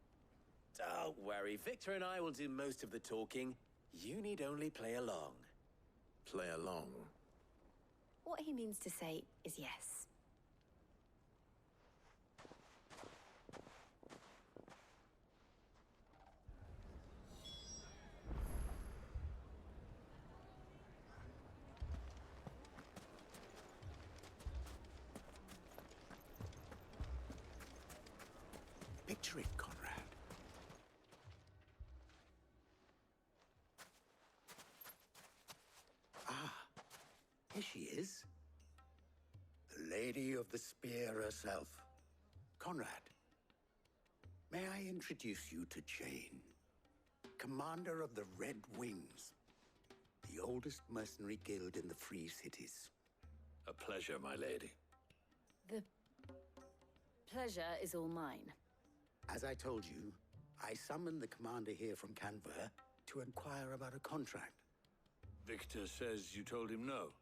Don't worry, Victor and I will do most of the talking. You need only play along. Play along? What he means to say is yes. Picture it, Conrad. Ah, here she is. The Lady of the Spear herself. Conrad, may I introduce you to Jane, commander of the Red Wings, the oldest mercenary guild in the Free Cities. A pleasure, my lady. The pleasure is all mine. As I told you, I summoned the commander here from Canver to inquire about a contract. Victor says you told him no.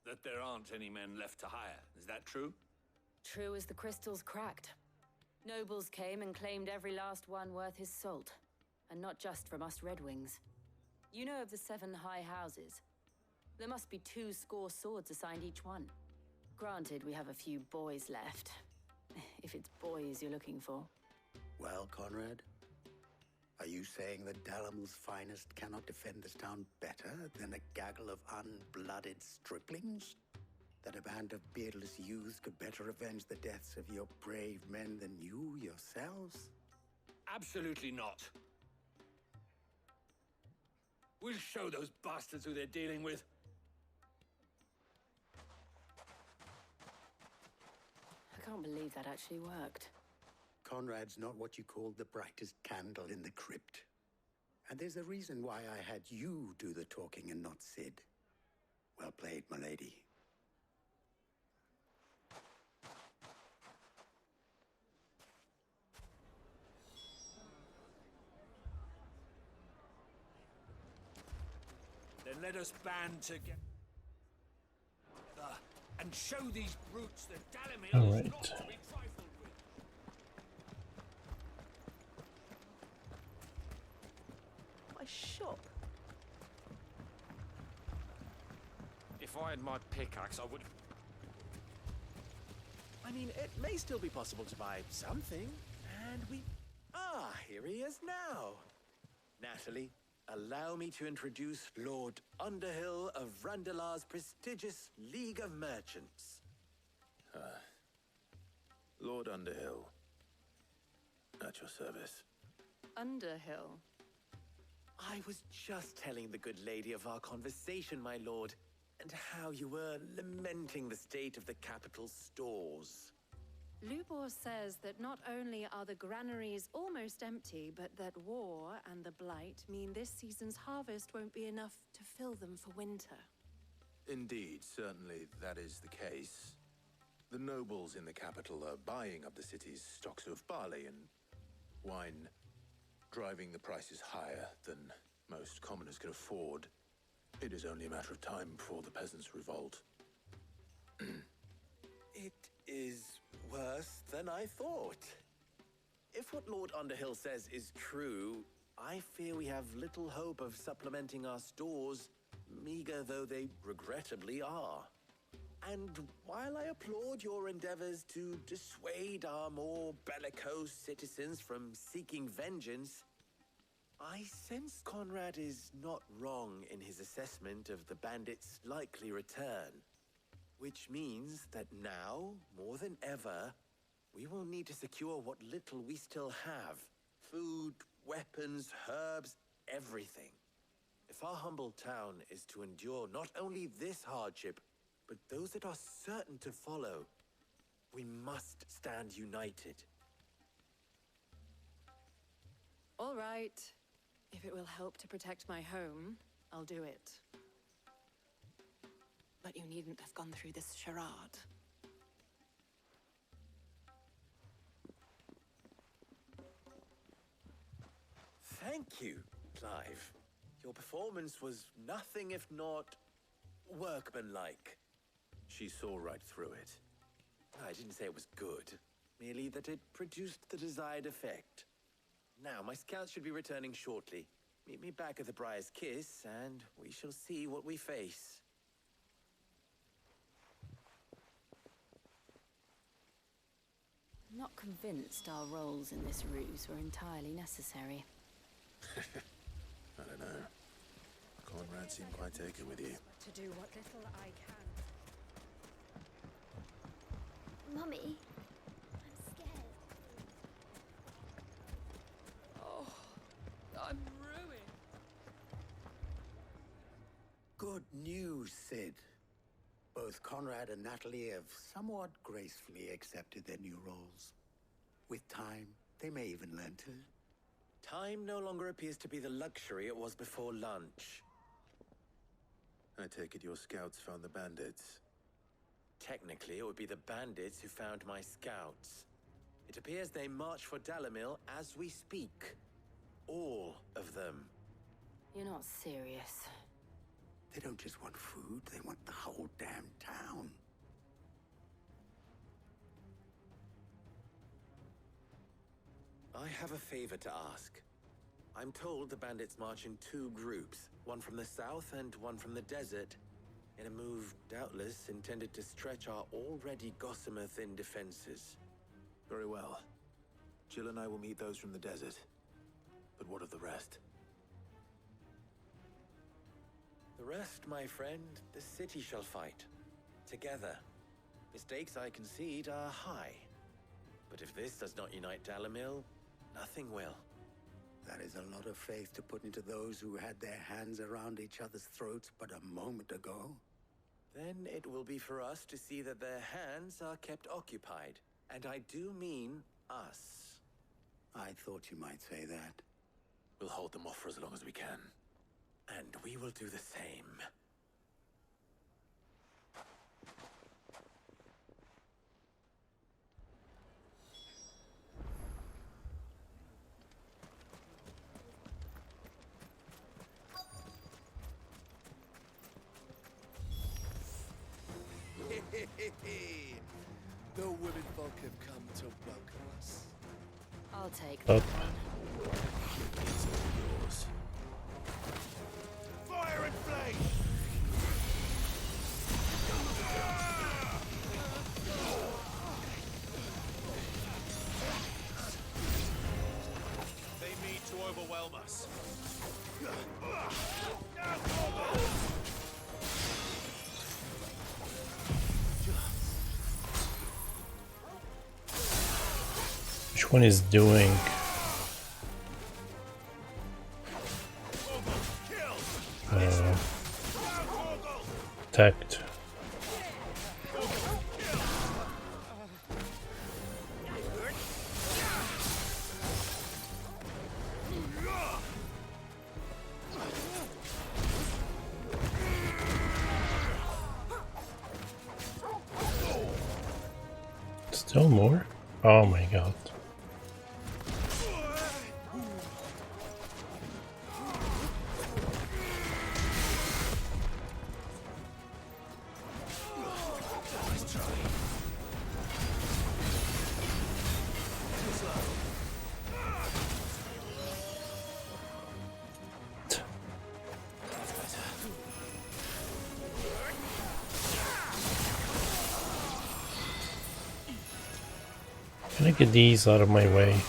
That there aren't any men left to hire. Is that true? True as the crystals cracked. Nobles came and claimed every last one worth his salt. And not just from us Red Wings. You know of the 7 high houses. There must be 2 swords assigned each one. Granted, we have a few boys left. If it's boys you're looking for. Well, Conrad, are you saying that Dalamil's finest cannot defend this town better than a gaggle of unblooded striplings? That a band of beardless youths could better avenge the deaths of your brave men than you yourselves? Absolutely not. We'll show those bastards who they're dealing with. I can't believe that actually worked. Conrad's not what you call the brightest candle in the crypt. And there's a reason why I had you do the talking and not Sid. Well played, my lady. Then let us band together and show these brutes that Dalamil All is right. not to be trifled with. My shop. If I had my pickaxe, I would. I mean, it may still be possible to buy something, and we... Ah, here he is now. Natalie, allow me to introduce Lord Underhill of Randalar's prestigious League of Merchants. Lord Underhill. At your service. Underhill. I was just telling the good lady of our conversation, my lord, and how you were lamenting the state of the capital's stores. Lubor says that not only are the granaries almost empty, but that war and the Blight mean this season's harvest won't be enough to fill them for winter. Indeed, certainly that is the case. The nobles in the capital are buying up the city's stocks of barley and wine, driving the prices higher than most commoners can afford. It is only a matter of time before the peasants revolt. It is worse than I thought. If what Lord Underhill says is true, I fear we have little hope of supplementing our stores, meager though they regrettably are. And while I applaud your endeavors to dissuade our more bellicose citizens from seeking vengeance, I sense Conrad is not wrong in his assessment of the bandits' likely return. Which means that now, more than ever, we will need to secure what little we still have. Food, weapons, herbs, everything. If our humble town is to endure not only this hardship, but those that are certain to follow, we must stand united. All right. If it will help to protect my home, I'll do it. But you needn't have gone through this charade. Thank you, Clive. Your performance was nothing if not workmanlike. She saw right through it. I didn't say it was good, merely that it produced the desired effect. Now, my scouts should be returning shortly. Meet me back at the Briar's Kiss, and we shall see what we face. I'm not convinced our roles in this ruse were entirely necessary. I don't know. Conrad seemed quite taken with you. To do what little I can. Mummy, I'm scared. Oh, I'm ruined. Good news, Sid. Both Conrad and Natalie have somewhat gracefully accepted their new roles. With time, they may even learn to. Time no longer appears to be the luxury it was before lunch. I take it your scouts found the bandits. Technically, it would be the bandits who found my scouts. It appears they march for Dalimil as we speak. All of them. You're not serious. They don't just want food, they want the whole damn town. I have a favor to ask. I'm told the bandits march in 2 groups, one from the south and one from the desert, in a move doubtless intended to stretch our already gossamer-thin defenses. Very well. Jill and I will meet those from the desert. But what of the rest? The rest, my friend, the city shall fight. Together. Mistakes, I concede, are high. But if this does not unite Dalimil, nothing will. That is a lot of faith to put into those who had their hands around each other's throats but a moment ago. Then it will be for us to see that their hands are kept occupied. And I do mean us. I thought you might say that. We'll hold them off for as long as we can. And we will do the same. The women folk have come to welcome us. I'll take Up. It's all yours. Fire and flame! They mean to overwhelm us. Which one is doing? Attacked. Still more? Oh my god. Can I get these out of my way?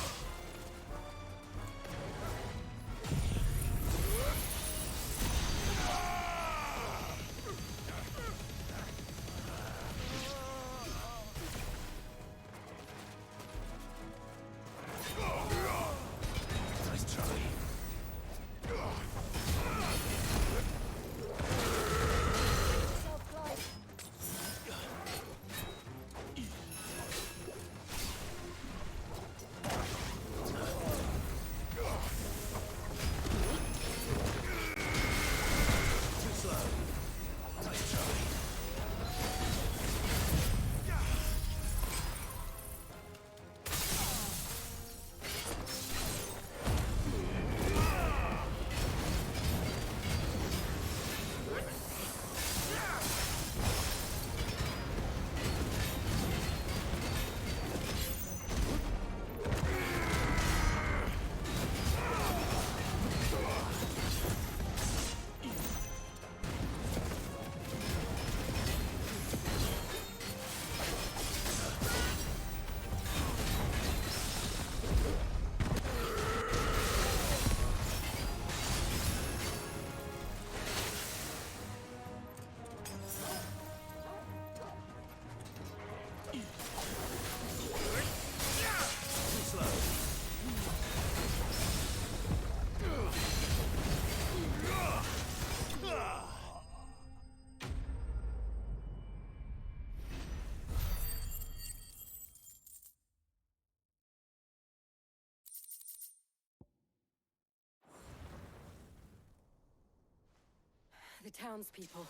townspeople.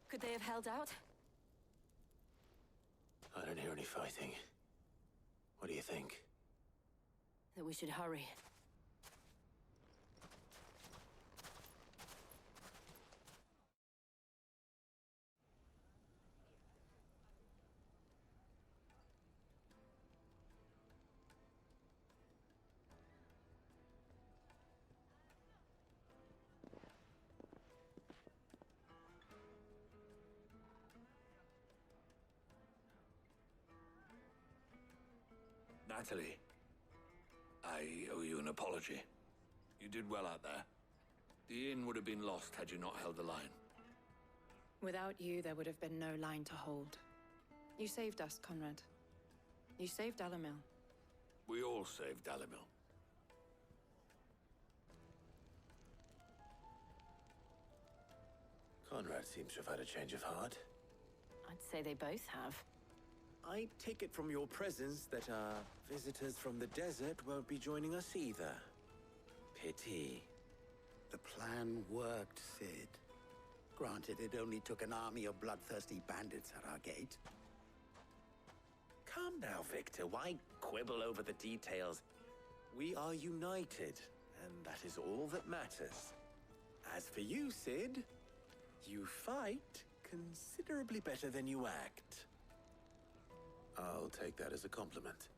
Could they have held out? I don't hear any fighting. What do you think? That we should hurry. Natalie, I owe you an apology. You did well out there. The inn would have been lost had you not held the line. Without you, there would have been no line to hold. You saved us, Conrad. You saved Dalimil. We all saved Dalimil. Conrad seems to have had a change of heart. I'd say they both have. I take it from your presence that our visitors from the desert won't be joining us either. Pity. The plan worked, Sid. Granted, it only took an army of bloodthirsty bandits at our gate. Calm now, Victor. Why quibble over the details? We are united, and that is all that matters. As for you, Sid, you fight considerably better than you act. I'll take that as a compliment.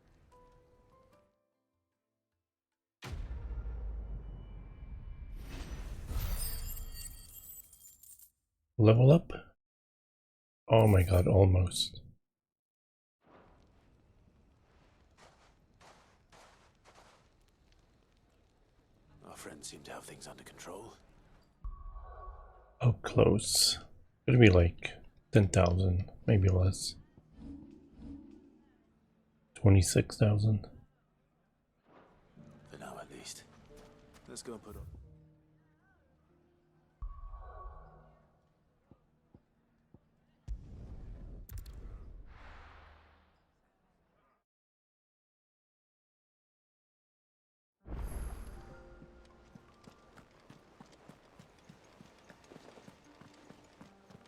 Level up? Oh my god, almost. Our friends seem to have things under control. Oh, close. It'll be like 10,000, maybe less. 26,000. For now, at least. Let's go and put up.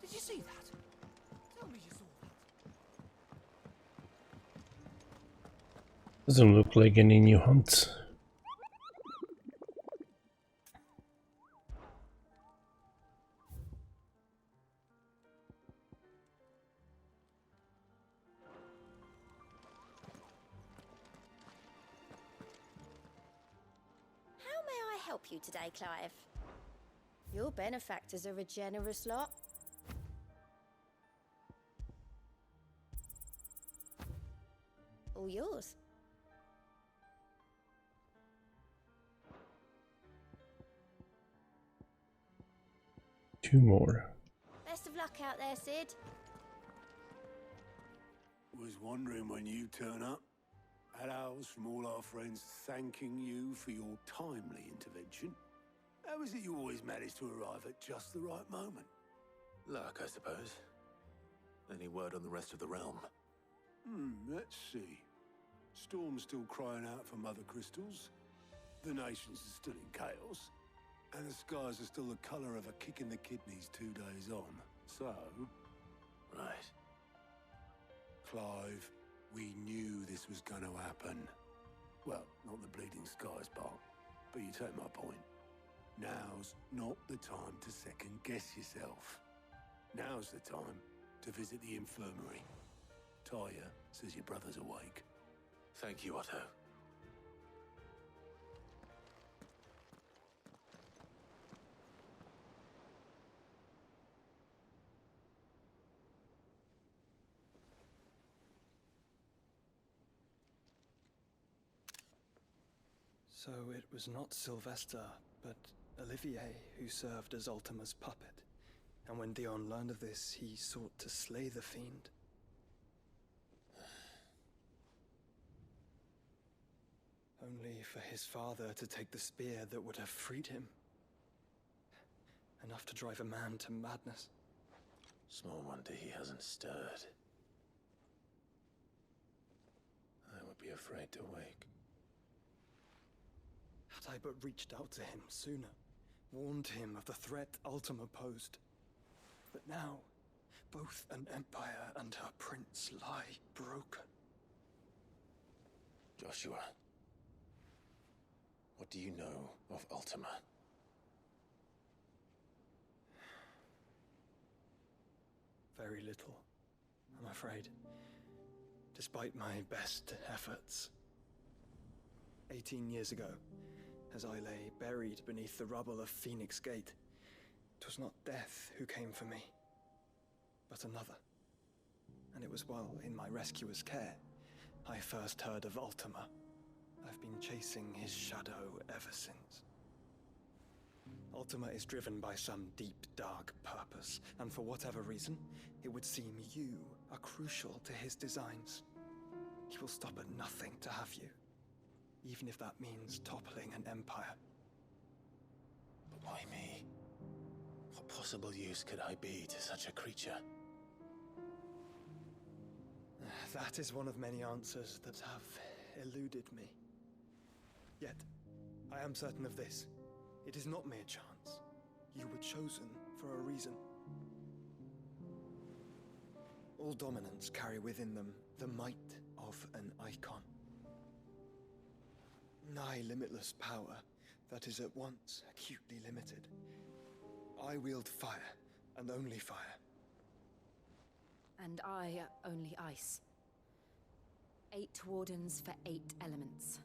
Did you see that? Tell me you saw that. Doesn't look like any new hunts. How may I help you today, Clive? Your benefactors are a generous lot. All yours. Two more. Best of luck out there, Sid. Was wondering when you turn up. Had owls from all our friends thanking you for your timely intervention. How is it you always manage to arrive at just the right moment? Luck, I suppose. Any word on the rest of the realm? Let's see. Storm's still crying out for Mother Crystals. The nations are still in chaos. And the skies are still the colour of a kick in the kidneys 2 days on. So... Right. Clive, we knew this was going to happen. Well, not the bleeding skies part, but you take my point. Now's not the time to second-guess yourself. Now's the time to visit the infirmary. Taya says your brother's awake. Thank you, Otto. So it was not Sylvester, but Olivier who served as Ultima's puppet. And when Dion learned of this, he sought to slay the fiend. Only for his father to take the spear that would have freed him. Enough to drive a man to madness. Small wonder he hasn't stirred. I would be afraid to wake. Had I but reached out to him sooner, warned him of the threat Ultima posed, But now, both an empire and her prince lie broken. Joshua, what do you know of Ultima? Very little, I'm afraid. Despite my best efforts. 18 years ago, as I lay buried beneath the rubble of Phoenix Gate, 'twas not death who came for me, but another. And it was while in my rescuer's care, I first heard of Ultima. I've been chasing his shadow ever since. Ultima is driven by some deep, dark purpose, and for whatever reason, it would seem you are crucial to his designs. He will stop at nothing to have you, even if that means toppling an empire. But why me? What possible use could I be to such a creature? That is one of many answers that have eluded me. Yet, I am certain of this. It is not mere chance. You were chosen for a reason. All dominants carry within them the might of an icon. Nigh limitless power that is at once acutely limited. I wield fire, and only fire. And I only ice. 8 wardens for 8 elements.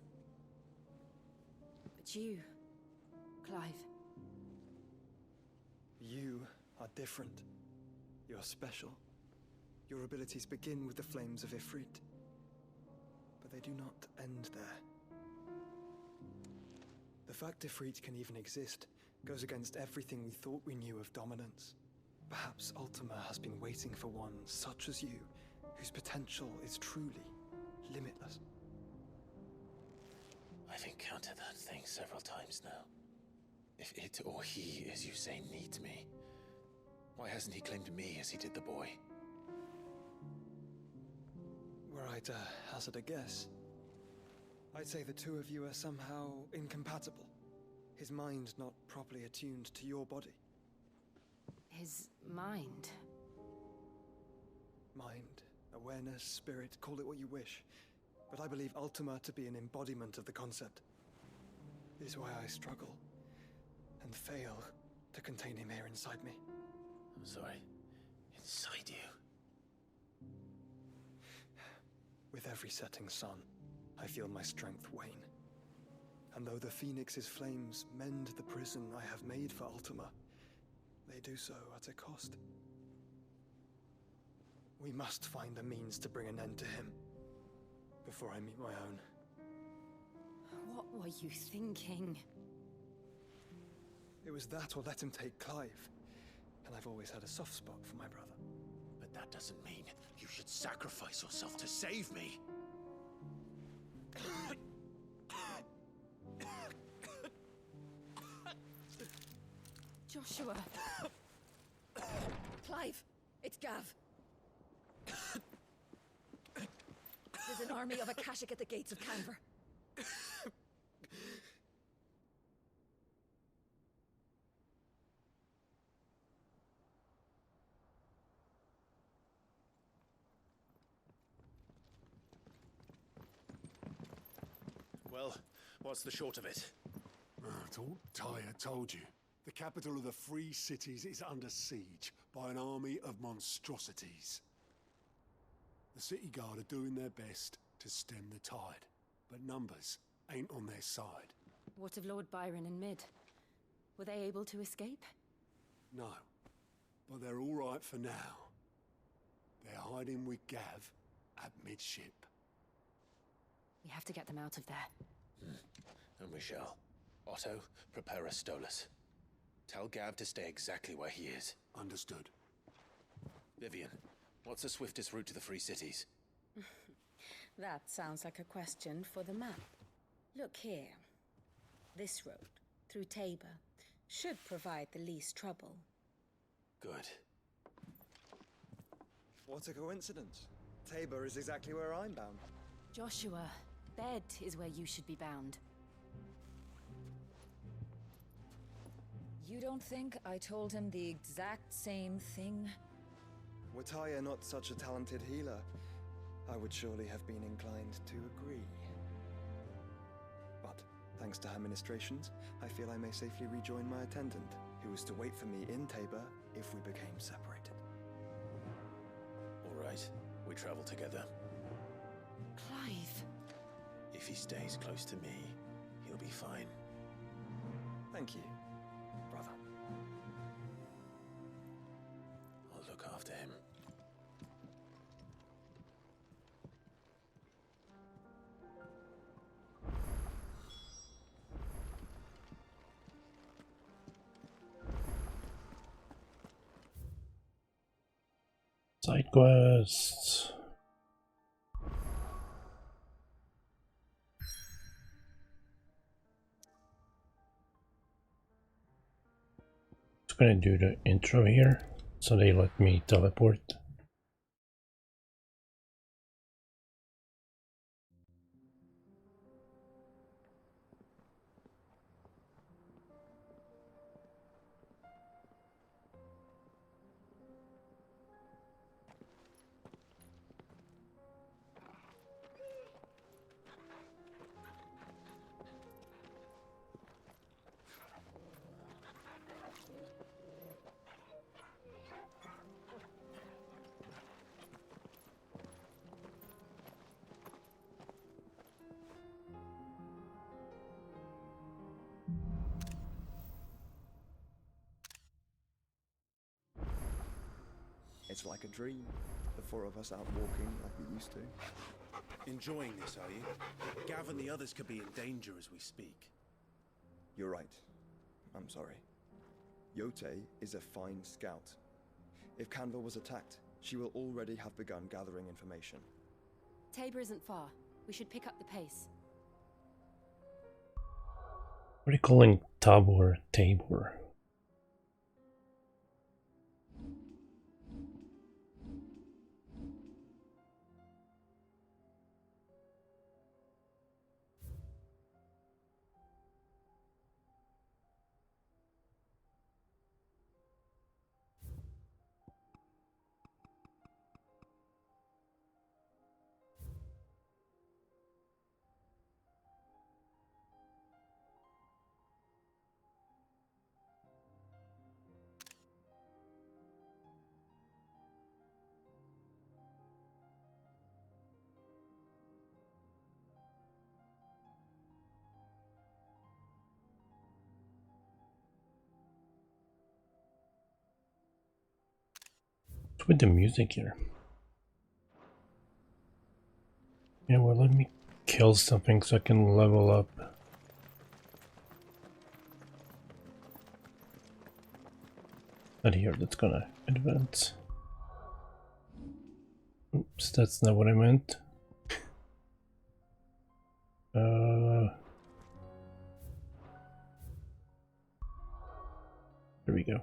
But you, Clive. You are different. You're special. Your abilities begin with the flames of Ifrit. But they do not end there. The fact Ifrit can even exist goes against everything we thought we knew of dominance. Perhaps Ultima has been waiting for one such as you, whose potential is truly limitless. I've encountered that thing several times now. If it or he, as you say, needs me, why hasn't he claimed me as he did the boy? Were I to hazard a guess, I'd say the two of you are somehow incompatible. His mind not properly attuned to your body. His mind? Mind, awareness, spirit, call it what you wish. But I believe Ultima to be an embodiment of the concept. This is why I struggle and fail to contain him here inside me. I'm sorry. Inside you? With every setting sun, I feel my strength wane. And though the Phoenix's flames mend the prison I have made for Ultima, they do so at a cost. We must find a means to bring an end to him before I meet my own. What were you thinking? It was that or let him take Clive. And I've always had a soft spot for my brother. But that doesn't mean you should sacrifice yourself to save me. Joshua! Clive! It's Gav! There's an army of Akashic at the gates of Canver. Well, what's the short of it? I thought Tyre told you. The capital of the Free Cities is under siege by an army of monstrosities. The city guard are doing their best to stem the tide, but numbers ain't on their side. What of Lord Byron and Mid? Were they able to escape? No, but they're all right for now. They're hiding with Gav at midship. We have to get them out of there. And we shall. Otto, prepare a Stolas. Tell Gav to stay exactly where he is. Understood. Vivian, what's the swiftest route to the Free Cities? That sounds like a question for the map. Look here. This road, through Tabor, should provide the least trouble. Good. What a coincidence. Tabor is exactly where I'm bound. Joshua, bed is where you should be bound. You don't think I told him the exact same thing? Were Tyre not such a talented healer, I would surely have been inclined to agree. But, thanks to her ministrations, I feel I may safely rejoin my attendant, who was to wait for me in Tabor if we became separated. All right, we travel together. Clive. If he stays close to me, he'll be fine. Thank you, brother. I'll look after him. Side quests. Just gonna do the intro here, so they let me teleport. It's like a dream, the four of us out walking like we used to. Enjoying this, are you? Gav and the others could be in danger as we speak. You're right. I'm sorry. Yote is a fine scout. If Canva was attacked, she will already have begun gathering information. Tabor isn't far. We should pick up the pace. What are you calling Tabor? Tabor. What's with the music here? Yeah, well, let me kill something so I can level up. Not here, that's gonna advance. Oops, that's not what I meant. There we go.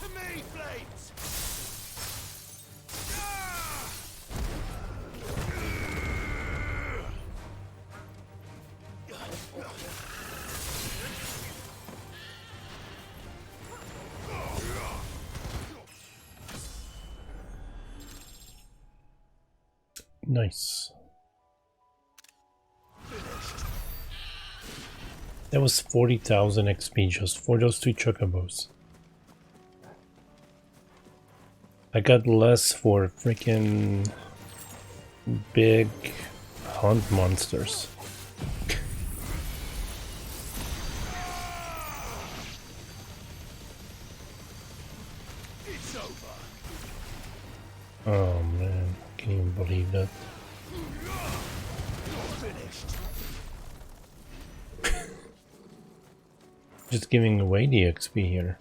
To me, Flames! Nice. That was 40,000 XP just for those two chocobos. I got less for freaking big hunt monsters. It's over. Oh man, I can't even believe that. You're finished. Just giving away the XP here.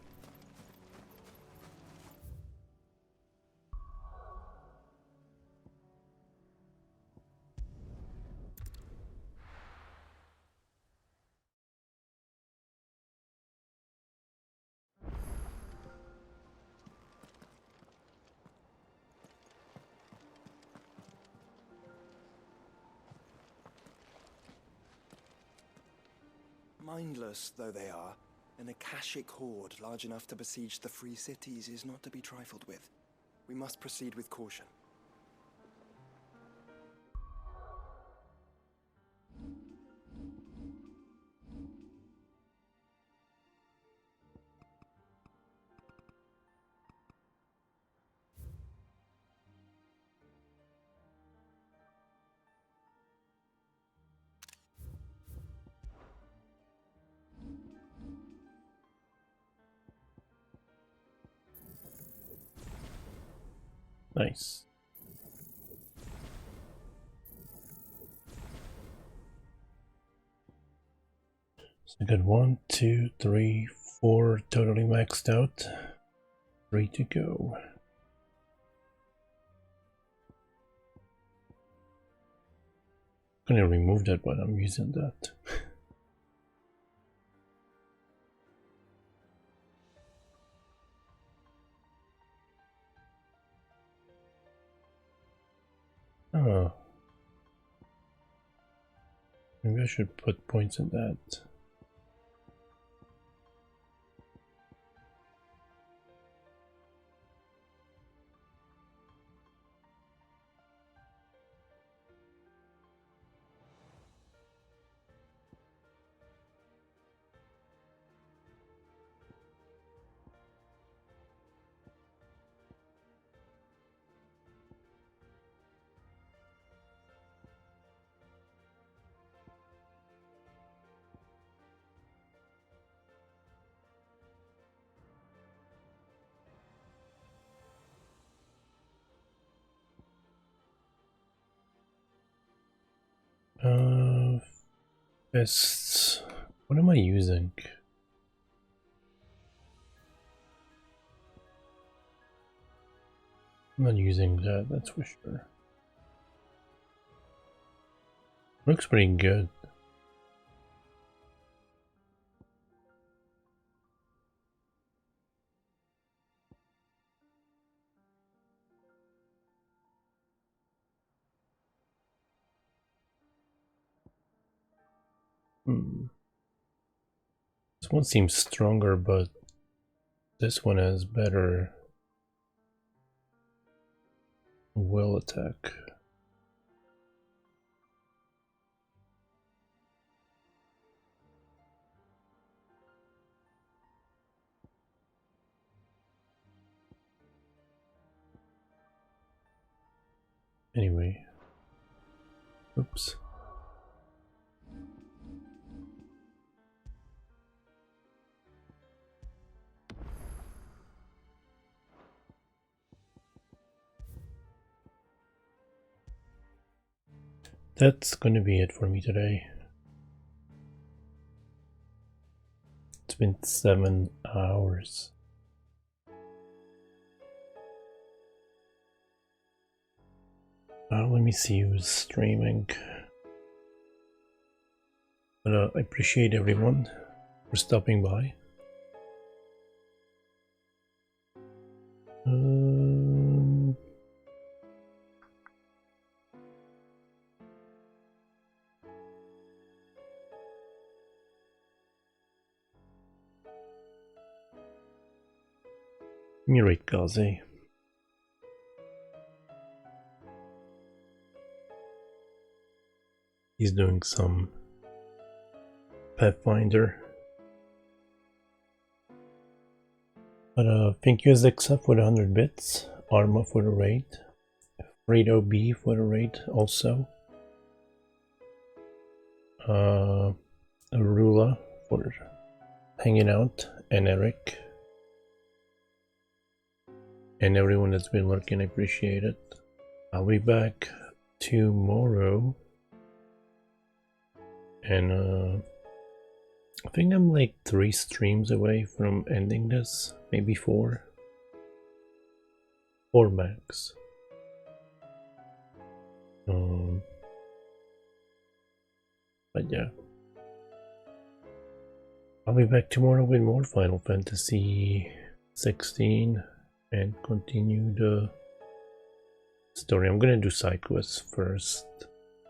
Mindless though they are, an Akashic horde large enough to besiege the free cities is not to be trifled with. We must proceed with caution. Nice. So I got 1, 2, 3, 4 totally maxed out. 3 to go. I'm gonna remove that when I'm using that. Oh. Maybe I should put points in that. Best. What am I using? I'm not using that, that's for sure. Looks pretty good. This one seems stronger, but this one has better will attack. Anyway, oops. That's going to be it for me today. It's been 7 hours. Let me see who's streaming. But I appreciate everyone for stopping by. Mirate Gazi. He's doing some Pathfinder. But thank you Zixap for the 100 bits, Arma for the raid, Fredo B for the raid also, Arula for hanging out, and Eric. And everyone that's been lurking, I appreciate it. I'll be back tomorrow. And I think I'm like 3 streams away from ending this, maybe 4. 4 max. But yeah. I'll be back tomorrow with more Final Fantasy 16 and continue the story. I'm gonna do side quests first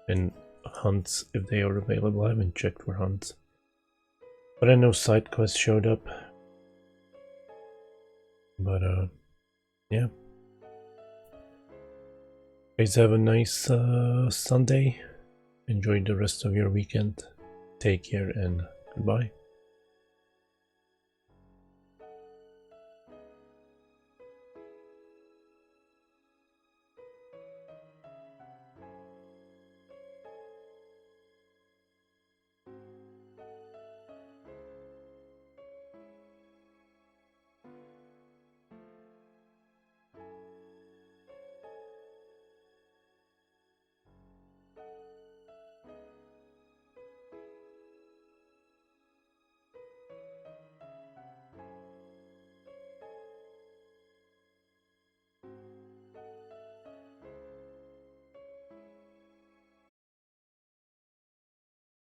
and hunts if they are available. I haven't checked for hunts. But I know side quests showed up. But yeah. Guys, have a nice Sunday. Enjoy the rest of your weekend. Take care and goodbye.